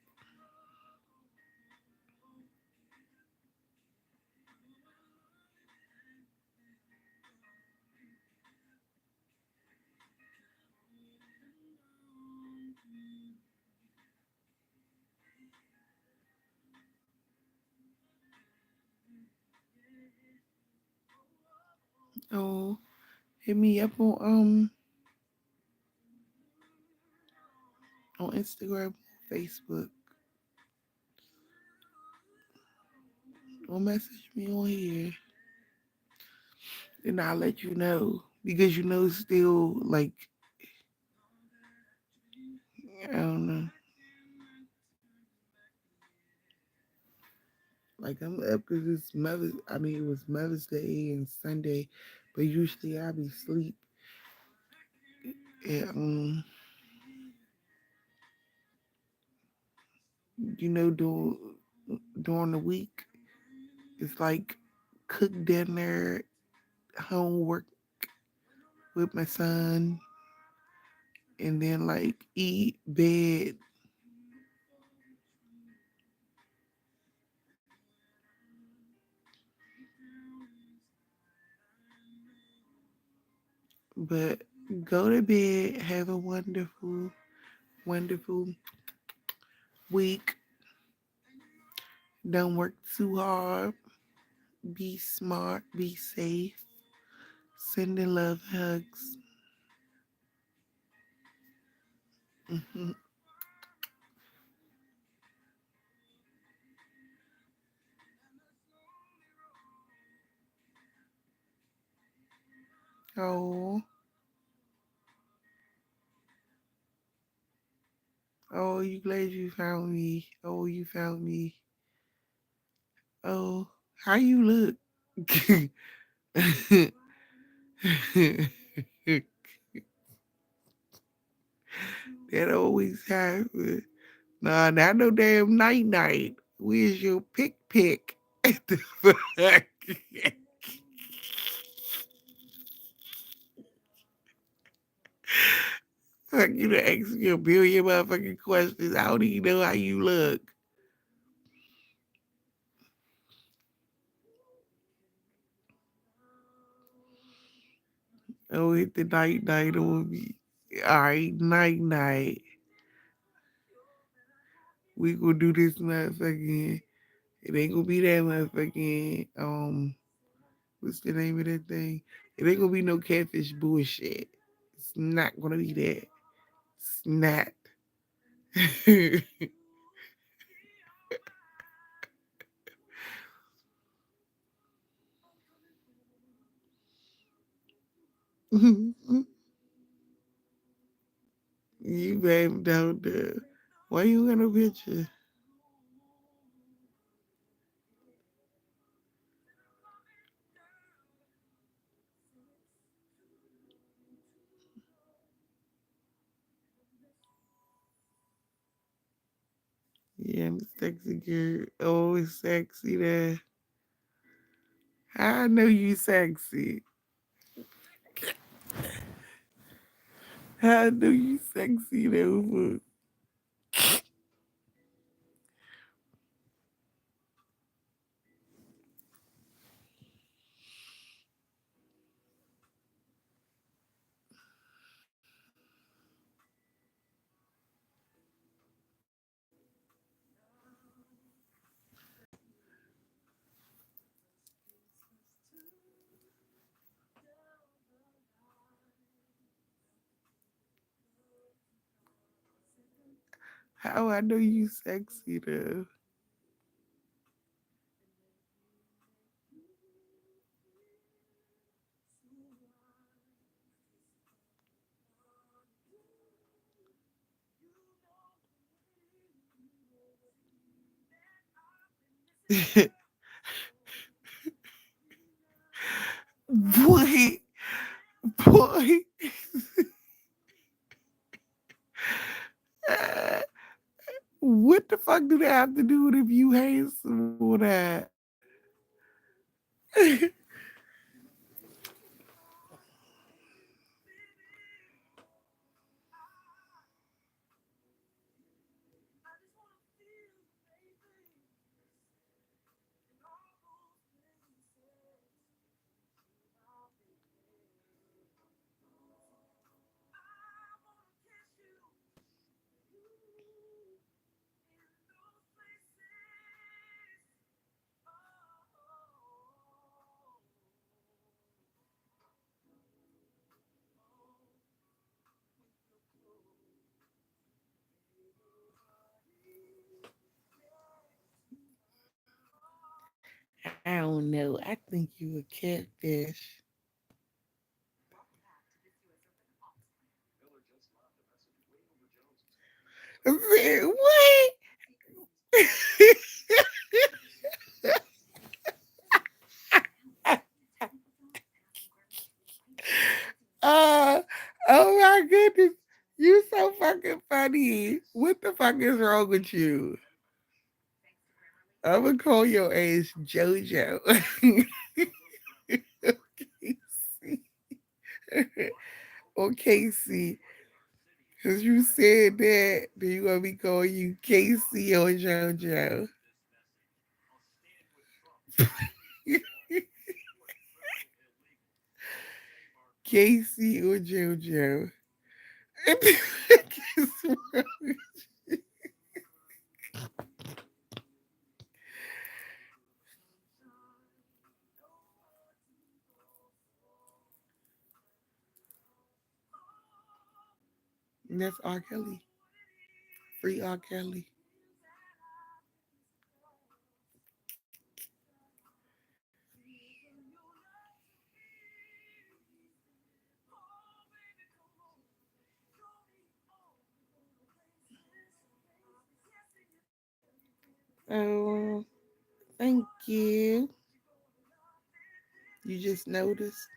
Oh, hit me up on Instagram, Facebook, or message me on here, and I'll let you know because still like I don't know, like I'm up because it's Mother's. I mean, it was Mother's Day and Sunday, but usually I be sleep. And during the week, it's like cook dinner, homework with my son, and then like eat, bed. But go to bed, have a wonderful, wonderful week. Don't work too hard. Be smart, be safe. Sending love hugs. Mhm. Oh, oh, you glad you found me. Oh, you found me. Oh, how you look? That always happens. Nah, not no damn night night. Where's your pick? The fuck? Fuck you to ask me a billion motherfucking questions. I don't even know how you look. Oh, hit the night night on me. All right, night night. We gonna do this motherfucking. It ain't gonna be that motherfucking. What's the name of that thing? It ain't gonna be no catfish bullshit. It's not gonna be that. It's not. You babe down there. Why you got no picture? Yeah, I'm sexy girl. Always sexy there. I know you sexy. I know you sexy though. How I know you sexy though. Boy, boy. What the fuck do they have to do with if you handsome or that? know. I think you a catfish. What? uh, oh my goodness. You so fucking funny. What the fuck is wrong with you? I'm gonna call your ass JoJo. Or Casey. Because you said that, then you gonna be calling you Casey or JoJo. Casey or JoJo. That's R. Kelly. Free R. Kelly. Oh, thank you. You just noticed.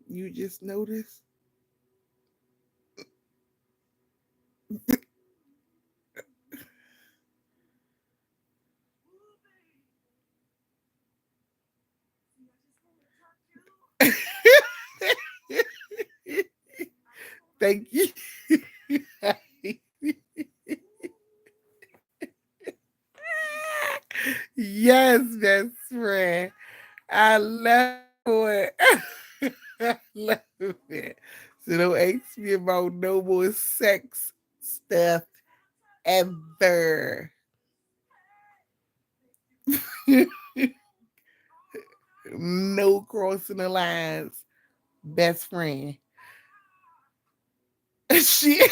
You just noticed. Thank you. Yes, best friend. I love it. I love it. So don't ask me about no more sex stuff ever. No crossing the lines. Best friend. She ain't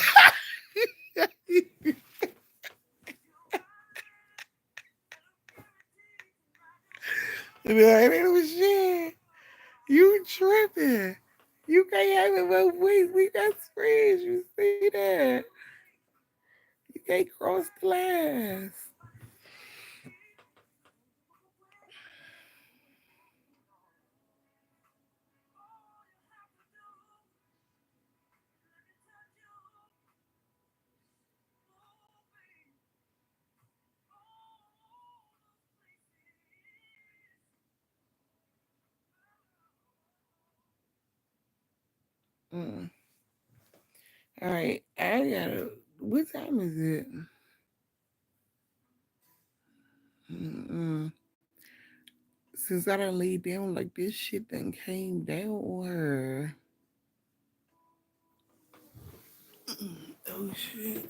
shit. You tripping. You can't have it both ways. We got friends. You see that? You can't cross the lines. Mm. All right. I gotta. What time is it? Mm-mm. Since I done laid down like this shit done came down on her. Oh shit.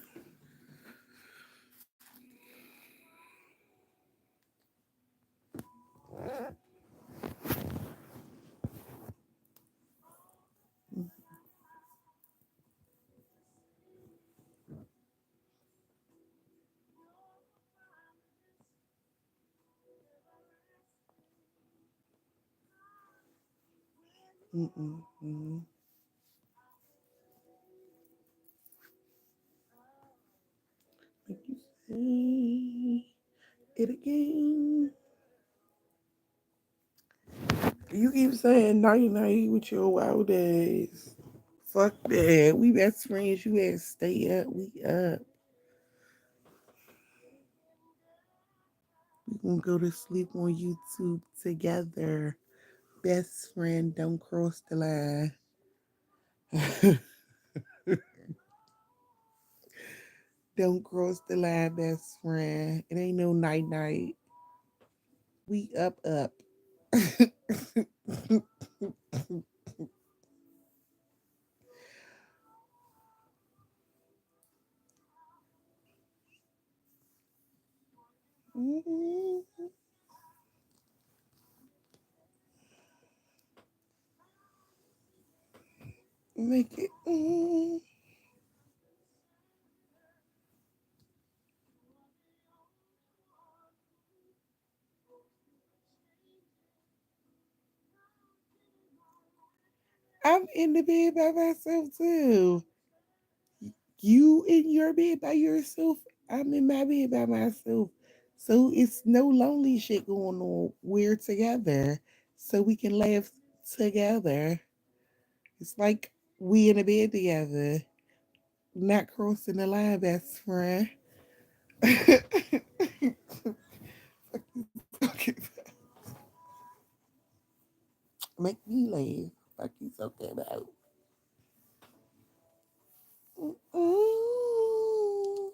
Mm-mm-mm. Make you say it again. You keep saying night night with your wild days. Fuck that. We best friends. You had to stay up. We up. We gonna go to sleep on YouTube together. Best friend, don't cross the line. Don't cross the line, best friend. It ain't no night night. We up up. Make it. I'm in the bed by myself too. You in your bed by yourself. I'm in my bed by myself. So it's no lonely shit going on. We're together. So we can laugh together. It's like we in a bed together. Not crossing the line, best friend. Okay. Make me laugh. Fuck you talking about. Mm.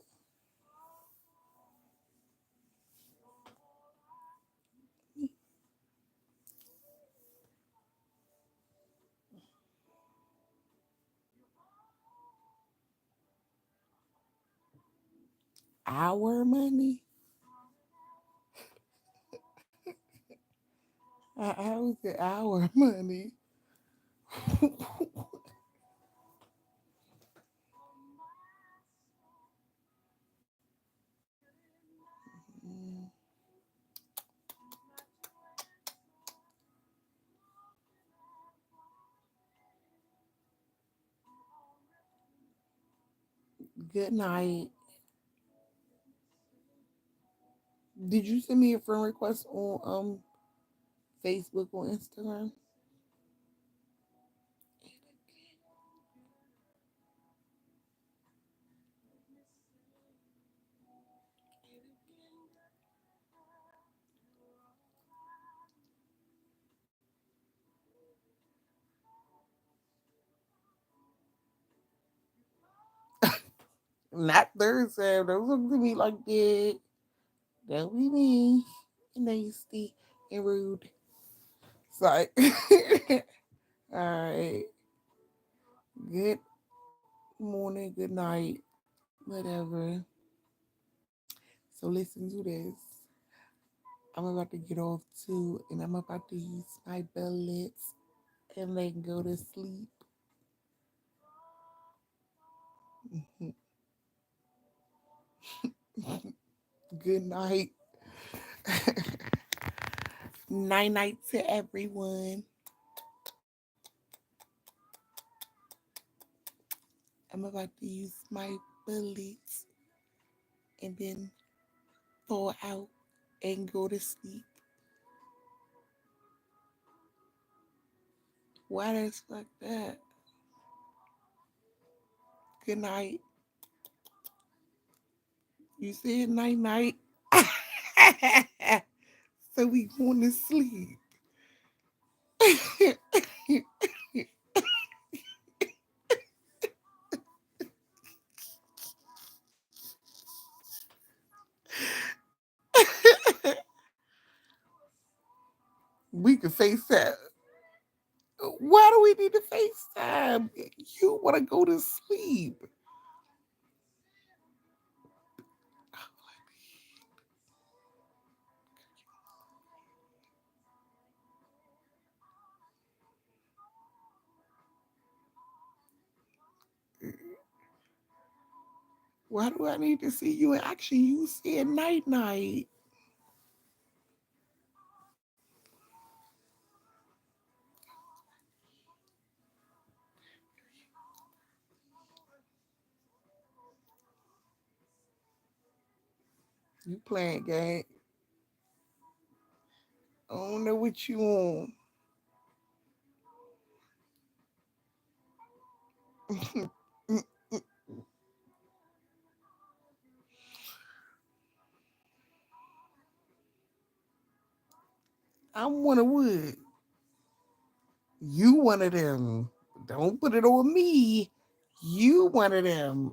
Our money? How is it our money? Good night. Did you send me a friend request on Facebook or Instagram? Not Thursday. Don't look at me like that. Don't be mean, nasty, and rude. Sorry. All right. Good morning, good night, whatever. So listen to this. I'm about to get off too, and I'm about to use my bullets and then go to sleep. Good night. Night night to everyone. I'm about to use my bullets and then thaw out and go to sleep. Why that's like that? Good night. You said night night. So we going to sleep. We can FaceTime. Why do we need to FaceTime? You want to go to sleep. Why do I need to see you in action? You said night night. You playing game. I don't know what you on. I'm one of wood. You one of them. Don't put it on me. You one of them.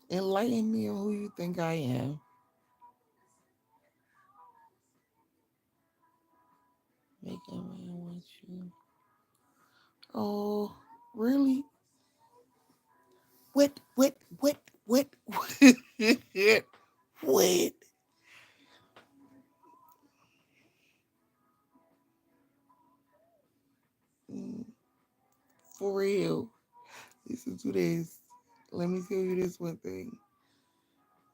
Enlighten me on who you think I am. Make a man want you. Oh, really? What, what, what? For real. Listen to this. Let me tell you this one thing.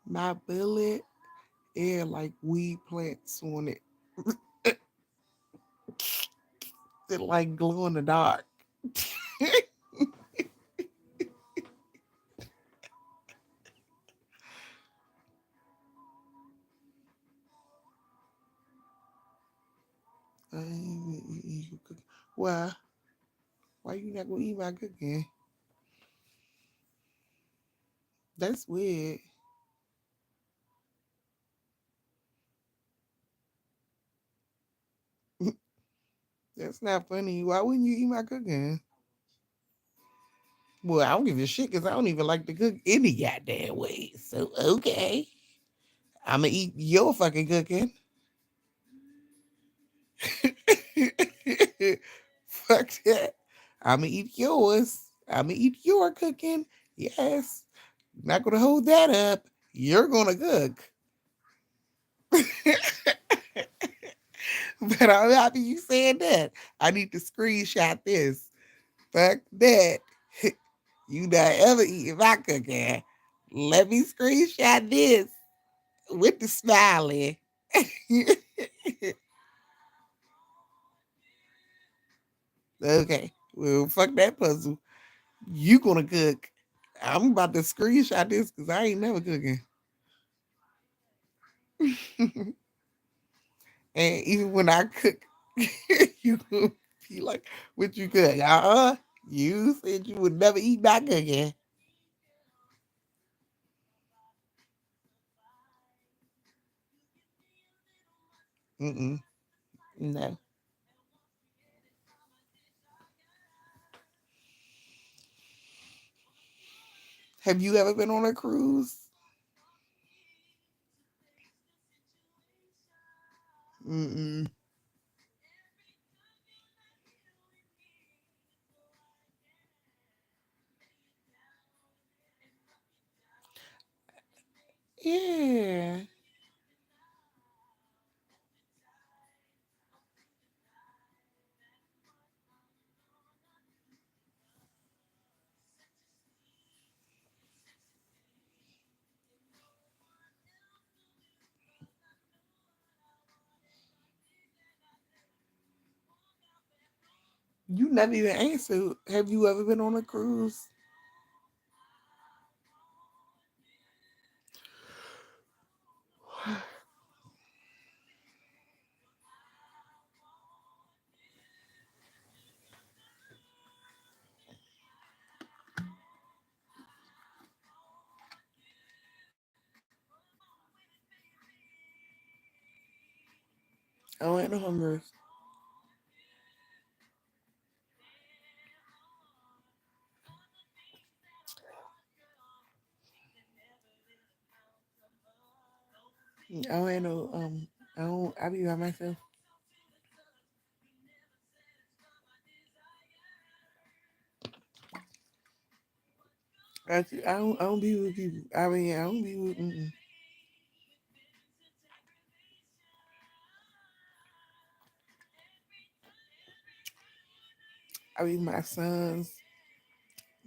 My bullet, it had like weed plants on it. That like glow in the dark. I ain't even eating your cookie. Why? Why you not gonna eat my cookie? That's weird. That's not funny. Why wouldn't you eat my cooking? Well, I don't give a shit because I don't even like to cook any goddamn way. So okay, I'ma eat your fucking cooking. Fuck that. I'ma eat yours. I'ma eat your cooking. Yes. Not gonna hold that up. You're gonna cook. But I'm happy you said that. I need to screenshot this. Fuck that. You not ever eating my cooking. Let me screenshot this with the smiley. Okay. Well, fuck that puzzle. You gonna cook. I'm about to screenshot this because I ain't never cooking. And even when I cook, you gonna be like, what you cook? You said you would never eat my cooking. Mm-mm. No. Have you ever been on a cruise? Mm-mm. Yeah. You never even answered. Have you ever been on a cruise? I went to Honduras. I went to I don't. I be by myself. I don't. I don't be with people. I mean, I don't be with. Mm-mm. I be with my sons,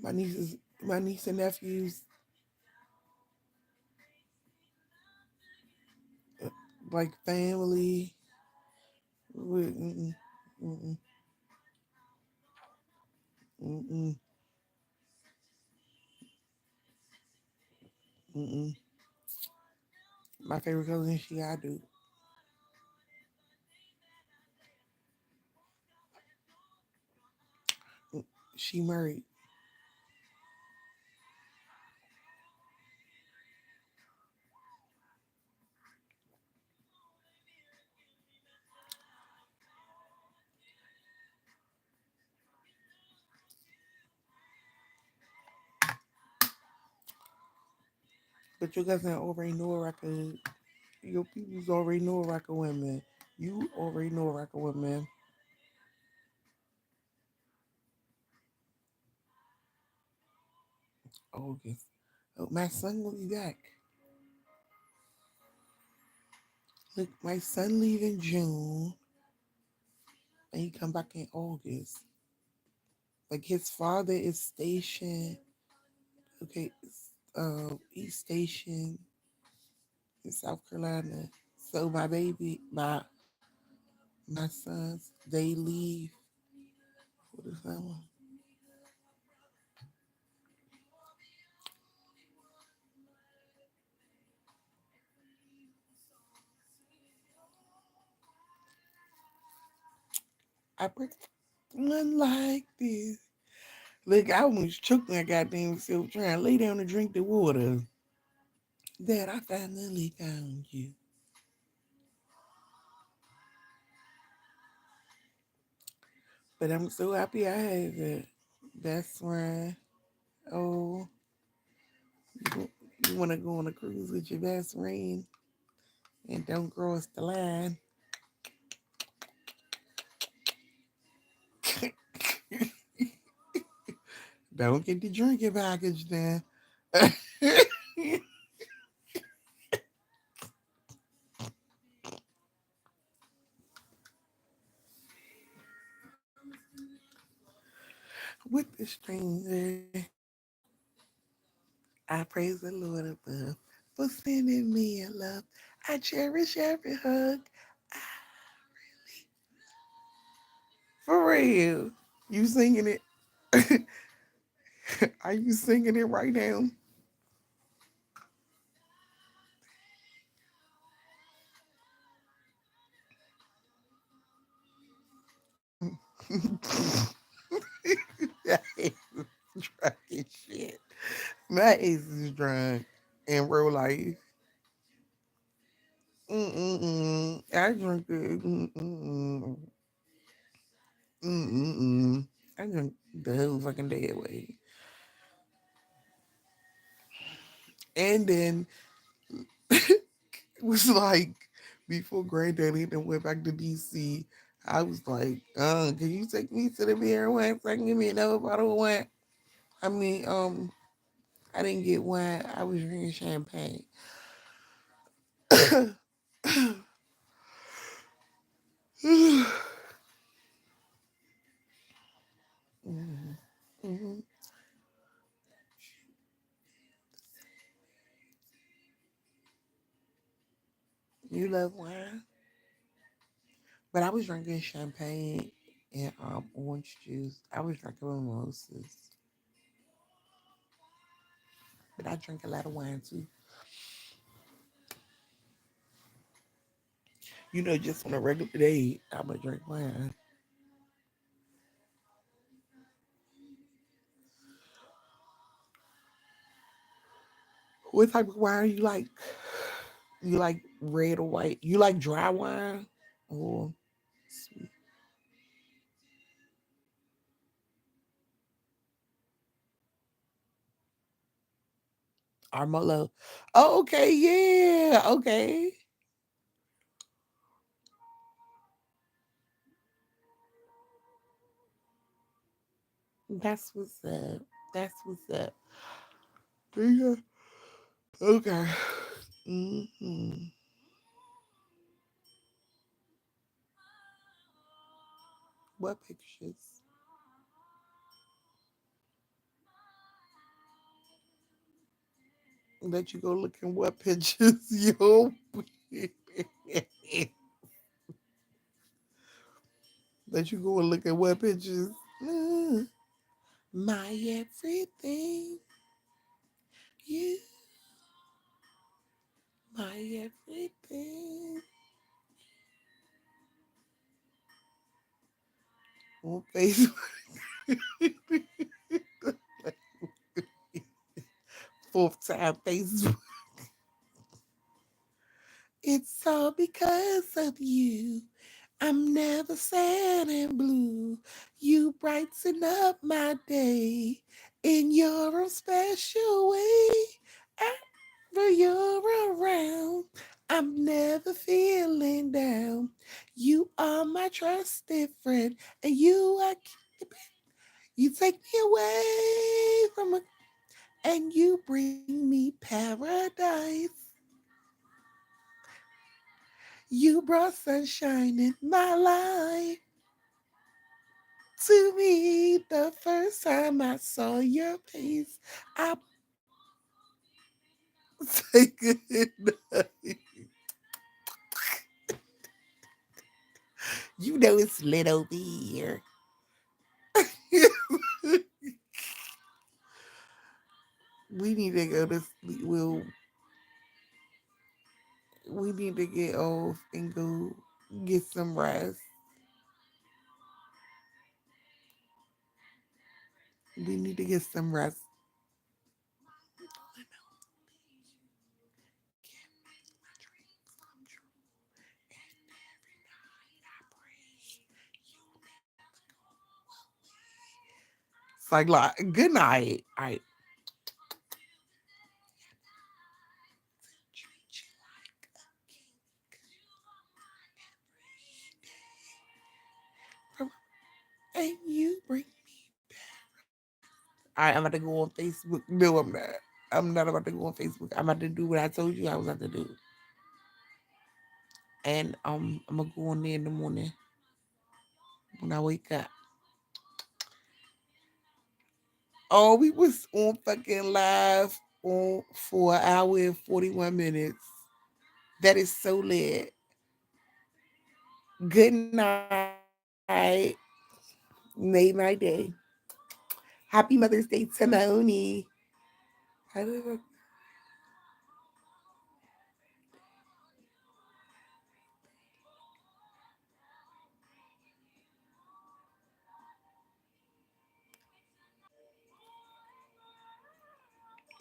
my nieces, my niece and nephews, like family. With, mm-mm, mm-mm, mm-mm, mm-mm. My favorite cousin, she I do. She married. But your cousin already know a record. Your peoples already know a record women. You already know a record women. August. Oh, my son will be back. Look, my son leave in June, and he come back in August. Like his father is stationed. Okay, he's stationed in South Carolina. So my baby, my sons, they leave for the summer. I bring one like this. Look, I almost choked my goddamn self trying to lay down and drink the water. That I finally found you. But I'm so happy I have it. Best friend. Oh, you want to go on a cruise with your best friend and don't cross the line. Don't get the drinking package then. With the stranger, I praise the Lord above for sending me a love. I cherish every hug. For real. You singing it? Are you singing it right now? That is drunk as shit. My ace is drunk in real life. I drink it. I drink the whole fucking day away. And then it was like before Granddaddy and went back to DC, I was like, can you take me to the beer wine so I can give me another bottle of wine? I mean, I didn't get wine. I was drinking champagne. Mhm. Mhm. You love wine? But I was drinking champagne and orange juice. I was drinking mimosas. But I drink a lot of wine too. Just on a regular day, I'm going to drink wine. What type of wine you like? You like red or white? You like dry wine or sweet? Armolo? Oh, okay, yeah, okay. That's what's up. That's what's up. Yeah. Okay. hmm What pictures? Let you go look in what pictures, yo. Let you go and look at what pictures. Mm, my everything, you, my everything. On Facebook, fourth time Facebook. It's all because of you. I'm never sad and blue. You brighten up my day in your own special way. After you're around, I'm never feeling down. You are my trusted friend, and you take me away from and you bring me paradise. You brought sunshine in my life. To me, the first first time I saw your face, I say good night. You know it's lit over here. We need to go to sleep. We need to get off and go get some rest. We need to get some rest. It's like good night. All right. And you bring. All right, I'm about to go on Facebook. No, I'm not. I'm not about to go on Facebook. I'm about to do what I told you I was about to do. And I'm gonna go on there in the morning when I wake up. Oh, we was on fucking live on for an hour and 41 minutes. That is so lit. Good night. Made my day. Happy Mother's Day to Moni. And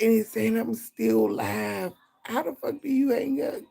it's saying I'm still live. How the fuck do you hang up?